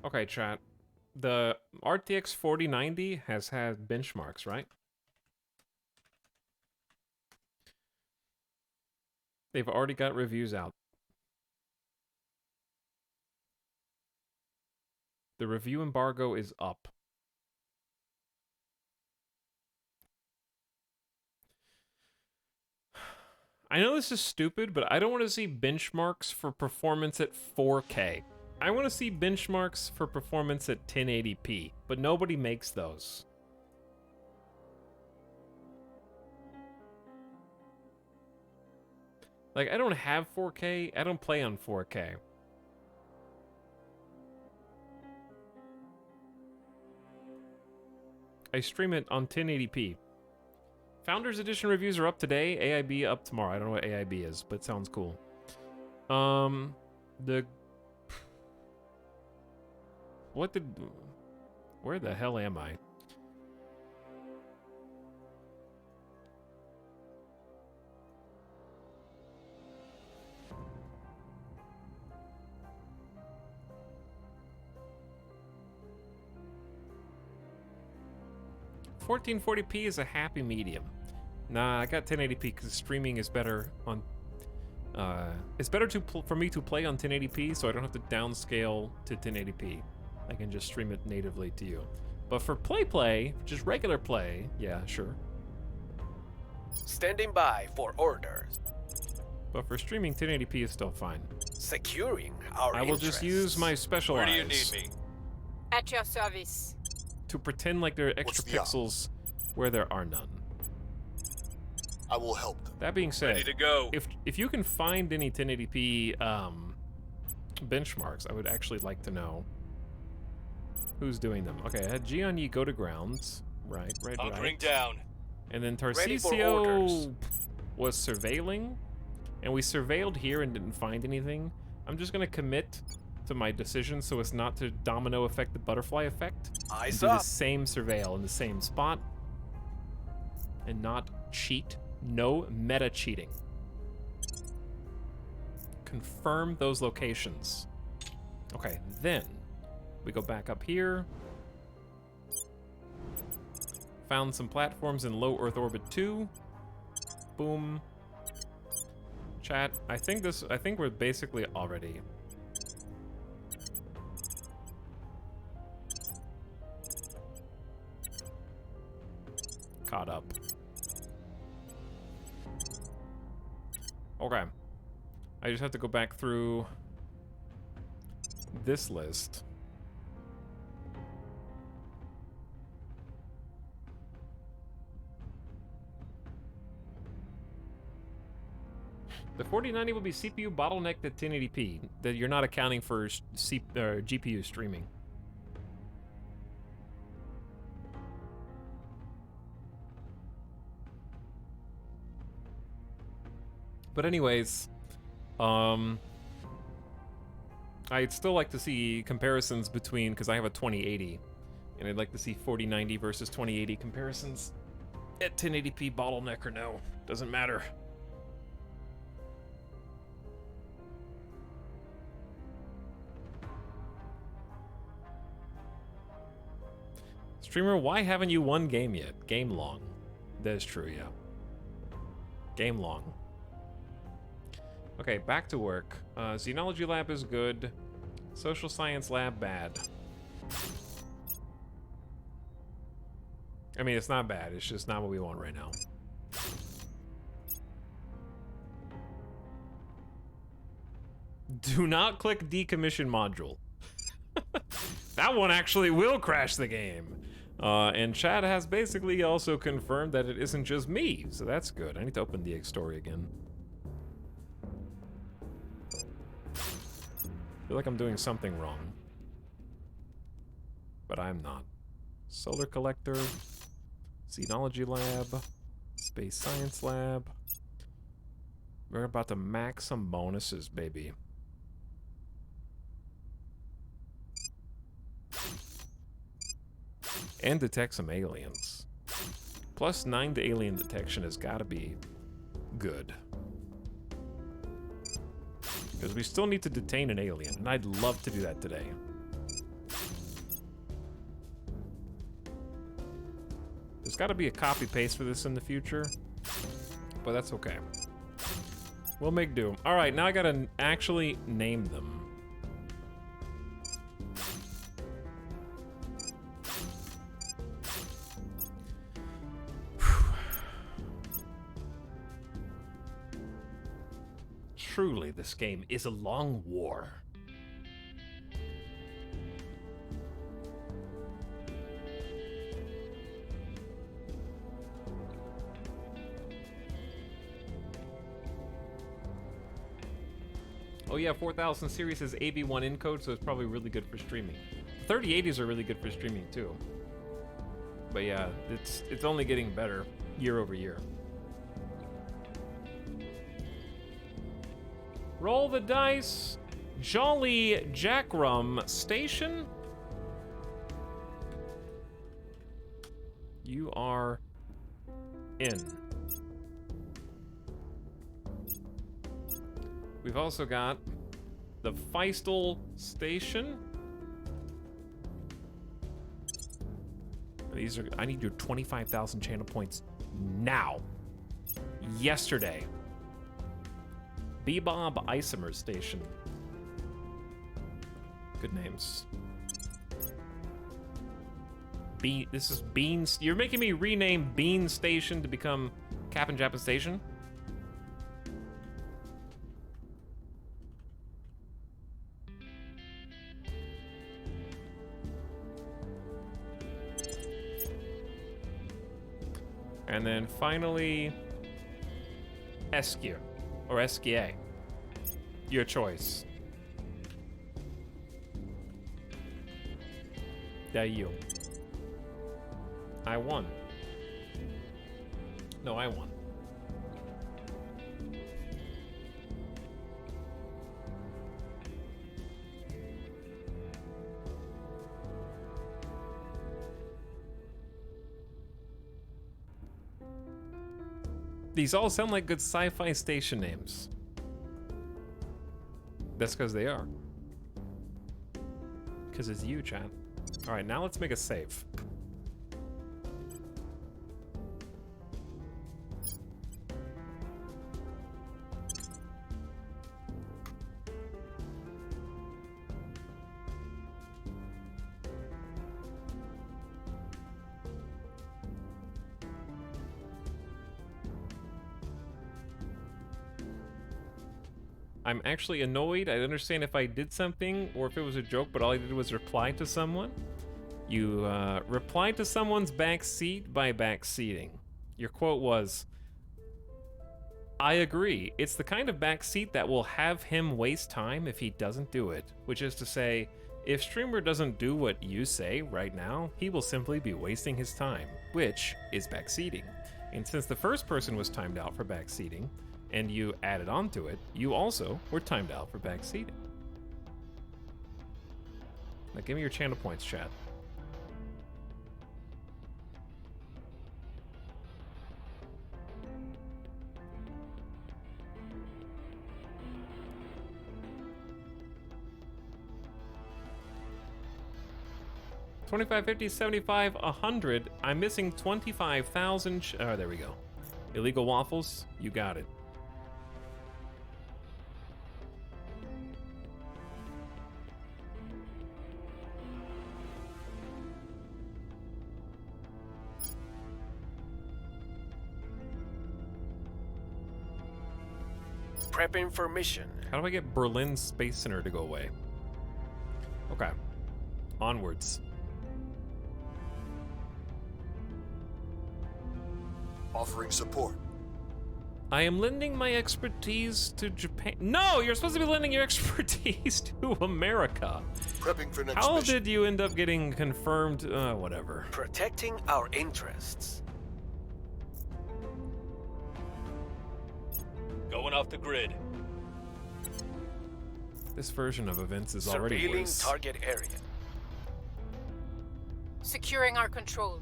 Okay, chat. The RTX 4090 has had benchmarks, right? They've already got reviews out. The review embargo is up. I know this is stupid, but I don't want to see benchmarks for performance at 4K. I want to see benchmarks for performance at 1080p, but nobody makes those. Like, I don't have 4K. I don't play on 4K. I stream it on 1080p. Founders Edition reviews are up today. AIB up tomorrow. I don't know what AIB is, but it sounds cool. Where the hell am I? $1440p is a happy medium. Nah, I got 1080p because streaming is better on. It's better for me to play on 1080p, so I don't have to downscale to 1080p. I can just stream it natively to you. But for play, just regular play, yeah, sure. Standing by for orders. But for streaming, 1080p is still fine. Securing our I will just use my special Where eyes do you need me? At your service. to pretend like there are extra What's the op? pixels where there are none. I will help them. That being said, Ready to go. if you can find any 1080p benchmarks, I would actually like to know who's doing them. Okay, I had Gianni go to grounds. Right. Hunkering down. And then Ready for Tarcisio orders. was surveilling, and we surveilled here and didn't find anything. I'm just gonna commit to my decision so as not to domino effect the butterfly effect. Eyes And do the up. same surveil in the same spot, and not cheat. No meta cheating. Confirm those locations. Okay, then we go back up here. Found some platforms in low Earth orbit 2. Boom. Chat, I think we're basically already caught up. Okay. I just have to go back through this list. The 4090 will be CPU bottlenecked at 1080p. That you're not accounting for GPU streaming. But anyways, I'd still like to see comparisons between, because I have a 2080, and I'd like to see 4090 versus 2080 comparisons at 1080p bottleneck or no. Doesn't matter. Streamer, why haven't you won game yet? Game long. That is true, yeah. Game long. Okay, back to work. Xenology lab is good. Social science lab, bad. I mean, it's not bad. It's just not what we want right now. Do not click decommission module. That one actually will crash the game. And Chad has basically also confirmed that it isn't just me, so that's good. I need to open the story again. I feel like I'm doing something wrong. But I'm not. Solar collector, Xenology lab, Space Science lab. We're about to max some bonuses, baby. And detect some aliens. +9 to alien detection has got to be good. Because we still need to detain an alien, and I'd love to do that today. There's got to be a copy-paste for this in the future, but that's okay. We'll make do. All right, now I gotta actually name them. Truly, this game is a long war. Oh yeah, 4000 series is AV1 encode, so it's probably really good for streaming. 3080s are really good for streaming too. But yeah, it's only getting better year over year. Roll the dice. Jolly Jackrum Station. You are in. We've also got the Feistel Station. These are, I need your 25,000 channel points now. Yesterday. Bebob Isomer Station. Good names. Bean. This is Beans. You're making me rename Bean Station to become Cap'n Japan Station? And then finally, Eskia, or Eskia. Your choice. That you. I won. No, I won. These all sound like good sci-fi station names. That's because they are. Because it's you, chat. All right, now let's make a save. I'm actually annoyed. I understand if I did something or if it was a joke, but all I did was reply to someone. You replied to someone's back seat by backseating. Your quote was, "I agree. It's the kind of back seat that will have him waste time if he doesn't do it." Which is to say, if Streamer doesn't do what you say right now, he will simply be wasting his time, which is backseating. And since the first person was timed out for backseating, and you added on to it, you also were timed out for backseating. Now give me your channel points, chat. $25, $50, $75, $100. I'm missing 25,000. Oh, there we go. Illegal waffles, you got it. Prepping for mission. How do I get Berlin Space Center to go away? Okay. Onwards. Offering support. I am lending my expertise to Japan. No, you're supposed to be lending your expertise to America. Prepping for next How mission. did you end up getting confirmed? Whatever. Protecting our interests. Going off the grid. This version of events is already Surveilling worse. target area. Securing our control.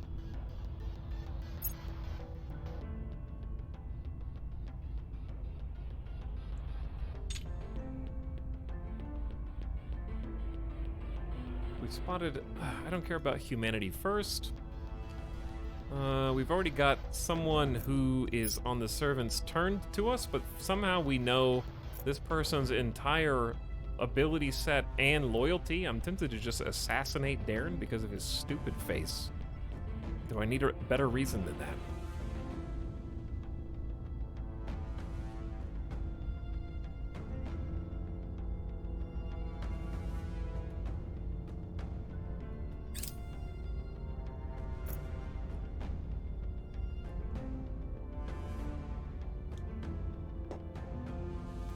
We spotted. I don't care about humanity first. We've already got someone who is on the servants turned to us, but somehow we know this person's entire ability set and loyalty. I'm tempted to just assassinate Darren because of his stupid face. Do I need a better reason than that?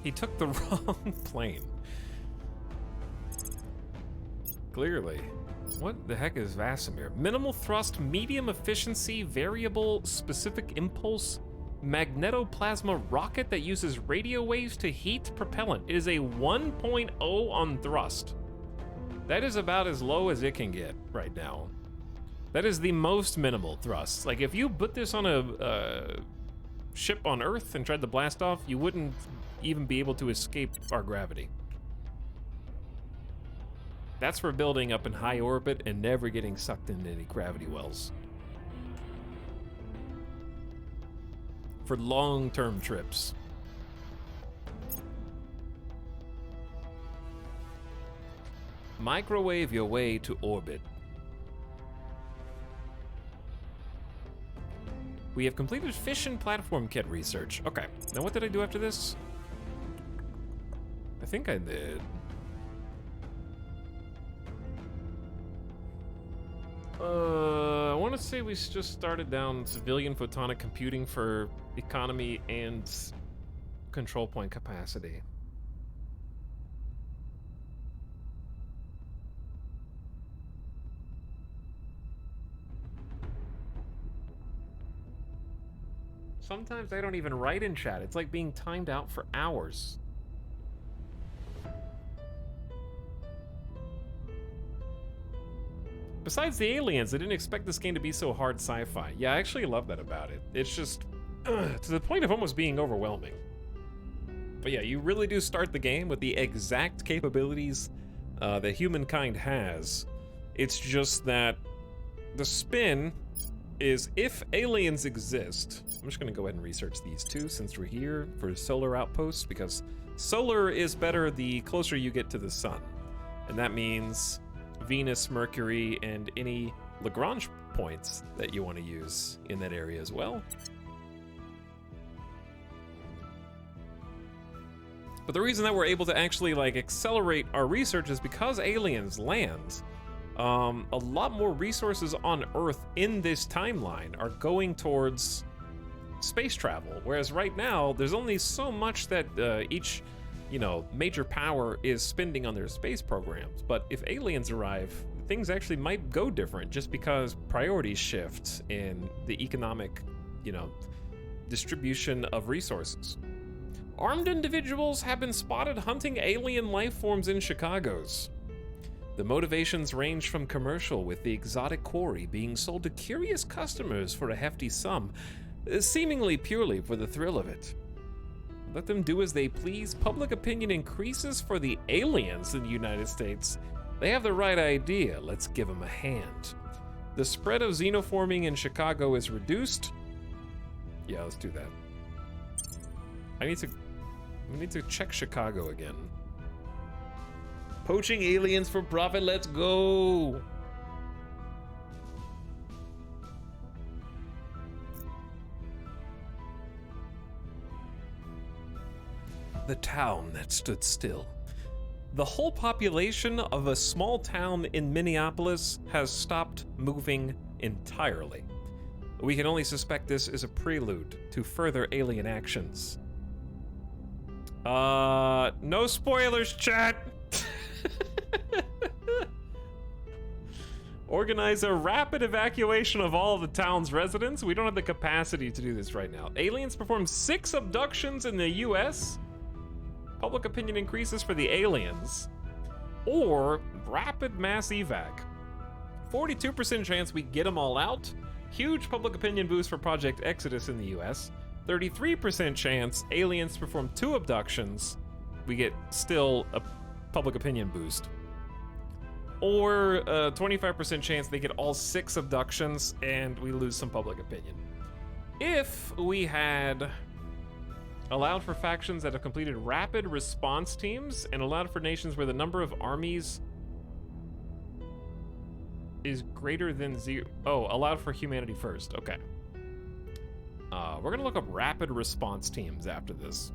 He took the wrong plane. Clearly. What the heck is Vasimir? Minimal thrust, medium efficiency, variable specific impulse, magnetoplasma rocket that uses radio waves to heat propellant. It is a 1.0 on thrust. That is about as low as it can get right now. That is the most minimal thrust. Like, if you put this on a ship on Earth and tried to blast off, you wouldn't even be able to escape our gravity. That's for building up in high orbit and never getting sucked into any gravity wells. For long-term trips. Microwave your way to orbit. We have completed fission platform kit research. Okay, now what did I do after this? I think I did. I want to say we just started down civilian photonic computing for economy and control point capacity. Sometimes I don't even write in chat. It's like being timed out for hours. Besides the aliens, I didn't expect this game to be so hard sci-fi. Yeah, I actually love that about it. It's just to the point of almost being overwhelming. But yeah, you really do start the game with the exact capabilities that humankind has. It's just that the spin is if aliens exist. I'm just gonna go ahead and research these two since we're here for solar outposts, because solar is better the closer you get to the sun. And that means Venus, Mercury, and any Lagrange points that you want to use in that area as well. But the reason that we're able to actually like accelerate our research is because aliens land. A lot more resources on Earth in this timeline are going towards space travel, whereas right now there's only so much that each, you know, major power is spending on their space programs. But if aliens arrive, things actually might go different just because priorities shift in the economic, you know, distribution of resources. Armed individuals have been spotted hunting alien life forms in Chicago's. The motivations range from commercial, with the exotic quarry being sold to curious customers for a hefty sum, seemingly purely for the thrill of it. Let them do as they please. Public opinion increases for the aliens in the United States. They have the right idea. Let's give them a hand. The spread of xenoforming in Chicago is reduced. Yeah, let's do that. I need to check Chicago again. Poaching aliens for profit, let's go! The town that stood still. The whole population of a small town in Minneapolis has stopped moving entirely. We can only suspect this is a prelude to further alien actions. No spoilers, chat! Organize a rapid evacuation of all of the town's residents. We don't have the capacity to do this right now. Aliens perform 6 abductions in the US. Public opinion increases for the aliens. Or rapid mass evac. 42% chance we get them all out. Huge public opinion boost for Project Exodus in the US. 33% chance aliens perform 2 abductions. We get still a public opinion boost. Or a 25% chance they get all 6 abductions and we lose some public opinion. If we had allowed for factions that have completed rapid response teams and allowed for nations where the number of armies is greater than 0. Oh, allowed for humanity first. Okay. We're gonna look up rapid response teams after this.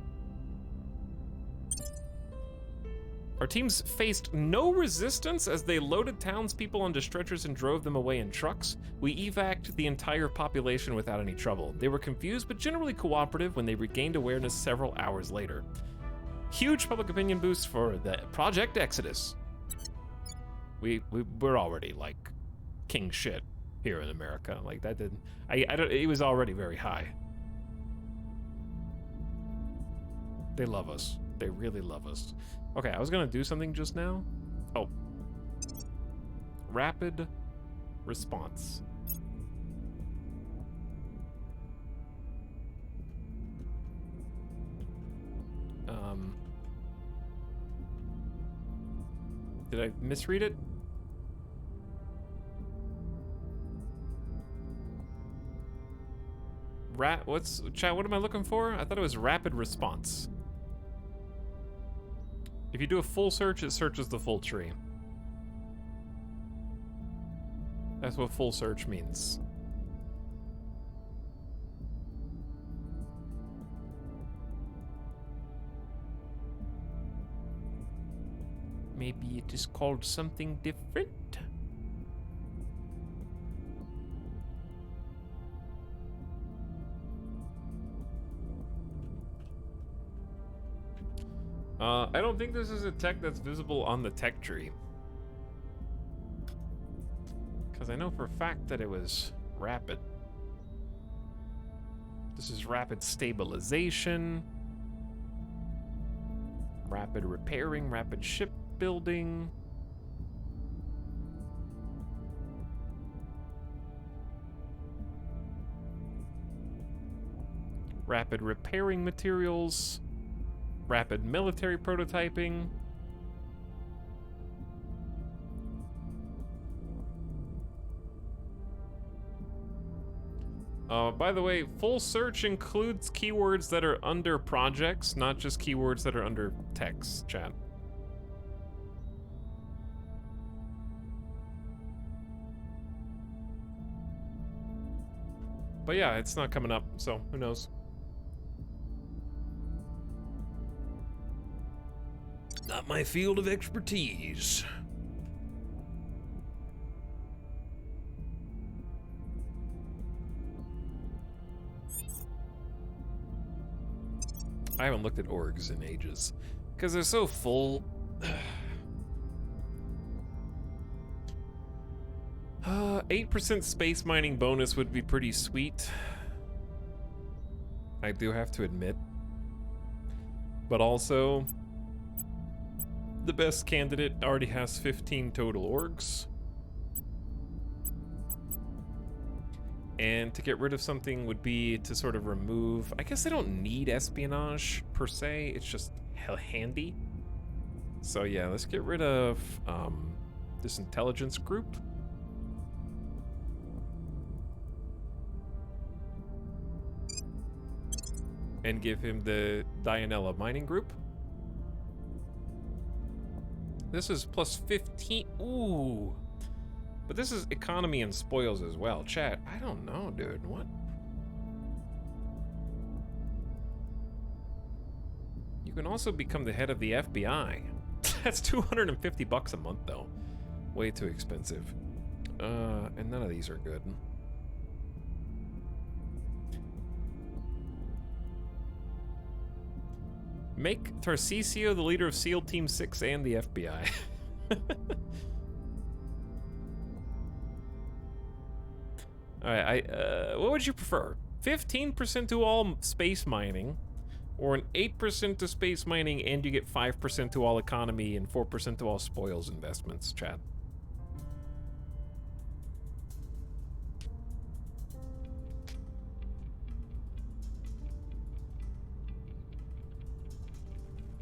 Our teams faced no resistance as they loaded townspeople onto stretchers and drove them away in trucks. We evac'd the entire population without any trouble. They were confused but generally cooperative when they regained awareness several hours later. Huge public opinion boost for the Project Exodus. We're already like king shit here in America. Like that didn't. It was already very high. They love us. They really love us. Okay, I was gonna do something just now. Oh. Rapid response. Did I misread it? Chat, what am I looking for? I thought it was rapid response. If you do a full search, it searches the full tree. That's what full search means. Maybe it is called something different? I don't think this is a tech that's visible on the tech tree. Because I know for a fact that it was rapid. This is rapid stabilization, rapid repairing, rapid shipbuilding. Rapid repairing materials, rapid military prototyping. By the way, full search includes keywords that are under projects, not just keywords that are under text, chat. But yeah, it's not coming up, so who knows? Not my field of expertise. I haven't looked at orgs in ages because they're so full. 8% space mining bonus would be pretty sweet. I do have to admit. But also, the best candidate already has 15 total orgs. And to get rid of something would be to sort of remove... I guess they don't need espionage, per se. It's just handy. So yeah, let's get rid of this intelligence group. And give him the Dianella mining group. This is plus 15. Ooh. But this is economy and spoils as well. Chat, I don't know, dude. What? You can also become the head of the FBI. That's 250 bucks a month, though. Way too expensive. And none of these are good. Make Tarcisio the leader of SEAL Team 6 and the FBI. Alright, what would you prefer? 15% to all space mining, or an 8% to space mining and you get 5% to all economy and 4% to all spoils investments, chat?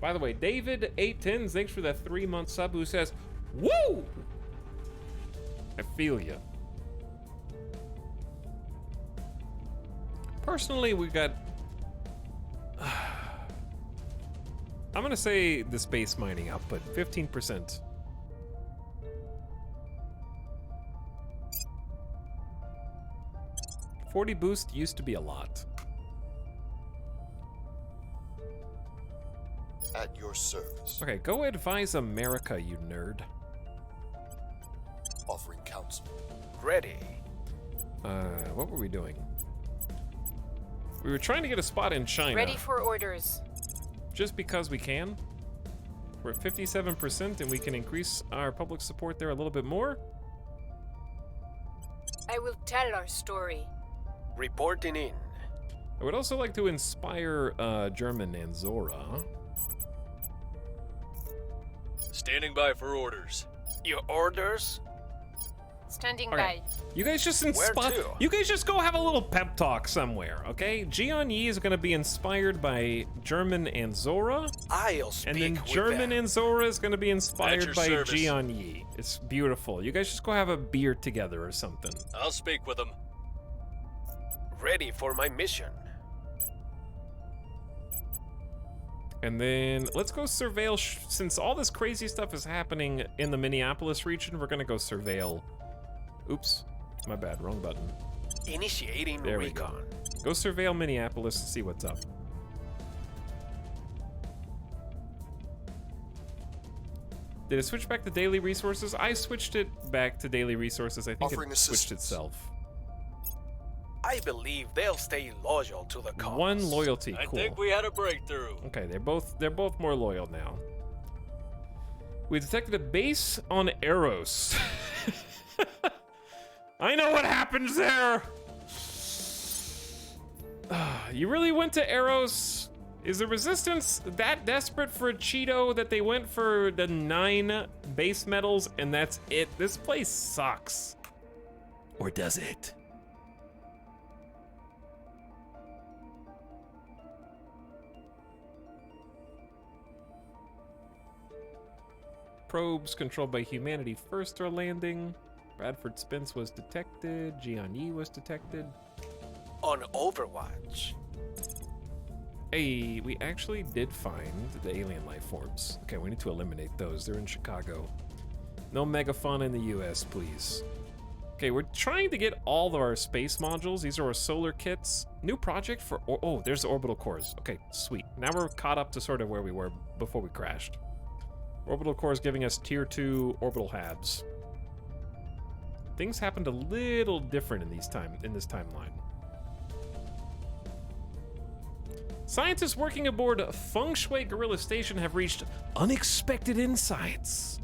By the way, David810, thanks for that 3-month sub, who says, woo! I feel ya. Personally, we got... I'm gonna say the space mining output, 15%. $40 boost used to be a lot. At your service. Okay, go advise America, you nerd. Offering counsel. Ready. What were we doing? We were trying to get a spot in China. Ready for orders. Just because we can. We're at 57% and we can increase our public support there a little bit more. I will tell our story. Reporting in. I would also like to inspire German and Zora. Standing by for orders. Your orders? Standing Okay. by. You guys just Where inspire. to? You guys just go have a little pep talk somewhere, okay? Jian Yi is gonna be inspired by German and Zora, I'll speak and then with German them. and Zora is gonna be inspired your by service. Jian Yi. It's beautiful. You guys just go have a beer together or something. I'll speak with them. Ready for my mission. And then let's go surveil. Since all this crazy stuff is happening in the Minneapolis region, we're gonna go surveil. Oops, my bad, wrong button. Initiating There we go. recon. Go surveil Minneapolis to see what's up. Did it switch back to daily resources? I switched it back to daily resources. I think Offering it switched assistance. itself. I believe they'll stay loyal to the cause. One loyalty. I Cool. think we had a breakthrough. Okay, they're both more loyal now. We detected a base on Eros. I know what happens there. You really went to Eros? Is the resistance that desperate for a Cheeto that they went for the 9 base metals and that's it? This place sucks. Or does it? Probes controlled by humanity first are landing. Bradford Spence was detected. Jian-Yi was detected. On Overwatch. Hey, we actually did find the alien life forms. Okay, we need to eliminate those. They're in Chicago. No megafauna in the US, please. Okay, we're trying to get all of our space modules. These are our solar kits. New project for... Oh, there's the orbital cores. Okay, sweet. Now we're caught up to sort of where we were before we crashed. Orbital core is giving us tier 2 orbital halves. Things happened a little different in this timeline. Scientists working aboard Feng Shui Gorilla Station have reached unexpected insights.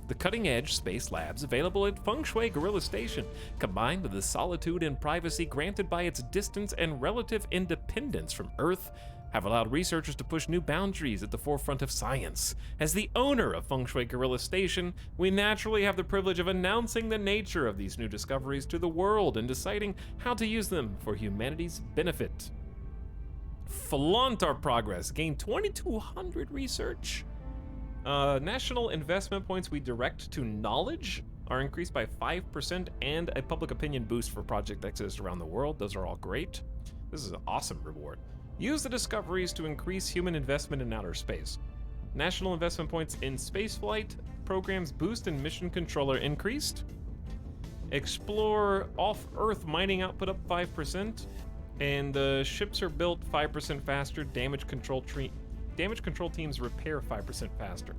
The cutting-edge space labs available at Feng Shui Gorilla Station, combined with the solitude and privacy granted by its distance and relative independence from Earth, have allowed researchers to push new boundaries at the forefront of science. As the owner of Feng Shui Gorilla Station, we naturally have the privilege of announcing the nature of these new discoveries to the world and deciding how to use them for humanity's benefit. Flaunt our progress. Gain 2,200 research. National investment points we direct to knowledge are increased by 5% and a public opinion boost for Project Exodus around the world. Those are all great. This is an awesome reward. Use the discoveries to increase human investment in outer space. National investment points in spaceflight programs boost and mission controller increased. Explore off-Earth mining output up 5%. And the ships are built 5% faster. Damage control teams repair 5% faster.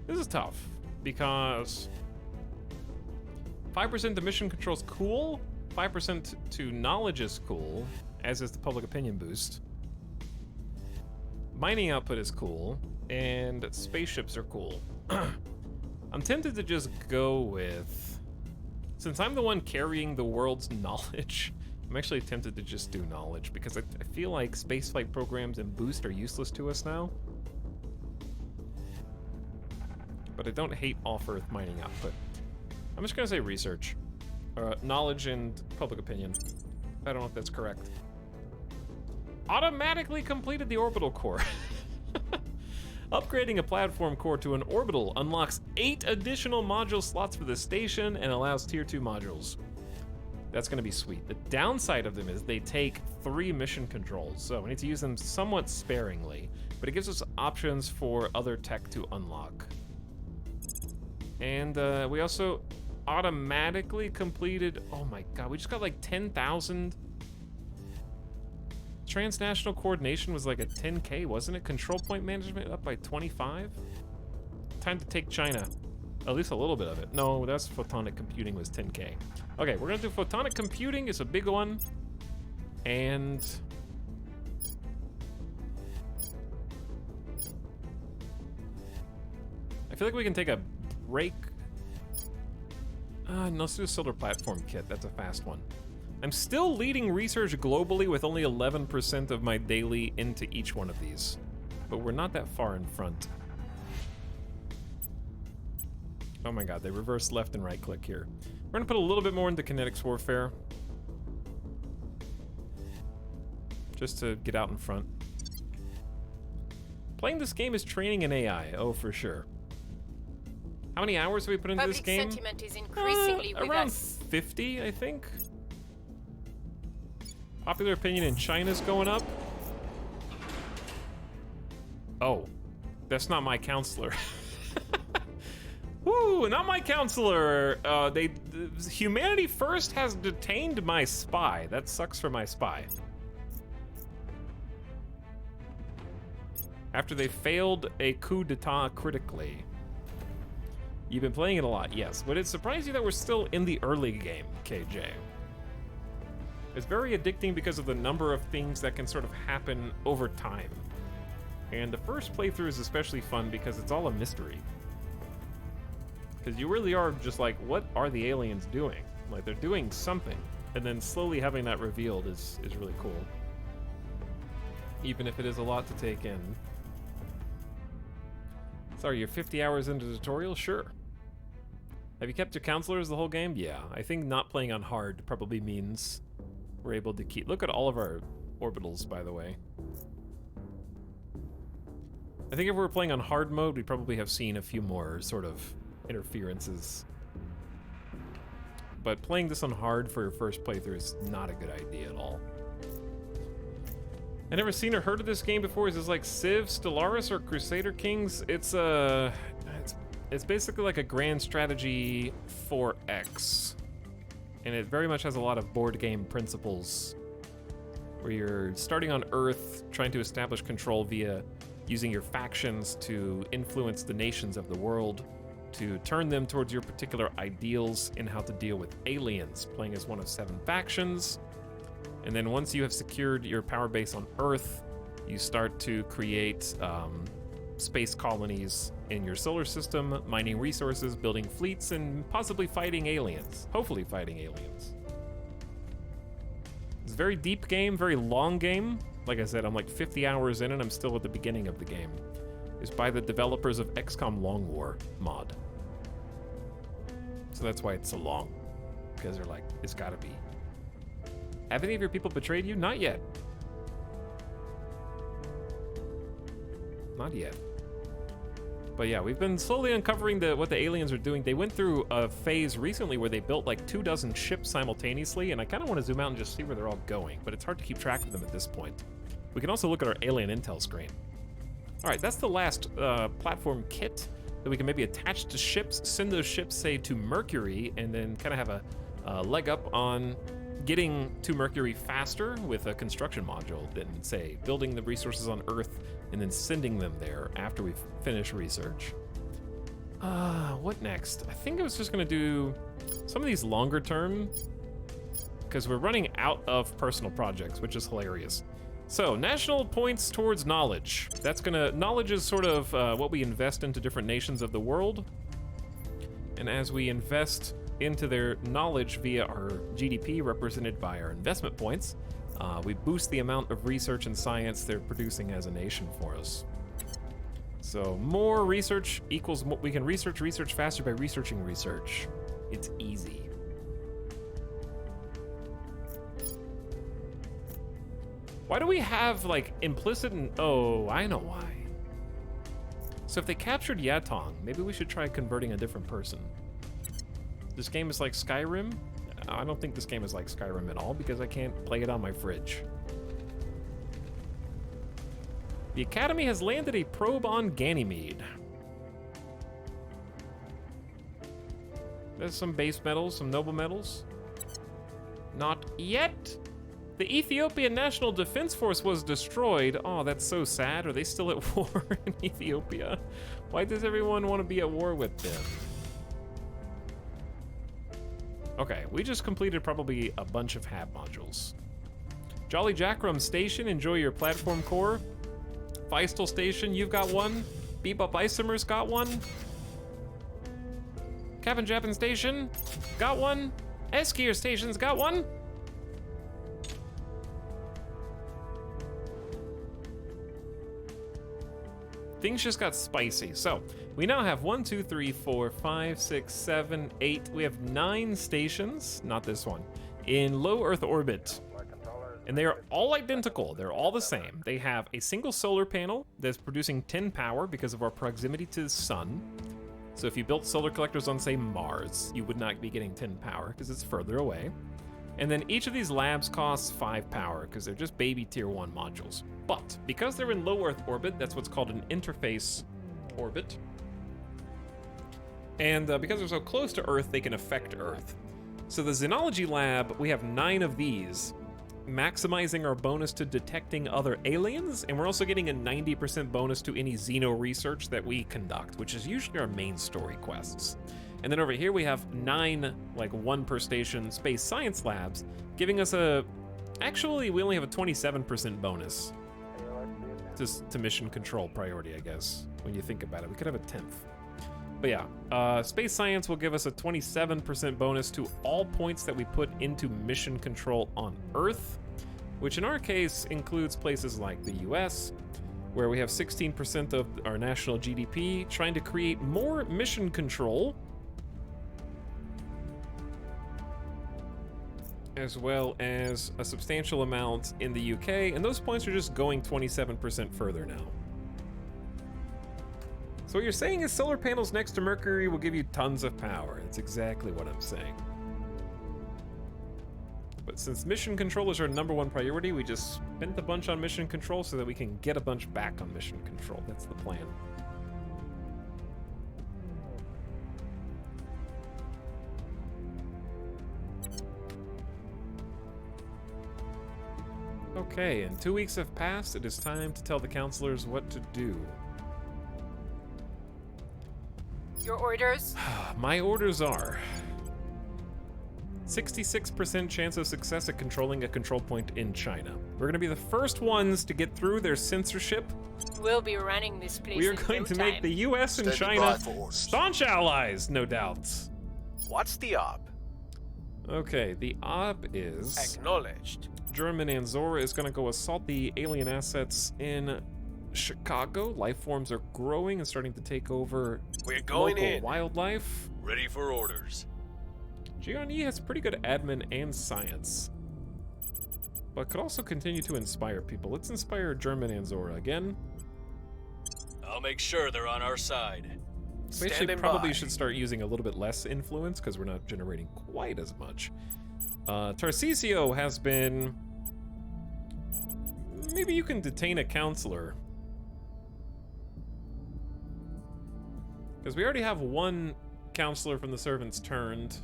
This is tough because 5% to mission control is cool. 5% to knowledge is cool, as is the public opinion boost. Mining output is cool, and spaceships are cool. I'm tempted to just go with, since I'm the one carrying the world's knowledge, I'm actually tempted to just do knowledge because I feel like spaceflight programs and boost are useless to us now. But I don't hate off-Earth mining output. I'm just gonna say research. Knowledge and public opinion. I don't know if that's correct. Automatically completed the orbital core. Upgrading a platform core to an orbital unlocks 8 additional module slots for the station and allows tier 2 modules. That's gonna be sweet. The downside of them is they take 3 mission controls, so we need to use them somewhat sparingly, but it gives us options for other tech to unlock. And we also automatically completed, oh my god, we just got like 10,000. Transnational coordination was like a 10K, wasn't it? Control point management up by 25? Time to take China. At least a little bit of it. No, that's photonic computing was 10K. Okay, we're gonna do photonic computing. It's a big one. And I feel like we can take a break. No, let's do a solar platform kit. That's a fast one. I'm still leading research globally with only 11% of my daily into each one of these. But we're not that far in front. Oh my god, they reverse left and right click here. We're gonna put a little bit more into kinetics warfare. Just to get out in front. Playing this game is training an AI, oh for sure. How many hours have we put into this game? Public sentiment is increasingly with around us. 50, I think. Popular opinion in China's going up. Oh, that's not my counselor. Woo, not my counselor. Humanity First has detained my spy. That sucks for my spy. After they failed a coup d'etat critically. You've been playing it a lot, yes. Would it surprise you that we're still in the early game, KJ? It's very addicting because of the number of things that can sort of happen over time. And the first playthrough is especially fun because it's all a mystery. Because you really are just like, what are the aliens doing? Like, they're doing something. And then slowly having that revealed is really cool. Even if it is a lot to take in. Sorry, you're 50 hours into the tutorial? Sure. Have you kept your counselors the whole game? Yeah, I think not playing on hard probably means we're able to keep... Look at all of our orbitals, by the way. I think if we were playing on hard mode, we'd probably have seen a few more sort of interferences. But playing this on hard for your first playthrough is not a good idea at all. I never seen or heard of this game before. Is this like Civ, Stellaris, or Crusader Kings? It's basically like a grand strategy 4X. And it very much has a lot of board game principles where you're starting on Earth, trying to establish control via using your factions to influence the nations of the world, to turn them towards your particular ideals in how to deal with aliens, playing as one of 7 factions. And then once you have secured your power base on Earth, you start to create space colonies in your solar system, mining resources, building fleets, and possibly fighting aliens. Hopefully fighting aliens. It's a very deep game, very long game. Like I said, I'm like 50 hours in and I'm still at the beginning of the game. It's by the developers of XCOM Long War mod. So that's why it's so long. Because they're like, it's gotta be. Have any of your people betrayed you? Not yet. Not yet. But yeah, we've been slowly uncovering what the aliens are doing. They went through a phase recently where they built like 24 ships simultaneously, and I kind of want to zoom out and just see where they're all going, but it's hard to keep track of them at this point. We can also look at our alien intel screen. All right, that's the last platform kit that we can maybe attach to ships, send those ships, say, to Mercury, and then kind of have a leg up on getting to Mercury faster with a construction module than, say, building the resources on Earth and then sending them there after we've finished research. What next? I think I was just gonna do some of these longer term, because we're running out of personal projects, which is hilarious. So, national points towards knowledge. Knowledge is sort of what we invest into different nations of the world. And as we invest into their knowledge via our GDP represented by our investment points, we boost the amount of research and science they're producing as a nation for us. So more research equals we can research faster by researching research. It's easy. Why do we have like implicit oh, I know why. So if they captured Yatong, maybe we should try converting a different person. This game is like Skyrim? I don't think this game is like Skyrim at all because I can't play it on my fridge. The Academy has landed a probe on Ganymede. There's some base metals, some noble metals. Not yet. The Ethiopian National Defense Force was destroyed. Oh, that's so sad. Are they still at war in Ethiopia? Why does everyone want to be at war with them? Okay, we just completed probably a bunch of HAB modules. Jolly Jackrum Station, enjoy your platform core. Feistel Station, you've got one. Bebop Isomers got one. Captain Japan Station, got one. Eskier Station's got one. Things just got spicy. So, we now have 1, 2, 3, 4, 5, 6, 7, 8. We have 9 stations, not this one, in low Earth orbit. And they are all identical. They're all the same. They have a single solar panel that's producing 10 power because of our proximity to the sun. So if you built solar collectors on, say, Mars, you would not be getting 10 power because it's further away. And then each of these labs costs 5 power because they're just baby tier 1 modules. But because they're in low Earth orbit, that's what's called an interface orbit. And because they're so close to Earth, they can affect Earth. So the Xenology lab, we have 9 of these. maximizing our bonus to detecting other aliens, and we're also getting a 90% bonus to any xeno research that we conduct, which is usually our main story quests. And then over here we have 9, like 1 per station, space science labs, giving us a... Actually, we only have a 27% bonus to mission control priority, I guess, when you think about it. We could have a 10th. But yeah, space science will give us a 27% bonus to all points that we put into mission control on Earth, which in our case includes places like the US, where we have 16% of our national GDP, trying to create more mission control, as well as a substantial amount in the UK, and those points are just going 27% further now. So what you're saying is solar panels next to Mercury will give you tons of power. That's exactly what I'm saying. But since mission control is our #1 priority, we just spent a bunch on mission control so that we can get a bunch back on mission control. That's the plan. Okay, and 2 weeks have passed. It is time to tell the counselors what to do. Your orders? My orders are 66% chance of success at controlling a control point in China. We're going to be the first ones to get through their censorship. We'll be running this place. We are in going no to make time. the US and Standing China by for orders. staunch allies, no doubt. What's the op? Okay, the op is Acknowledged. German Anzora is going to go assault the alien assets in Chicago. Life forms are growing and starting to take over We're going local in. wildlife. Ready for orders. Gianni has pretty good admin and science, but could also continue to inspire people. Let's inspire German Anzora again. I'll make sure they're on our side. We actually Standing probably by. should start using a little bit less influence because we're not generating quite as much. Tarcisio has been... Maybe you can detain a counselor. Because we already have 1 counselor from the servants turned.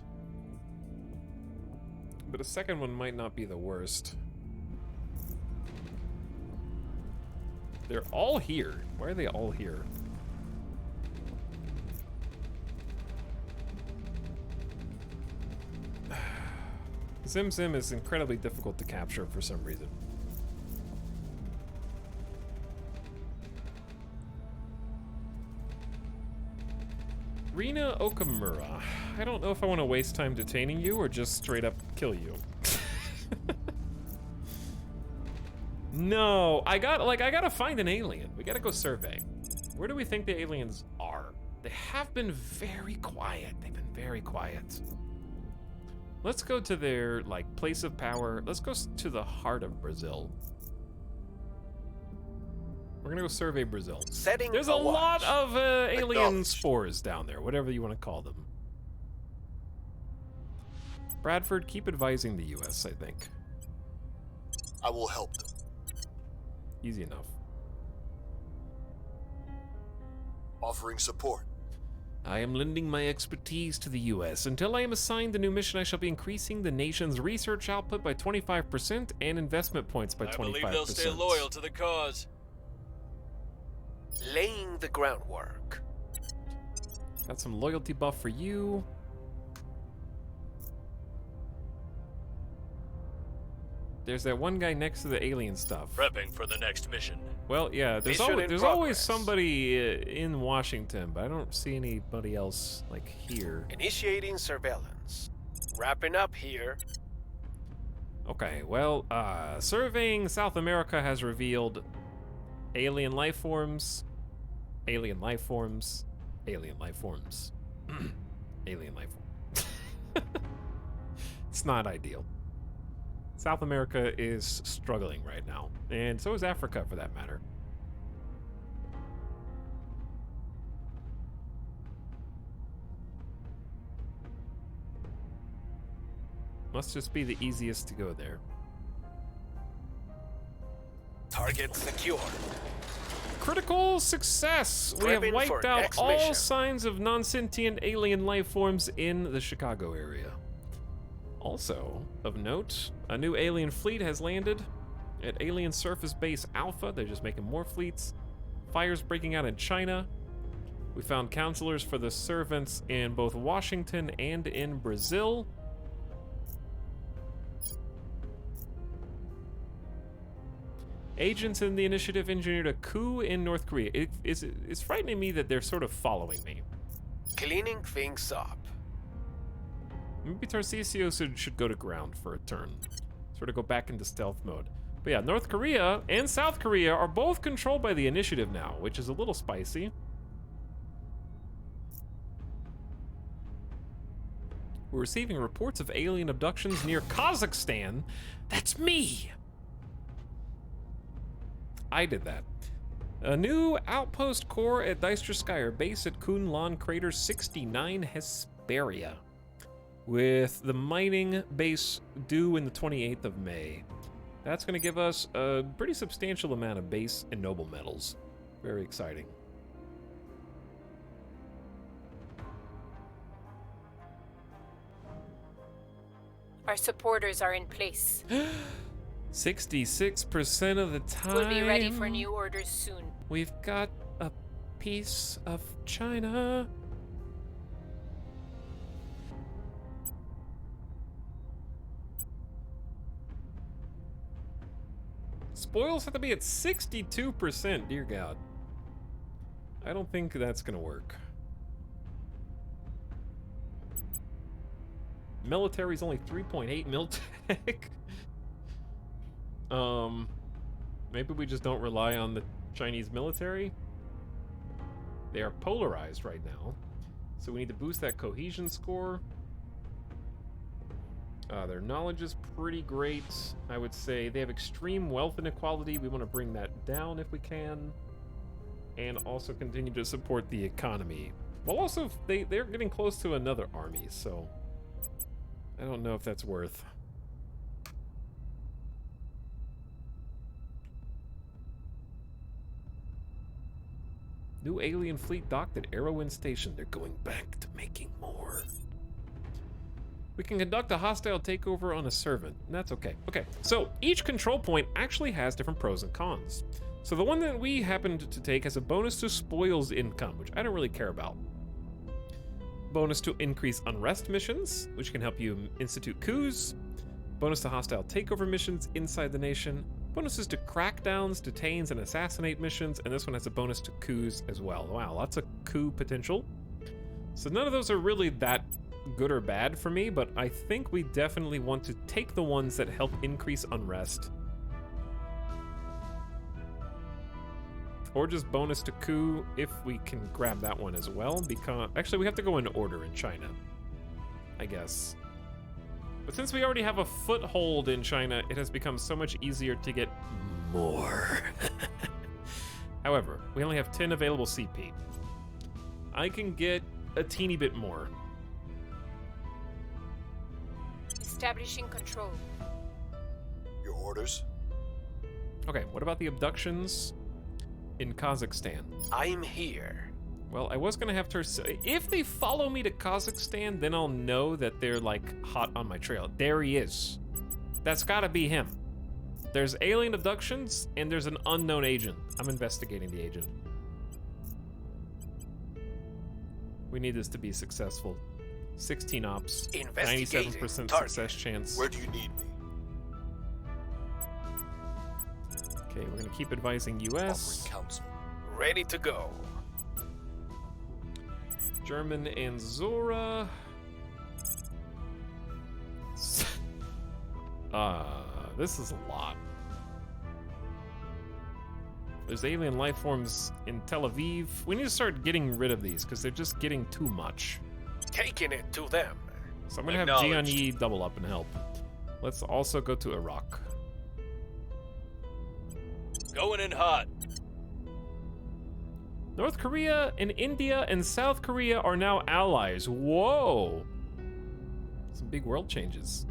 But a second one might not be the worst. They're all here. Why are they all here? Zim Zim is incredibly difficult to capture for some reason. Rina Okamura. I don't know if I want to waste time detaining you or just straight up kill you. No, I gotta find an alien. We gotta go survey. Where do we think the aliens are? They have been very quiet. They've been very quiet. Let's go to their, like, place of power. Let's go to the heart of Brazil. We're gonna go survey Brazil. Setting There's a a lot watch. of alien Acknowledged. spores down there, whatever you want to call them. Bradford, keep advising the US, I think. I will help them. Easy enough. Offering support. I am lending my expertise to the US. Until I am assigned a new mission, I shall be increasing the nation's research output by 25% and investment points by 25%. I believe they'll stay loyal to the cause. Laying the groundwork. Got some loyalty buff for you. There's that one guy next to the alien stuff. Prepping for the next mission. Well, yeah, there's Mission always, in there's always progress. somebody in Washington, but I don't see anybody else, like, here. Initiating surveillance. Wrapping up here. Okay, well, surveying South America has revealed alien life forms, alien life forms, alien life forms, alien life forms. It's not ideal. South America is struggling right now, and so is Africa for that matter. Must just be the easiest to go there. Target secure. Critical success! We have Prepping wiped for out next all mission. signs of non-sentient alien life forms in the Chicago area. Also, of note, a new alien fleet has landed at Alien Surface Base Alpha. They're just making more fleets. Fires breaking out in China. We found counselors for the servants in both Washington and in Brazil. Agents in the initiative engineered a coup in North Korea. It's frightening me that they're sort of following me. Cleaning things up. Maybe Tarcisio should go to ground for a turn. Sort of go back into stealth mode. But yeah, North Korea and South Korea are both controlled by the initiative now, which is a little spicy. We're receiving reports of alien abductions near Kazakhstan. That's me! I did that. A new outpost core at Dijksterskyer base at Kunlan Crater 69 Hesperia, with the mining base due in the 28th of May. That's going to give us a pretty substantial amount of base and noble metals. Very exciting. Our supporters are in place. 66% of the time. We'll be ready for new orders soon. We've got a piece of China. Spoils have to be at 62%, dear God. I don't think that's gonna work. Military's only 3.8 miltech. Maybe we just don't rely on the Chinese military. They are polarized right now, so we need to boost that cohesion score. Their knowledge is pretty great, I would say. They have extreme wealth inequality. We want to bring that down if we can, and also continue to support the economy. Well, also they're getting close to another army, so I don't know if that's worth. New alien fleet docked at Arrowin Station. They're going back to making more. We can conduct a hostile takeover on a servant, and that's okay. Okay, so each control point actually has different pros and cons. So the one that we happened to take has a bonus to spoils income, which I don't really care about. Bonus to increase unrest missions, which can help you institute coups. Bonus to hostile takeover missions inside the nation. Bonuses to crackdowns, detains, and assassinate missions, and this one has a bonus to coups as well. Wow, lots of coup potential. So none of those are really that good or bad for me, but I think we definitely want to take the ones that help increase unrest. Or just bonus to coup if we can grab that one as well, because actually we have to go in order in China, I guess. But since we already have a foothold in China, it has become so much easier to get more. However, we only have 10 available CP. I can get a teeny bit more. Establishing control. Your orders? Okay, what about the abductions in Kazakhstan? I'm here. Well, I was gonna have to. If they follow me to Kazakhstan, then I'll know that they're like hot on my trail. There he is. That's gotta be him. There's alien abductions and there's an unknown agent. I'm investigating the agent. We need this to be successful. 16 ops, 97% success chance. Where do you need me? Okay, we're gonna keep advising US. Offering counsel. Ready to go. German and Zora. This is a lot. There's alien life forms in Tel Aviv. We need to start getting rid of these because they're just getting too much. Taking it to them. So I'm gonna have Jianyi double up and help. Let's also go to Iraq. Going in hot. North Korea and India and South Korea are now allies. Whoa! Some big world changes.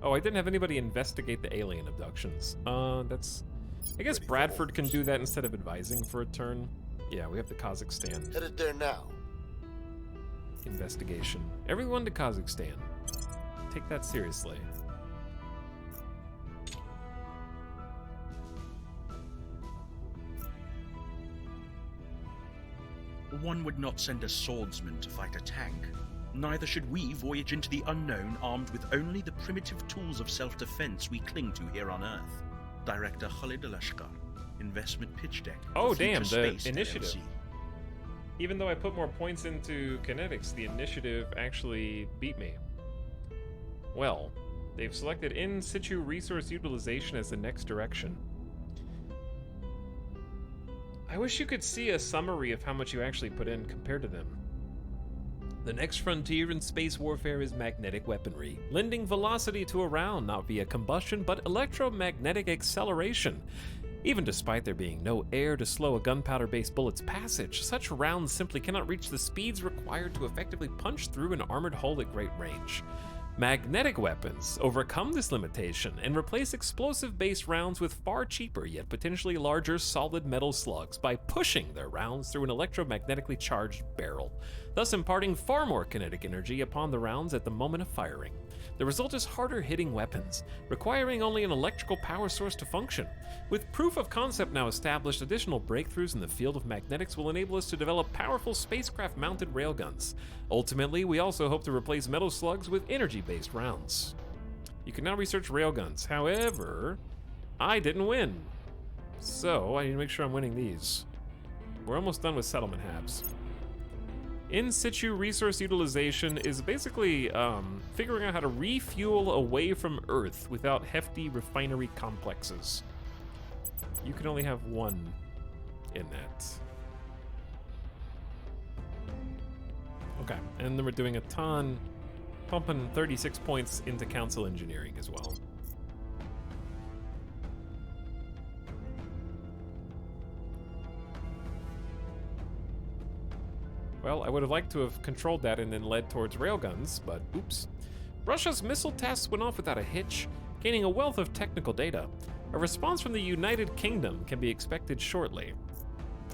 Oh, I didn't have anybody investigate the alien abductions. That's... I guess Bradford can do that instead of advising for a turn. Yeah, we have the Kazakhstan. Headed there now. investigation. Everyone to Kazakhstan. Take that seriously. One would not send a swordsman to fight a tank. Neither should we voyage into the unknown armed with only the primitive tools of self-defense we cling to here on Earth. Director Khalid Alashkar, Investment Pitch Deck. Oh, Future damn, the Space initiative. LLC. Even though I put more points into kinetics, the initiative actually beat me. Well, they've selected in situ resource utilization as the next direction. I wish you could see a summary of how much you actually put in compared to them. The next frontier in space warfare is magnetic weaponry, lending velocity to a round not via combustion but electromagnetic acceleration. Even despite there being no air to slow a gunpowder-based bullet's passage, such rounds simply cannot reach the speeds required to effectively punch through an armored hull at great range. Magnetic weapons overcome this limitation and replace explosive-based rounds with far cheaper yet potentially larger solid metal slugs by pushing their rounds through an electromagnetically charged barrel, thus imparting far more kinetic energy upon the rounds at the moment of firing. The result is harder-hitting weapons, requiring only an electrical power source to function. With proof of concept now established, additional breakthroughs in the field of magnetics will enable us to develop powerful spacecraft-mounted railguns. Ultimately, we also hope to replace metal slugs with energy-based rounds. You can now research railguns. However, I didn't win. So, I need to make sure I'm winning these. We're almost done with settlement habs. In situ resource utilization is basically figuring out how to refuel away from Earth without hefty refinery complexes. You can only have one in that. Okay, and then we're doing a ton, pumping 36 points into council engineering as well. Well, I would have liked to have controlled that and then led towards railguns, but oops. Russia's missile tests went off without a hitch, gaining a wealth of technical data. A response from the United Kingdom can be expected shortly.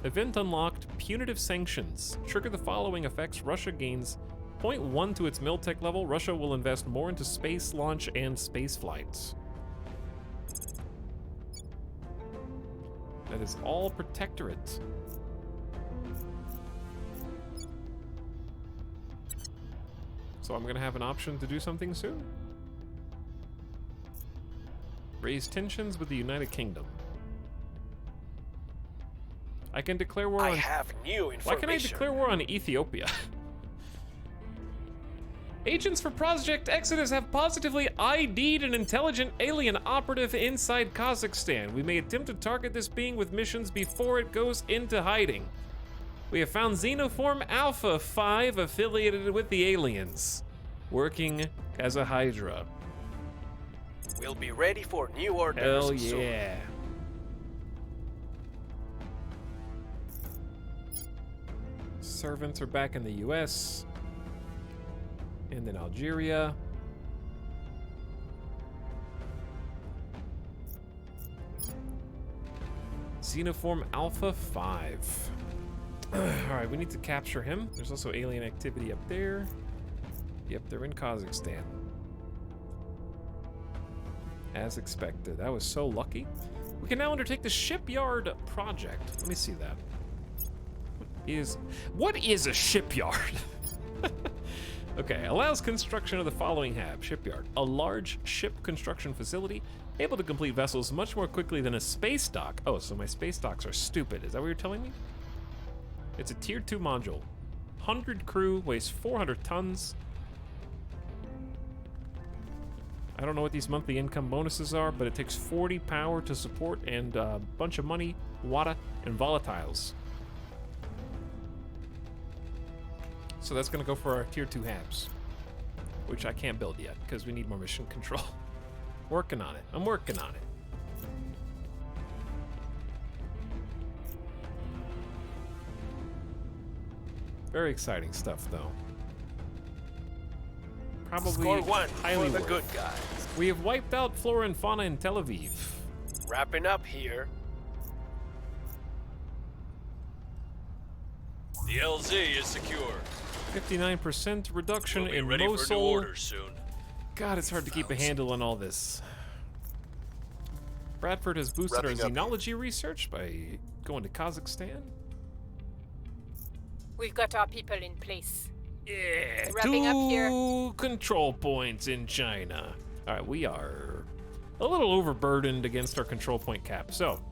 Event unlocked, punitive sanctions. Trigger the following effects. Russia gains 0.1 to its miltech level. Russia will invest more into space launch and space flights. That is all protectorate. So I'm gonna have an option to do something soon. Raise tensions with the United Kingdom. I can declare war on... I have new information. Why can I declare war on Ethiopia? Agents for Project Exodus have positively ID'd an intelligent alien operative inside Kazakhstan. We may attempt to target this being with missions before it goes into hiding. We have found Xenoform Alpha 5 affiliated with the aliens, working as a Hydra. We'll be ready for new orders Hell soon. yeah. Servants are back in the US. And then Algeria. Xenoform Alpha 5. Alright, we need to capture him. There's also alien activity up there. Yep, they're in Kazakhstan. As expected. That was so lucky. We can now undertake the shipyard project. Let me see that. What is a shipyard? Okay, allows construction of the following hab. Shipyard. A large ship construction facility able to complete vessels much more quickly than a space dock. Oh, so my space docks are stupid. Is that what you're telling me? It's a tier 2 module. 100 crew, weighs 400 tons. I don't know what these monthly income bonuses are, but it takes 40 power to support and a bunch of money, water, and volatiles. So that's gonna go for our tier 2 habs, which I can't build yet because we need more mission control. Working on it. I'm working on it. Very exciting stuff, though. Probably Score 1 highly for the worth. good guys. We have wiped out flora and fauna in Tel Aviv. Wrapping up here. The LZ is secure. 59% reduction We'll be in ready for new Mosul. orders soon. God, it's hard to keep a handle on all this. Bradford has boosted our Wrapping up xenology research by going to Kazakhstan. We've got our people in place. Yeah, Wrapping up here. 2 control points in China. All right, we are a little overburdened against our control point cap. So,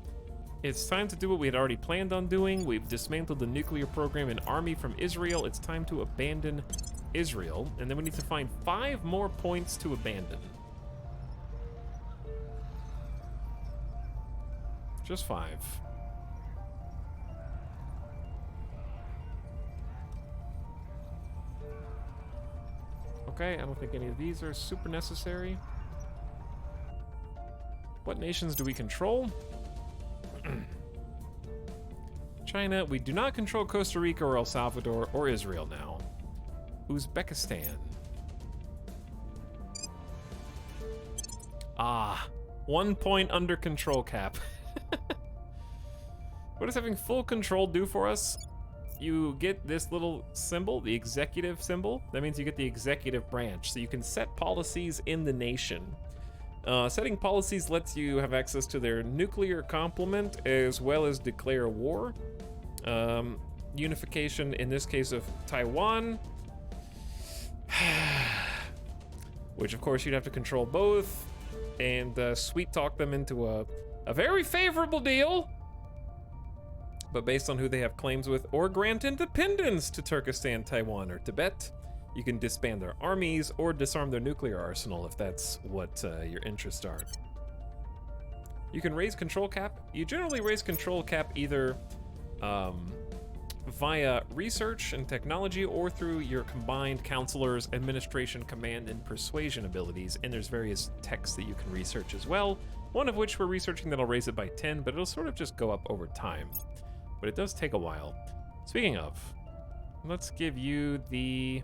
it's time to do what we had already planned on doing. We've dismantled the nuclear program and army from Israel. It's time to abandon Israel. And then we need to find 5 more points to abandon. Just 5. Okay, I don't think any of these are super necessary. What nations do we control? China. We do not control Costa Rica or El Salvador or Israel now. Uzbekistan. Ah, 1 point under control cap. What does having full control do for us? You get this little symbol, the executive symbol. That means you get the executive branch. So you can set policies in the nation. Setting policies lets you have access to their nuclear complement as well as declare war. Unification, in this case of Taiwan. Which of course you'd have to control both. And sweet talk them into a very favorable deal. But based on who they have claims with, or grant independence to Turkestan, Taiwan, or Tibet. You can disband their armies or disarm their nuclear arsenal if that's what your interests are. You can raise control cap. You generally raise control cap either via research and technology or through your combined counselors, administration, command, and persuasion abilities. And there's various texts that you can research as well. One of which we're researching that'll raise it by 10, but it'll sort of just go up over time. But it does take a while. Speaking of, let's give you the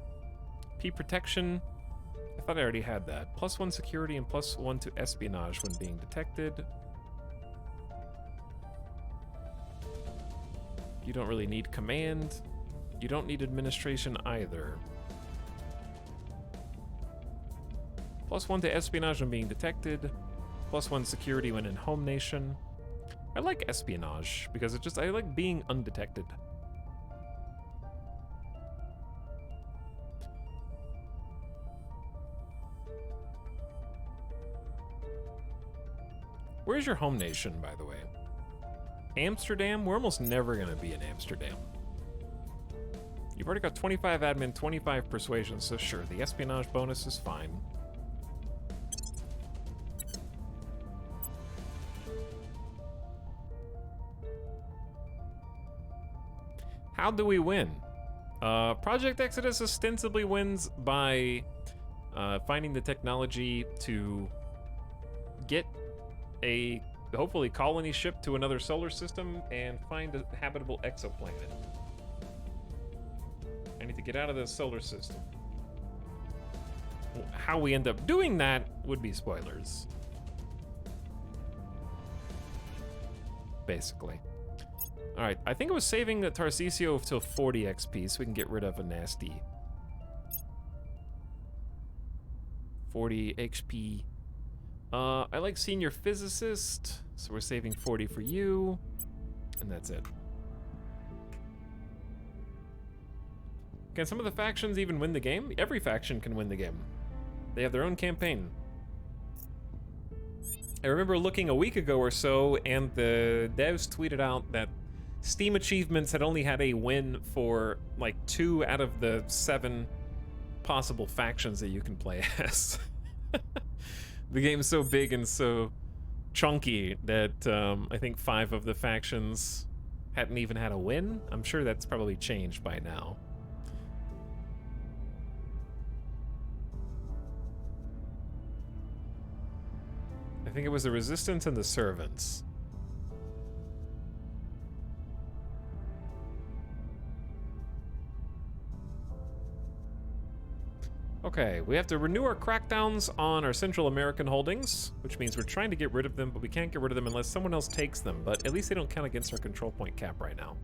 P protection. I thought I already had that. +1 security and +1 to espionage when being detected. You don't really need command. You don't need administration either. +1 to espionage when being detected. +1 security when in home nation. I like espionage because I like being undetected. Where's your home nation, by the way? Amsterdam? We're almost never gonna be in Amsterdam. You've already got 25 admin, 25 persuasion, so sure, the espionage bonus is fine. How do we win? Project Exodus ostensibly wins by finding the technology to get a, hopefully, colony ship to another solar system and find a habitable exoplanet. I need to get out of the solar system. How we end up doing that would be spoilers. Basically. Alright, I think I was saving the Tarcisio till 40 XP so we can get rid of a nasty 40 HP. I like senior physicist, so we're saving 40 for you, and that's it. Can some of the factions even win the game? Every faction can win the game. They have their own campaign. I remember looking a week ago or so, and the devs tweeted out that Steam achievements had only had a win for like 2 out of the 7 possible factions that you can play as. The game's so big and so chunky that I think 5 of the factions hadn't even had a win. I'm sure that's probably changed by now. I think it was the Resistance and the Servants. Okay, we have to renew our crackdowns on our Central American holdings, which means we're trying to get rid of them, but we can't get rid of them unless someone else takes them, but at least they don't count against our control point cap right now.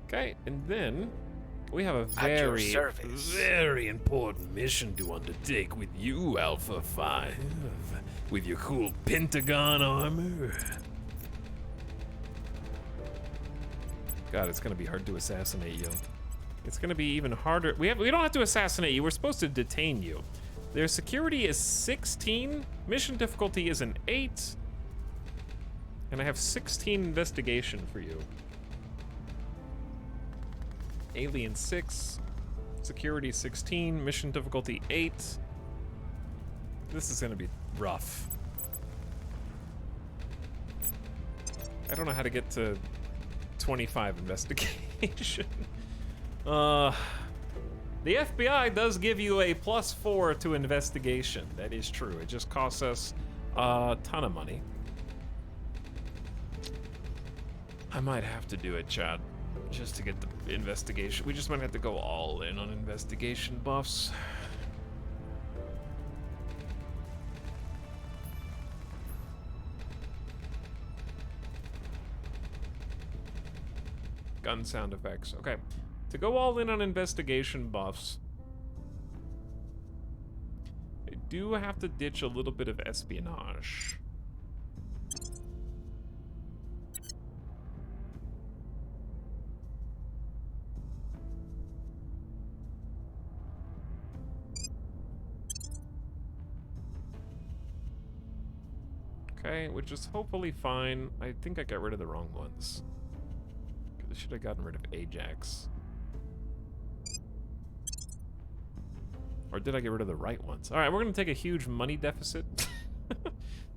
Okay, and then We have a At your very, service. very important mission to undertake with you, Alpha 5. With your cool Pentagon armor. God, it's gonna be hard to assassinate you. It's gonna be even harder. We don't have to assassinate you. We're supposed to detain you. Their security is 16. Mission difficulty is an 8. And I have 16 investigation for you. Alien 6. Security 16. Mission difficulty 8. This is gonna be rough. I don't know how to get to 25 investigation. The FBI does give you a +4 to investigation. That is true. It just costs us a ton of money. I might have to do it, Chad, just to get the investigation. We just might have to go all in on investigation buffs. Gun sound effects. Okay. To go all in on investigation buffs, I do have to ditch a little bit of espionage. Okay, which is hopefully fine. I think I got rid of the wrong ones. I should have gotten rid of Ajax. Or did I get rid of the right ones? Alright, we're gonna take a huge money deficit.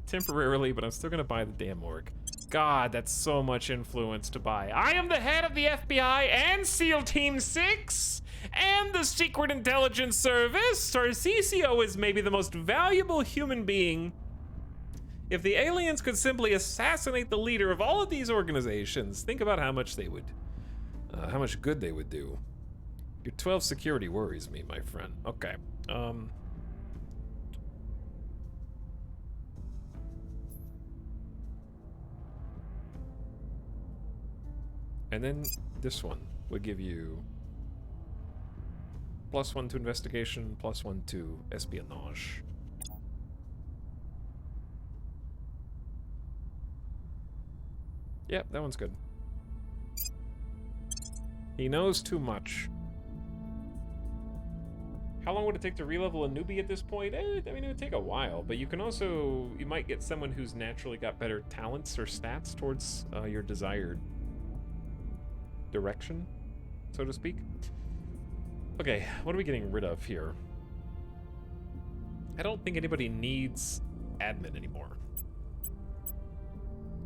Temporarily, but I'm still gonna buy the damn org. God, that's so much influence to buy. I am the head of the FBI and SEAL Team 6 and the Secret Intelligence Service. Tarcisio is maybe the most valuable human being. If the aliens could simply assassinate the leader of all of these organizations, think about how much they would, how much good they would do. Your 12 security worries me, my friend. Okay. And then this one would give you +1 to investigation, +1 to espionage. Yep, that one's good. He knows too much. How long would it take to re-level a newbie at this point? I mean, it would take a while, but you can also, you might get someone who's naturally got better talents or stats towards your desired direction, so to speak. Okay, what are we getting rid of here? I don't think anybody needs admin anymore.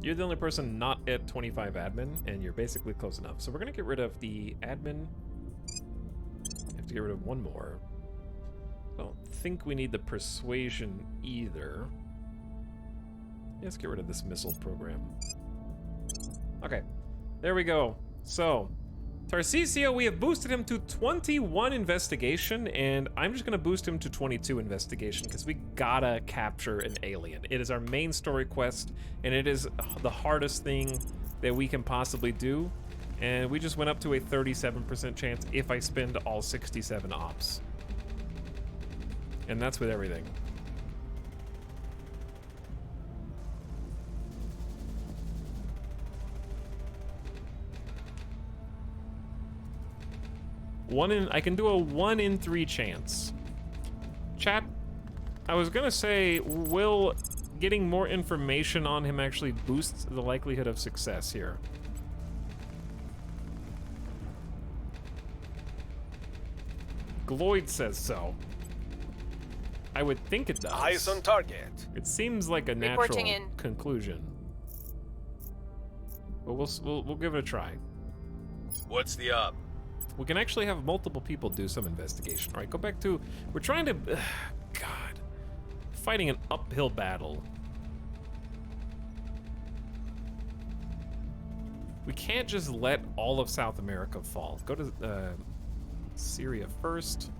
You're the only person not at 25 admin, and you're basically close enough. So we're gonna get rid of the admin. I have to get rid of one more. I don't think we need the persuasion either. Yeah, let's get rid of this missile program. Okay, there we go. So, Tarcisio, we have boosted him to 21 investigation, and I'm just gonna boost him to 22 investigation because we gotta capture an alien. It is our main story quest, and it is the hardest thing that we can possibly do. And we just went up to a 37% chance if I spend all 67 ops. And that's with everything. I can do a 1 in 3 chance. Chat, I was gonna say, will getting more information on him actually boost the likelihood of success here? Gloyd says so. I would think it does. Eyes on target. It seems like a Reporting natural in. conclusion. But we'll give it a try. What's the up? We can actually have multiple people do some investigation. All right, go back to, we're trying to, God, fighting an uphill battle. We can't just let all of South America fall. Go to Syria first.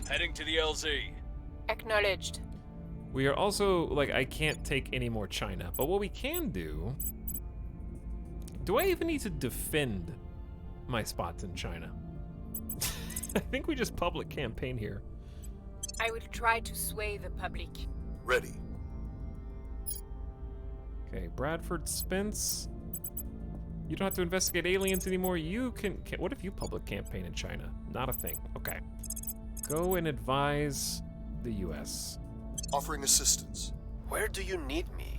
Heading to the LZ. Acknowledged. We are also, like, I can't take any more China, but what we can do I even need to defend my spots in China? I think we just public campaign here. I will try to sway the public. Ready. Okay, Bradford Spence. You don't have to investigate aliens anymore. You can what if you public campaign in China? Not a thing. Okay. Go and advise the US. Offering assistance. Where do you need me?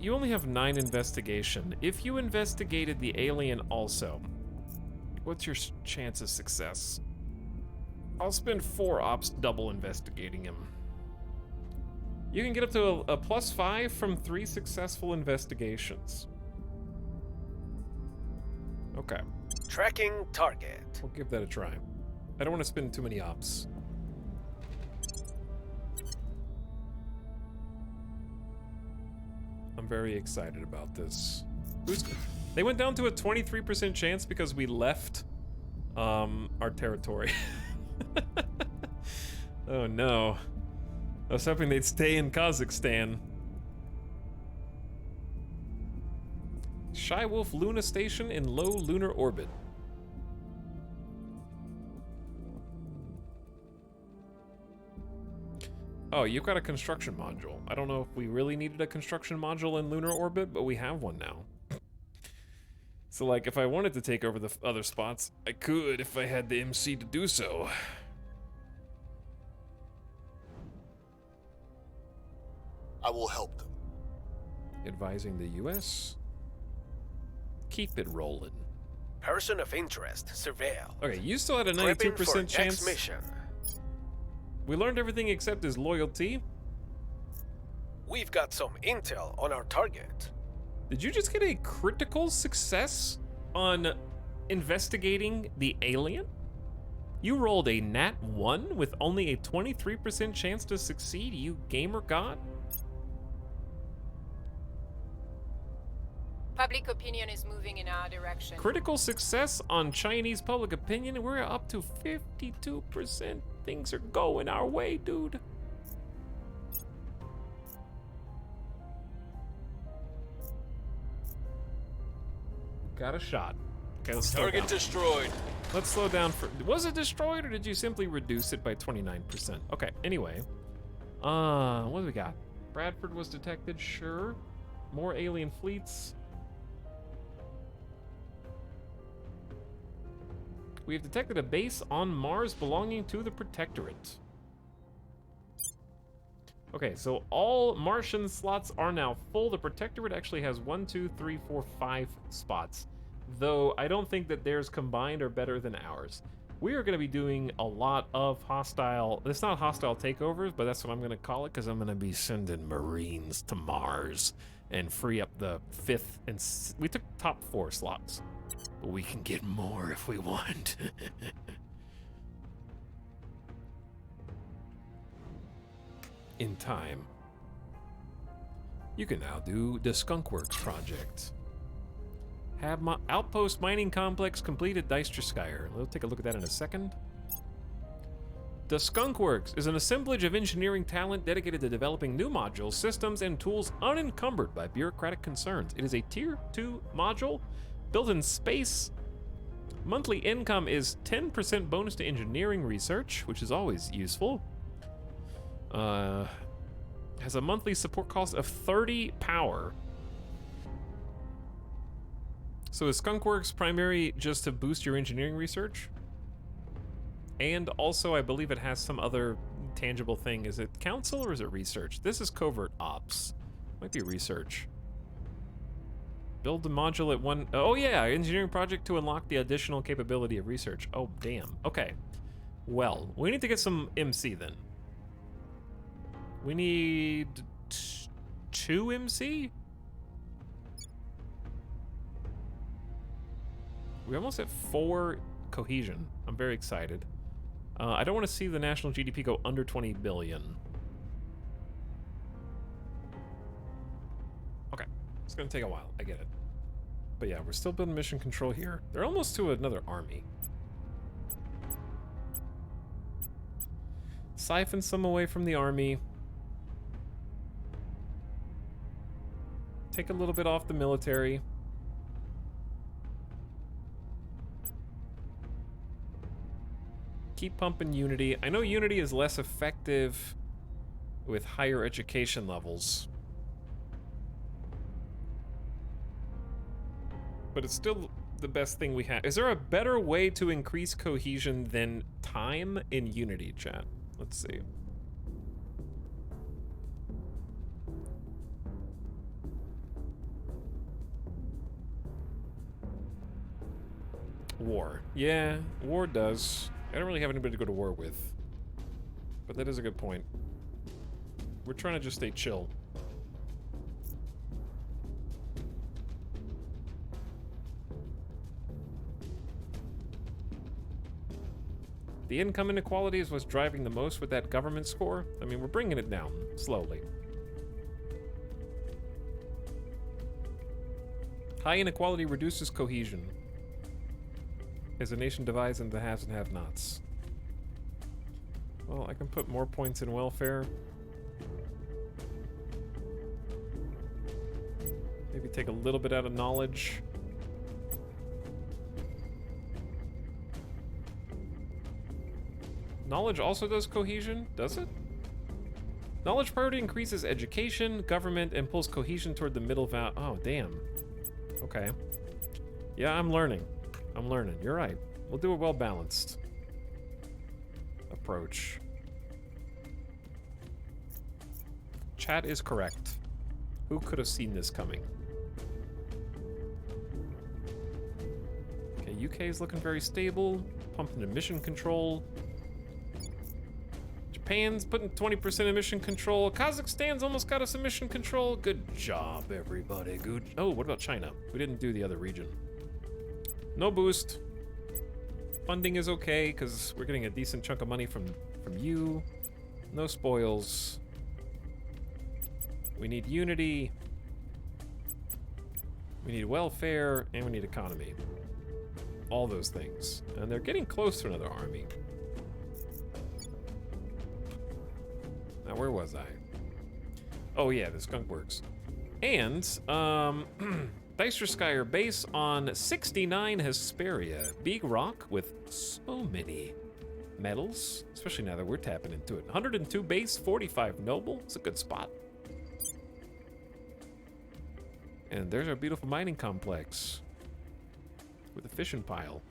You only have 9 investigation. If you investigated the alien also, what's your chance of success? I'll spend 4 ops double investigating him. You can get up to a +5 from 3 successful investigations. Okay. Tracking target. We'll give that a try. I don't want to spend too many ops. I'm very excited about this. They went down to a 23% chance because we left our territory. Oh no. I was hoping they'd stay in Kazakhstan. Shy Wolf Luna Station in low lunar orbit. Oh, you've got a construction module. I don't know if we really needed a construction module in lunar orbit, but we have one now. So, like, if I wanted to take over the other spots, I could if I had the MC to do so. I will help them. Advising the US. Keep it rolling. Person of interest. Surveil. Okay, you still had a Prepping 92% for chance. next mission. We learned everything except his loyalty. We've got some intel on our target. Did you just get a critical success on investigating the alien? You rolled a nat 1 with only a 23% chance to succeed, you gamer god? Public opinion is moving in our direction. Critical success on Chinese public opinion. We're up to 52%. Things are going our way, dude. Got a shot. Okay, let's slow Target down. destroyed. Let's slow down for... Was it destroyed or did you simply reduce it by 29%? Okay, anyway. What do we got? Bradford was detected, sure. More alien fleets. We have detected a base on Mars belonging to the Protectorate. Okay, so all Martian slots are now full. The Protectorate actually has 1, 2, 3, 4, 5 spots. Though I don't think that theirs combined are better than ours. We are going to be doing a lot of hostile... It's not hostile takeovers, but that's what I'm going to call it, because I'm going to be sending Marines to Mars and free up the 5th and... We took top 4 slots. But we can get more if we want. In time. You can now do the Skunkworks project. Have my outpost mining complex completed, Deisterskyer. We'll take a look at that in a second. The Skunkworks is an assemblage of engineering talent dedicated to developing new modules, systems, and tools unencumbered by bureaucratic concerns. It is a Tier 2 module built in space. Monthly income is 10% bonus to engineering research, which is always useful. Has a monthly support cost of 30 power. So is Skunkworks primary just to boost your engineering research? And also, I believe it has some other tangible thing. Is it council or is it research? This is covert ops. Might be research. Build the module at 1... Oh yeah, engineering project to unlock the additional capability of research. Oh, damn. Okay. Well, we need to get some MC then. We need 2 MC? We're almost at 4 cohesion. I'm very excited. I don't want to see the national GDP go under 20 billion. Okay, it's gonna take a while, I get it. But yeah, we're still building mission control here. They're almost to another army. Siphon some away from the army. Take a little bit off the military. keep pumping Unity. I know Unity is less effective with higher education levels, but it's still the best thing we have. Is there a better way to increase cohesion than time in Unity, chat? Let's see. War. Yeah, war does. I don't really have anybody to go to war with. But that is a good point. We're trying to just stay chill. The income inequality is what's driving the most with that government score. I mean, we're bringing it down slowly. High inequality reduces cohesion as a nation divides into haves and have-nots. Well, I can put more points in welfare. Maybe take a little bit out of knowledge. Knowledge also does cohesion, does it? Knowledge priority increases education, government, and pulls cohesion toward the middle value. Oh, damn. Okay. Yeah, I'm learning. I'm learning. You're right. We'll do a well-balanced approach. Chat is correct. Who could have seen this coming? Okay, UK is looking very stable. Pumping emission control. Japan's putting 20% emission control. Kazakhstan's almost got us emission control. Good job, everybody. Good. Oh, what about China? We didn't do the other region. No boost. Funding is okay because we're getting a decent chunk of money from you. No spoils. We need unity. We need welfare, and we need economy. All those things. And they're getting close to another army. Now, where was I? Oh yeah, the skunk works. And, Dysterskyer base on 69 Hesperia. Big rock with so many metals, especially now that we're tapping into it. 102 base, 45 noble. It's a good spot. And there's our beautiful mining complex with a fishing pile.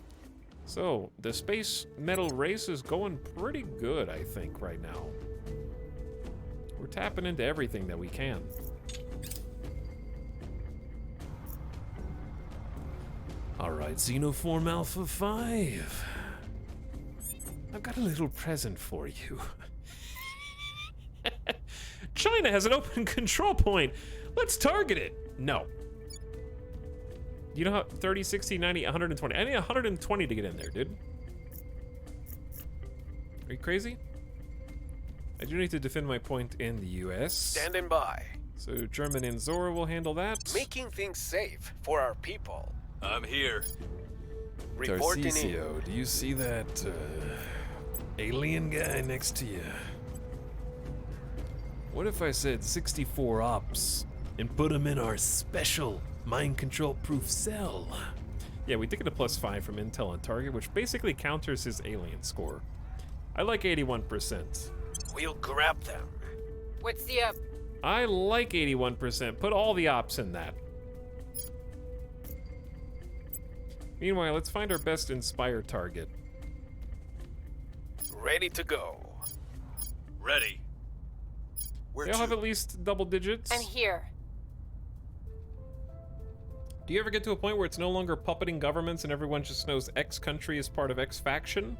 So, the space metal race is going pretty good, I think, right now. We're tapping into everything that we can. All right, Xenoform Alpha 5. I've got a little present for you. China has an open control point. Let's target it. No. You know how 30, 60, 90, 120. I need 120 to get in there, dude. Are you crazy? I do need to defend my point in the US. Standing by. So German and Zora will handle that. Making things safe for our people. I'm here. Reporting in. Tarcisio, do you see that alien guy next to you? What if I said 64 ops and put him in our special mind control proof cell? Yeah, we did get a +5 from intel on target, which basically counters his alien score. I like 81%. We'll grab them. What's the up? I like 81%. Put all the ops in that. Meanwhile, let's find our best Inspire target. Ready to go. Ready. Where They all have to? at least double digits. And here. Do you ever get to a point where it's no longer puppeting governments and everyone just knows X country is part of X faction?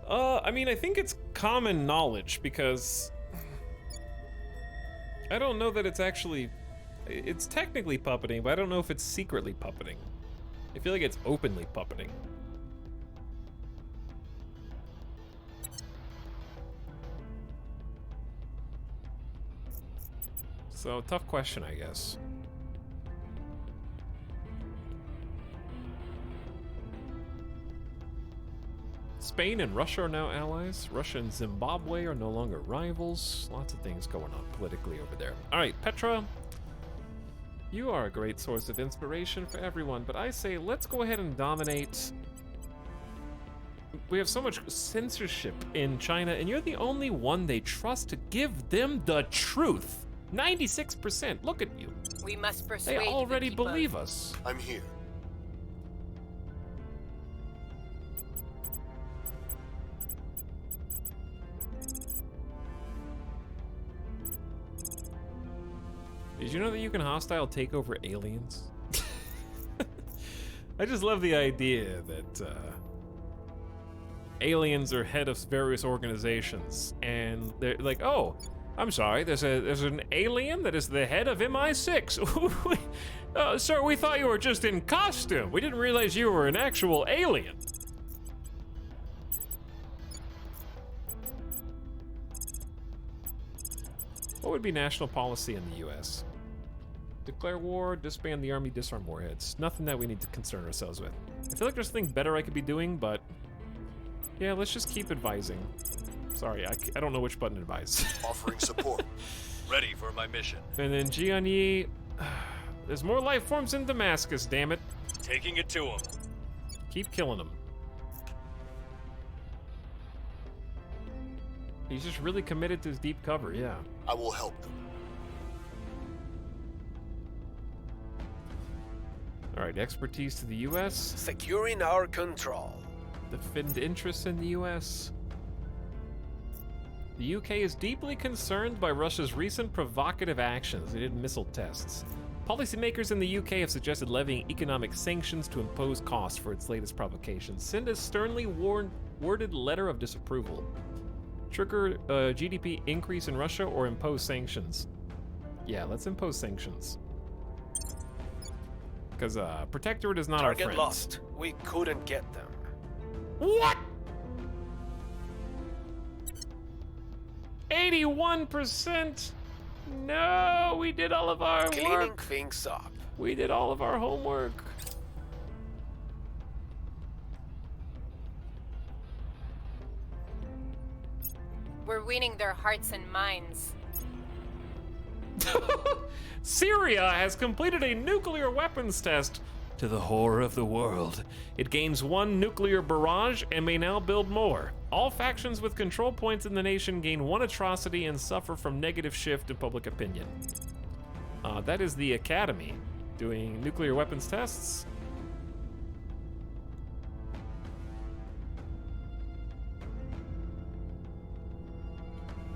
I mean, I think it's common knowledge because I don't know that it's actually, it's technically puppeting, but I don't know if it's secretly puppeting. I feel like it's openly puppeting. So, tough question, I guess. Spain and Russia are now allies. Russia and Zimbabwe are no longer rivals. Lots of things going on politically over there. All right, Petra, you are a great source of inspiration for everyone, but I say let's go ahead and dominate We have so much censorship in China, and you're the only one they trust to give them the truth. 96%. Look at you. We must persuade They already the people. believe us. I'm here. Did you know that you can hostile take over aliens? I just love the idea that aliens are head of various organizations, and they're like, "Oh, I'm sorry, there's an alien that is the head of MI6. Sir, we thought you were just in costume. We didn't realize you were an actual alien." What would be national policy in the U.S.? Declare war, disband the army, disarm warheads. Nothing that we need to concern ourselves with. I feel like there's something better I could be doing, but yeah, let's just keep advising. Sorry, I don't know which button to advise. Offering support. Ready for my mission. And then Jianyi, there's more life forms in Damascus, damn it. Taking it to him. Keep killing them. He's just really committed to his deep cover, yeah. I will help them. All right, expertise to the U.S. Securing our control. Defend interests in the U.S. The UK is deeply concerned by Russia's recent provocative actions. They did missile tests. Policymakers in the UK have suggested levying economic sanctions to impose costs for its latest provocations. Send a sternly worded letter of disapproval. Trigger GDP increase in Russia or impose sanctions. Yeah, let's impose sanctions. Because Protectorate is not our Target friend. lost. We couldn't get them. What? 81%? No, we did all of our Cleaning work. things up. We did all of our homework. We're winning their hearts and minds. Syria has completed a nuclear weapons test. To the horror of the world, it gains 1 nuclear barrage and may now build more. All factions with control points in the nation gain 1 atrocity and suffer from negative shift in public opinion. That is the Academy doing nuclear weapons tests.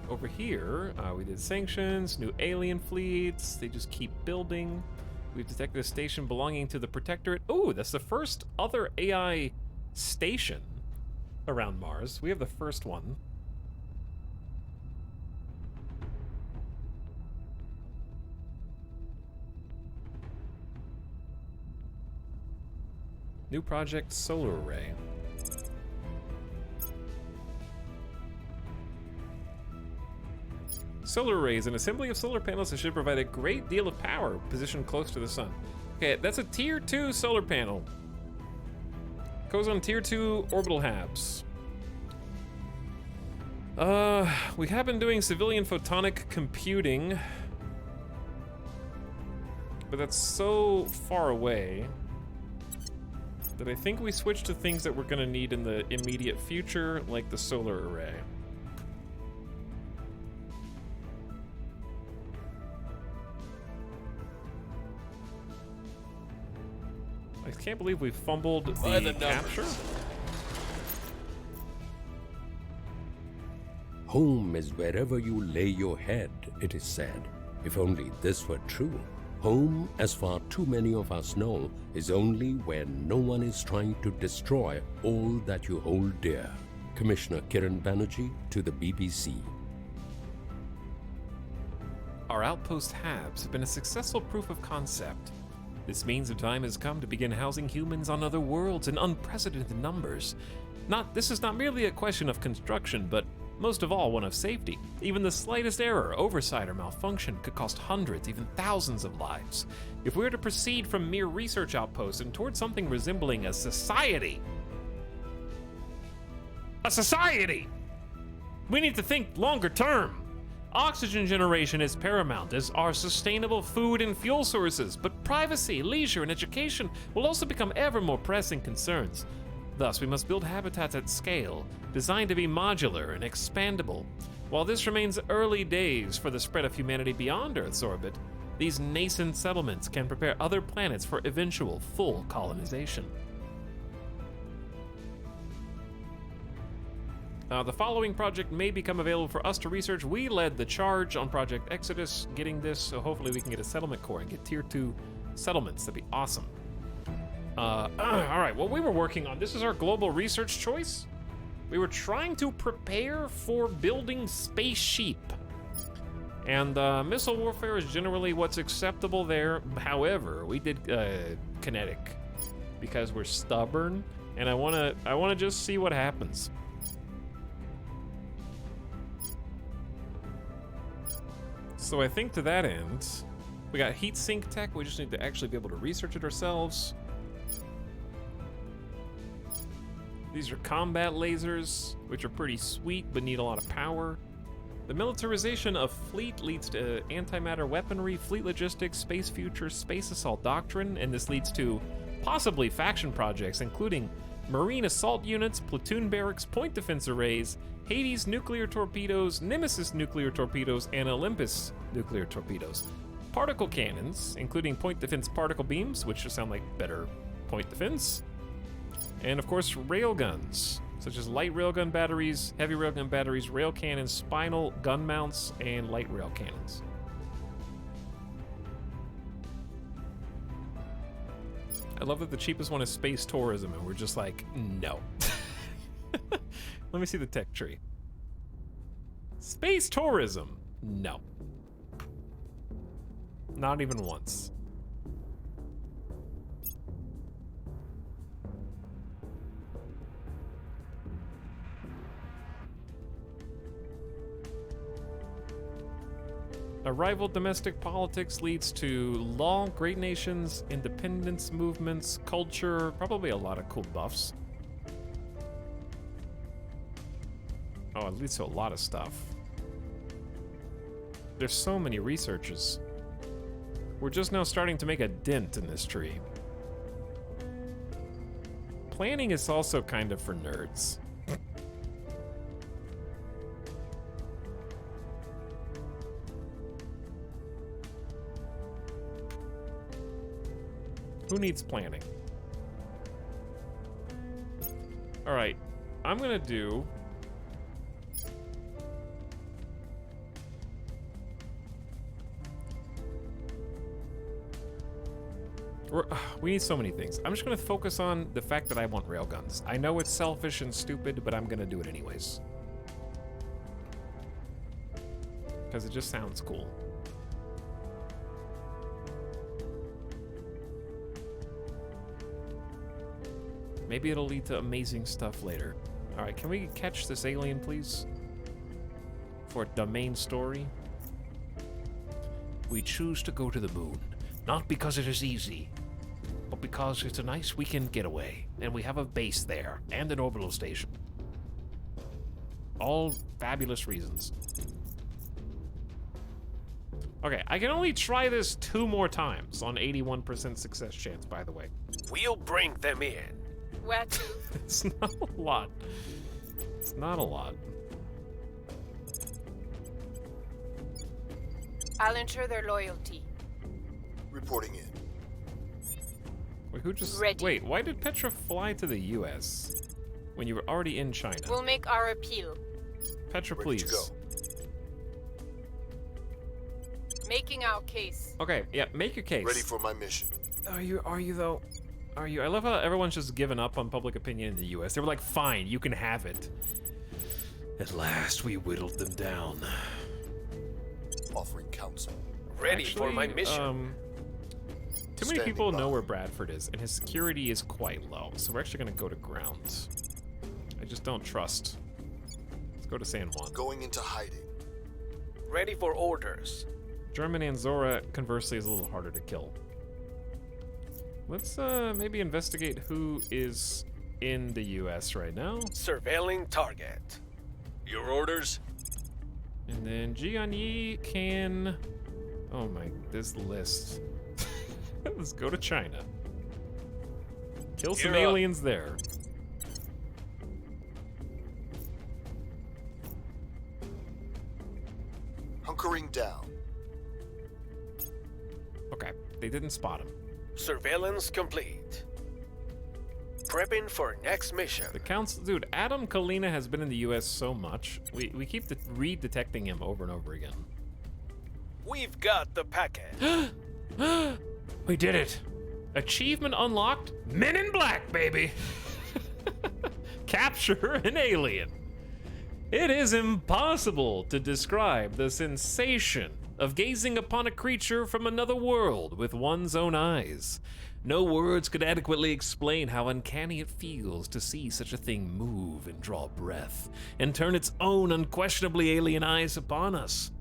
Over here, we did sanctions, new alien fleets. They just keep building. We've detected a station belonging to the Protectorate. Oh, that's the first other AI station around Mars. We have the first one. New project, solar array. Solar arrays, an assembly of solar panels that should provide a great deal of power positioned close to the sun. Okay, that's a tier 2 solar panel. Goes on tier 2 orbital HABs. We have been doing civilian photonic computing, but that's so far away that I think we switch to things that we're gonna need in the immediate future, like the solar array. I can't believe we fumbled By the the capture. numbers. Home is wherever you lay your head, it is said. If only this were true. Home, as far too many of us know, is only where no one is trying to destroy all that you hold dear. Commissioner Kiran Banerjee to the BBC. Our outpost HABs have been a successful proof of concept. This means the time has come to begin housing humans on other worlds in unprecedented numbers. This is not merely a question of construction, but most of all one of safety. Even the slightest error, oversight, or malfunction could cost hundreds, even thousands of lives. If we are to proceed from mere research outposts and towards something resembling a society, we need to think longer term. Oxygen generation is paramount, as are sustainable food and fuel sources, but privacy, leisure, and education will also become ever more pressing concerns. Thus, we must build habitats at scale, designed to be modular and expandable. While this remains early days for the spread of humanity beyond Earth's orbit, these nascent settlements can prepare other planets for eventual full colonization. The following project may become available for us to research. We led the charge on Project Exodus, getting this, so hopefully we can get a settlement core and get tier 2 settlements. That'd be awesome. All right, what we were working on, this is our global research choice. We were trying to prepare for building space sheep. And missile warfare is generally what's acceptable there. However, we did kinetic because we're stubborn, and I wanna just see what happens. So I think to that end, we got heat sink tech. We just need to actually be able to research it ourselves. These are combat lasers, which are pretty sweet but need a lot of power. The militarization of fleet leads to antimatter weaponry, fleet logistics, space future, space assault doctrine, and this leads to possibly faction projects, including marine assault units, platoon barracks, point defense arrays, Hades nuclear torpedoes, Nemesis nuclear torpedoes, and Olympus nuclear torpedoes. Particle cannons, including point defense particle beams, which just sound like better point defense. And of course, railguns, such as light railgun batteries, heavy railgun batteries, rail cannons, spinal gun mounts, and light rail cannons. I love that the cheapest one is space tourism, and we're just like, no. Let me see the tech tree. Space tourism, no. Not even once. A rival domestic politics leads to law, great nations, independence movements, culture, probably a lot of cool buffs. Oh, it leads to a lot of stuff. There's so many researches. We're just now starting to make a dent in this tree. Planning is also kind of for nerds. Who needs planning? All right, I'm gonna do... We need so many things. I'm just gonna focus on the fact that I want railguns. I know it's selfish and stupid, but I'm gonna do it anyways. Because it just sounds cool. Maybe it'll lead to amazing stuff later. All right, can we catch this alien, please? For the main story. We choose to go to the moon, not because it is easy, but because it's a nice weekend getaway, and we have a base there, and an orbital station. All fabulous reasons. Okay, I can only try this 2 more times on 81% success chance, by the way. We'll bring them in. What? It's not a lot. It's not a lot. I'll ensure their loyalty. Reporting in. Wait, who just... Ready. Wait, why did Petra fly to the US when you were already in China? We'll make our appeal. Petra, Ready to please. go. Making our case. Okay, yeah, make your case. Ready for my mission. Are you though? Are you? I love how everyone's just given up on public opinion in the US. They were like, fine, you can have it. At last, we whittled them down. Offering counsel. Ready for my mission. Too many Standing people know by. where Bradford is, and his security is quite low. So we're actually gonna go to ground. I just don't trust. Let's go to San Juan. Going into hiding. Ready for orders. German Anzora, conversely, is a little harder to kill. Let's maybe investigate who is in the US right now. Surveilling target. Your orders? And then Jianyi can... Oh my, this list. Let's go to China. Kill some You're up. aliens there. down. Okay, they didn't spot him. Surveillance complete. Prepping for next mission. The council, dude, Adam Kalina has been in the US so much. We keep redetecting him over and over again. We've got the packet. We did it. Achievement unlocked. Men in Black, baby. Capture an alien. It is impossible to describe the sensation of gazing upon a creature from another world with one's own eyes. No words could adequately explain how uncanny it feels to see such a thing move and draw breath, and turn its own unquestionably alien eyes upon us.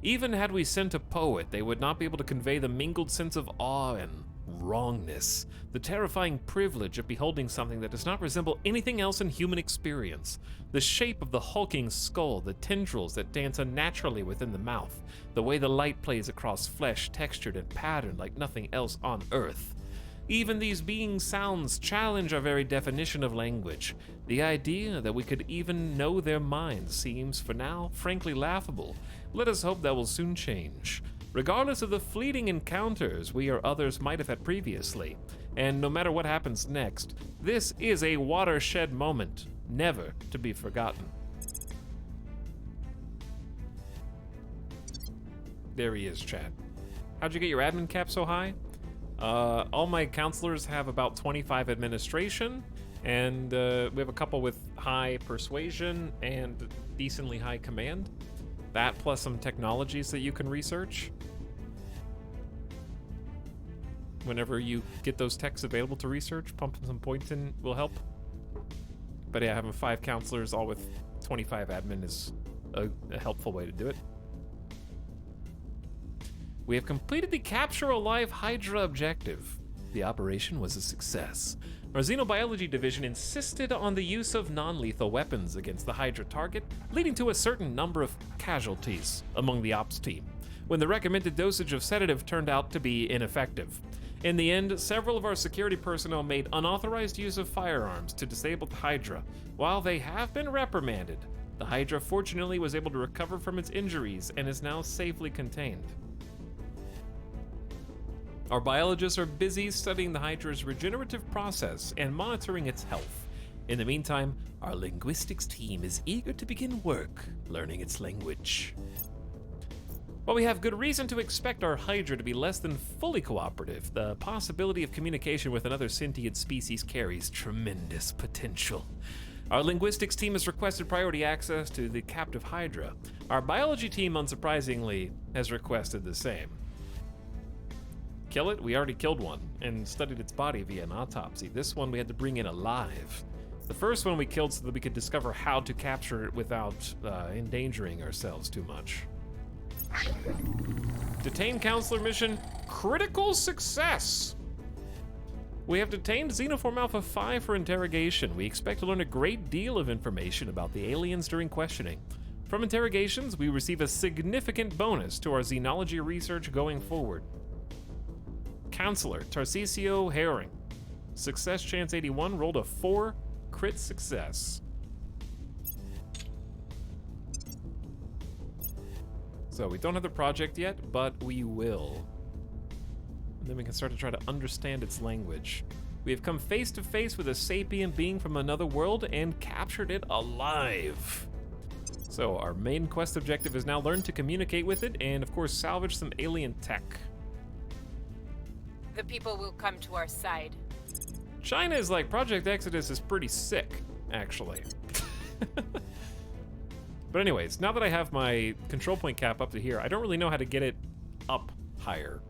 Even had we sent a poet, they would not be able to convey the mingled sense of awe and wrongness, the terrifying privilege of beholding something that does not resemble anything else in human experience. The shape of the hulking skull, the tendrils that dance unnaturally within the mouth, the way the light plays across flesh textured and patterned like nothing else on Earth. Even these beings' sounds challenge our very definition of language. The idea that we could even know their minds seems, for now, frankly laughable. Let us hope that will soon change. Regardless of the fleeting encounters we or others might have had previously, and no matter what happens next, this is a watershed moment, never to be forgotten. There he is, chat. How'd you get your admin cap so high? All my counselors have about 25 administration, and we have a couple with high persuasion and decently high command. That plus some technologies that you can research. Whenever you get those techs available to research, pumping some points in will help. But yeah, having 5 counselors all with 25 admin is a helpful way to do it. We have completed the Capture a Live Hydra objective. The operation was a success. Our Xenobiology division insisted on the use of non-lethal weapons against the Hydra target, leading to a certain number of casualties among the ops team, when the recommended dosage of sedative turned out to be ineffective. In the end, several of our security personnel made unauthorized use of firearms to disable the Hydra. While they have been reprimanded, the Hydra fortunately was able to recover from its injuries and is now safely contained. Our biologists are busy studying the Hydra's regenerative process and monitoring its health. In the meantime, our linguistics team is eager to begin work learning its language. While we have good reason to expect our Hydra to be less than fully cooperative, the possibility of communication with another sentient species carries tremendous potential. Our linguistics team has requested priority access to the captive Hydra. Our biology team, unsurprisingly, has requested the same. Kill it? We already killed one and studied its body via an autopsy. This one we had to bring in alive. The first one we killed so that we could discover how to capture it without endangering ourselves too much. Detain Counselor mission, critical success! We have detained Xenoform Alpha 5 for interrogation. We expect to learn a great deal of information about the aliens during questioning. From interrogations, we receive a significant bonus to our xenology research going forward. Counselor Tarcisio Herring. Success chance 81, rolled a 4, crit success. So we don't have the project yet, but we will. And then we can start to try to understand its language. We have come face to face with a sapient being from another world and captured it alive. So our main quest objective is now learn to communicate with it and of course salvage some alien tech. The people will come to our side. China is like, Project Exodus is pretty sick, actually. But anyways, now that I have my control point cap up to here, I don't really know how to get it up higher.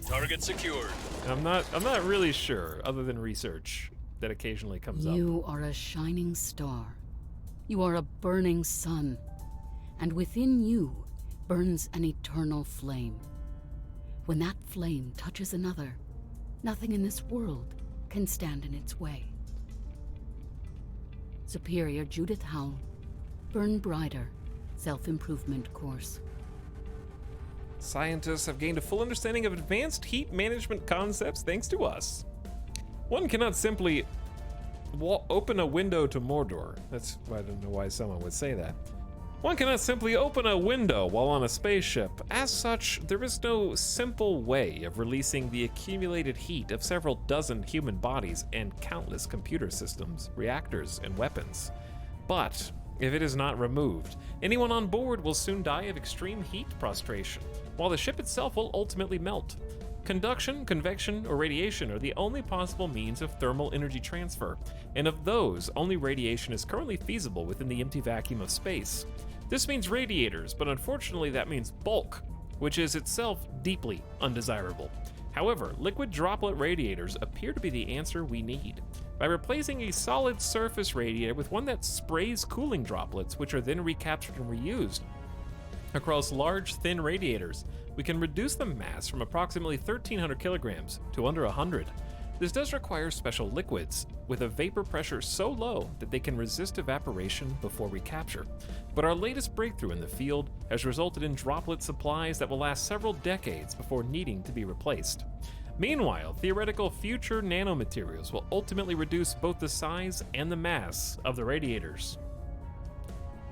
Target secured. I'm not really sure, other than research that occasionally comes up. You are a shining star. You are a burning sun. And within you burns an eternal flame. When that flame touches another, nothing in this world can stand in its way. Superior Judith Howell, Burn Brighter, Self-Improvement Course. Scientists have gained a full understanding of advanced heat management concepts thanks to us. One cannot simply open a window to Mordor. I don't know why someone would say that. One cannot simply open a window while on a spaceship. As such, there is no simple way of releasing the accumulated heat of several dozen human bodies and countless computer systems, reactors, and weapons. But if it is not removed, anyone on board will soon die of extreme heat prostration, while the ship itself will ultimately melt. Conduction, convection, or radiation are the only possible means of thermal energy transfer, and of those, only radiation is currently feasible within the empty vacuum of space. This means radiators, but unfortunately that means bulk, which is itself deeply undesirable. However, liquid droplet radiators appear to be the answer we need. By replacing a solid surface radiator with one that sprays cooling droplets, which are then recaptured and reused across large, thin radiators, we can reduce the mass from approximately 1,300 kilograms to under 100. This does require special liquids, with a vapor pressure so low that they can resist evaporation before recapture. But our latest breakthrough in the field has resulted in droplet supplies that will last several decades before needing to be replaced. Meanwhile, theoretical future nanomaterials will ultimately reduce both the size and the mass of the radiators.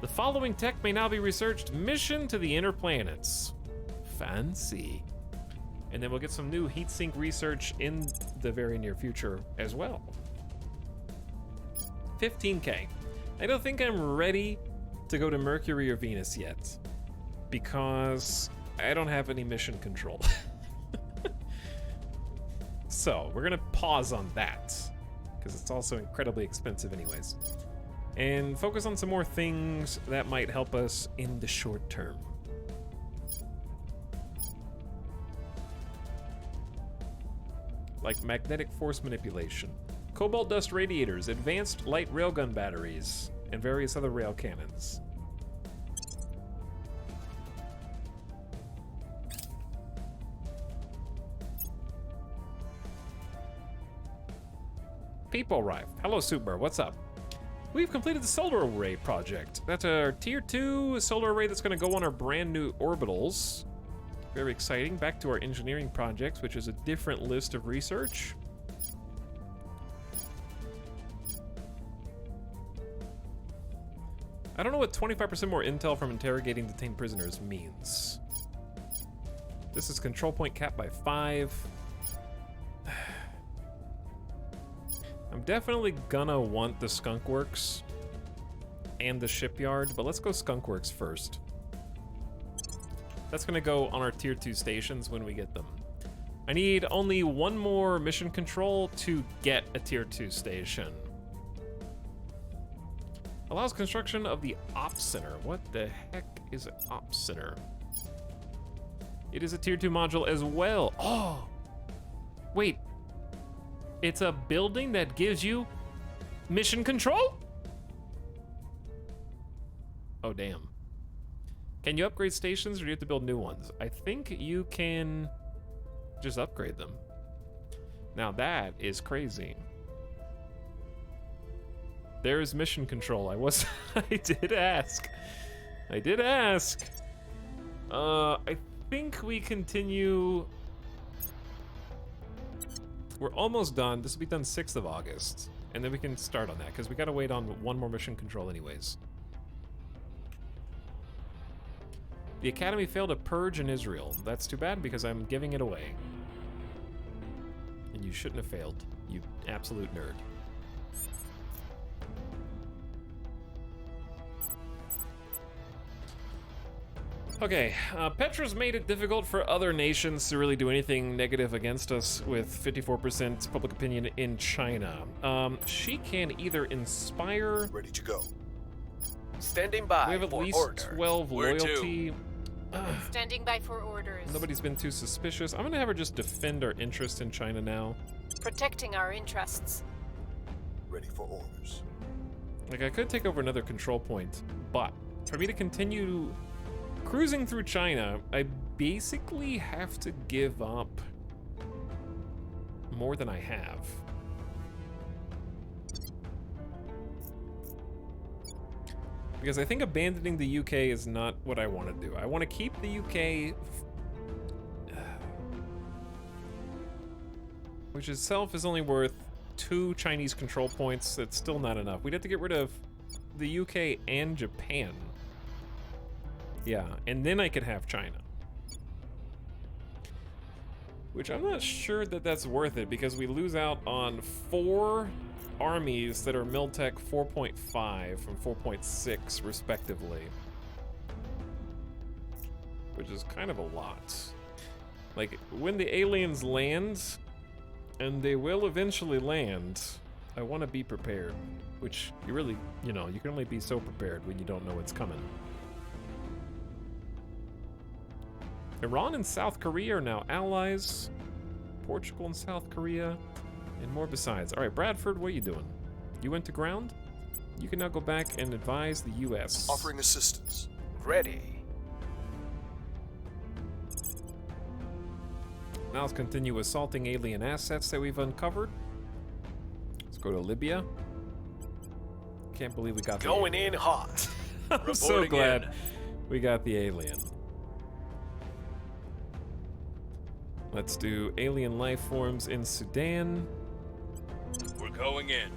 The following tech may now be researched: mission to the inner planets. Fancy. And then we'll get some new heatsink research in the very near future as well. 15K. I don't think I'm ready to go to Mercury or Venus yet, because I don't have any mission control. So we're gonna pause on that, because it's also incredibly expensive anyways, and focus on some more things that might help us in the short term. Like magnetic force manipulation, cobalt dust radiators, advanced light railgun batteries, and various other rail cannons. People arrived. Hello, Super. What's up? We've completed the solar array project. That's our tier 2 solar array that's going to go on our brand new orbitals. Very exciting. Back to our engineering projects, which is a different list of research. I don't know what 25% more intel from interrogating detained prisoners means. This is control point capped by 5. I'm definitely gonna want the Skunk Works and the shipyard, but let's go Skunk Works first. That's gonna go on our tier 2 stations when we get them. I need only one more mission control to get a tier 2 station. Allows construction of the Ops Center. What the heck is an Ops Center? It is a tier 2 module as well. Oh, wait. It's a building that gives you mission control? Oh, damn. Can you upgrade stations, or do you have to build new ones? I think you can just upgrade them. Now that is crazy. There's mission control. I did ask. I think we continue. We're almost done. This will be done 6th of August. And then we can start on that, because we gotta wait on one more mission control anyways. The Academy failed a purge in Israel. That's too bad, because I'm giving it away. And you shouldn't have failed, you absolute nerd. Okay, Petra's made it difficult for other nations to really do anything negative against us with 54% public opinion in China. She can either inspire... Ready to go. Standing by We have at for least order. 12 Where to? loyalty. Standing by for orders. Nobody's been too suspicious. I'm gonna have her just defend our interest in China now. Protecting our interests. Ready for orders. Like, I could take over another control point, but for me to continue cruising through China, I basically have to give up more than I have. Because I think abandoning the UK is not what I want to do. I want to keep the UK, which itself is only worth 2 Chinese control points. That's still not enough. We'd have to get rid of the UK and Japan Yeah, and then I could have China. Which I'm not sure that that's worth it, because we lose out on 4 armies that are Miltech 4.5 and 4.6 respectively. Which is kind of a lot. Like, when the aliens land, and they will eventually land, I want to be prepared. Which, you really, you know, you can only be so prepared when you don't know what's coming. Iran and South Korea are now allies. Portugal and South Korea, and more besides. All right, Bradford, what are you doing? You went to ground? You can now go back and advise the U.S. Offering assistance. Ready. Now let's continue assaulting alien assets that we've uncovered. Let's go to Libya. Can't believe we got the Going alien. in hot. I'm so Reporting glad in. we got the alien. Let's do alien life forms in Sudan. We're going in.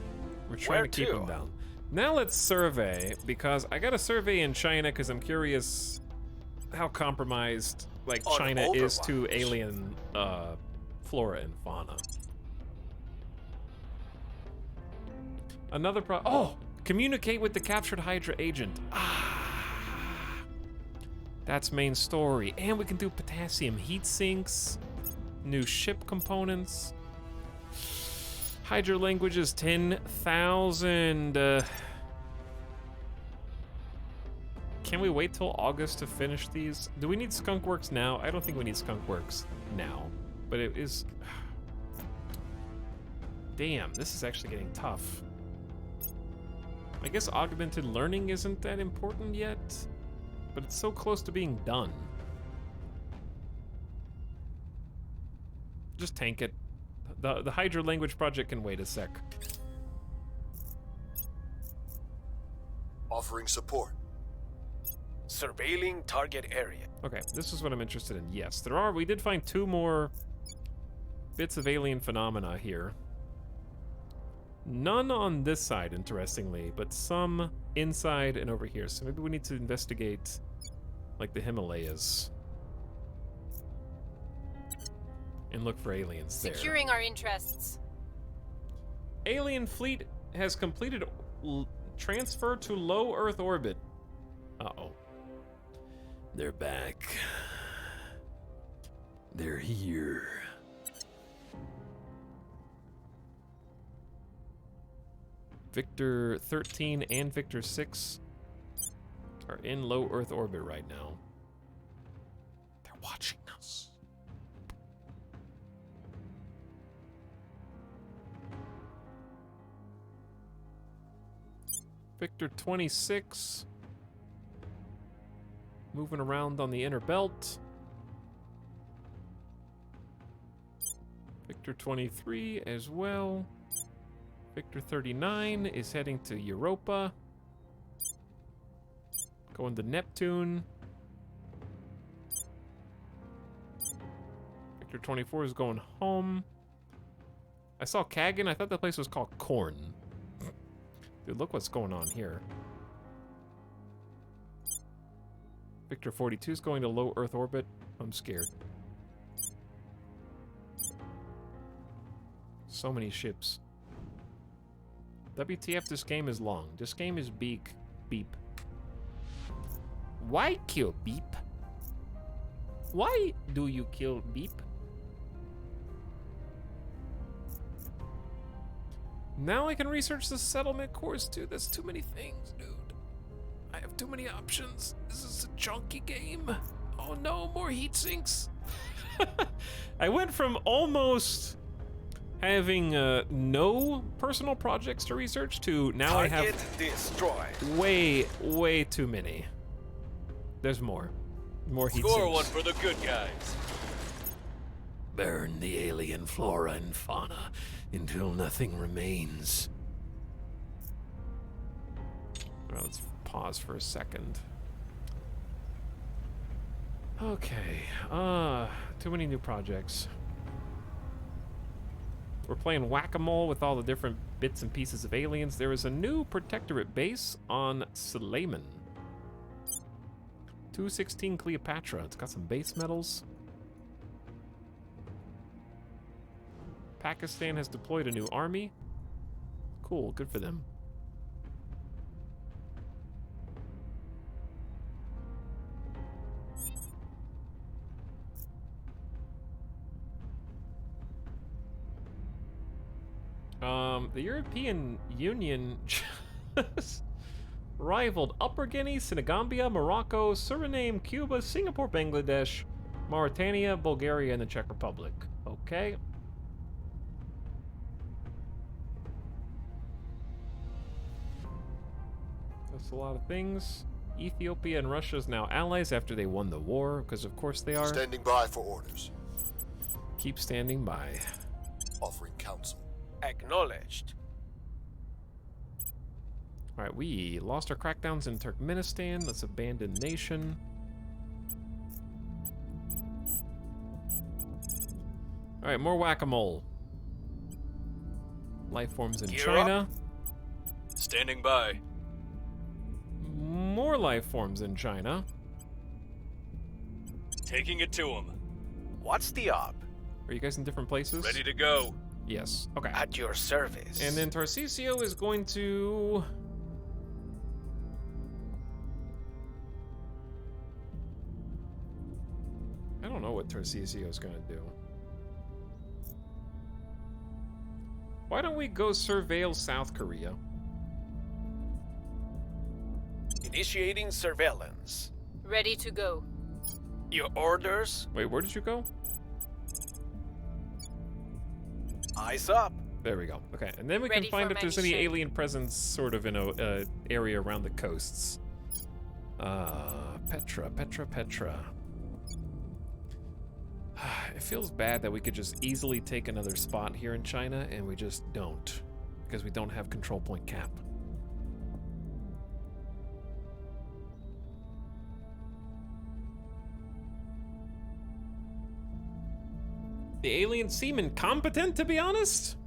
We're trying Where to keep to? them down. Now let's survey, because I got a survey in China because I'm curious how compromised like On China is to Overwatch. alien flora and fauna. Another oh, communicate with the captured Hydra agent. That's main story, and we can do potassium heat sinks, new ship components. Hydra language is 10,000. Can we wait till August to finish these? Do we need Skunkworks now? I don't think we need Skunkworks now, but it is. Damn, this is actually getting tough. I guess augmented learning isn't that important yet, but it's so close to being done. Just tank it. The Hydra language project can wait a sec. Offering support. Surveilling target area. Okay, this is what I'm interested in. Yes, we did find 2 more bits of alien phenomena here. None on this side, interestingly, but some inside and over here. So maybe we need to investigate, like, the Himalayas. And look for aliens there. Securing our interests. Alien fleet has completed transfer to low Earth orbit. Uh-oh. They're back. They're here. Victor 13 and Victor 6 are in low Earth orbit right now. They're watching us. Victor 26 moving around on the inner belt. Victor 23 as well. Victor 39 is heading to Europa. Going to Neptune. Victor 24 is going home. I saw Kagan. I thought that place was called Korn. Dude, look what's going on here. Victor 42 is going to low Earth orbit. I'm scared. So many ships. WTF, this game is long. This game is big. Beep. Why kill Beep? Why do you kill Beep? Now I can research the settlement course too. That's too many things, dude. I have too many options. This is a chunky game. Oh no, more heat sinks. I went from almost having no personal projects to research to now Target I have destroyed. way too many. There's more heat Score sinks. one for the good guys. Burn the alien flora and fauna until nothing remains. Well, let's pause for a second. Okay, too many new projects. We're playing whack-a-mole with all the different bits and pieces of aliens. There is a new protectorate base on Suleiman. 216 Cleopatra. It's got some base metals. Pakistan has deployed a new army. Cool, good for them. The European Union just rivaled Upper Guinea, Senegambia, Morocco, Suriname, Cuba, Singapore, Bangladesh, Mauritania, Bulgaria, and the Czech Republic. Okay. That's a lot of things. Ethiopia and Russia is now allies after they won the war, because of course they are. Standing by for orders. Keep standing by. Offering counsel. Acknowledged. Alright, we lost our crackdowns in Turkmenistan. Let's abandon nation. Alright, more whack-a-mole. Life forms in Gear China. Standing by. More life forms in China. Taking it to him. What's the op? Are you guys in different places? Ready to go. Yes. Okay. At your service. And then Tarcisio is going to... I don't know what Tarcisio is going to do. Why don't we go surveil South Korea? Initiating surveillance. Ready to go. Your orders? Wait, where did you go? Eyes up. There we go. Okay, and then we Ready can find for if there's any mission. alien presence sort of in a area around the coasts. Petra. It feels bad that we could just easily take another spot here in China, and we just don't, because we don't have control point cap. The aliens seem incompetent, to be honest.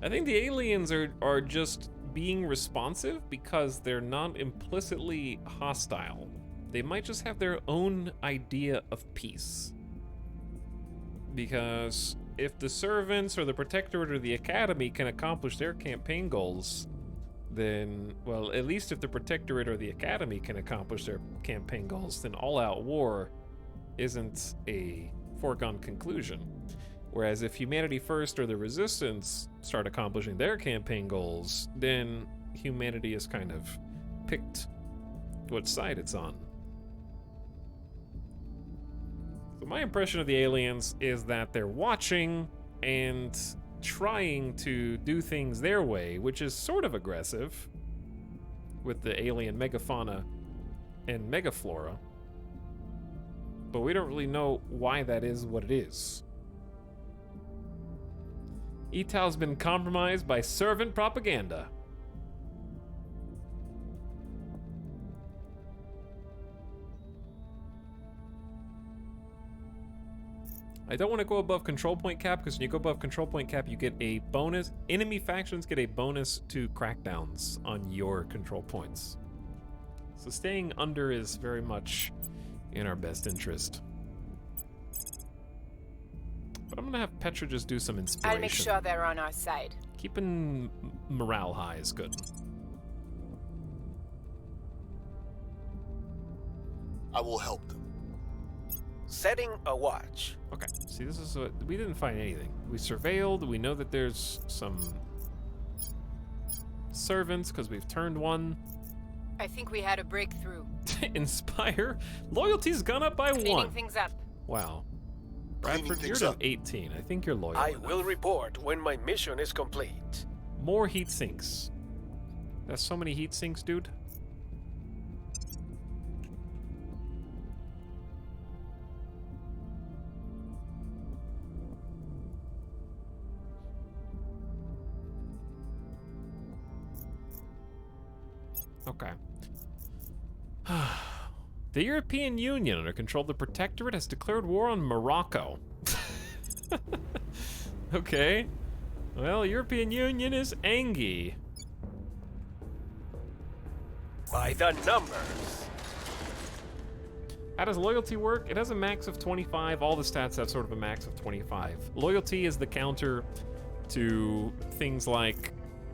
I think the aliens are just being responsive because they're not implicitly hostile. They might just have their own idea of peace. Because if the servants or the protectorate or the academy can accomplish their campaign goals, then, well, at least if the protectorate or the academy can accomplish their campaign goals, then all-out war isn't a foregone conclusion. Whereas if Humanity First or the Resistance start accomplishing their campaign goals, then humanity has kind of picked what side it's on. So my impression of the aliens is that they're watching and trying to do things their way, which is sort of aggressive with the alien megafauna and megaflora. But we don't really know why that is what it is. Etal's been compromised by servant propaganda. I don't want to go above control point cap, because when you go above control point cap, you get a bonus. Enemy factions get a bonus to crackdowns on your control points. So staying under is very much in our best interest. But I'm gonna have Petra just do some inspiration. I'll make sure they're on our side. Keeping morale high is good. I will help them. Setting a watch. Okay, see, this is what we didn't find anything. We surveilled. We know that there's some servants because we've turned one. I think we had a breakthrough. Inspire. Loyalty's gone up by Cleaning 1. things up. Wow. Cleaning Bradford, you're things at up. 18. I think you're loyal. I enough. will report when my mission is complete. More heat sinks. That's so many heat sinks, dude. Okay. The European Union, under control of the Protectorate, has declared war on Morocco. Okay. Well, European Union is angry. By the numbers. How does loyalty work? It has a max of 25. All the stats have sort of a max of 25. Loyalty is the counter to things like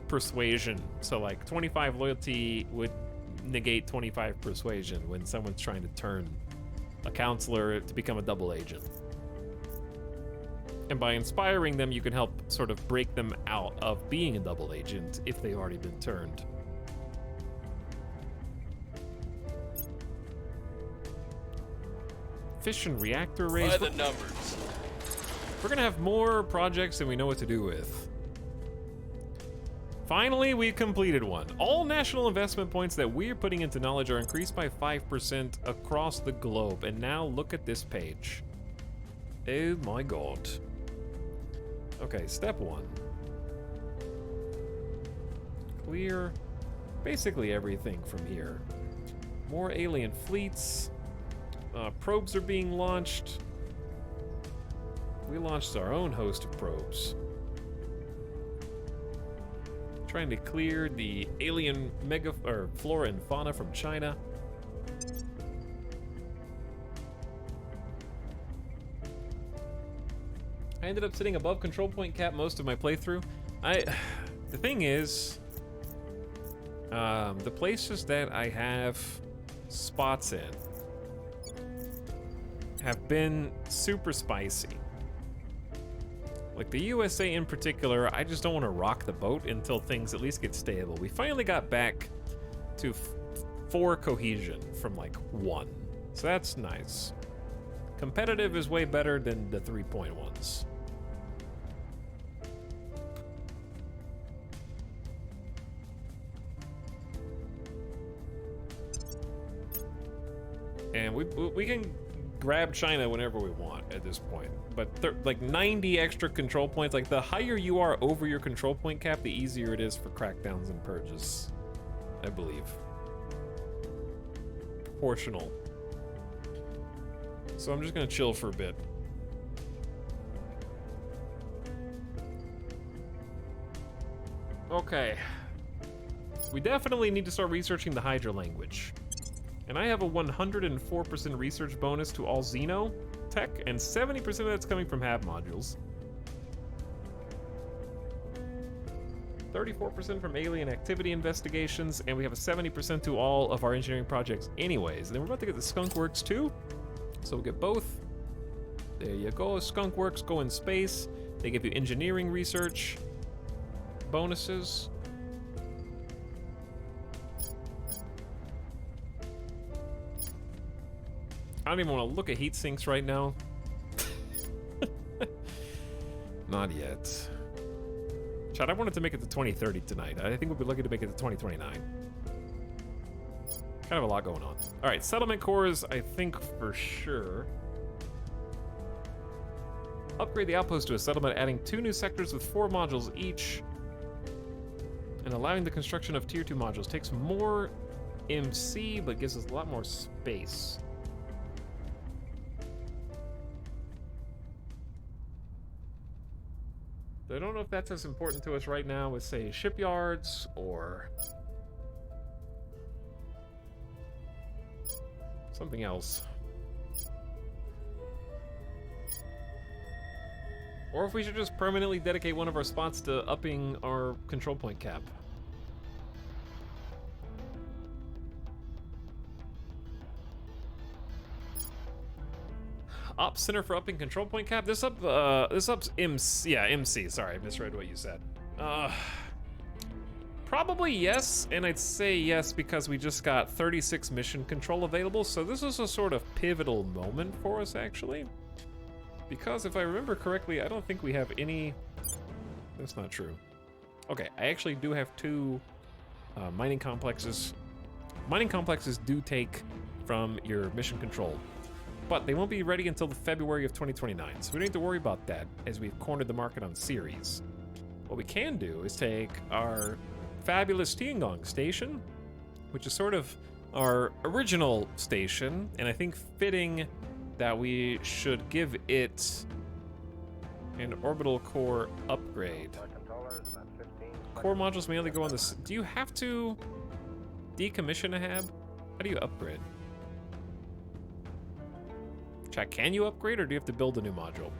persuasion. So like 25 loyalty would negate 25 persuasion when someone's trying to turn a counselor to become a double agent. And by inspiring them, you can help sort of break them out of being a double agent if they've already been turned. Fission reactor arrays. By the numbers. We're gonna have more projects than we know what to do with. Finally, we completed one. All national investment points that we're putting into knowledge are increased by 5% across the globe. And now look at this page. Oh my god. Okay, step 1. Clear basically everything from here. More alien fleets. Probes are being launched. We launched our own host of probes. Trying to clear the alien flora and fauna from China. I ended up sitting above control point cap most of my playthrough. The thing is, the places that I have spots in have been super spicy. Like the USA in particular, I just don't want to rock the boat until things at least get stable. We finally got back to 4 cohesion from like 1. So that's nice. Competitive is way better than the 3.1s. And we can grab China whenever we want at this point. But like 90 extra control points, like the higher you are over your control point cap, the easier it is for crackdowns and purges, I believe. Proportional. So I'm just gonna chill for a bit. Okay. We definitely need to start researching the Hydra language. And I have a 104% research bonus to all Xeno tech, and 70% of that's coming from HAB modules. 34% from alien activity investigations, and we have a 70% to all of our engineering projects anyways. And then we're about to get the Skunk Works too, so we'll get both. There you go, Skunk Works go in space. They give you engineering research bonuses. I don't even want to look at heat sinks right now. Not yet. Chad, I wanted to make it to 2030 tonight. I think we'll be lucky to make it to 2029. Kind of a lot going on. All right, settlement cores, I think for sure. Upgrade the outpost to a settlement, adding 2 new sectors with 4 modules each. And allowing the construction of tier 2 modules. Takes more MC, but gives us a lot more space. I don't know if that's as important to us right now with, say, shipyards or something else. Or if we should just permanently dedicate one of our spots to upping our control point cap. Ops center for upping control point cap. This ups MC. Yeah, MC. Sorry, I misread what you said. Probably yes, and I'd say yes because we just got 36 mission control available. So this is a sort of pivotal moment for us, actually. Because if I remember correctly, I don't think we have any. That's not true. Okay, I actually do have 2 mining complexes. Mining complexes do take from your mission control, but they won't be ready until the February of 2029, so we don't need to worry about that as we've cornered the market on series. What we can do is take our fabulous Tiangong station, which is sort of our original station, and I think fitting that we should give it an orbital core upgrade. Core modules may only go on this. Do you have to decommission a HAB? How do you upgrade? Chat, can you upgrade or do you have to build a new module?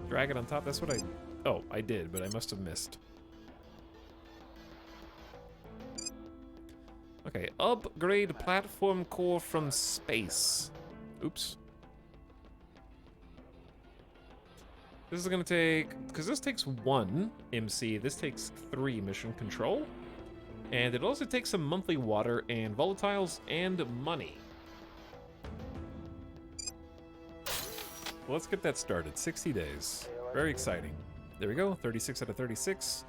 Drag it on top, that's what I... Oh, I did, but I must have missed. Okay, upgrade platform core from space. Oops. This is gonna take, because this takes 1 MC, this takes 3 mission control. And it also takes some monthly water and volatiles and money. Well, let's get that started. 60 days. Very exciting. There we go, 36 out of 36.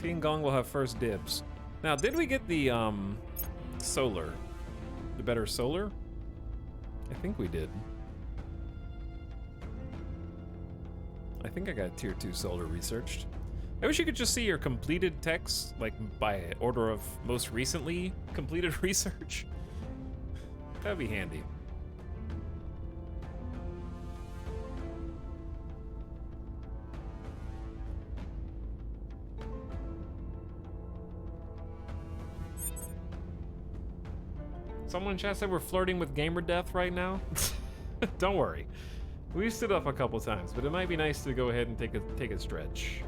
Tiangong will have first dibs. Now, did we get the solar? The better solar? I think we did. I think I got tier 2 solar researched. I wish you could just see your completed text, like by order of most recently completed research. That'd be handy. Someone in chat said we're flirting with gamer death right now. Don't worry. We've stood up a couple times, but it might be nice to go ahead and take a stretch.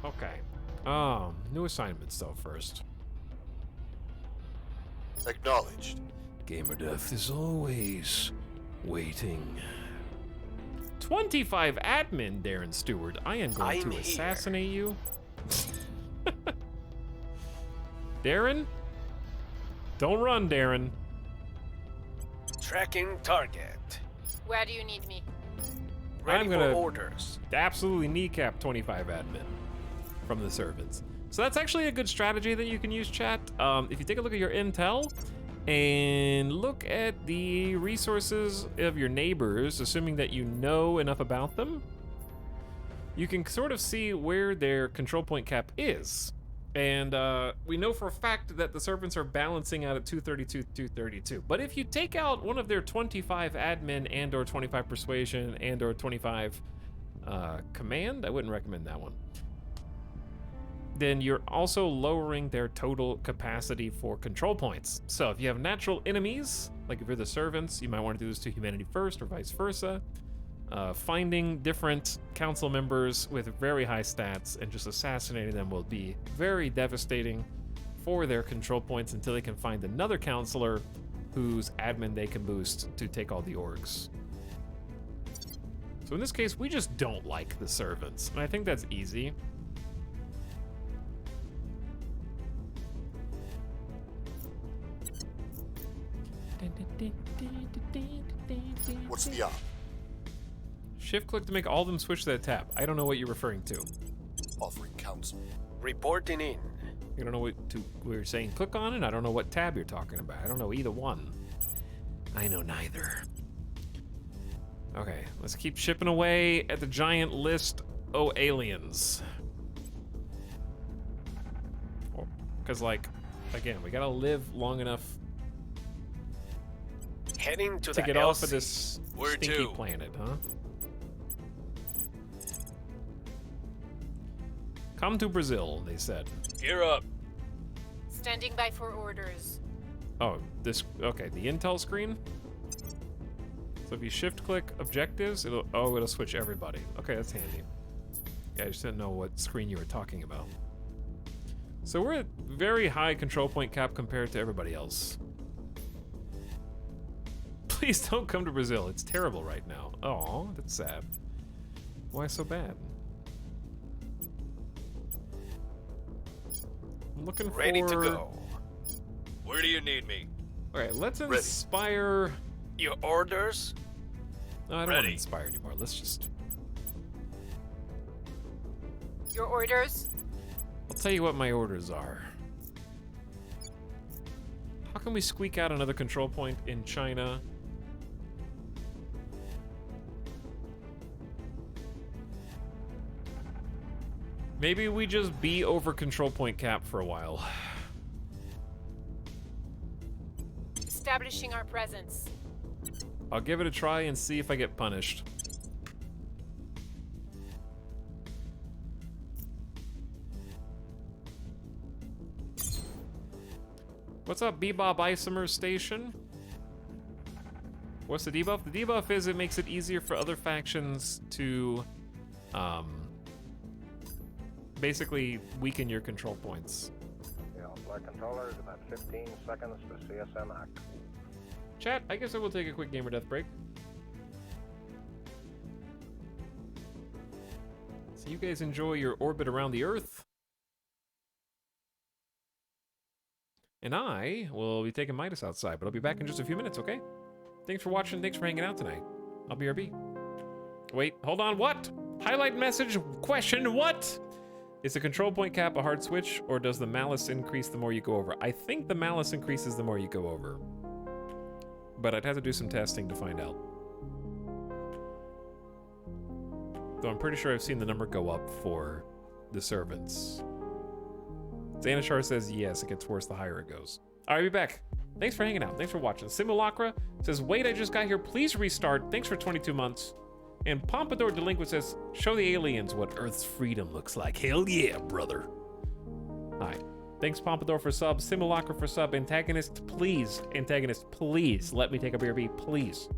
Okay. New assignments though first. Acknowledged. Gamer death is always waiting. 25 admin, Darren Stewart. I am going to assassinate you. Darren? Don't run, Darren. Tracking target. Where do you need me? Ready I'm gonna for orders. absolutely kneecap 25 admin from the servants. So that's actually a good strategy that you can use, chat. If you take a look at your intel and look at the resources of your neighbors, assuming that you know enough about them, you can sort of see where their control point cap is. And we know for a fact that the servants are balancing out at 232, 232. But if you take out one of their 25 admin and or 25 persuasion and or 25 command, I wouldn't recommend that one. Then you're also lowering their total capacity for control points. So if you have natural enemies, like if you're the servants, you might want to do this to humanity first or vice versa. Finding different council members with very high stats and just assassinating them will be very devastating for their control points until they can find another counselor whose admin they can boost to take all the orgs. So in this case, we just don't like the servants, and I think that's easy. What's the op? Shift click to make all of them switch to that tab. I don't know what you're referring to. Offering counsel. Reporting in. You don't know what we're saying click on it? I don't know what tab you're talking about. I don't know either one. I know neither. Okay, let's keep chipping away at the giant list. Oh, aliens. Because, like, again, we gotta live long enough Heading to to the get LC. off of this Where stinky to? planet, huh? Come to Brazil, they said. Gear up. Standing by for orders. Oh, this, okay, the intel screen. So if you shift click objectives, it'll switch everybody. Okay, that's handy. Yeah, I just didn't know what screen you were talking about. So we're at very high control point cap compared to everybody else. Please don't come to Brazil. It's terrible right now. Oh, that's sad. Why so bad? I'm looking for... Ready to go. Where do you need me? Alright, let's inspire... Your orders? No, I don't want to Ready. inspire anymore. Let's just... Your orders? I'll tell you what my orders are. How can we squeak out another control point in China? Maybe we just be over control point cap for a while. Establishing our presence. I'll give it a try and see if I get punished. What's up, Bebop Isomer Station? What's the debuff? The debuff is it makes it easier for other factions to, basically weaken your control points. Yeah, flight controllers, about 15 seconds to CSM act. Chat, I guess I will take a quick gamer death break. So you guys enjoy your orbit around the Earth. And I will be taking Midas outside, but I'll be back in just a few minutes, okay? Thanks for watching, thanks for hanging out tonight. I'll be RB. Wait, hold on, what? Highlight message, question, what? Is the control point cap a hard switch, or does the malice increase the more you go over? I think the malice increases the more you go over. But I'd have to do some testing to find out. Though I'm pretty sure I've seen the number go up for the servants. Xanashar says yes, it gets worse the higher it goes. All right, be back. Thanks for hanging out. Thanks for watching. Simulacra says, wait, I just got here. Please restart. Thanks for 22 months. And Pompadour Delinquent says, show the aliens what Earth's freedom looks like. Hell yeah, brother. All right. Thanks, Pompadour, for sub. Simulacra for sub. Antagonist, please. Antagonist, please. Let me take a BRB, please.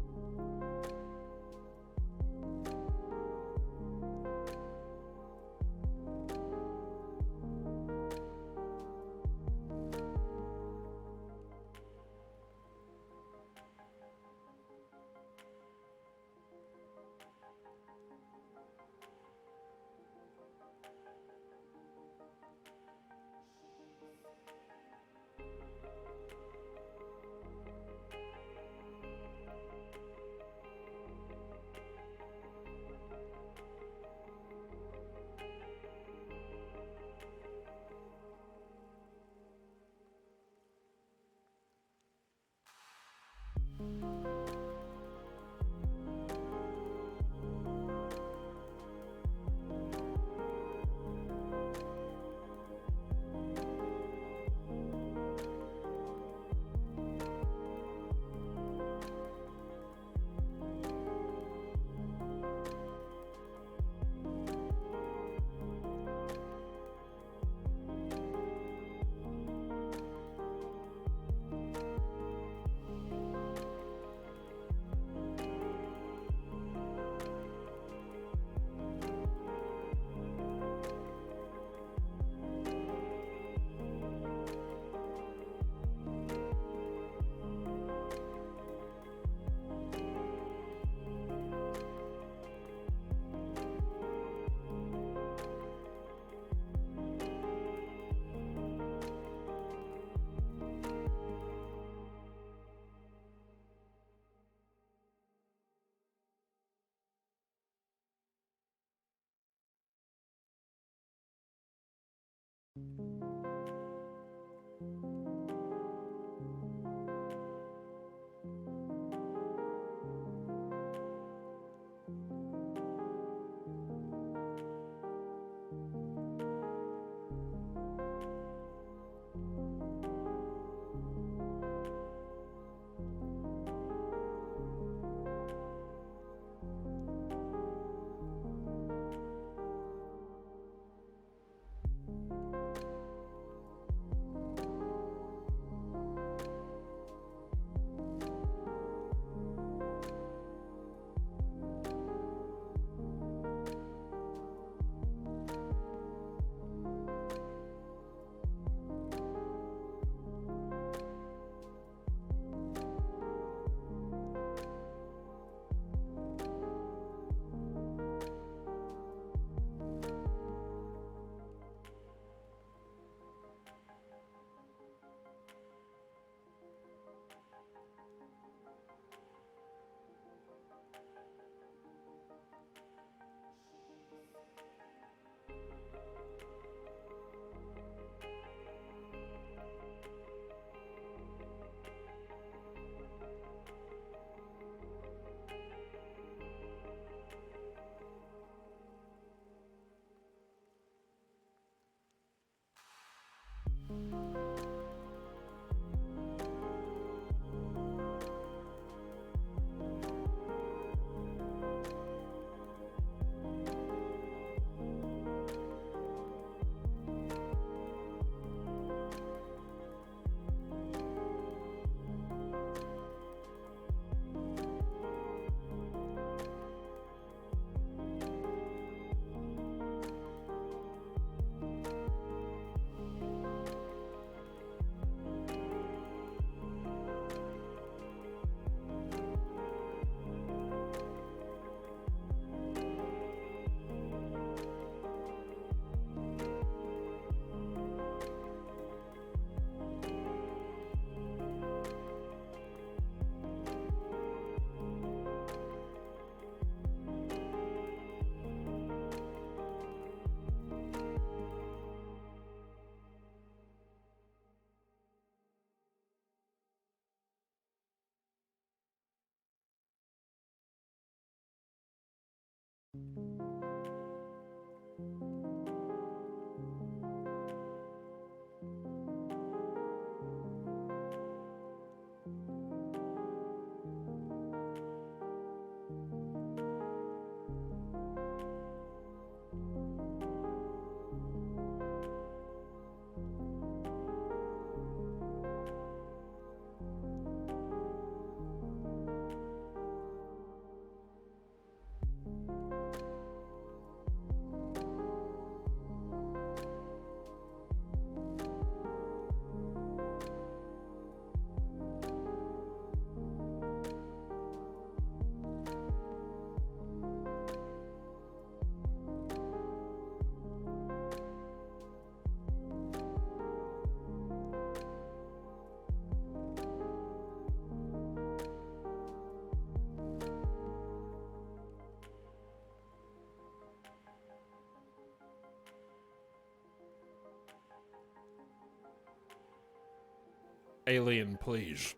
Alien, please.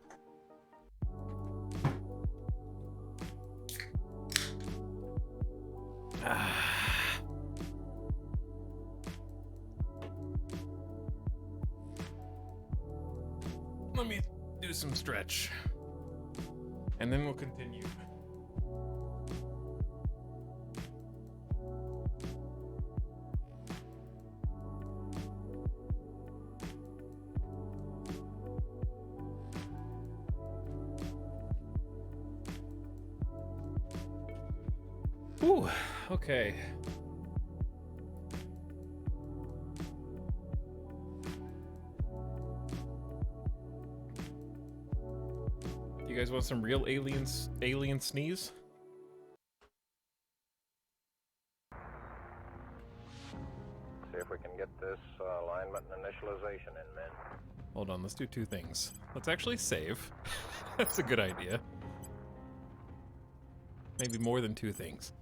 Let me do some stretch. And then we'll continue. Ooh, okay. You guys want some real alien sneeze? See if we can get this alignment and initialization in, men. Hold on, let's do two things. Let's actually save. That's a good idea. Maybe more than two things.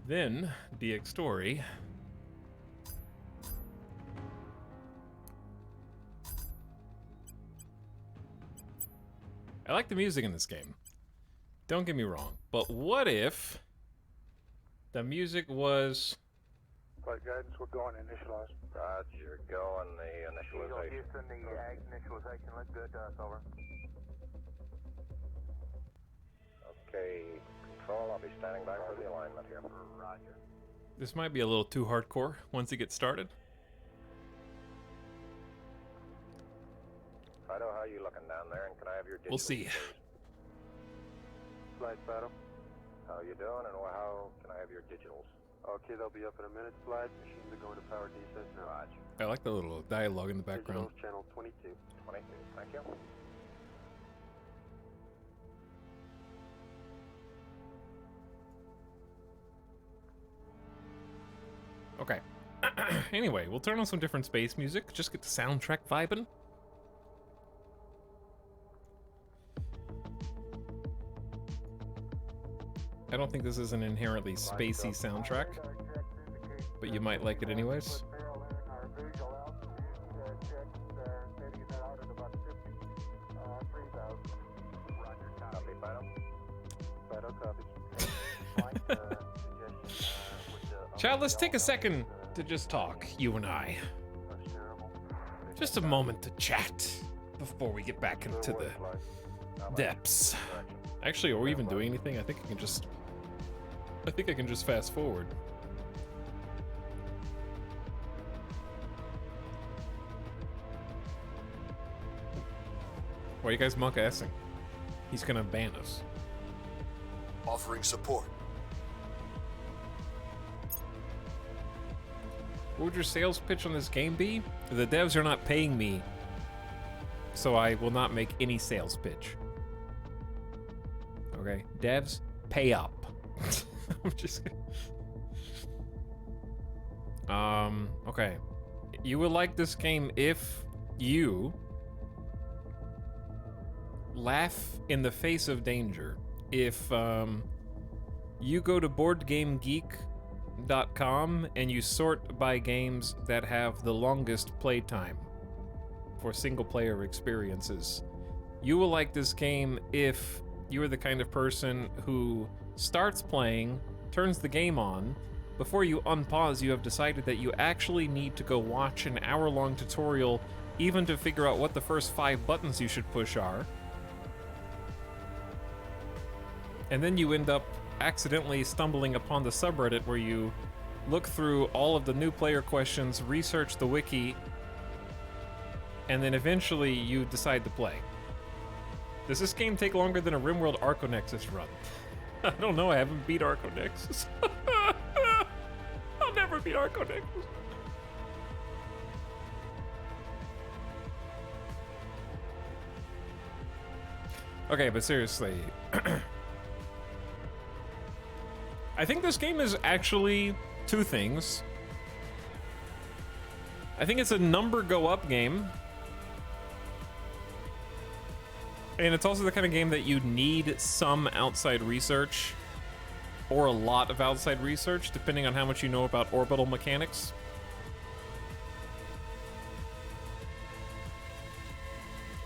Then, DX story. I like the music in this game. Don't get me wrong. But what if the music was... Flight guidance, we're going initialize. Roger, go on the initialization. Houston, the ag initialization looks good to us, over. Okay, control, I'll be standing by for the alignment here. Roger. This might be a little too hardcore once it gets started. Fido, how are you looking down there, and can I have your digitals? We'll see. Flight Fido. How you doing, and how can I have your digitals? Okay, they'll be up in a minute, Flight. Machines are going to power descent now. Roger. I like the little dialogue in the background. Digitals, channel 22. 22, thank you. Okay. Anyway, we'll turn on some different space music. Just get the soundtrack vibing. I don't think this is an inherently spacey soundtrack, but you might like it anyways. Chad, let's take a second to just talk, you and I. Just a moment to chat before we get back into the depths. Actually, are we even doing anything? I think I can just fast forward. Why are you guys monk-assing? He's gonna ban us. Offering support. What would your sales pitch on this game be? The devs are not paying me, so I will not make any sales pitch. Okay, devs, pay up. I'm just okay. You will like this game if you laugh in the face of danger. If you go to BoardGameGeek.com and you sort by games that have the longest playtime for single-player experiences. You will like this game if you are the kind of person who starts playing turns the game on, before you unpause, you have decided that you actually need to go watch an hour-long tutorial even to figure out what the first 5 buttons you should push are. And then you end up accidentally stumbling upon the subreddit where you look through all of the new player questions, research the wiki, and then eventually you decide to play. Does this game take longer than a RimWorld Arco Nexus run? I don't know, I haven't beat Arco Nexus. I'll never beat Arco Nexus. Okay, but seriously. I think this game is actually 2 things. I think it's a number go up game. And it's also the kind of game that you need some outside research, or a lot of outside research, depending on how much you know about orbital mechanics.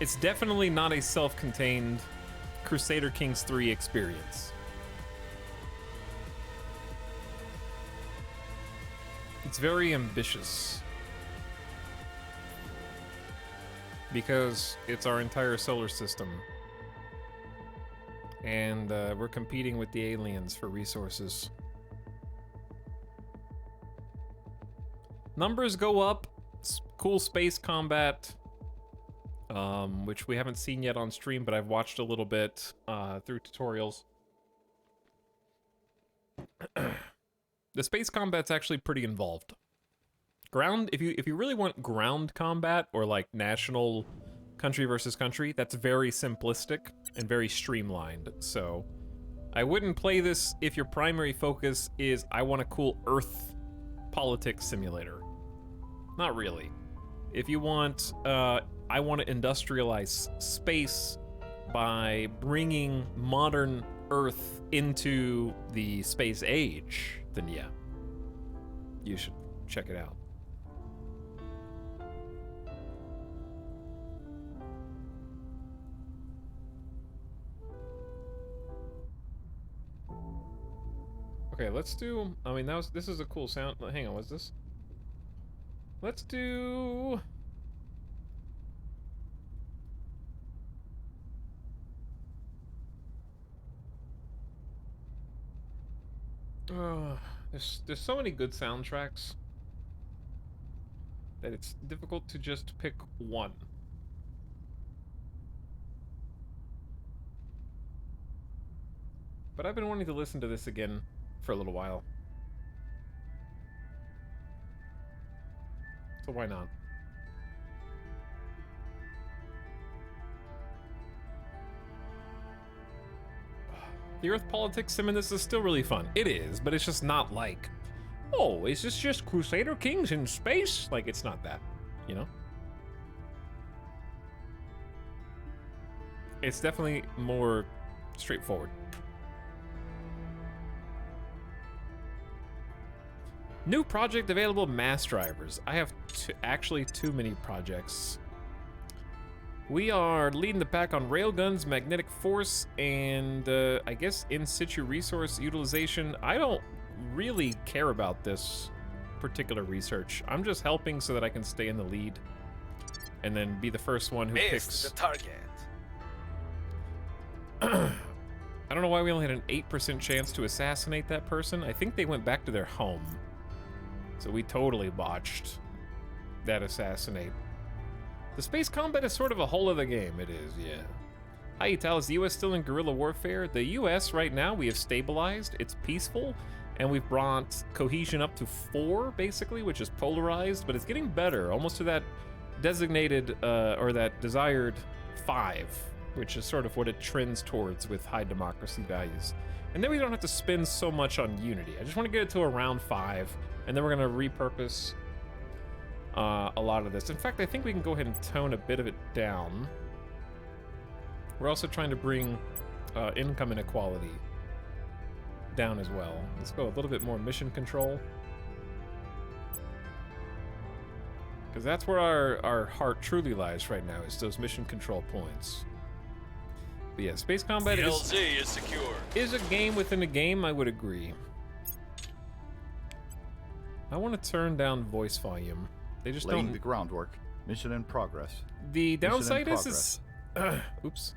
It's definitely not a self-contained Crusader Kings 3 experience. It's very ambitious. Because it's our entire solar system. And we're competing with the aliens for resources. Numbers go up. Cool space combat. Which we haven't seen yet on stream, but I've watched a little bit through tutorials. The space combat's actually pretty involved. Ground, if you really want ground combat, or like national country versus country, that's very simplistic and very streamlined. So I wouldn't play this if your primary focus is I want a cool Earth politics simulator. Not really. If you want, I want to industrialize space by bringing modern Earth into the space age, then yeah, you should check it out. Okay, let's do, I mean, this is a cool sound. Hang on, what's this? Let's do... there's so many good soundtracks that it's difficult to just pick one. But I've been wanting to listen to this again for a little while. So why not? The Earth politics sim in this is still really fun. It is, but it's just not like, oh, is this just Crusader Kings in space? Like, it's not that, you know? It's definitely more straightforward. New project available, mass drivers. I have actually too many projects. We are leading the pack on railguns, magnetic force, and I guess in situ resource utilization. I don't really care about this particular research. I'm just helping so that I can stay in the lead and then be the first one who picks the target. I don't know why we only had an 8% chance to assassinate that person. I think they went back to their home. So we totally botched that assassinate. The space combat is sort of a whole other game. It is, yeah. Hi, Etalyx. The U.S. still in guerrilla warfare? The U.S. right now, we have stabilized. It's peaceful, and we've brought cohesion up to 4, basically, which is polarized, but it's getting better, almost to that designated, or that desired 5, which is sort of what it trends towards with high democracy values. And then we don't have to spend so much on unity. I just want to get it to around 5, and then we're going to repurpose a lot of this. In fact, I think we can go ahead and tone a bit of it down. We're also trying to bring income inequality down as well. Let's go a little bit more mission control. Because that's where our heart truly lies right now, is those mission control points. But yeah, space combat LZ is secure. is a game within a game, I would agree. I want to turn down voice volume. They just Laying don't. the groundwork. Mission in progress. The Mission in downside is oops.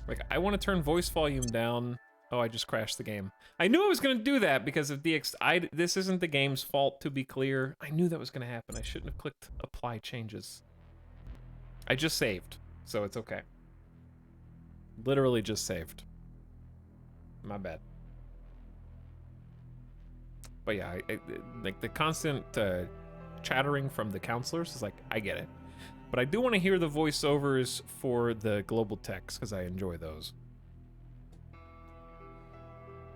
Like, I want to turn voice volume down. Oh, I just crashed the game. I knew I was going to do that because of this isn't the game's fault, to be clear. I knew that was going to happen. I shouldn't have clicked apply changes. I just saved, so it's okay. Literally just saved. My bad. But yeah, like the constant chattering from the counselors is like, I get it. But I do want to hear the voiceovers for the global text because I enjoy those.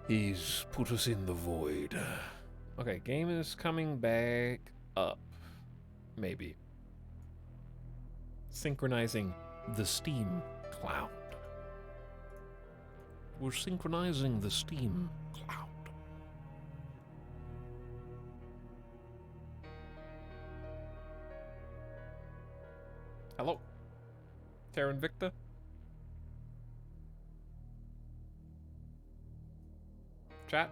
He's put us in the void. Okay, game is coming back up. Maybe. Synchronizing the Steam cloud. We're synchronizing the Steam cloud. Hello? Terra Invicta? Chat?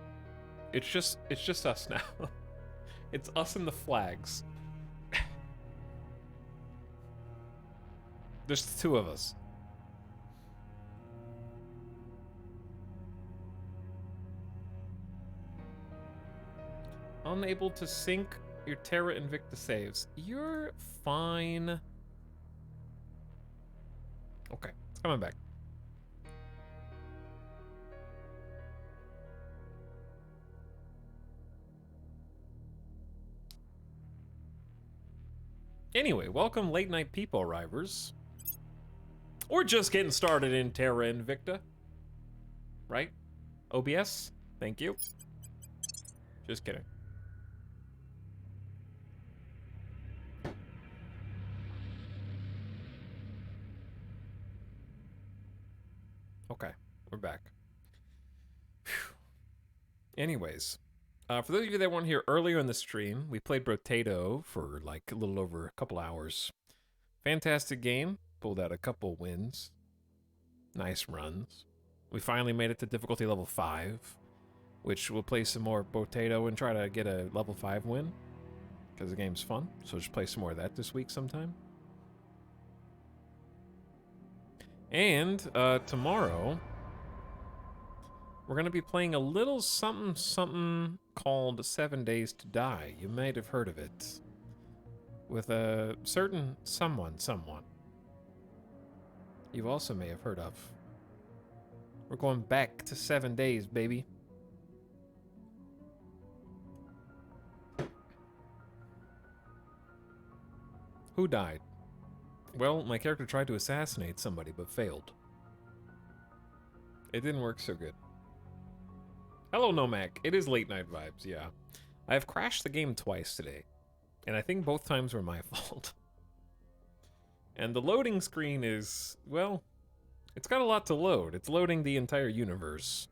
It's just us now. It's us and the flags. There's the two of us. Unable to sync your Terra Invicta saves. You're fine. Okay, it's coming back. Anyway, welcome late night people arrivers. We're just getting started in Terra Invicta. Right? OBS? Thank you. Just kidding. Okay, we're back. Whew. Anyways, for those of you that weren't here earlier in the stream, we played Brotato for like a little over a couple hours. Fantastic game. Pulled out a couple wins. Nice runs. We finally made it to difficulty level 5, which we'll play some more Brotato and try to get a level 5 win, because the game's fun. So just play some more of that this week sometime. And tomorrow, we're going to be playing a little something called 7 Days to Die. You might have heard of it. With a certain someone. You also may have heard of. We're going back to 7 days, baby. Who died? Well, my character tried to assassinate somebody, but failed. It didn't work so good. Hello, Nomac. It is late night vibes, yeah. I have crashed the game twice today, and I think both times were my fault. And the loading screen is, well, it's got a lot to load. It's loading the entire universe.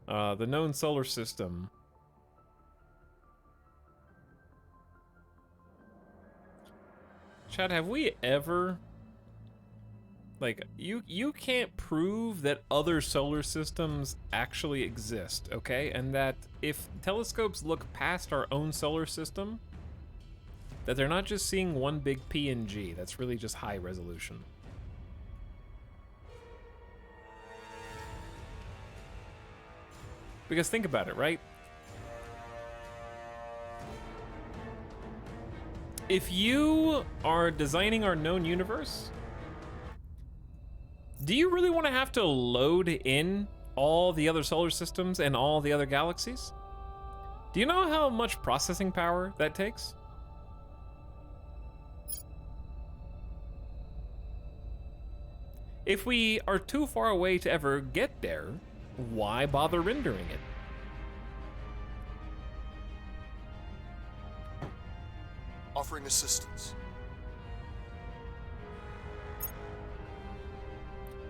The known solar system. Chad, have we ever... Like, you can't prove that other solar systems actually exist, okay? And that if telescopes look past our own solar system, that they're not just seeing one big PNG. That's really just high resolution. Because think about it, right? If you are designing our known universe, do you really want to have to load in all the other solar systems and all the other galaxies? Do you know how much processing power that takes? If we are too far away to ever get there, why bother rendering it? Offering assistance.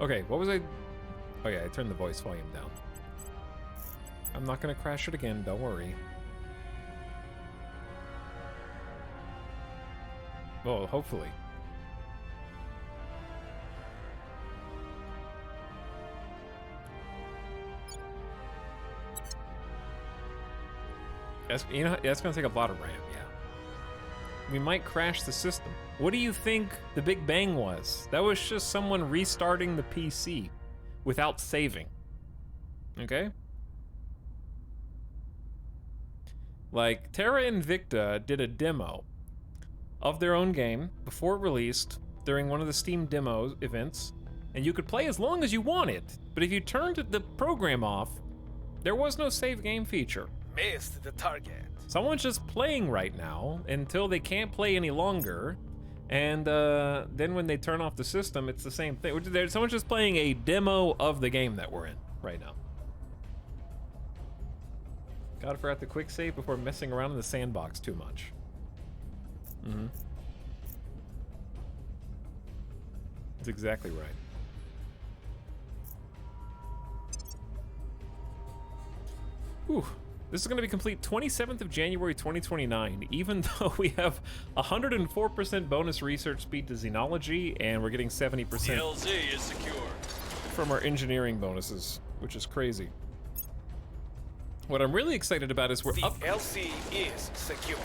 Okay, what was I... Oh yeah, I turned the voice volume down. I'm not gonna crash it again, don't worry. Well, hopefully. That's, you know, that's gonna take a lot of RAM, yeah. We might crash the system. What do you think the Big Bang was? That was just someone restarting the PC without saving. Okay? Like, Terra Invicta did a demo of their own game before it released during one of the Steam demo events, and you could play as long as you wanted, but if you turned the program off, there was no save game feature. Missed the target. Someone's just playing right now until they can't play any longer, and then when they turn off the system, it's the same thing. Someone's just playing a demo of the game that we're in right now. Gotta forget the quick save before messing around in the sandbox too much. Mm-hmm. That's exactly right. Whew. This is going to be complete 27th of January 2029, even though we have 104% bonus research speed to Xenology, and we're getting 70% The LZ is secure. from our engineering bonuses, which is crazy. What I'm really excited about is The LC is secure.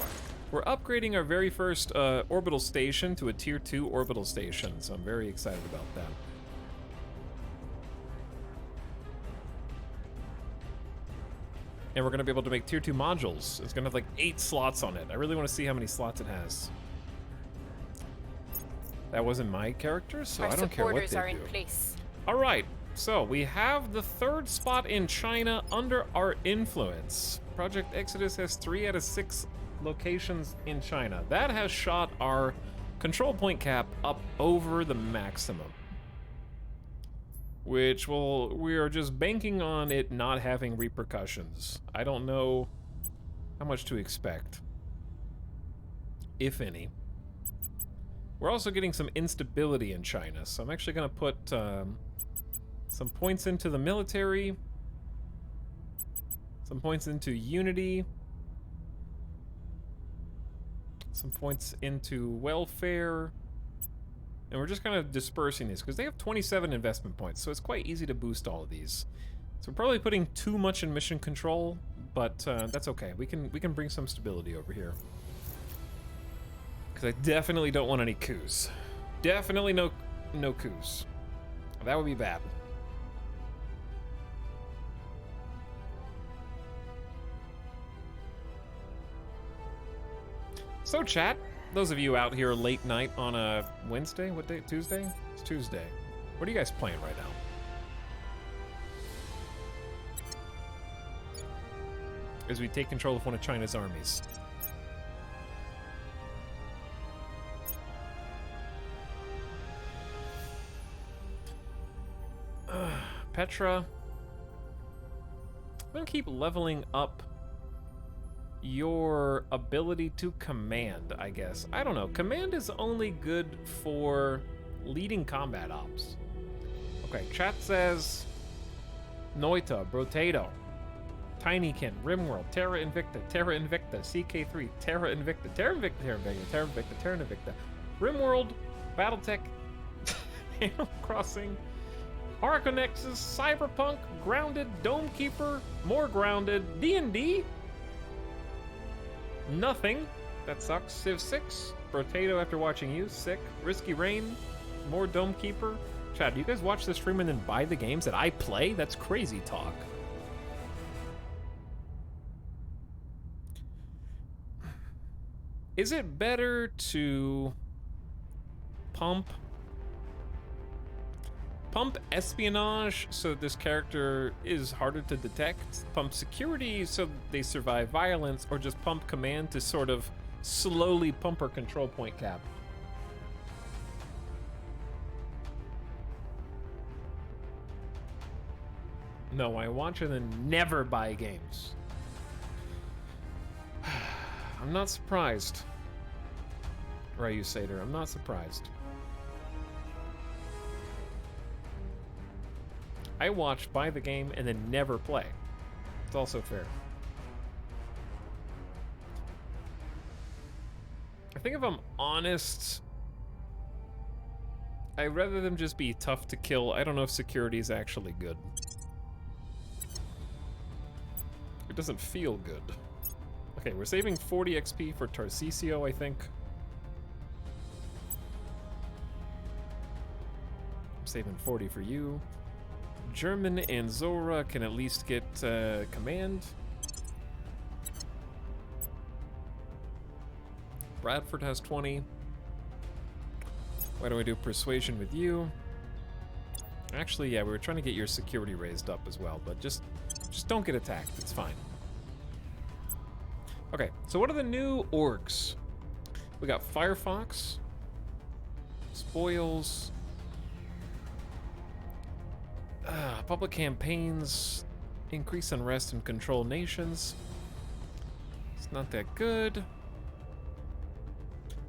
we're upgrading our very first orbital station to a tier 2 orbital station, so I'm very excited about that. And we're going to be able to make tier 2 modules. It's going to have like 8 slots on it. I really want to see how many slots it has. That wasn't my character, so I don't care what they do. Our supporters are in place. All right, so we have the 3rd spot in China under our influence. Project Exodus has 3 out of 6 locations in China. That has shot our control point cap up over the maximum, which we are just banking on it not having repercussions. I don't know how much to expect, if any. We're also getting some instability in China, so I'm actually going to put some points into the military, some points into unity, some points into welfare, and we're just kind of dispersing these because they have 27 investment points, so it's quite easy to boost all of these. So we're probably putting too much in mission control, but that's okay. We can bring some stability over here. Because I definitely don't want any coups. Definitely no coups. That would be bad. So chat, those of you out here late night on a Wednesday, what day? Tuesday? It's Tuesday. What are you guys playing right now? As we take control of one of China's armies. Petra. I'm gonna keep leveling up your ability to command, I guess. I don't know. Command is only good for leading combat ops. Okay, chat says Noita, Brotato, Tinykin, Rimworld, Terra Invicta, CK3, Terra Invicta, Terra Invicta, Terra Invicta, Terra Invicta, Terra Invicta, Rimworld, Battletech, Animal Crossing, Arconexus, Cyberpunk, Grounded, Domekeeper, more Grounded, D&D, nothing. That sucks. Civ 6. Brotato after watching you. Sick. Risky Rain. More Domekeeper. Chad, do you guys watch the stream and then buy the games that I play? That's crazy talk. Is it better to pump espionage so this character is harder to detect, pump security so they survive violence, or just pump command to sort of slowly pump her control point cap? No, I want you to never buy games. I'm not surprised, Ryu Sater. I'm not surprised. I watch, buy the game, and then never play. It's also fair. I think if I'm honest, I'd rather them just be tough to kill. I don't know if security is actually good. It doesn't feel good. Okay, we're saving 40 XP for Tarcisio, I think. I'm saving 40 for you. German and Zora can at least get command. Bradford has 20. Why don't we do persuasion with you? Actually, yeah, we were trying to get your security raised up as well, but just don't get attacked. It's fine. Okay, so what are the new orgs? We got Firefox, Spoils, public campaigns, increase unrest and control nations. It's not that good.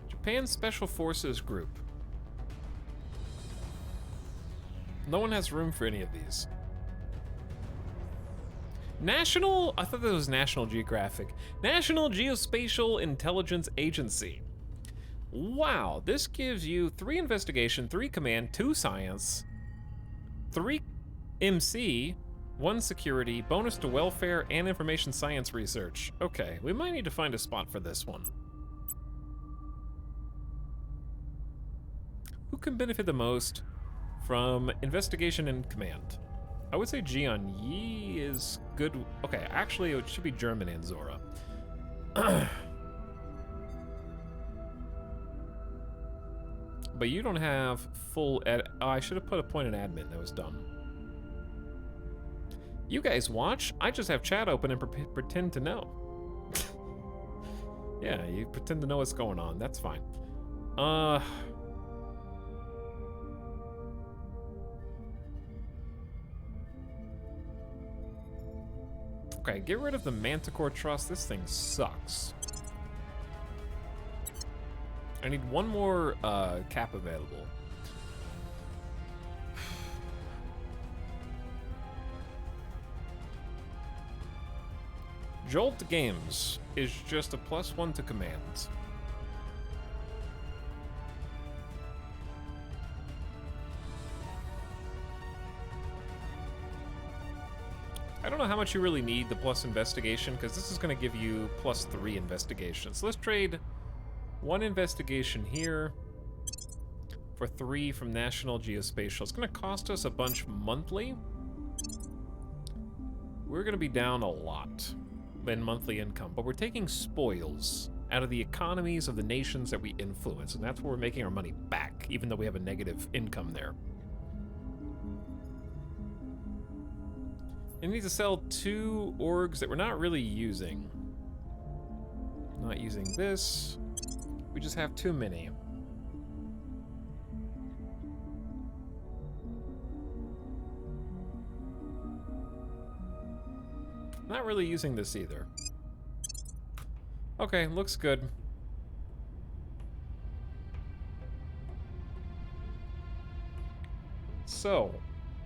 Japan Special Forces Group. No one has room for any of these. National, I thought that was National Geographic. National Geospatial Intelligence Agency. Wow, this gives you 3 investigation, 3 command, 2 science, 3 MC, 1 security, bonus to welfare, and information science research. Okay, we might need to find a spot for this one. Who can benefit the most from investigation and command? I would say Jian Yi is good. Okay, actually, it should be German and Zora. But you don't have full ed. Oh, I should have put a point in admin. That was dumb. You guys watch. I just have chat open and pretend to know. Yeah, you pretend to know what's going on. That's fine. Okay, get rid of the Manticore Trust. This thing sucks. I need 1 more cap available. Jolt Games is just a +1 to command. I don't know how much you really need the plus investigation, because this is going to give you +3 investigation. So let's trade 1 investigation here for 3 from National Geospatial. It's going to cost us a bunch monthly. We're going to be down a lot in monthly income, but we're taking spoils out of the economies of the nations that we influence, and that's where we're making our money back, even though we have a negative income there. I need to sell 2 orgs that we're not really using. Not using this. We just have too many. Not really using this either. Okay, looks good. So,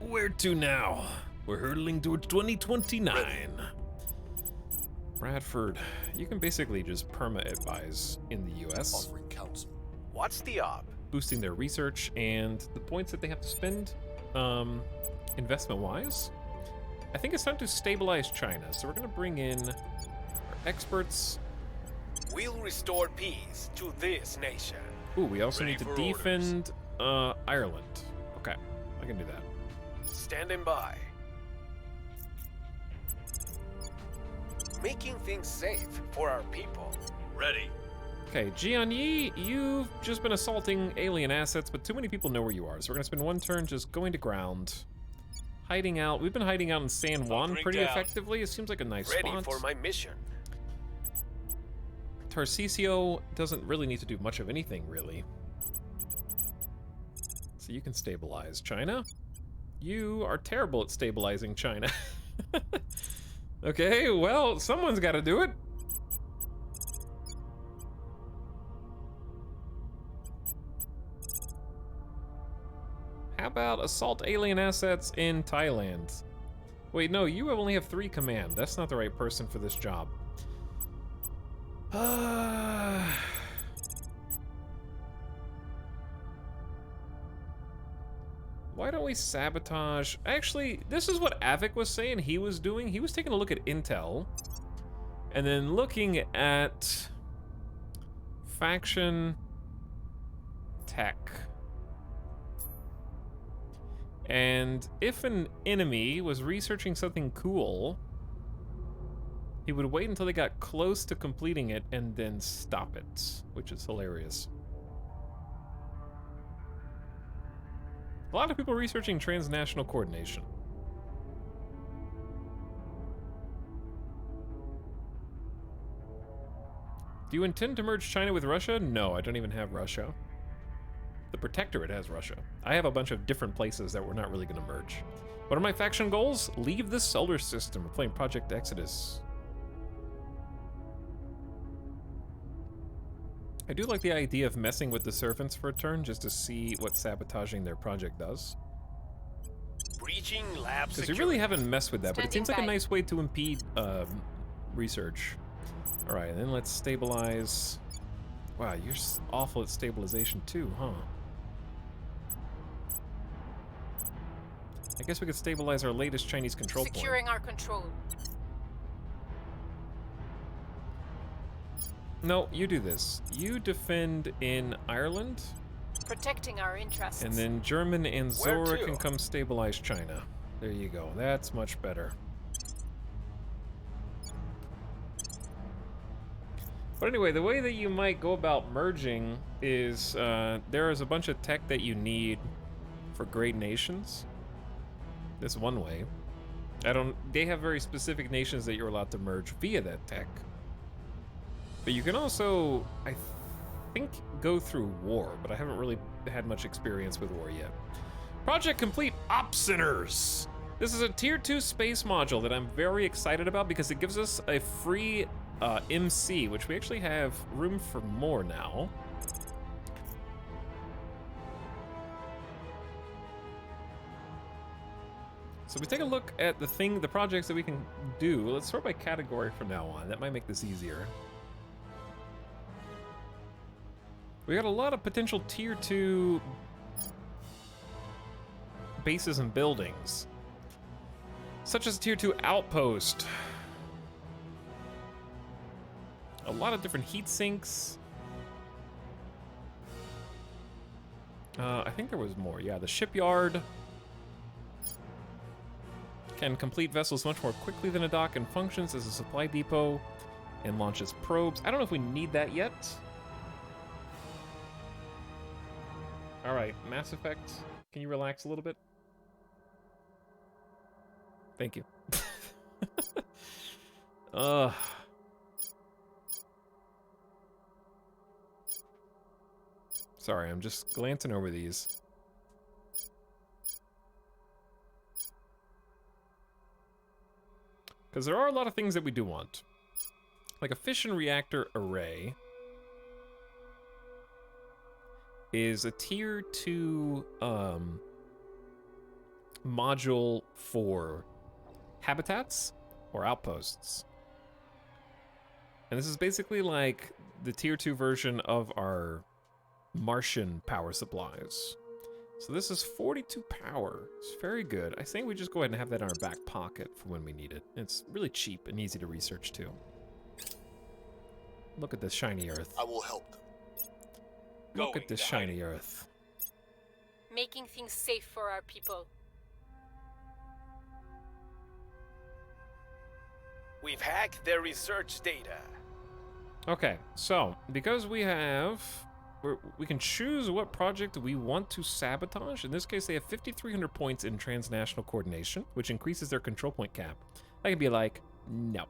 where to now? We're hurtling towards 2029. Bradford, you can basically just perma-advise in the US. Offering counsel. What's the op? Boosting their research and the points that they have to spend investment-wise. I think it's time to stabilize China, so we're gonna bring in our experts. We'll restore peace to this nation. Ooh, we also Ready need to for defend Ireland. Okay, I can do that. Standing by. Making things safe for our people. Ready. Okay, Jian Yi, you've just been assaulting alien assets, but too many people know where you are, so we're gonna spend 1 turn just going to ground. Hiding out. We've been hiding out in San Juan pretty effectively. It seems like a nice spot. Ready for my mission. Tarcisio doesn't really need to do much of anything, really. So you can stabilize China. You are terrible at stabilizing China. Okay, well, someone's got to do it. How about assault alien assets in Thailand? Wait, no, you only have 3 command. That's not the right person for this job. Why don't we sabotage? Actually, this is what Avik was saying he was doing. He was taking a look at intel And then looking at faction tech. And if an enemy was researching something cool, he would wait until they got close to completing it and then stop it, which is hilarious. A lot of people researching transnational coordination. Do you intend to merge China with Russia? No, I don't even have Russia. The Protectorate has Russia. I have a bunch of different places that we're not really going to merge. What are my faction goals? Leave the solar system. We're playing Project Exodus. I do like the idea of messing with the servants for a turn just to see what sabotaging their project does. Breaching lab Because we security. really haven't messed with that, but it seems like a Standing by. nice way to impede research. All right, then let's stabilize. Wow, you're awful at stabilization too, huh? I guess we could stabilize our latest Chinese control point. Securing our control. No, you do this. You defend in Ireland, Protecting our interests. and then German and Where Zora to? can come stabilize China. There you go. That's much better. But anyway, the way that you might go about merging is there is a bunch of tech that you need for great nations. That's one way. They have very specific nations that you're allowed to merge via that tech. But you can also, I think, go through war, but I haven't really had much experience with war yet. Project Complete Op Centers. This is a tier 2 space module that I'm very excited about because it gives us a free MC, which we actually have room for more now. So we take a look at the projects that we can do. Let's sort by category from now on. That might make this easier. We got a lot of potential tier 2 bases and buildings, such as a tier 2 outpost. A lot of different heat sinks. I think there was more. Yeah, the shipyard can complete vessels much more quickly than a dock and functions as a supply depot and launches probes. I don't know if we need that yet. All right, Mass Effect, can you relax a little bit? Thank you. Sorry, I'm just glancing over these. Because there are a lot of things that we do want. Like a fission reactor array is a tier 2 module for habitats or outposts. And this is basically like the tier 2 version of our Martian power supplies. So this is 42 power. It's very good. I think we just go ahead and have that in our back pocket for when we need it. It's really cheap and easy to research too. Look at this shiny earth. I will help them. Look at this shiny earth. Making things safe for our people. We've hacked their research data. Okay, so because we can choose what project we want to sabotage. In this case, they have 5,300 points in transnational coordination, which increases their control point cap. I can be like, no.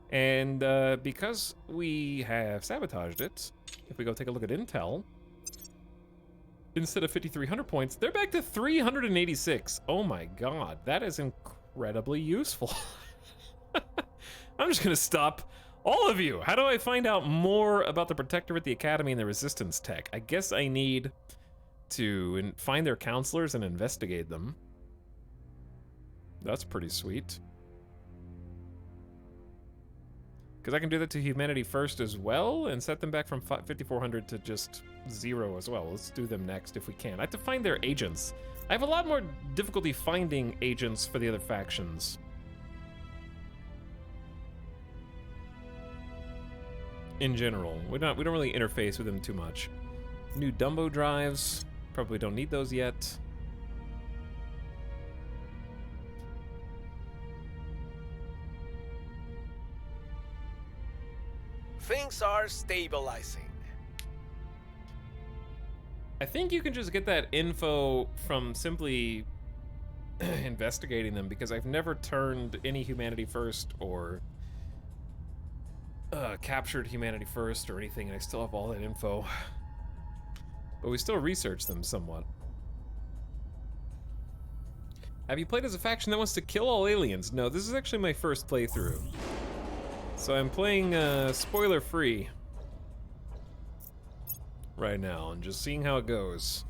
And because we have sabotaged it, if we go take a look at Intel, instead of 5,300 points, they're back to 386. Oh my god, that is incredibly useful. I'm just gonna stop all of you. How do I find out more about the Protectorate, the Academy, and the Resistance tech? I guess I need to find their counselors and investigate them. That's pretty sweet. Because I can do that to Humanity First as well and set them back from 5,400 to just 0 as well. Let's do them next if we can. I have to find their agents. I have a lot more difficulty finding agents for the other factions. in general. We don't really interface with them too much. New Dumbo drives. Probably don't need those yet. Things are stabilizing. I think you can just get that info from simply investigating them, because I've never turned any humanity first or captured humanity first or anything, and I still have all that info. But we still research them somewhat. Have you played as a faction that wants to kill all aliens? No, this is actually my first playthrough. So I'm playing spoiler-free right now and just seeing how it goes.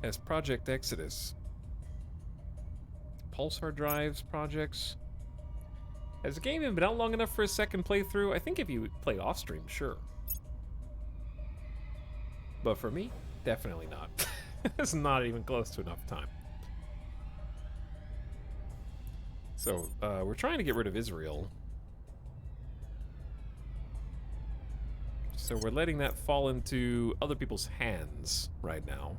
As Project Exodus. Pulsar drives projects. Has the game even been out long enough for a second playthrough? I think if you played off stream, sure. But for me, definitely not. It's not even close to enough time. So, we're trying to get rid of Israel. So we're letting that fall into other people's hands right now.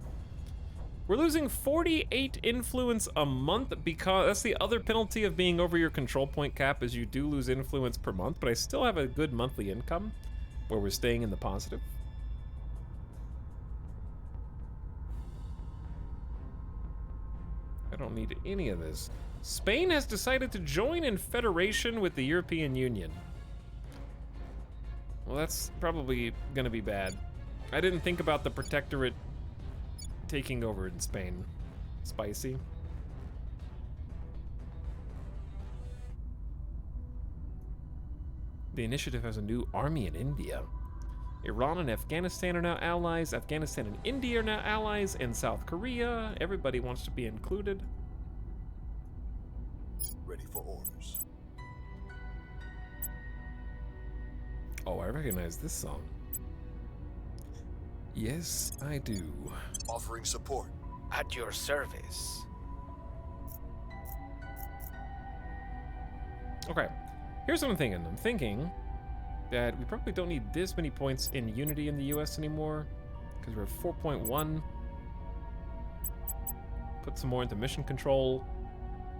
We're losing 48 influence a month, because that's the other penalty of being over your control point cap, is you do lose influence per month, but I still have a good monthly income where we're staying in the positive. I don't need any of this. Spain has decided to join in federation with the European Union. Well, that's probably gonna be bad. I didn't think about the protectorate taking over in Spain. Spicy. The initiative has a new army in India. Iran and Afghanistan are now allies. Afghanistan and India are now allies. And South Korea. Everybody wants to be included. Ready for orders. Oh, I recognize this song. Yes, I do. Offering support. At your service. Okay, here's what I'm thinking. I'm thinking that we probably don't need this many points in Unity in the US anymore, because we're 4.1. Put some more into mission control.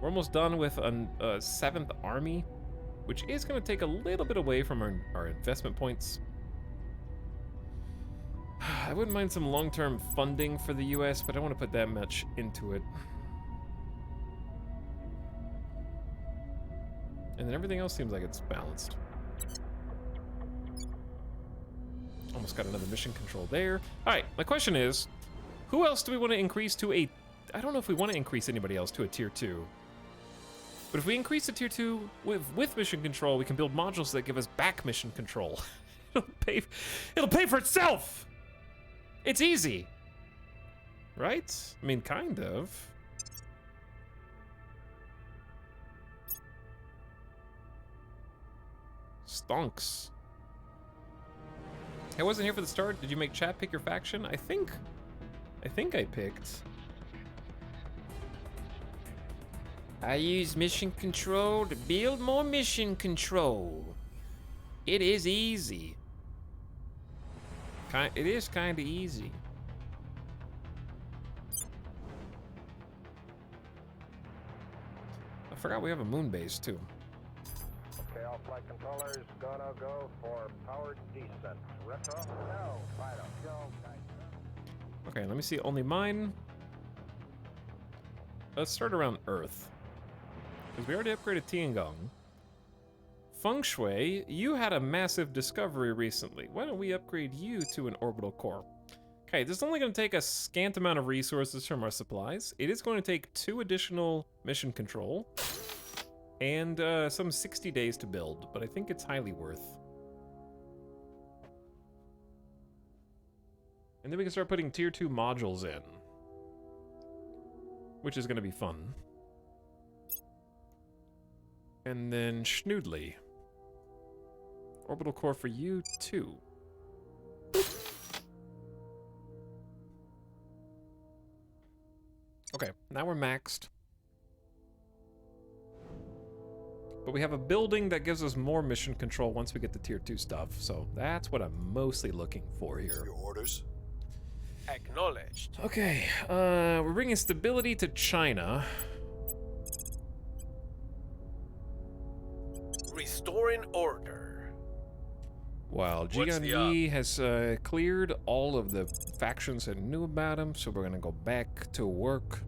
We're almost done with a 7th army, which is going to take a little bit away from our investment points. I wouldn't mind some long-term funding for the US, but I don't want to put that much into it. And then everything else seems like it's balanced. Almost got another mission control there. All right, my question is, who else do we want to increase to a... I don't know if we want to increase anybody else to a tier 2. But if we increase the tier 2 with mission control, we can build modules that give us back mission control. It'll pay for itself! It's easy. Right? I mean, kind of. Stonks. I wasn't here for the start. Did you make chat pick your faction? I think I picked. I use mission control to build more mission control. It is easy. It is kind of easy. I forgot we have a moon base too. Okay, all flight controllers gonna go for powered descent. Retro? No. Fido. Go. Okay, let me see. Only mine. Let's start around Earth. Because we already upgraded Tiangong. Feng Shui, you had a massive discovery recently. Why don't we upgrade you to an orbital core? Okay, this is only going to take a scant amount of resources from our supplies. It is going to take 2 additional mission control. And some 60 days to build, but I think it's highly worth. And then we can start putting tier 2 modules in. Which is going to be fun. And then Schnoodly. Orbital core for you, too. Okay, now we're maxed. But we have a building that gives us more mission control once we get to tier 2 stuff, so that's what I'm mostly looking for here. Your orders? Acknowledged. Okay, we're bringing stability to China. Restoring order. While What's the Jian Yi has cleared all of the factions that knew about him, so we're gonna go back to work.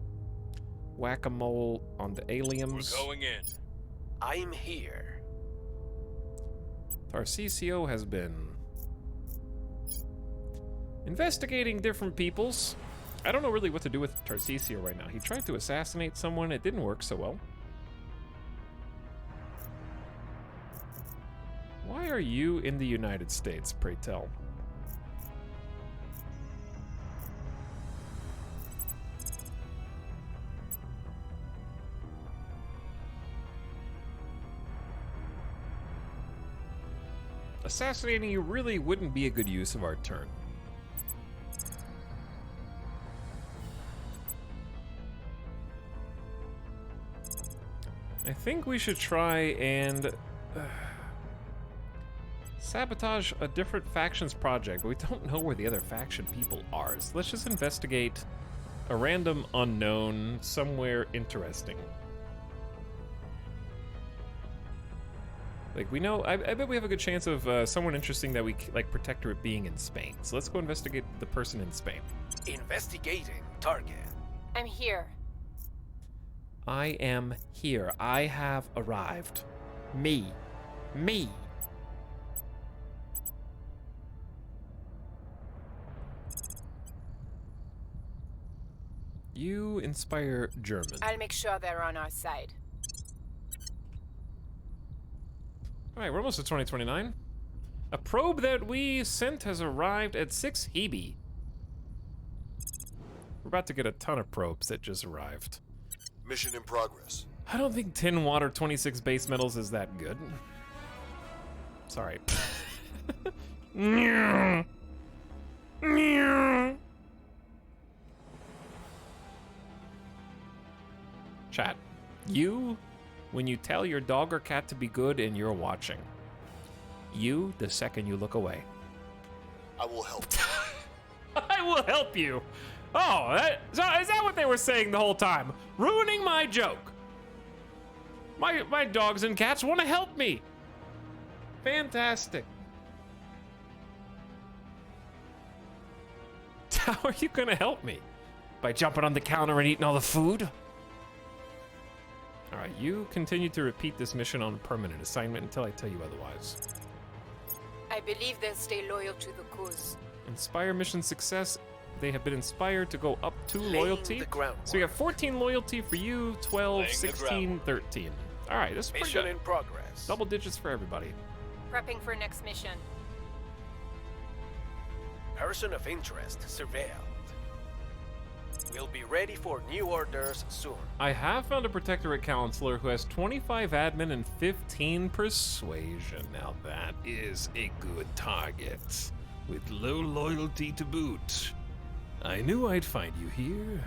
Whack-a-mole on the aliens. We're going in. I'm here. Tarcisio has been investigating different peoples. I don't know really what to do with Tarcisio right now. He tried to assassinate someone. It didn't work so well. Why are you in the United States, pray tell? Assassinating you really wouldn't be a good use of our turn. I think we should try and sabotage a different faction's project, but we don't know where the other faction people are. So let's just investigate a random unknown somewhere interesting. Like, we know, I bet we have a good chance of someone interesting that we, like, Protectorate being in Spain. So let's go investigate the person in Spain. Investigating target. I'm here. I am here. I have arrived. Me. Me. You inspire German. I'll make sure they're on our side. Alright, we're almost at 2029. A probe that we sent has arrived at 6 Hebe. We're about to get a ton of probes that just arrived. Mission in progress. I don't think tin water 26 base metals is that good. Sorry. Chat, you, when you tell your dog or cat to be good and you're watching. You, the second you look away. I will help. I will help you. Oh, so is that what they were saying the whole time? Ruining my joke. My dogs and cats want to help me. Fantastic. How are you gonna help me? By jumping on the counter and eating all the food? All right, you continue to repeat this mission on a permanent assignment until I tell you otherwise. I believe they'll stay loyal to the cause. Inspire mission success. They have been inspired to go up 2 Laying loyalty. the groundwork. So we have 14 loyalty for you, 12, Laying the 16, groundwork. 13. All right, this is pretty Mission good. in progress. Double digits for everybody. Prepping for next mission. Person of interest surveilled. We'll be ready for new orders soon. I have found a Protectorate counselor who has 25 admin and 15 persuasion. Now that is a good target. With low loyalty to boot. I knew I'd find you here.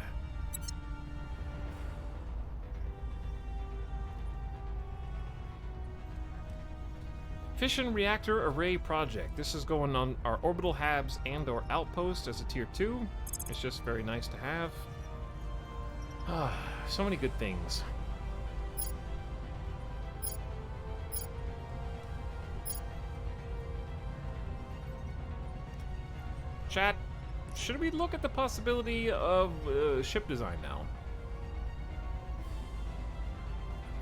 Fission Reactor Array Project. This is going on our orbital habs and or outpost as a tier 2. It's just very nice to have. Ah, so many good things. Chat, should we look at the possibility of ship design now?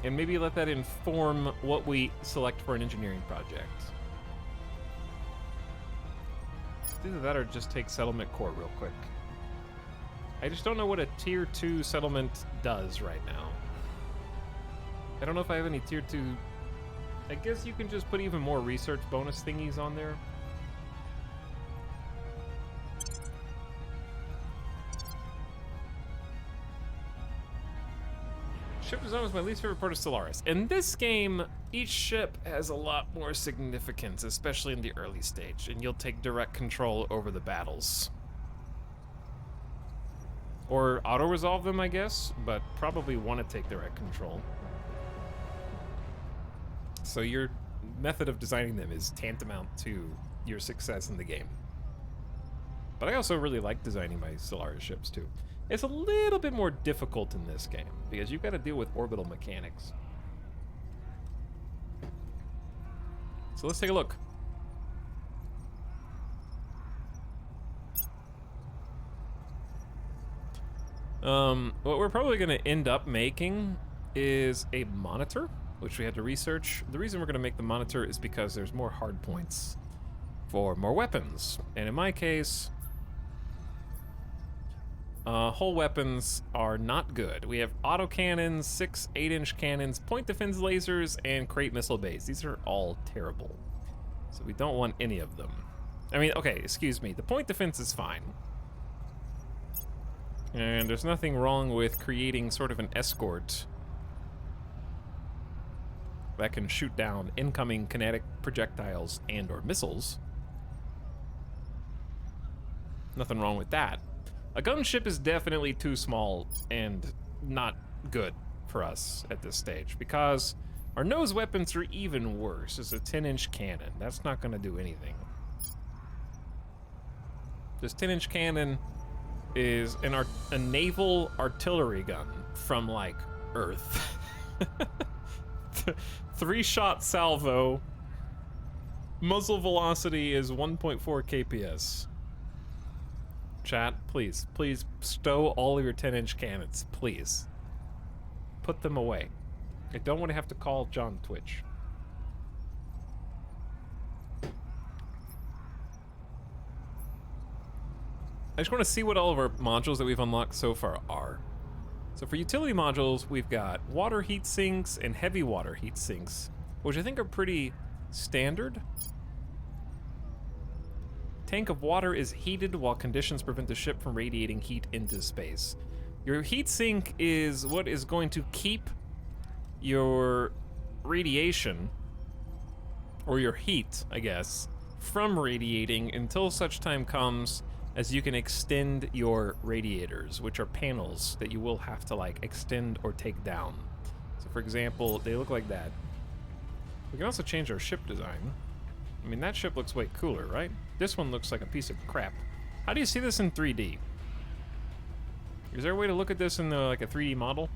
And maybe let that inform what we select for an engineering project. Either that or just take settlement core real quick. I just don't know what a tier 2 settlement does right now. I don't know if I have any tier 2... I guess you can just put even more research bonus thingies on there. Ship design was my least favorite part of Stellaris. In this game, each ship has a lot more significance, especially in the early stage, and you'll take direct control over the battles. Or auto-resolve them, I guess, but probably want to take direct control. So your method of designing them is tantamount to your success in the game. But I also really like designing my Stellaris ships too. It's a little bit more difficult in this game because you've got to deal with orbital mechanics. So let's take a look. What we're probably going to end up making is a monitor, which we had to research. The reason we're going to make the monitor is because there's more hard points for more weapons. And in my case, hull weapons are not good. We have autocannons, 6 8-inch cannons, point defense lasers, and crate missile bays. These are all terrible. So we don't want any of them. I mean, okay, excuse me. The point defense is fine. And there's nothing wrong with creating sort of an escort that can shoot down incoming kinetic projectiles and or missiles. Nothing wrong with that. A gunship is definitely too small and not good for us at this stage because our nose weapons are even worse. It's a 10-inch cannon. That's not going to do anything. This 10-inch cannon is a naval artillery gun from, like, Earth. 3-shot salvo. Muzzle velocity is 1.4 kps. Chat, please stow all of your 10-inch cannons, please. Put them away. I don't want to have to call John Twitch. I just want to see what all of our modules that we've unlocked so far are. So for utility modules, we've got water heat sinks and heavy water heat sinks, which I think are pretty standard. Tank of water is heated while conditions prevent the ship from radiating heat into space. Your heat sink is what is going to keep your radiation, or your heat, I guess, from radiating until such time comes as you can extend your radiators, which are panels that you will have to, like, extend or take down. So for example, they look like that. We can also change our ship design. I mean, that ship looks way cooler, right? This one looks like a piece of crap. How do you see this in 3D? Is there a way to look at this in like a 3D model?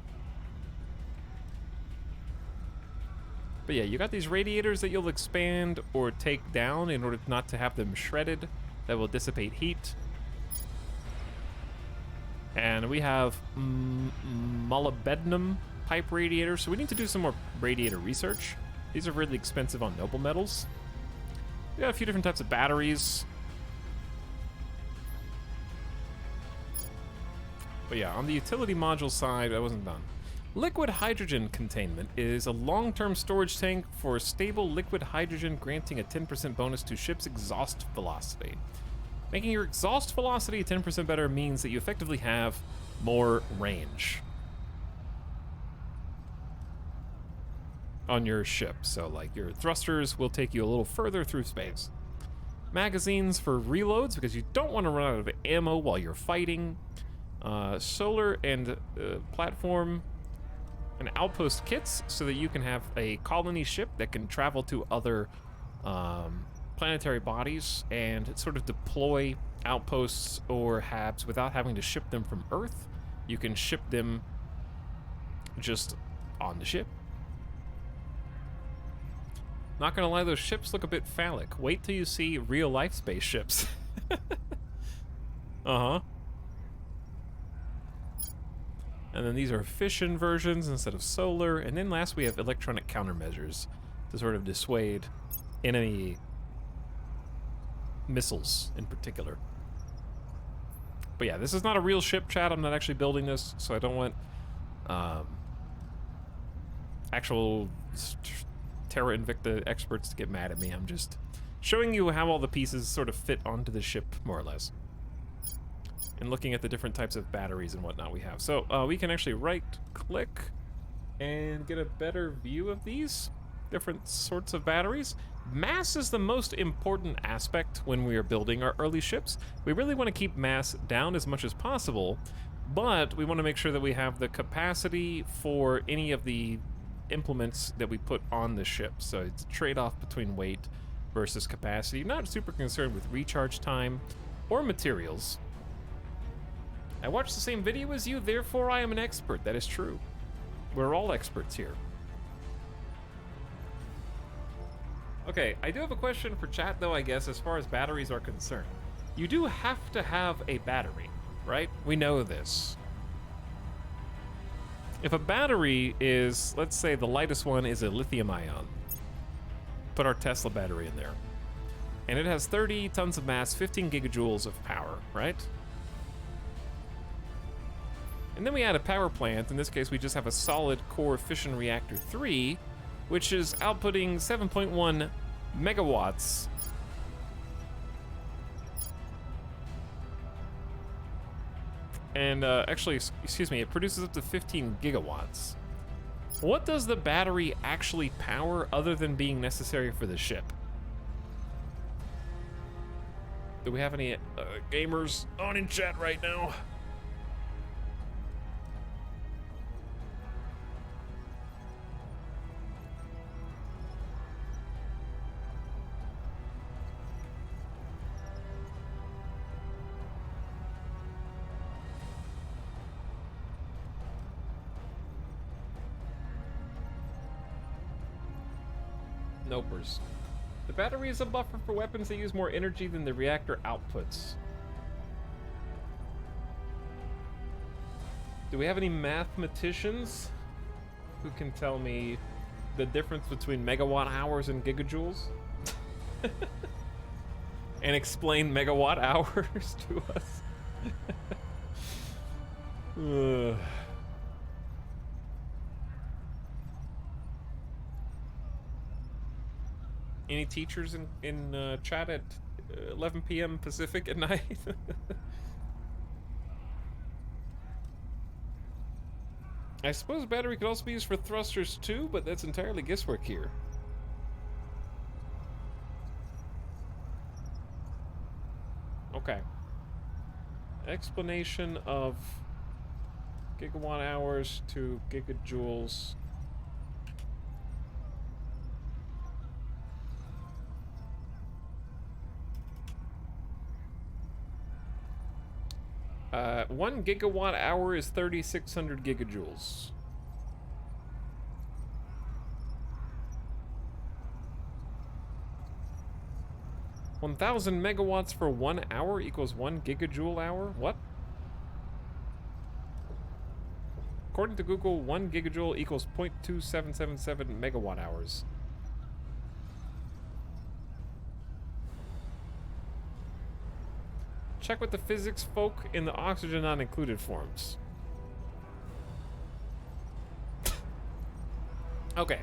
But yeah, you got these radiators that you'll expand or take down in order not to have them shredded. That will dissipate heat. And we have molybdenum pipe radiators, so we need to do some more radiator research. These are really expensive on noble metals. We got a few different types of batteries. But yeah, on the utility module side, I wasn't done. Liquid hydrogen containment is a long-term storage tank for stable liquid hydrogen, granting a 10% bonus to ship's exhaust velocity. Making your exhaust velocity 10% better means that you effectively have more range on your ship. So, like, your thrusters will take you a little further through space. Magazines for reloads, because you don't want to run out of ammo while you're fighting. Solar and platform and outpost kits, so that you can have a colony ship that can travel to other planetary bodies and sort of deploy outposts or habs without having to ship them from Earth. You can ship them just on the ship. Not gonna lie, those ships look a bit phallic. Wait till you see real-life spaceships. Uh-huh. And then these are fission versions instead of solar. And then last we have electronic countermeasures to sort of dissuade enemy missiles in particular. But yeah, this is not a real ship, chat. I'm not actually building this, so I don't want actual Terra Invicta experts to get mad at me. I'm just showing you how all the pieces sort of fit onto the ship, more or less. And looking at the different types of batteries and whatnot we have. So we can actually right-click and get a better view of these different sorts of batteries. Mass is the most important aspect when we are building our early ships. We really want to keep mass down as much as possible, but we want to make sure that we have the capacity for any of the implements that we put on the ship. So it's a trade-off between weight versus capacity. Not super concerned with recharge time or materials. I watched the same video as you, therefore I am an expert. That is true. We're all experts here. Okay, I do have a question for chat though, I guess, as far as batteries are concerned. You do have to have a battery, right? We know this. If a battery is, let's say the lightest one is a lithium ion. Put our Tesla battery in there. And it has 30 tons of mass, 15 gigajoules of power, right? And then we add a power plant. In this case, we just have a solid core fission reactor 3, which is outputting 7.1 megawatts. And actually, excuse me, it produces up to 15 gigawatts. What does the battery actually power other than being necessary for the ship? Do we have any gamers on in chat right now? Nopers. The battery is a buffer for weapons that use more energy than the reactor outputs. Do we have any mathematicians who can tell me the difference between megawatt hours and gigajoules? And explain megawatt hours to us? Any teachers in chat at 11 p.m. Pacific at night? I suppose battery could also be used for thrusters too, but that's entirely guesswork here. Okay. Explanation of gigawatt hours to gigajoules. One gigawatt hour is 3,600 gigajoules. $1,000 megawatts for 1 hour equals 1 gigajoule hour? What? According to Google, 1 gigajoule equals 0.2777 megawatt hours. Check with the physics folk in the oxygen not included forums. Okay.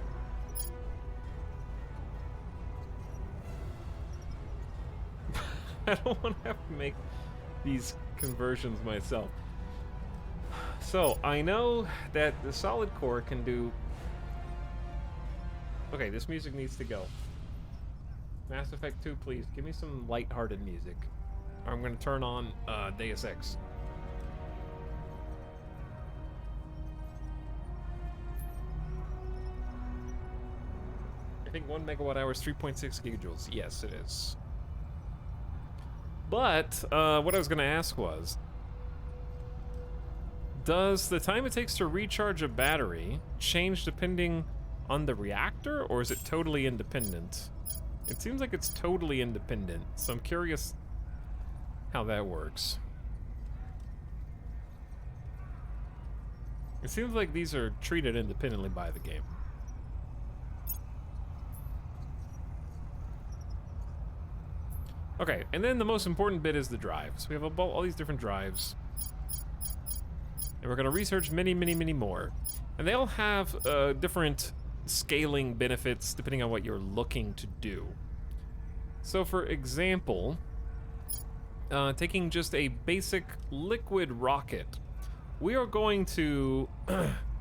I don't want to have to make these conversions myself. So, I know that the solid core can do... Okay, this music needs to go. Mass Effect 2, please. Give me some lighthearted music. I'm going to turn on Deus Ex. I think 1 megawatt hour is 3.6 gigajoules. Yes, it is. But what I was going to ask was, does the time it takes to recharge a battery change depending on the reactor, or is it totally independent? It seems like it's totally independent, so I'm curious how that works. It seems like these are treated independently by the game. Okay, and then the most important bit is the drives. We have all these different drives. And we're going to research many, many, many more. And they all have different scaling benefits depending on what you're looking to do. So for example, taking just a basic liquid rocket, we are going to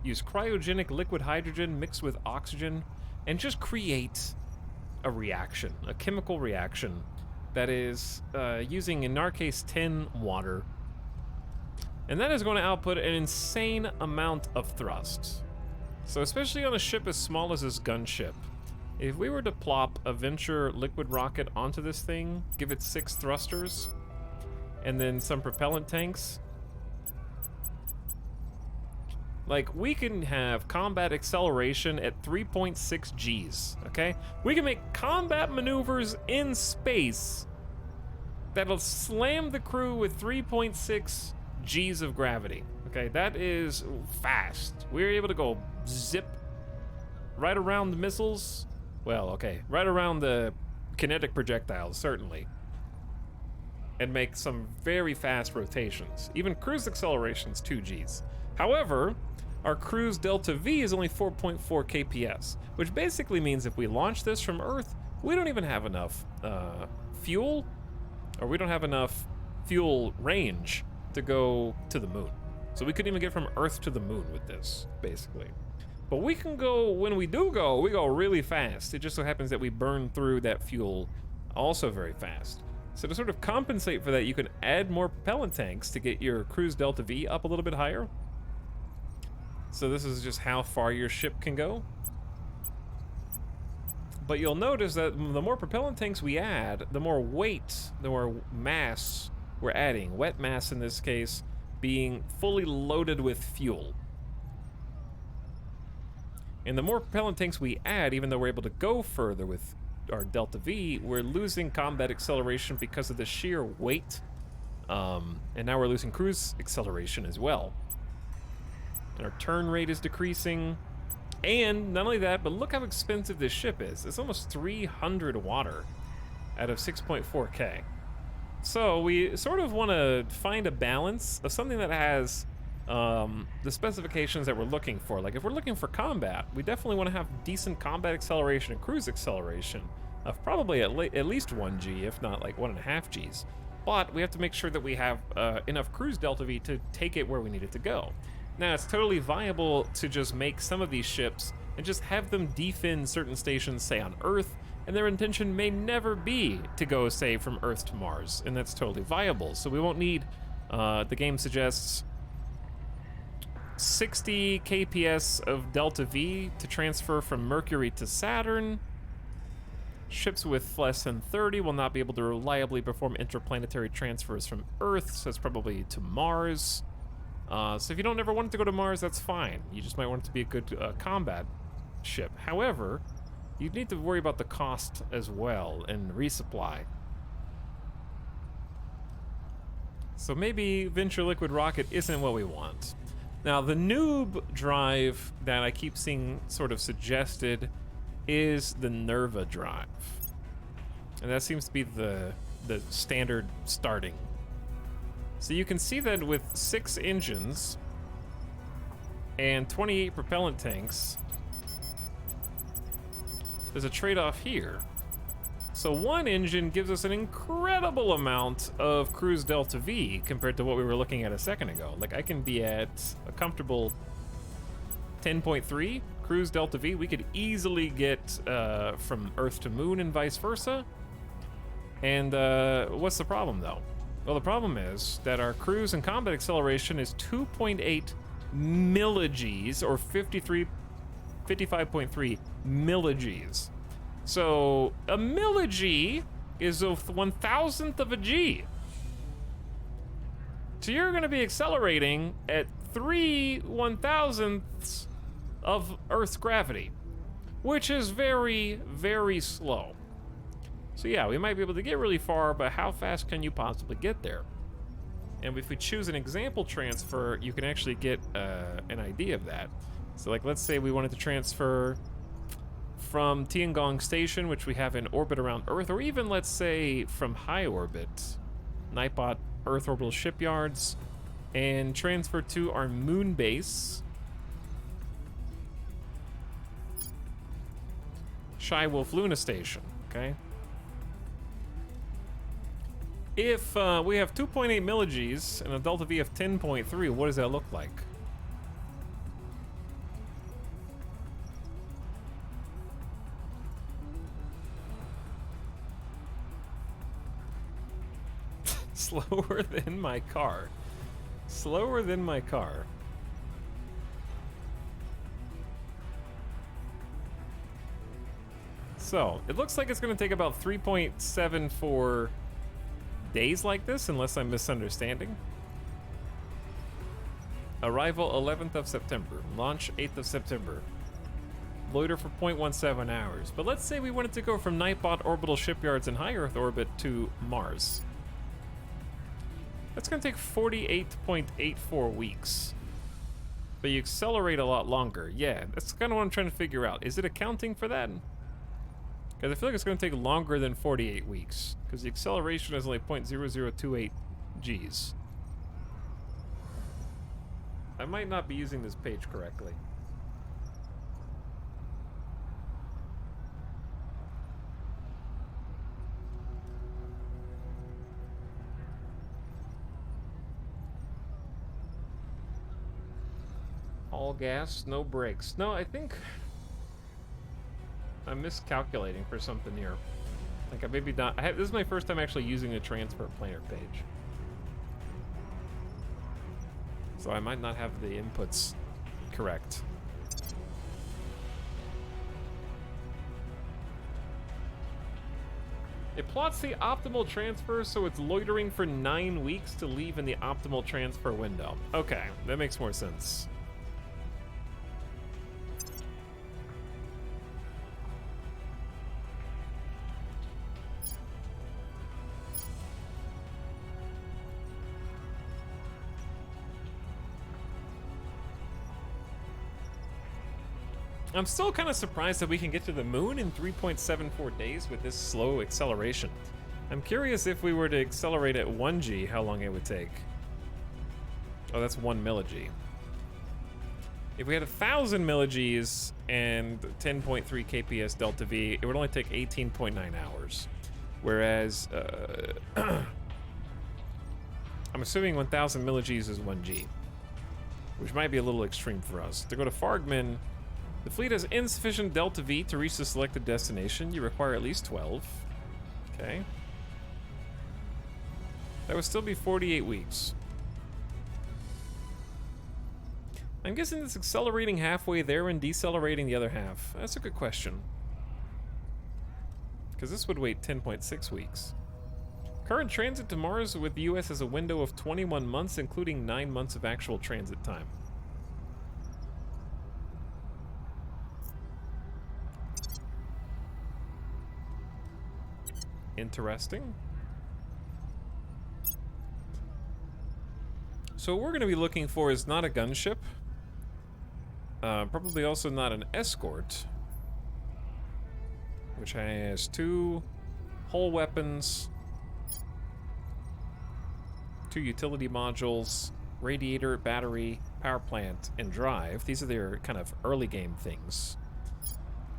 use cryogenic liquid hydrogen mixed with oxygen and just create a reaction, a chemical reaction that is using, in our case, 10 water. And that is going to output an insane amount of thrust. So especially on a ship as small as this gunship, if we were to plop a Venture liquid rocket onto this thing, give it 6 thrusters, and then some propellant tanks, like, we can have combat acceleration at 3.6 Gs, okay? We can make combat maneuvers in space that'll slam the crew with 3.6 Gs of gravity, okay? That is fast. We're able to go zip right around the missiles. Well, okay, right around the kinetic projectiles, certainly. And make some very fast rotations. Even cruise acceleration's 2 Gs. However, our cruise delta V is only 4.4 kps, which basically means if we launch this from Earth, we don't even have enough fuel, or we don't have enough fuel range to go to the moon. So we couldn't even get from Earth to the moon with this, basically. But we can go, when we do go, we go really fast. It just so happens that we burn through that fuel also very fast. So to sort of compensate for that, you can add more propellant tanks to get your cruise delta V up a little bit higher. So this is just how far your ship can go. But you'll notice that the more propellant tanks we add, the more weight, the more mass we're adding. Wet mass in this case being fully loaded with fuel. And the more propellant tanks we add, even though we're able to go further with our delta V, we're losing combat acceleration because of the sheer weight. And now we're losing cruise acceleration as well. And our turn rate is decreasing. And not only that, but look how expensive this ship is. It's almost 300 water out of 6.4K. So we sort of want to find a balance of something that has the specifications that we're looking for. Like if we're looking for combat, we definitely want to have decent combat acceleration and cruise acceleration of probably at least 1 G, if not like 1.5 Gs. But we have to make sure that we have enough cruise delta V to take it where we need it to go. Now, it's totally viable to just make some of these ships and just have them defend certain stations, say on Earth, and their intention may never be to go, say, from Earth to Mars, and that's totally viable. So we won't need, the game suggests 60 kps of delta V to transfer from Mercury to Saturn. Ships with less than 30 will not be able to reliably perform interplanetary transfers from Earth, so it's probably to Mars. So if you don't ever want it to go to Mars, that's fine. You just might want it to be a good combat ship. However, you need to worry about the cost as well and resupply. So maybe Venture Liquid Rocket isn't what we want. Now, the noob drive that I keep seeing sort of suggested is the Nerva drive. And that seems to be the standard starting. So you can see that with 6 engines and 28 propellant tanks, there's a trade-off here. So 1 engine gives us an incredible amount of cruise delta V compared to what we were looking at a second ago. Like I can be at a comfortable 10.3 cruise delta V. We could easily get from Earth to Moon and vice versa. And what's the problem though? Well, the problem is that our cruise and combat acceleration is 2.8 milli-Gs, or 55.3 milli-Gs. So a milli-G is a 1,000th of a G. So you're going to be accelerating at 3 1,000ths of Earth's gravity, which is very, very slow. So yeah, we might be able to get really far, but how fast can you possibly get there? And if we choose an example transfer, you can actually get an idea of that. So like, let's say we wanted to transfer from Tiangong Station, which we have in orbit around Earth, or even let's say from high orbit, Nightbot Earth Orbital Shipyards, and transfer to our moon base, Shy Wolf Luna Station, okay? If we have 2.8 milli-Gs and a delta V of 10.3, what does that look like? Slower than my car. Slower than my car. So, it looks like it's going to take about 3.74 days like this, unless I'm misunderstanding. Arrival 11th of September. Launch 8th of September. Loiter for 0.17 hours. But let's say we wanted to go from Nightbot orbital shipyards in high Earth orbit to Mars. That's going to take 48.84 weeks. But you accelerate a lot longer. Yeah, that's kind of what I'm trying to figure out. Is it accounting for that? Because I feel like it's going to take longer than 48 weeks. Because the acceleration is only 0.0028 Gs. I might not be using this page correctly. All gas, no brakes. No, I think I'm miscalculating for something here. Like I maybe not. This is my first time actually using a transfer planar page, so I might not have the inputs correct. It plots the optimal transfer, so it's loitering for 9 weeks to leave in the optimal transfer window. Okay, that makes more sense. I'm still kind of surprised that we can get to the moon in 3.74 days with this slow acceleration. I'm curious if we were to accelerate at 1 G, how long it would take. Oh, that's 1 milli-G. If we had 1,000 milli-Gs and 10.3 kps delta V, it would only take 18.9 hours. Whereas, I'm assuming 1,000 milli-Gs is 1 G, which might be a little extreme for us. To go to Fargman, the fleet has insufficient delta V to reach the selected destination. You require at least 12. Okay. That would still be 48 weeks. I'm guessing it's accelerating halfway there and decelerating the other half. That's a good question. Because this would wait 10.6 weeks. Current transit to Mars with the US has a window of 21 months, including 9 months of actual transit time. Interesting. So what we're going to be looking for is not a gunship. Probably also not an escort. Which has 2 hull weapons, 2 utility modules, radiator, battery, power plant, and drive. These are their kind of early game things.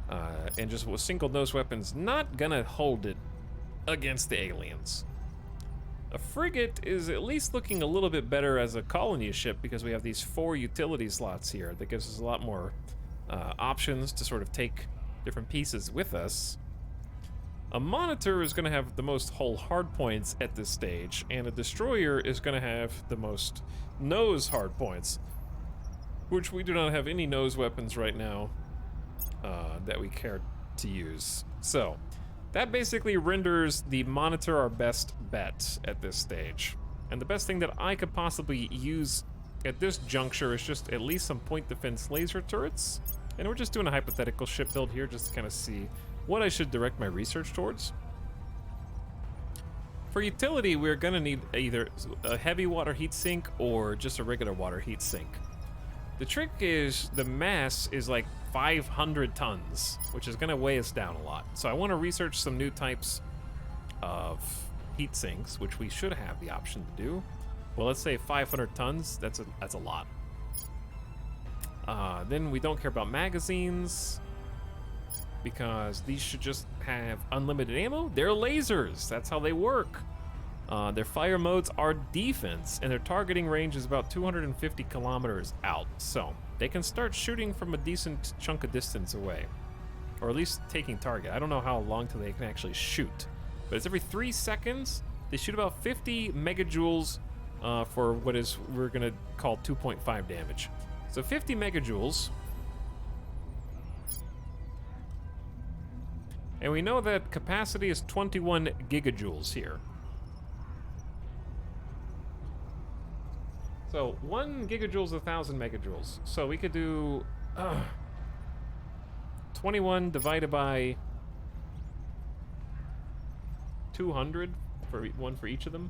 And just with single nose weapons, not gonna hold it against the aliens. A frigate is at least looking a little bit better as a colony ship because we have these 4 utility slots here. That gives us a lot more options to sort of take different pieces with us. A monitor is going to have the most hull hardpoints at this stage, and a destroyer is going to have the most nose hardpoints, which we do not have any nose weapons right now that we care to use. So that basically renders the monitor our best bet at this stage. And the best thing that I could possibly use at this juncture is just at least some point defense laser turrets. And we're just doing a hypothetical ship build here just to kind of see what I should direct my research towards. For utility, we're gonna need either a heavy water heat sink or just a regular water heat sink. The trick is the mass is like 500 tons, which is gonna weigh us down a lot. So I want to research some new types of heat sinks, which we should have the option to do. Well, let's say 500 tons, that's a lot. Then we don't care about magazines because these should just have unlimited ammo. They're lasers, that's how they work. Their fire modes are defense, and their targeting range is about 250 kilometers out. So they can start shooting from a decent chunk of distance away, or at least taking target. I don't know how long till they can actually shoot, but it's every 3 seconds. They shoot about 50 megajoules for what is we're gonna call 2.5 damage. So 50 megajoules And we know that capacity is 21 gigajoules here. So 1 gigajoule is 1,000 megajoules. So we could do 21 divided by 200 for one for each of them.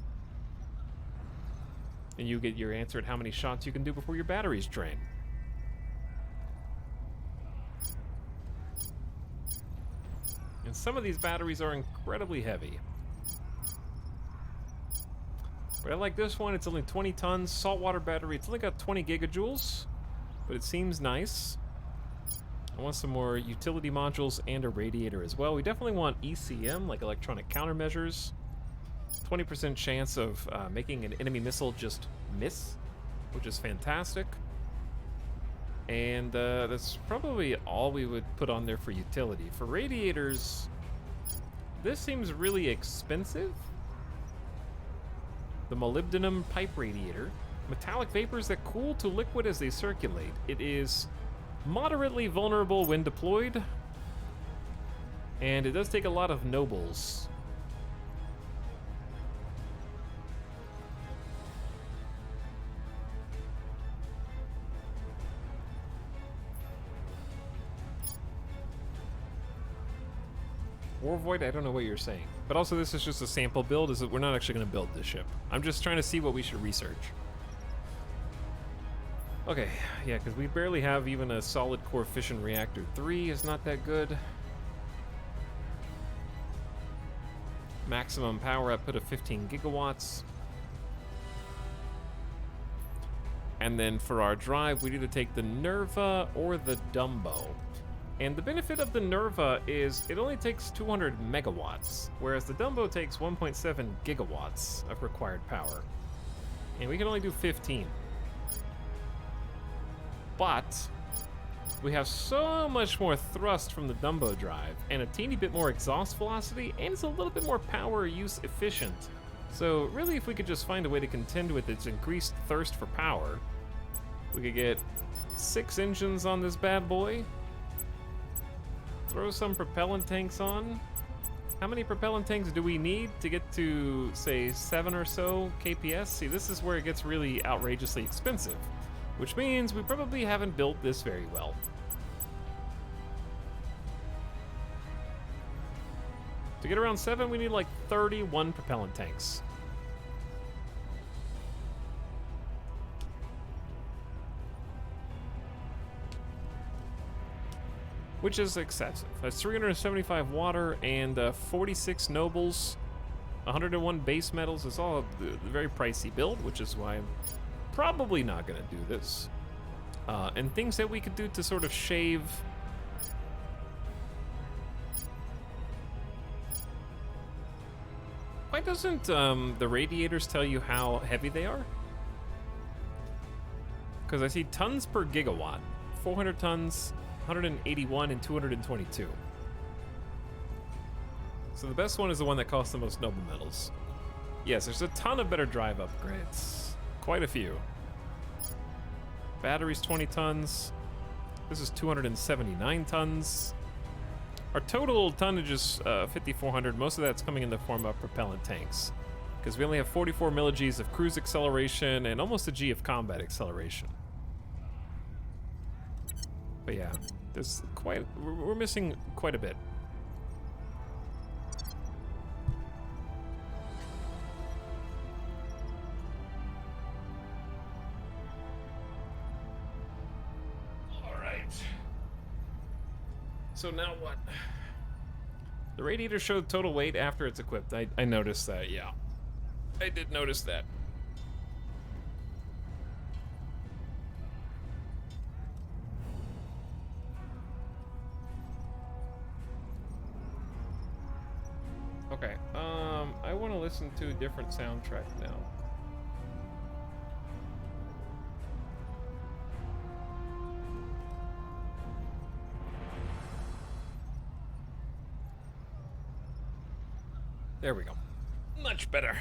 And you get your answer at how many shots you can do before your batteries drain. And some of these batteries are incredibly heavy. But I like this one, it's only 20 tons. Saltwater battery, it's only got 20 gigajoules, but it seems nice. I want some more utility modules and a radiator as well. We definitely want ECM, like electronic countermeasures. 20% chance of making an enemy missile just miss, which is fantastic. And that's probably all we would put on there for utility. For radiators, this seems really expensive. The molybdenum pipe radiator. Metallic vapors that cool to liquid as they circulate. It is moderately vulnerable when deployed. And it does take a lot of nobles. War Void, I don't know what you're saying. But also this is just a sample build, is that we're not actually going to build this ship. I'm just trying to see what we should research. Okay, yeah, because we barely have even a solid core fission reactor. 3 is not that good. Maximum power output of 15 gigawatts. And then for our drive, we'd either take the Nerva or the Dumbo. And the benefit of the Nerva is it only takes 200 megawatts, whereas the Dumbo takes 1.7 gigawatts of required power. And we can only do 15. But we have so much more thrust from the Dumbo drive, and a teeny bit more exhaust velocity, and it's a little bit more power use efficient. So really, if we could just find a way to contend with its increased thirst for power, we could get 6 engines on this bad boy. Throw some propellant tanks on. How many propellant tanks do we need to get to, say, 7 or so KPS? See, this is where it gets really outrageously expensive, which means we probably haven't built this very well. To get around 7, we need like 31 propellant tanks. Which is excessive. That's 375 water and 46 nobles, 101 base metals. It's all a very pricey build, which is why I'm probably not going to do this. And things that we could do to sort of shave. Why doesn't the radiators tell you how heavy they are? Because I see tons per gigawatt, 400 tons, 181 and 222. So the best one is the one that costs the most noble metals. Yes, there's a ton of better drive upgrades. Quite a few. Batteries 20 tons. This is 279 tons. Our total tonnage is 5,400. Most of that's coming in the form of propellant tanks, because we only have 44 millig's of cruise acceleration and almost a G of combat acceleration. But yeah, there's we're missing quite a bit. All right. So now what? The radiator showed total weight after it's equipped. I noticed that, yeah. I did notice that. Okay, I want to listen to a different soundtrack now. There we go. Much better.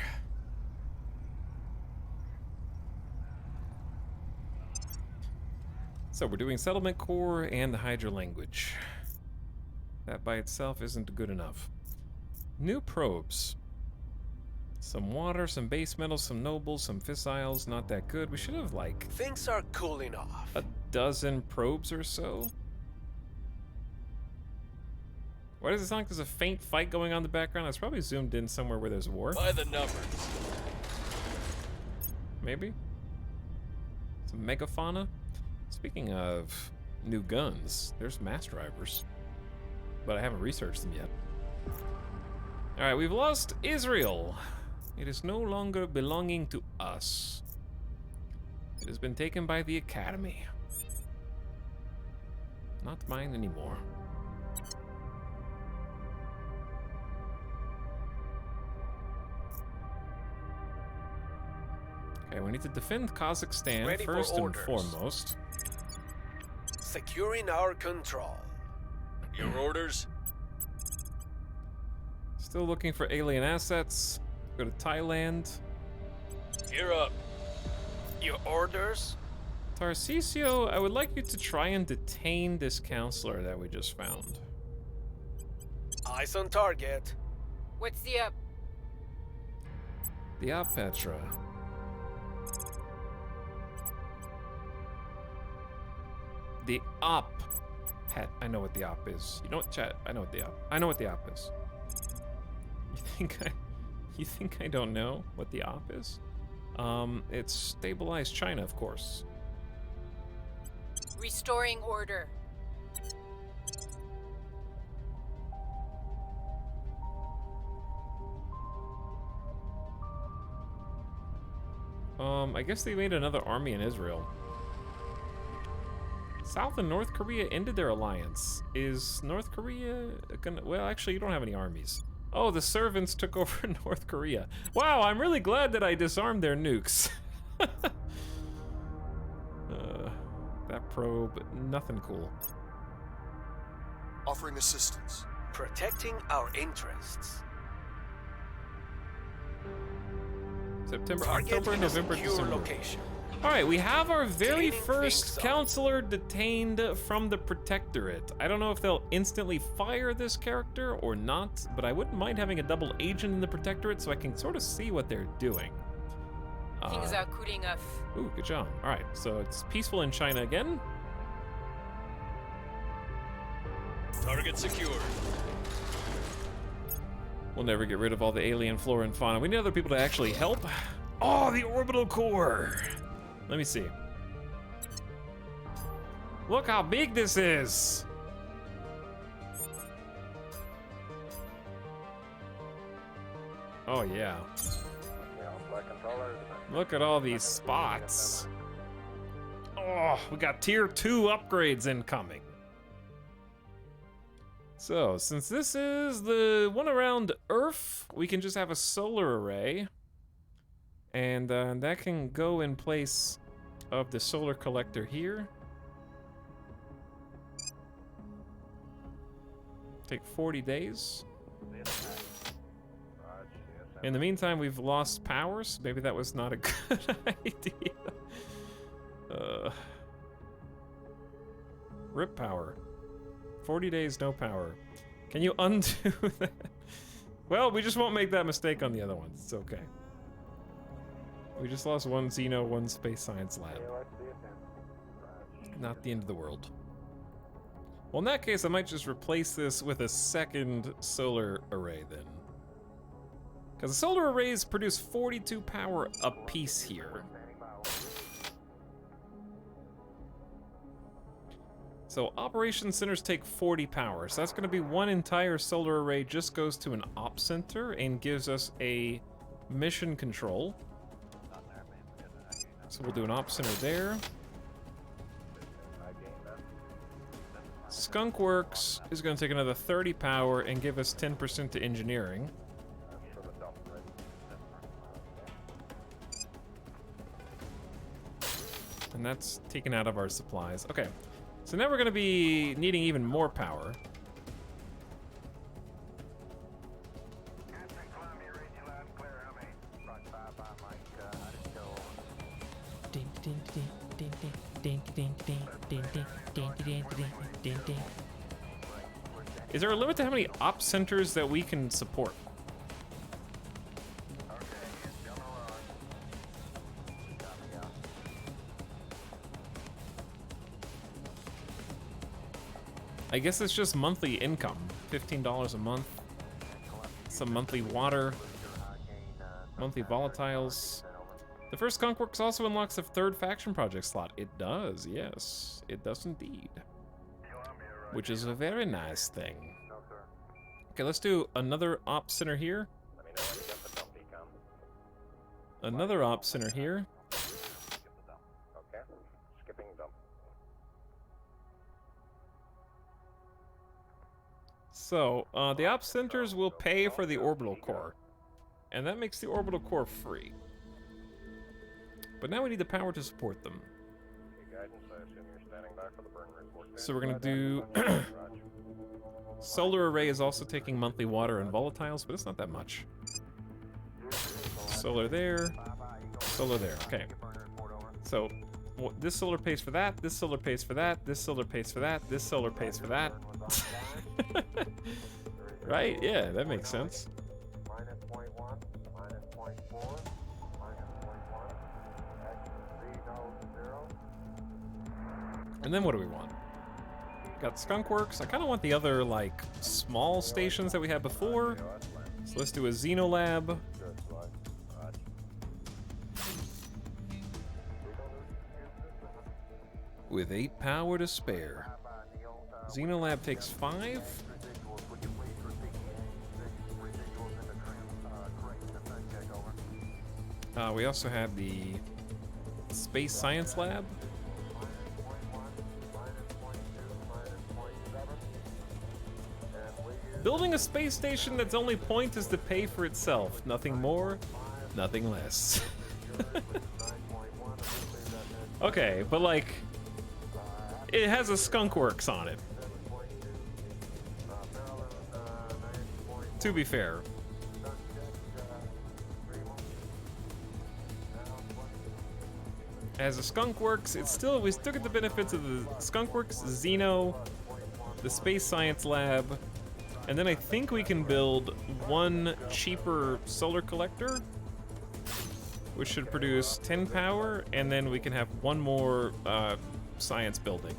So we're doing Settlement Core and the Hydra language. That by itself isn't good enough. New probes. Some water, some base metals, some nobles, some fissiles. Not that good. We should have, like... Things are cooling off. a dozen probes or so. Why does it sound like there's a faint fight going on in the background? It's probably zoomed in somewhere where there's war. By the numbers. Maybe? Some megafauna? Speaking of new guns, there's mass drivers. But I haven't researched them yet. Alright, we've lost Israel. It is no longer belonging to us. It has been taken by the Academy. Not mine anymore. Okay, we need to defend Kazakhstan Ready for first and orders. foremost. Securing our control. Your orders? Still looking for alien assets. Go to Thailand. Gear up. Your orders? Tarcisio, I would like you to try and detain this counselor that we just found. Eyes on target. What's the up? The Op Petra. The Op Pet. I know what the Op is. You know what, chat? I know what the Op is. You think I don't know what the Op is? It's stabilized China, of course. Restoring order. I guess they made another army in Israel. South and North Korea ended their alliance. Is North Korea gonna... Well, actually, you don't have any armies. Oh, the servants took over North Korea. Wow, I'm really glad that I disarmed their nukes. That probe, nothing cool. Offering assistance. Protecting our interests. September, Target October, in a November, secure December. location. All right, we have our very Detaining first things up. counselor detained from the Protectorate. I don't know if they'll instantly fire this character or not, but I wouldn't mind having a double agent in the Protectorate so I can sort of see what they're doing. Things are cooling off. Ooh, good job. All right, so it's peaceful in China again. Target secured. We'll never get rid of all the alien flora and fauna. We need other people to actually help. Oh, the orbital core. Let me see. Look how big this is. Oh, yeah. Look at all these spots. Oh, we got tier 2 upgrades incoming. So, since this is the one around Earth, we can just have a solar array. And that can go in place of the solar collector here. Take 40 days. In the meantime, we've lost power, so maybe that was not a good idea. Rip power. 40 days, no power. Can you undo that? Well, we just won't make that mistake on the other ones. It's okay. We just lost one Xeno, one Space Science Lab. Not the end of the world. Well, in that case, I might just replace this with a second solar array then. Because the solar arrays produce 42 power apiece here. So operation centers take 40 power. So that's going to be one entire solar array just goes to an op center and gives us a mission control. So we'll do an op center there. Skunk Works is going to take another 30 power and give us 10% to engineering. And that's taken out of our supplies. Okay, so now we're going to be needing even more power. Is there a limit to how many op centers that we can support? I guess it's just monthly income. $15 a month. Some monthly water. Monthly volatiles. The first skunkworks also unlocks a third faction project slot. It does, yes. It does indeed. Which is a very nice thing. Okay, let's do another op center here. Another op center here. Okay, skipping dump. So, the op centers will pay for the orbital core. And that makes the orbital core free. But now we need the power to support them. Guidance, I assume you're standing by for the burn report. So we're gonna do... Solar array is also taking monthly water and volatiles, but it's not that much. Solar there. Solar there, okay. So, this solar pays for that, this solar pays for that, this solar pays for that, this solar pays for that. Right? Yeah, that makes sense. -0.1, -0.4, -0.1, And then what do we want? Got skunkworks. I kind of want the other, like, small stations that we had before. So let's do a Xenolab. With 8 power to spare. Xenolab takes 5. We also have the Space Science Lab. Building a space station that's only point is to pay for itself. Nothing more, nothing less. Okay, but like, it has a skunkworks on it. To be fair. As a skunkworks, it's still, we still get the benefits of the skunkworks, Xeno, the Space Science Lab, and then I think we can build one cheaper solar collector, which should produce 10 power, and then we can have one more science building.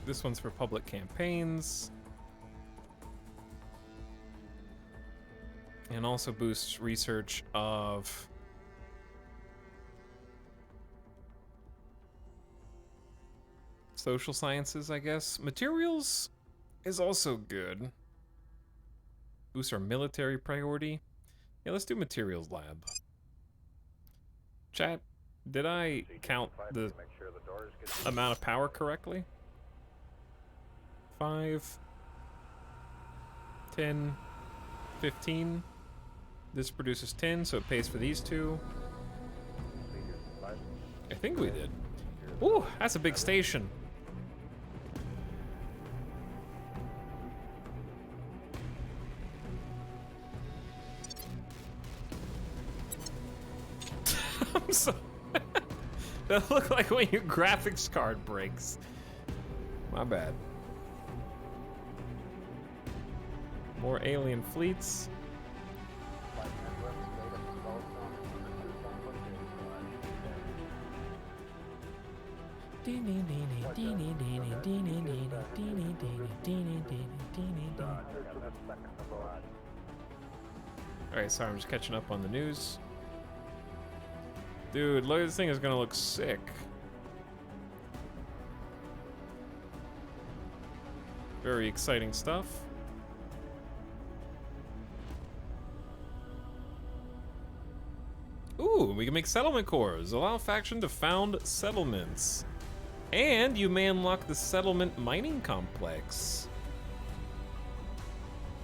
This one's for public campaigns. And also boosts research of social sciences, I guess. Materials is also good. Boosts our military priority. Yeah, let's do materials lab. Chat, did I count the amount of power correctly? 5, 10, 15. This produces 10, so it pays for these two. I think we did. Ooh, that's a big station. I'm so... That look like when your graphics card breaks. My bad. More alien fleets. Alright, sorry, I'm just catching up on the news. Dude, look, this thing is gonna look sick. Very exciting stuff. Ooh, we can make settlement cores. Allow faction to found settlements. And you may unlock the settlement mining complex.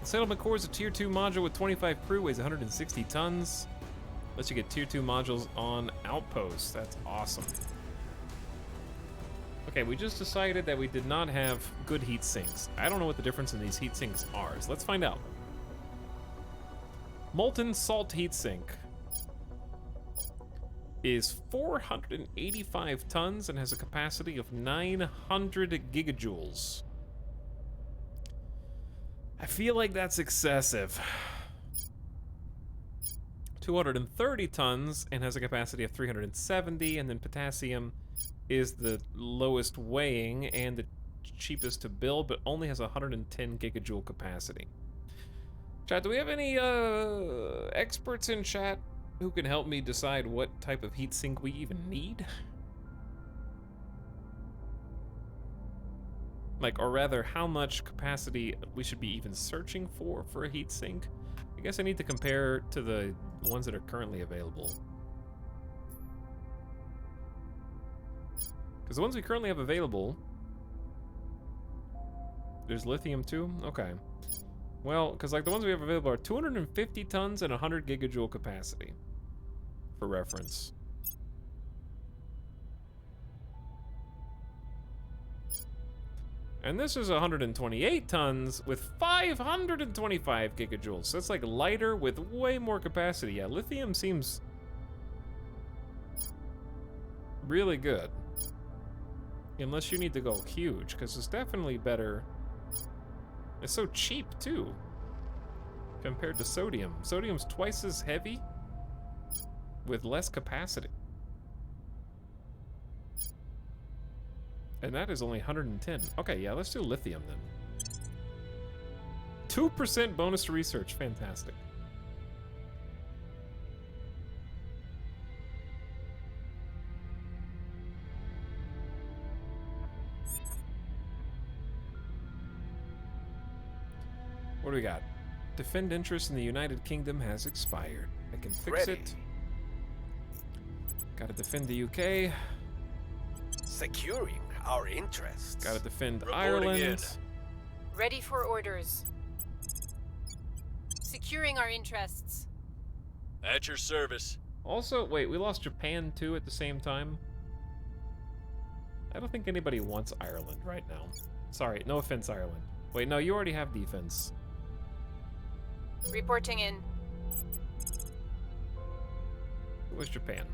The settlement core is a tier 2 module with 25 crew, weighs 160 tons. Lets you get tier 2 modules on outposts. That's awesome. Okay, we just decided that we did not have good heat sinks. I don't know what the difference in these heat sinks are, so let's find out. Molten salt heat sink. is 485 tons and has a capacity of 900 gigajoules. I feel like that's excessive. 230 tons and has a capacity of 370, and then potassium is the lowest weighing and the cheapest to build, but only has 110 gigajoule capacity. Chat, do we have any experts in chat who can help me decide what type of heatsink we even need? Like, or rather, how much capacity we should be even searching for a heatsink? I guess I need to compare to the ones that are currently available. Because the ones we currently have available... There's lithium too? Okay. Well, because like the ones we have available are 250 tons and 100 gigajoule capacity. For reference. And this is 128 tons with 525 gigajoules. So it's like lighter with way more capacity. Yeah, lithium seems really good. Unless you need to go huge, because it's definitely better. It's so cheap too, compared to sodium. Sodium's twice as heavy with less capacity. And that is only 110. Okay, yeah, let's do lithium then. 2% bonus to research, fantastic. What do we got? Defend interest in the United Kingdom has expired. I can fix it. Gotta defend the UK. Securing our interests. Gotta defend Reporting Ireland. in. Ready for orders. Securing our interests. At your service. Also, wait, we lost Japan too at the same time. I don't think anybody wants Ireland right now. Sorry, no offense, Ireland. Wait, no, you already have defense. Reporting in. Who was Japan?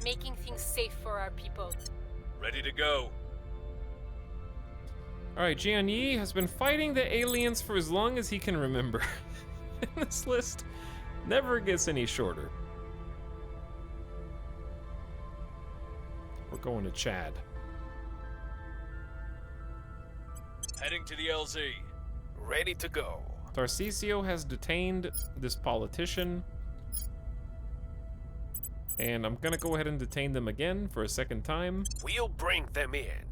Making things safe for our people. Ready to go. Alright, Jian Yi has been fighting the aliens for as long as he can remember. And this list never gets any shorter. We're going to Chad. Heading to the LZ. Ready to go. Tarcisio has detained this politician. And I'm gonna go ahead and detain them again for a second time. We'll bring them in.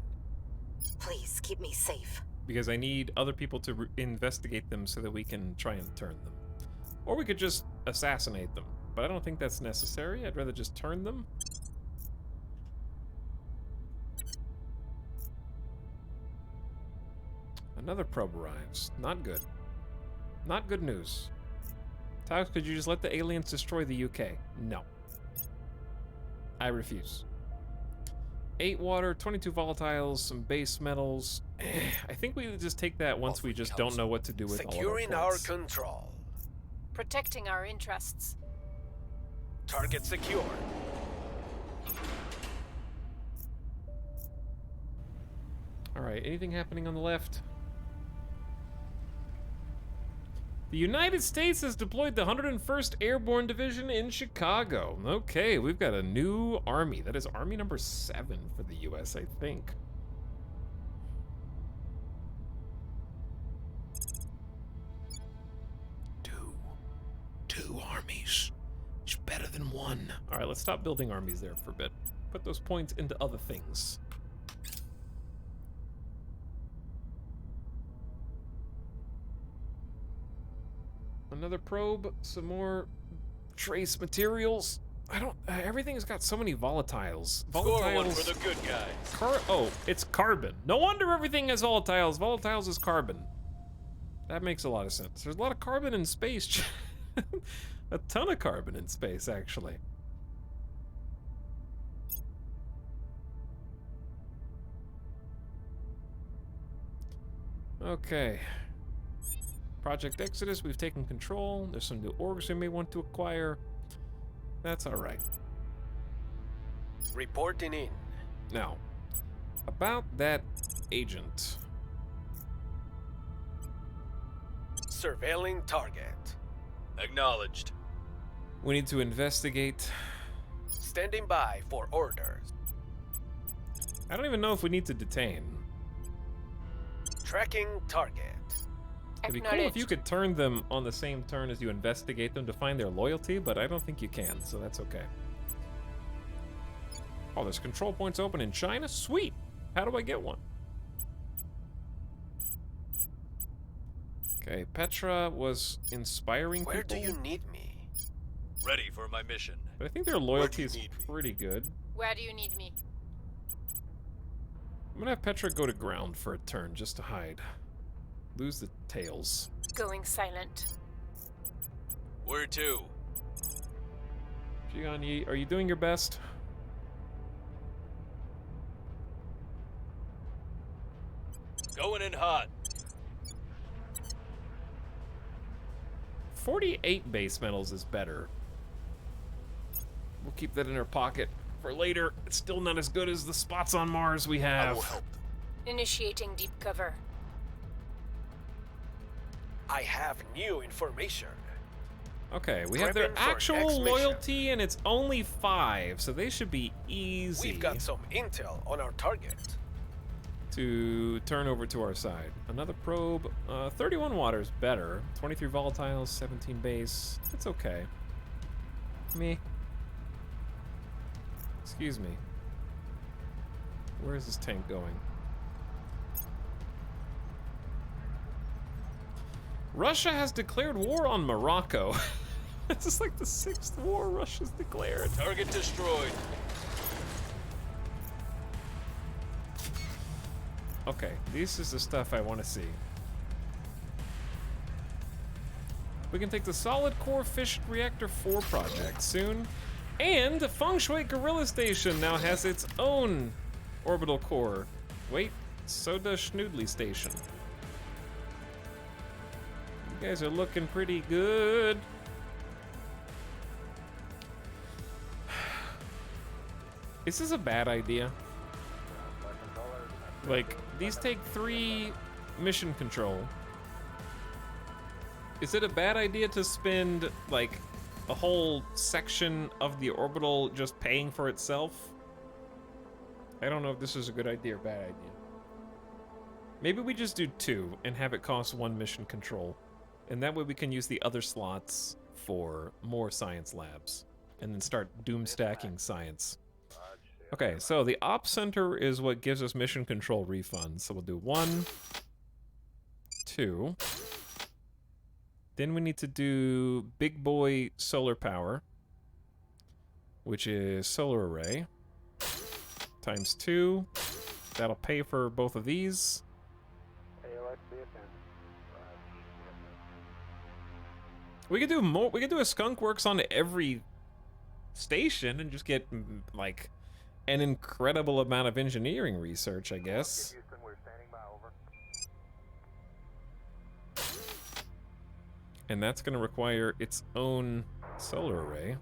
Please keep me safe. Because I need other people to investigate them so that we can try and turn them. Or we could just assassinate them. But I don't think that's necessary. I'd rather just turn them. Another probe arrives. Not good. Not good news. Taos, could you just let the aliens destroy the UK? No. I refuse. 8 water, 22 volatiles, some base metals. I think we just take that once we just don't know what to do with all of our Securing our points. control. Protecting our interests. Target secure. Alright, anything happening on the left? The United States has deployed the 101st Airborne Division in Chicago. Okay, we've got a new army. That is army number 7 for the US, I think. Two armies. It's better than one. Alright, let's stop building armies there for a bit. Put those points into other things. Another probe, some more trace materials. I don't. Everything's got so many volatiles. Score one for the good guys. Oh, it's carbon. No wonder everything has volatiles. Volatiles is carbon. That makes a lot of sense. There's a lot of carbon in space. A ton of carbon in space, actually. Okay. Project Exodus, we've taken control. There's some new orgs we may want to acquire. That's alright. reporting in. Now, about that agent. Surveilling target. Acknowledged. We need to investigate. Standing by for orders. I don't even know if we need to detain. Tracking target. It'd be cool if you could turn them on the same turn as you investigate them to find their loyalty, but I don't think you can, so that's okay. Oh, there's control points open in China? Sweet! How do I get one? Okay, Petra was inspiring Where people. do you need me? Ready for my mission. But I think their loyalty is pretty good. Where do you need me? I'm gonna have Petra go to ground for a turn just to hide. Lose the tails. Going silent. Where to? Jian Yi, are you doing your best? Going in hot. 48 base metals is better. We'll keep that in our pocket for later. It's still not as good as the spots on Mars we have. I will help them. Initiating deep cover. I have new information. Okay, we have their Prepping for actual next mission. loyalty, and it's only 5, so they should be easy We've got some intel on our target. to turn over to our side. Another probe. 31 water is better. 23 volatiles, 17 base. It's okay. Me. Excuse me. Where is this tank going? Russia has declared war on Morocco. This is like the 6th war Russia's declared. Target destroyed. Okay, this is the stuff I want to see. We can take the solid core fission reactor 4 project soon. And the Feng Shui Gorilla Station now has its own orbital core. Wait, so does Schnoodley Station. You guys are looking pretty good. Is this a bad idea? Like, these take 3 mission control. Is it a bad idea to spend, like, a whole section of the orbital just paying for itself? I don't know if this is a good idea or bad idea. Maybe we just do 2 and have it cost 1 mission control. And that way we can use the other slots for more science labs. And then start doom stacking science. Okay, so the Ops Center is what gives us mission control refunds. So we'll do 1, 2. Then we need to do Big Boy Solar Power, which is solar array, times 2. That'll pay for both of these. We could do more. We could do a Skunk Works on every station and just get like an incredible amount of engineering research, I guess. And that's going to require its own solar array.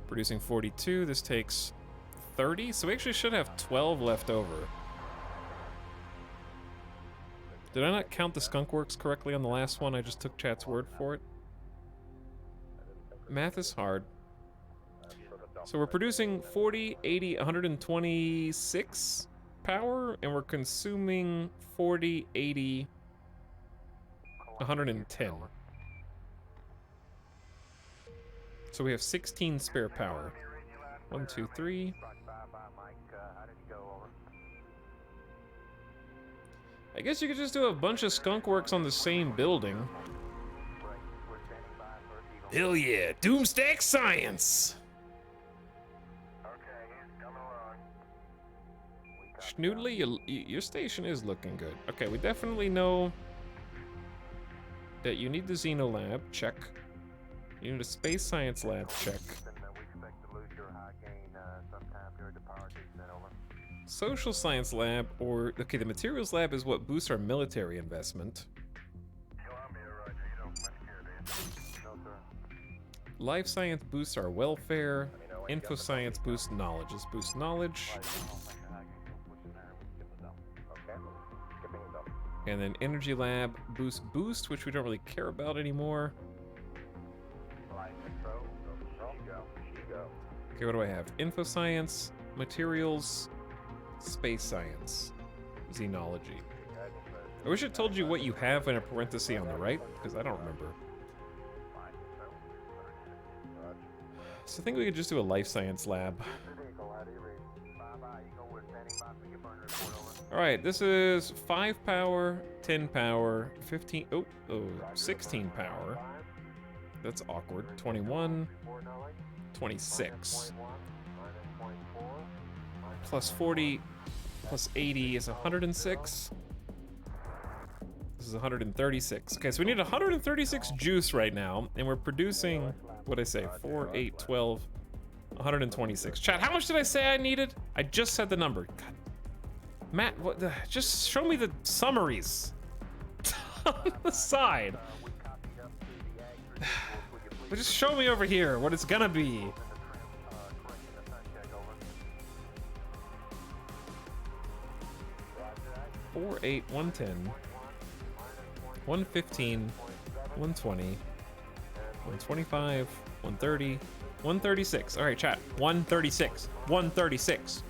Producing 42. This takes 30. So we actually should have 12 left over. Did I not count the Skunk Works correctly on the last one? I just took chat's word for it. Math is hard. So we're producing 40, 80, 126 power, and we're consuming 40, 80, 110. So we have 16 spare power. 1, 2, 3. I guess you could just do a bunch of Skunk Works on the same building. Hell yeah, Doomstack Science! Schnoodley, your station is looking good. Okay, we definitely know that you need the Xeno Lab, check. You need a Space Science Lab, check. Social Science Lab, or... Okay, the Materials Lab is what boosts our military investment. Life Science boosts our welfare, Info science boost knowledge. Let's boost knowledge. And then energy lab boost, which we don't really care about anymore. Okay, what do I have? Info science, materials, space science, xenology. I wish it told you what you have in a parenthesis on the right, because I don't remember. So I think we could just do a life science lab. Alright, this is 5 power, 10 power, 15, 16 power. That's awkward. 21, 26. Plus 40, plus 80 is 106. This is 136. Okay, so we need 136 juice right now, and we're producing, what'd I say, 4, 8, 12, 126. Chat, how much did I say I needed? I just said the number. God. Matt, what the, just show me the summaries on the side. But just show me over here what it's gonna be. Four, 8, 110, 115, 120, 125, 130, 136. All right, chat. 136. 136.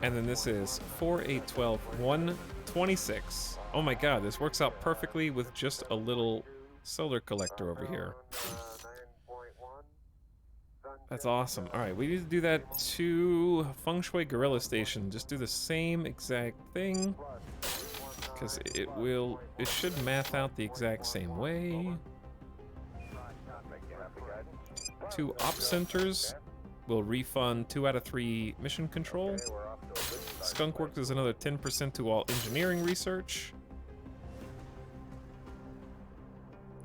And then this is 4, 8, 12, 126. Oh my god, this works out perfectly with just a little solar collector over here. That's awesome. All right, we need to do that to Feng Shui Gorilla Station. Just do the same exact thing, because it should math out the exact same way. 2 op centers will refund 2 out of 3 mission control. Skunkworks is another 10% to all engineering research.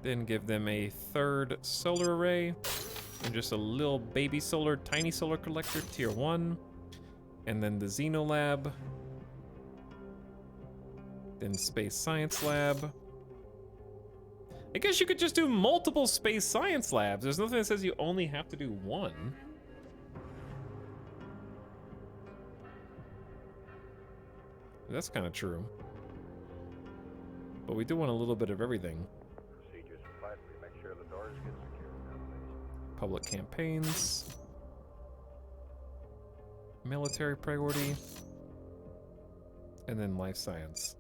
Then give them a 3rd solar array. And just a little baby solar, tiny solar collector, tier 1. And then the Xeno Lab. Then Space Science Lab. I guess you could just do multiple Space Science Labs. There's nothing that says you only have to do one. That's kind of true. But we do want a little bit of everything. Public campaigns, military priority, and then life science.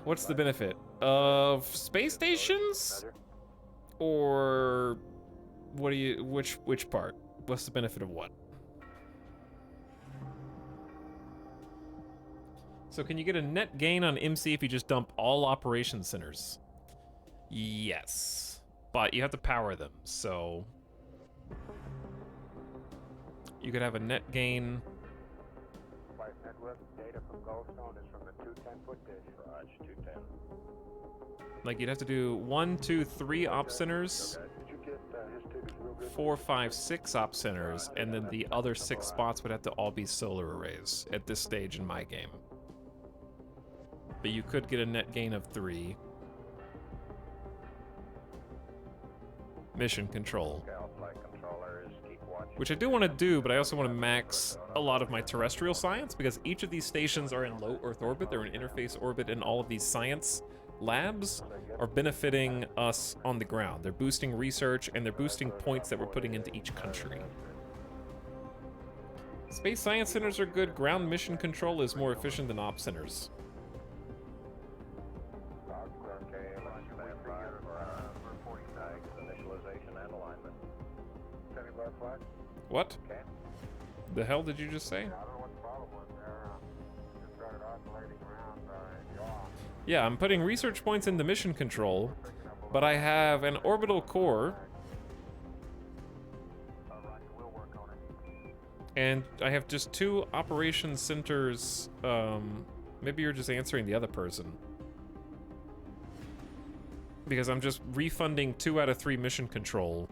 What's the benefit of space stations? Or what do you, which part? What's the benefit of what? So can you get a net gain on MC if you just dump all operation centers? Yes. But you have to power them, so you could have a net gain. Like you'd have to do 1, 2, 3 op centers, 4, 5, 6 op centers, and then the other 6 spots would have to all be solar arrays at this stage in my game. But you could get a net gain of 3. Mission control, which I do want to do, but I also want to max a lot of my terrestrial science, because each of these stations are in low Earth orbit, they're in interface orbit, and all of these science labs are benefiting us on the ground. They're boosting research, and they're boosting points that we're putting into each country. Space science centers are good. Ground mission control is more efficient than op centers. What? The hell did you just say? Yeah, I'm putting research points into mission control, but I have an orbital core, and I have just 2 operation centers. Maybe you're just answering the other person, because I'm just refunding 2 out of 3 mission control.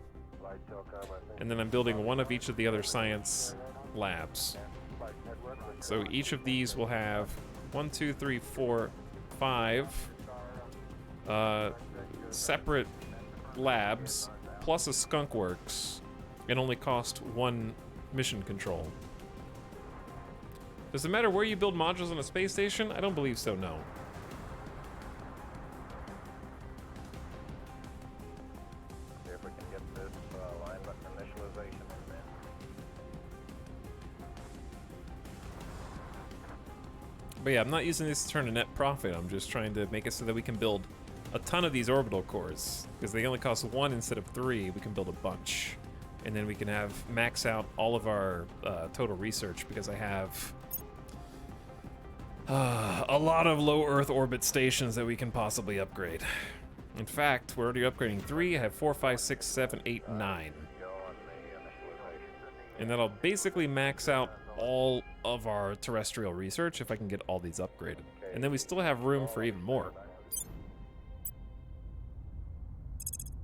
And then I'm building 1 of each of the other science labs. So each of these will have 1, 2, 3, 4, 5 separate labs plus a skunk works and only cost 1 mission control. Does it matter where you build modules on a space station? I don't believe so, no. See if we can get this alignment initialization in there. But yeah, I'm not using this to turn a net profit. I'm just trying to make it so that we can build a ton of these orbital cores. Because they only cost 1 instead of 3, we can build a bunch. And then we can have max out all of our total research, because I have a lot of low Earth orbit stations that we can possibly upgrade. In fact, we're already upgrading 3. I have 4, 5, 6, 7, 8, 9. And that'll basically max out all of our terrestrial research if I can get all these upgraded. And then we still have room for even more.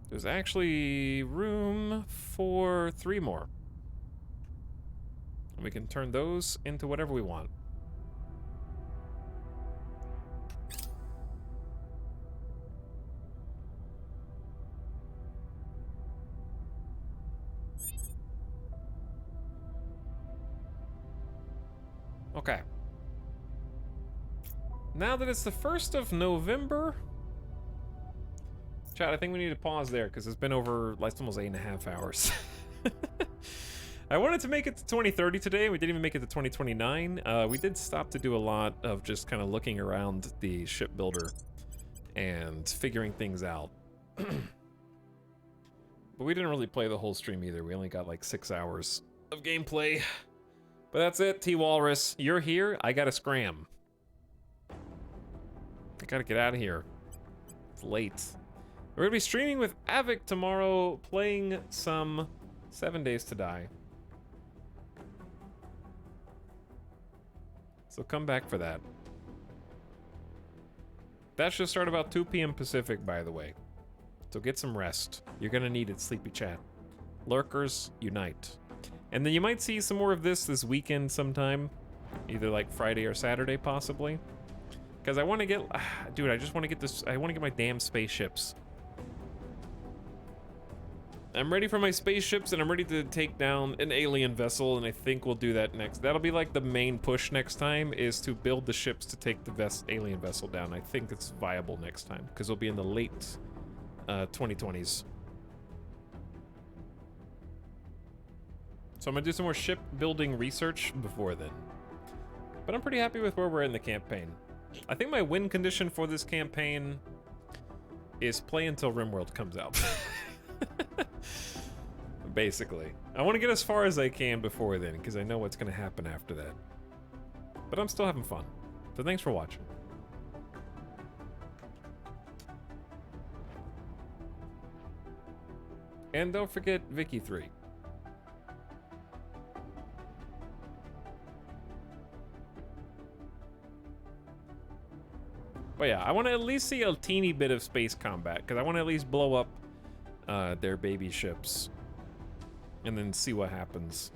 There's actually room for 3 more. And we can turn those into whatever we want. Okay. Now that it's the 1st of November... Chat, I think we need to pause there, because it's been over, like, almost 8.5 hours. I wanted to make it to 2030 today. We didn't even make it to 2029. We did stop to do a lot of just kind of looking around the shipbuilder and figuring things out. But we didn't really play the whole stream either. We only got like 6 hours of gameplay. But that's it, T-Walrus. You're here. I gotta scram. I gotta get out of here. It's late. We're gonna be streaming with Avic tomorrow, playing some 7 Days to Die. So come back for that. That should start about 2 p.m. Pacific, by the way. So get some rest. You're gonna need it, sleepy chat. Lurkers, unite. And then you might see some more of this weekend sometime. Either like Friday or Saturday, possibly. Because I want to get... dude, I just want to get this... I want to get my damn spaceships. I'm ready for my spaceships, and I'm ready to take down an alien vessel, and I think we'll do that next. That'll be like the main push next time, is to build the ships to take the alien vessel down. I think it's viable next time, because it'll be in the late 2020s. So I'm gonna do some more shipbuilding research before then. But I'm pretty happy with where we're in the campaign. I think my win condition for this campaign is play until RimWorld comes out. Basically. I want to get as far as I can before then, because I know what's going to happen after that. But I'm still having fun. So thanks for watching. And don't forget Vicky 3. But yeah, I want to at least see a teeny bit of space combat, because I want to at least blow up their baby ships and then see what happens.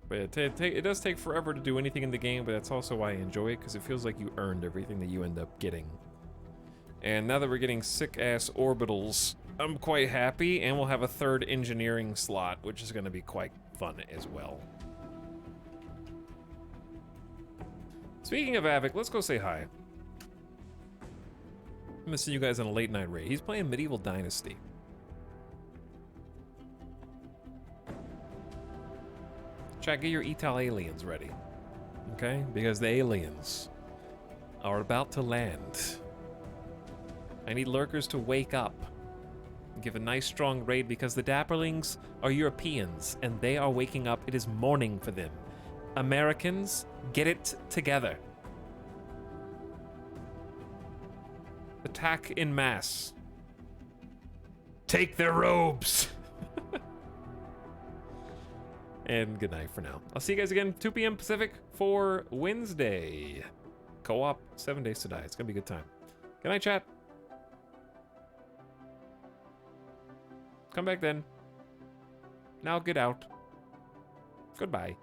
But it does take forever to do anything in the game, but that's also why I enjoy it, because it feels like you earned everything that you end up getting. And now that we're getting sick-ass orbitals, I'm quite happy, and we'll have a 3rd engineering slot, which is going to be quite fun as well. Speaking of Avic, let's go say hi. I'm gonna see you guys on a late night raid. He's playing Medieval Dynasty. Chat, get your Etal aliens ready. Okay? Because the aliens are about to land. I need lurkers to wake up. Give a nice strong raid, because the Dapperlings are Europeans and they are waking up. It is morning for them. Americans, get it together. Attack in mass. Take their robes. And good night for now. I'll see you guys again 2 p.m. Pacific for Wednesday. Co-op 7 Days to Die. It's gonna be a good time. Good night, chat. Come back then. Now get out. Goodbye.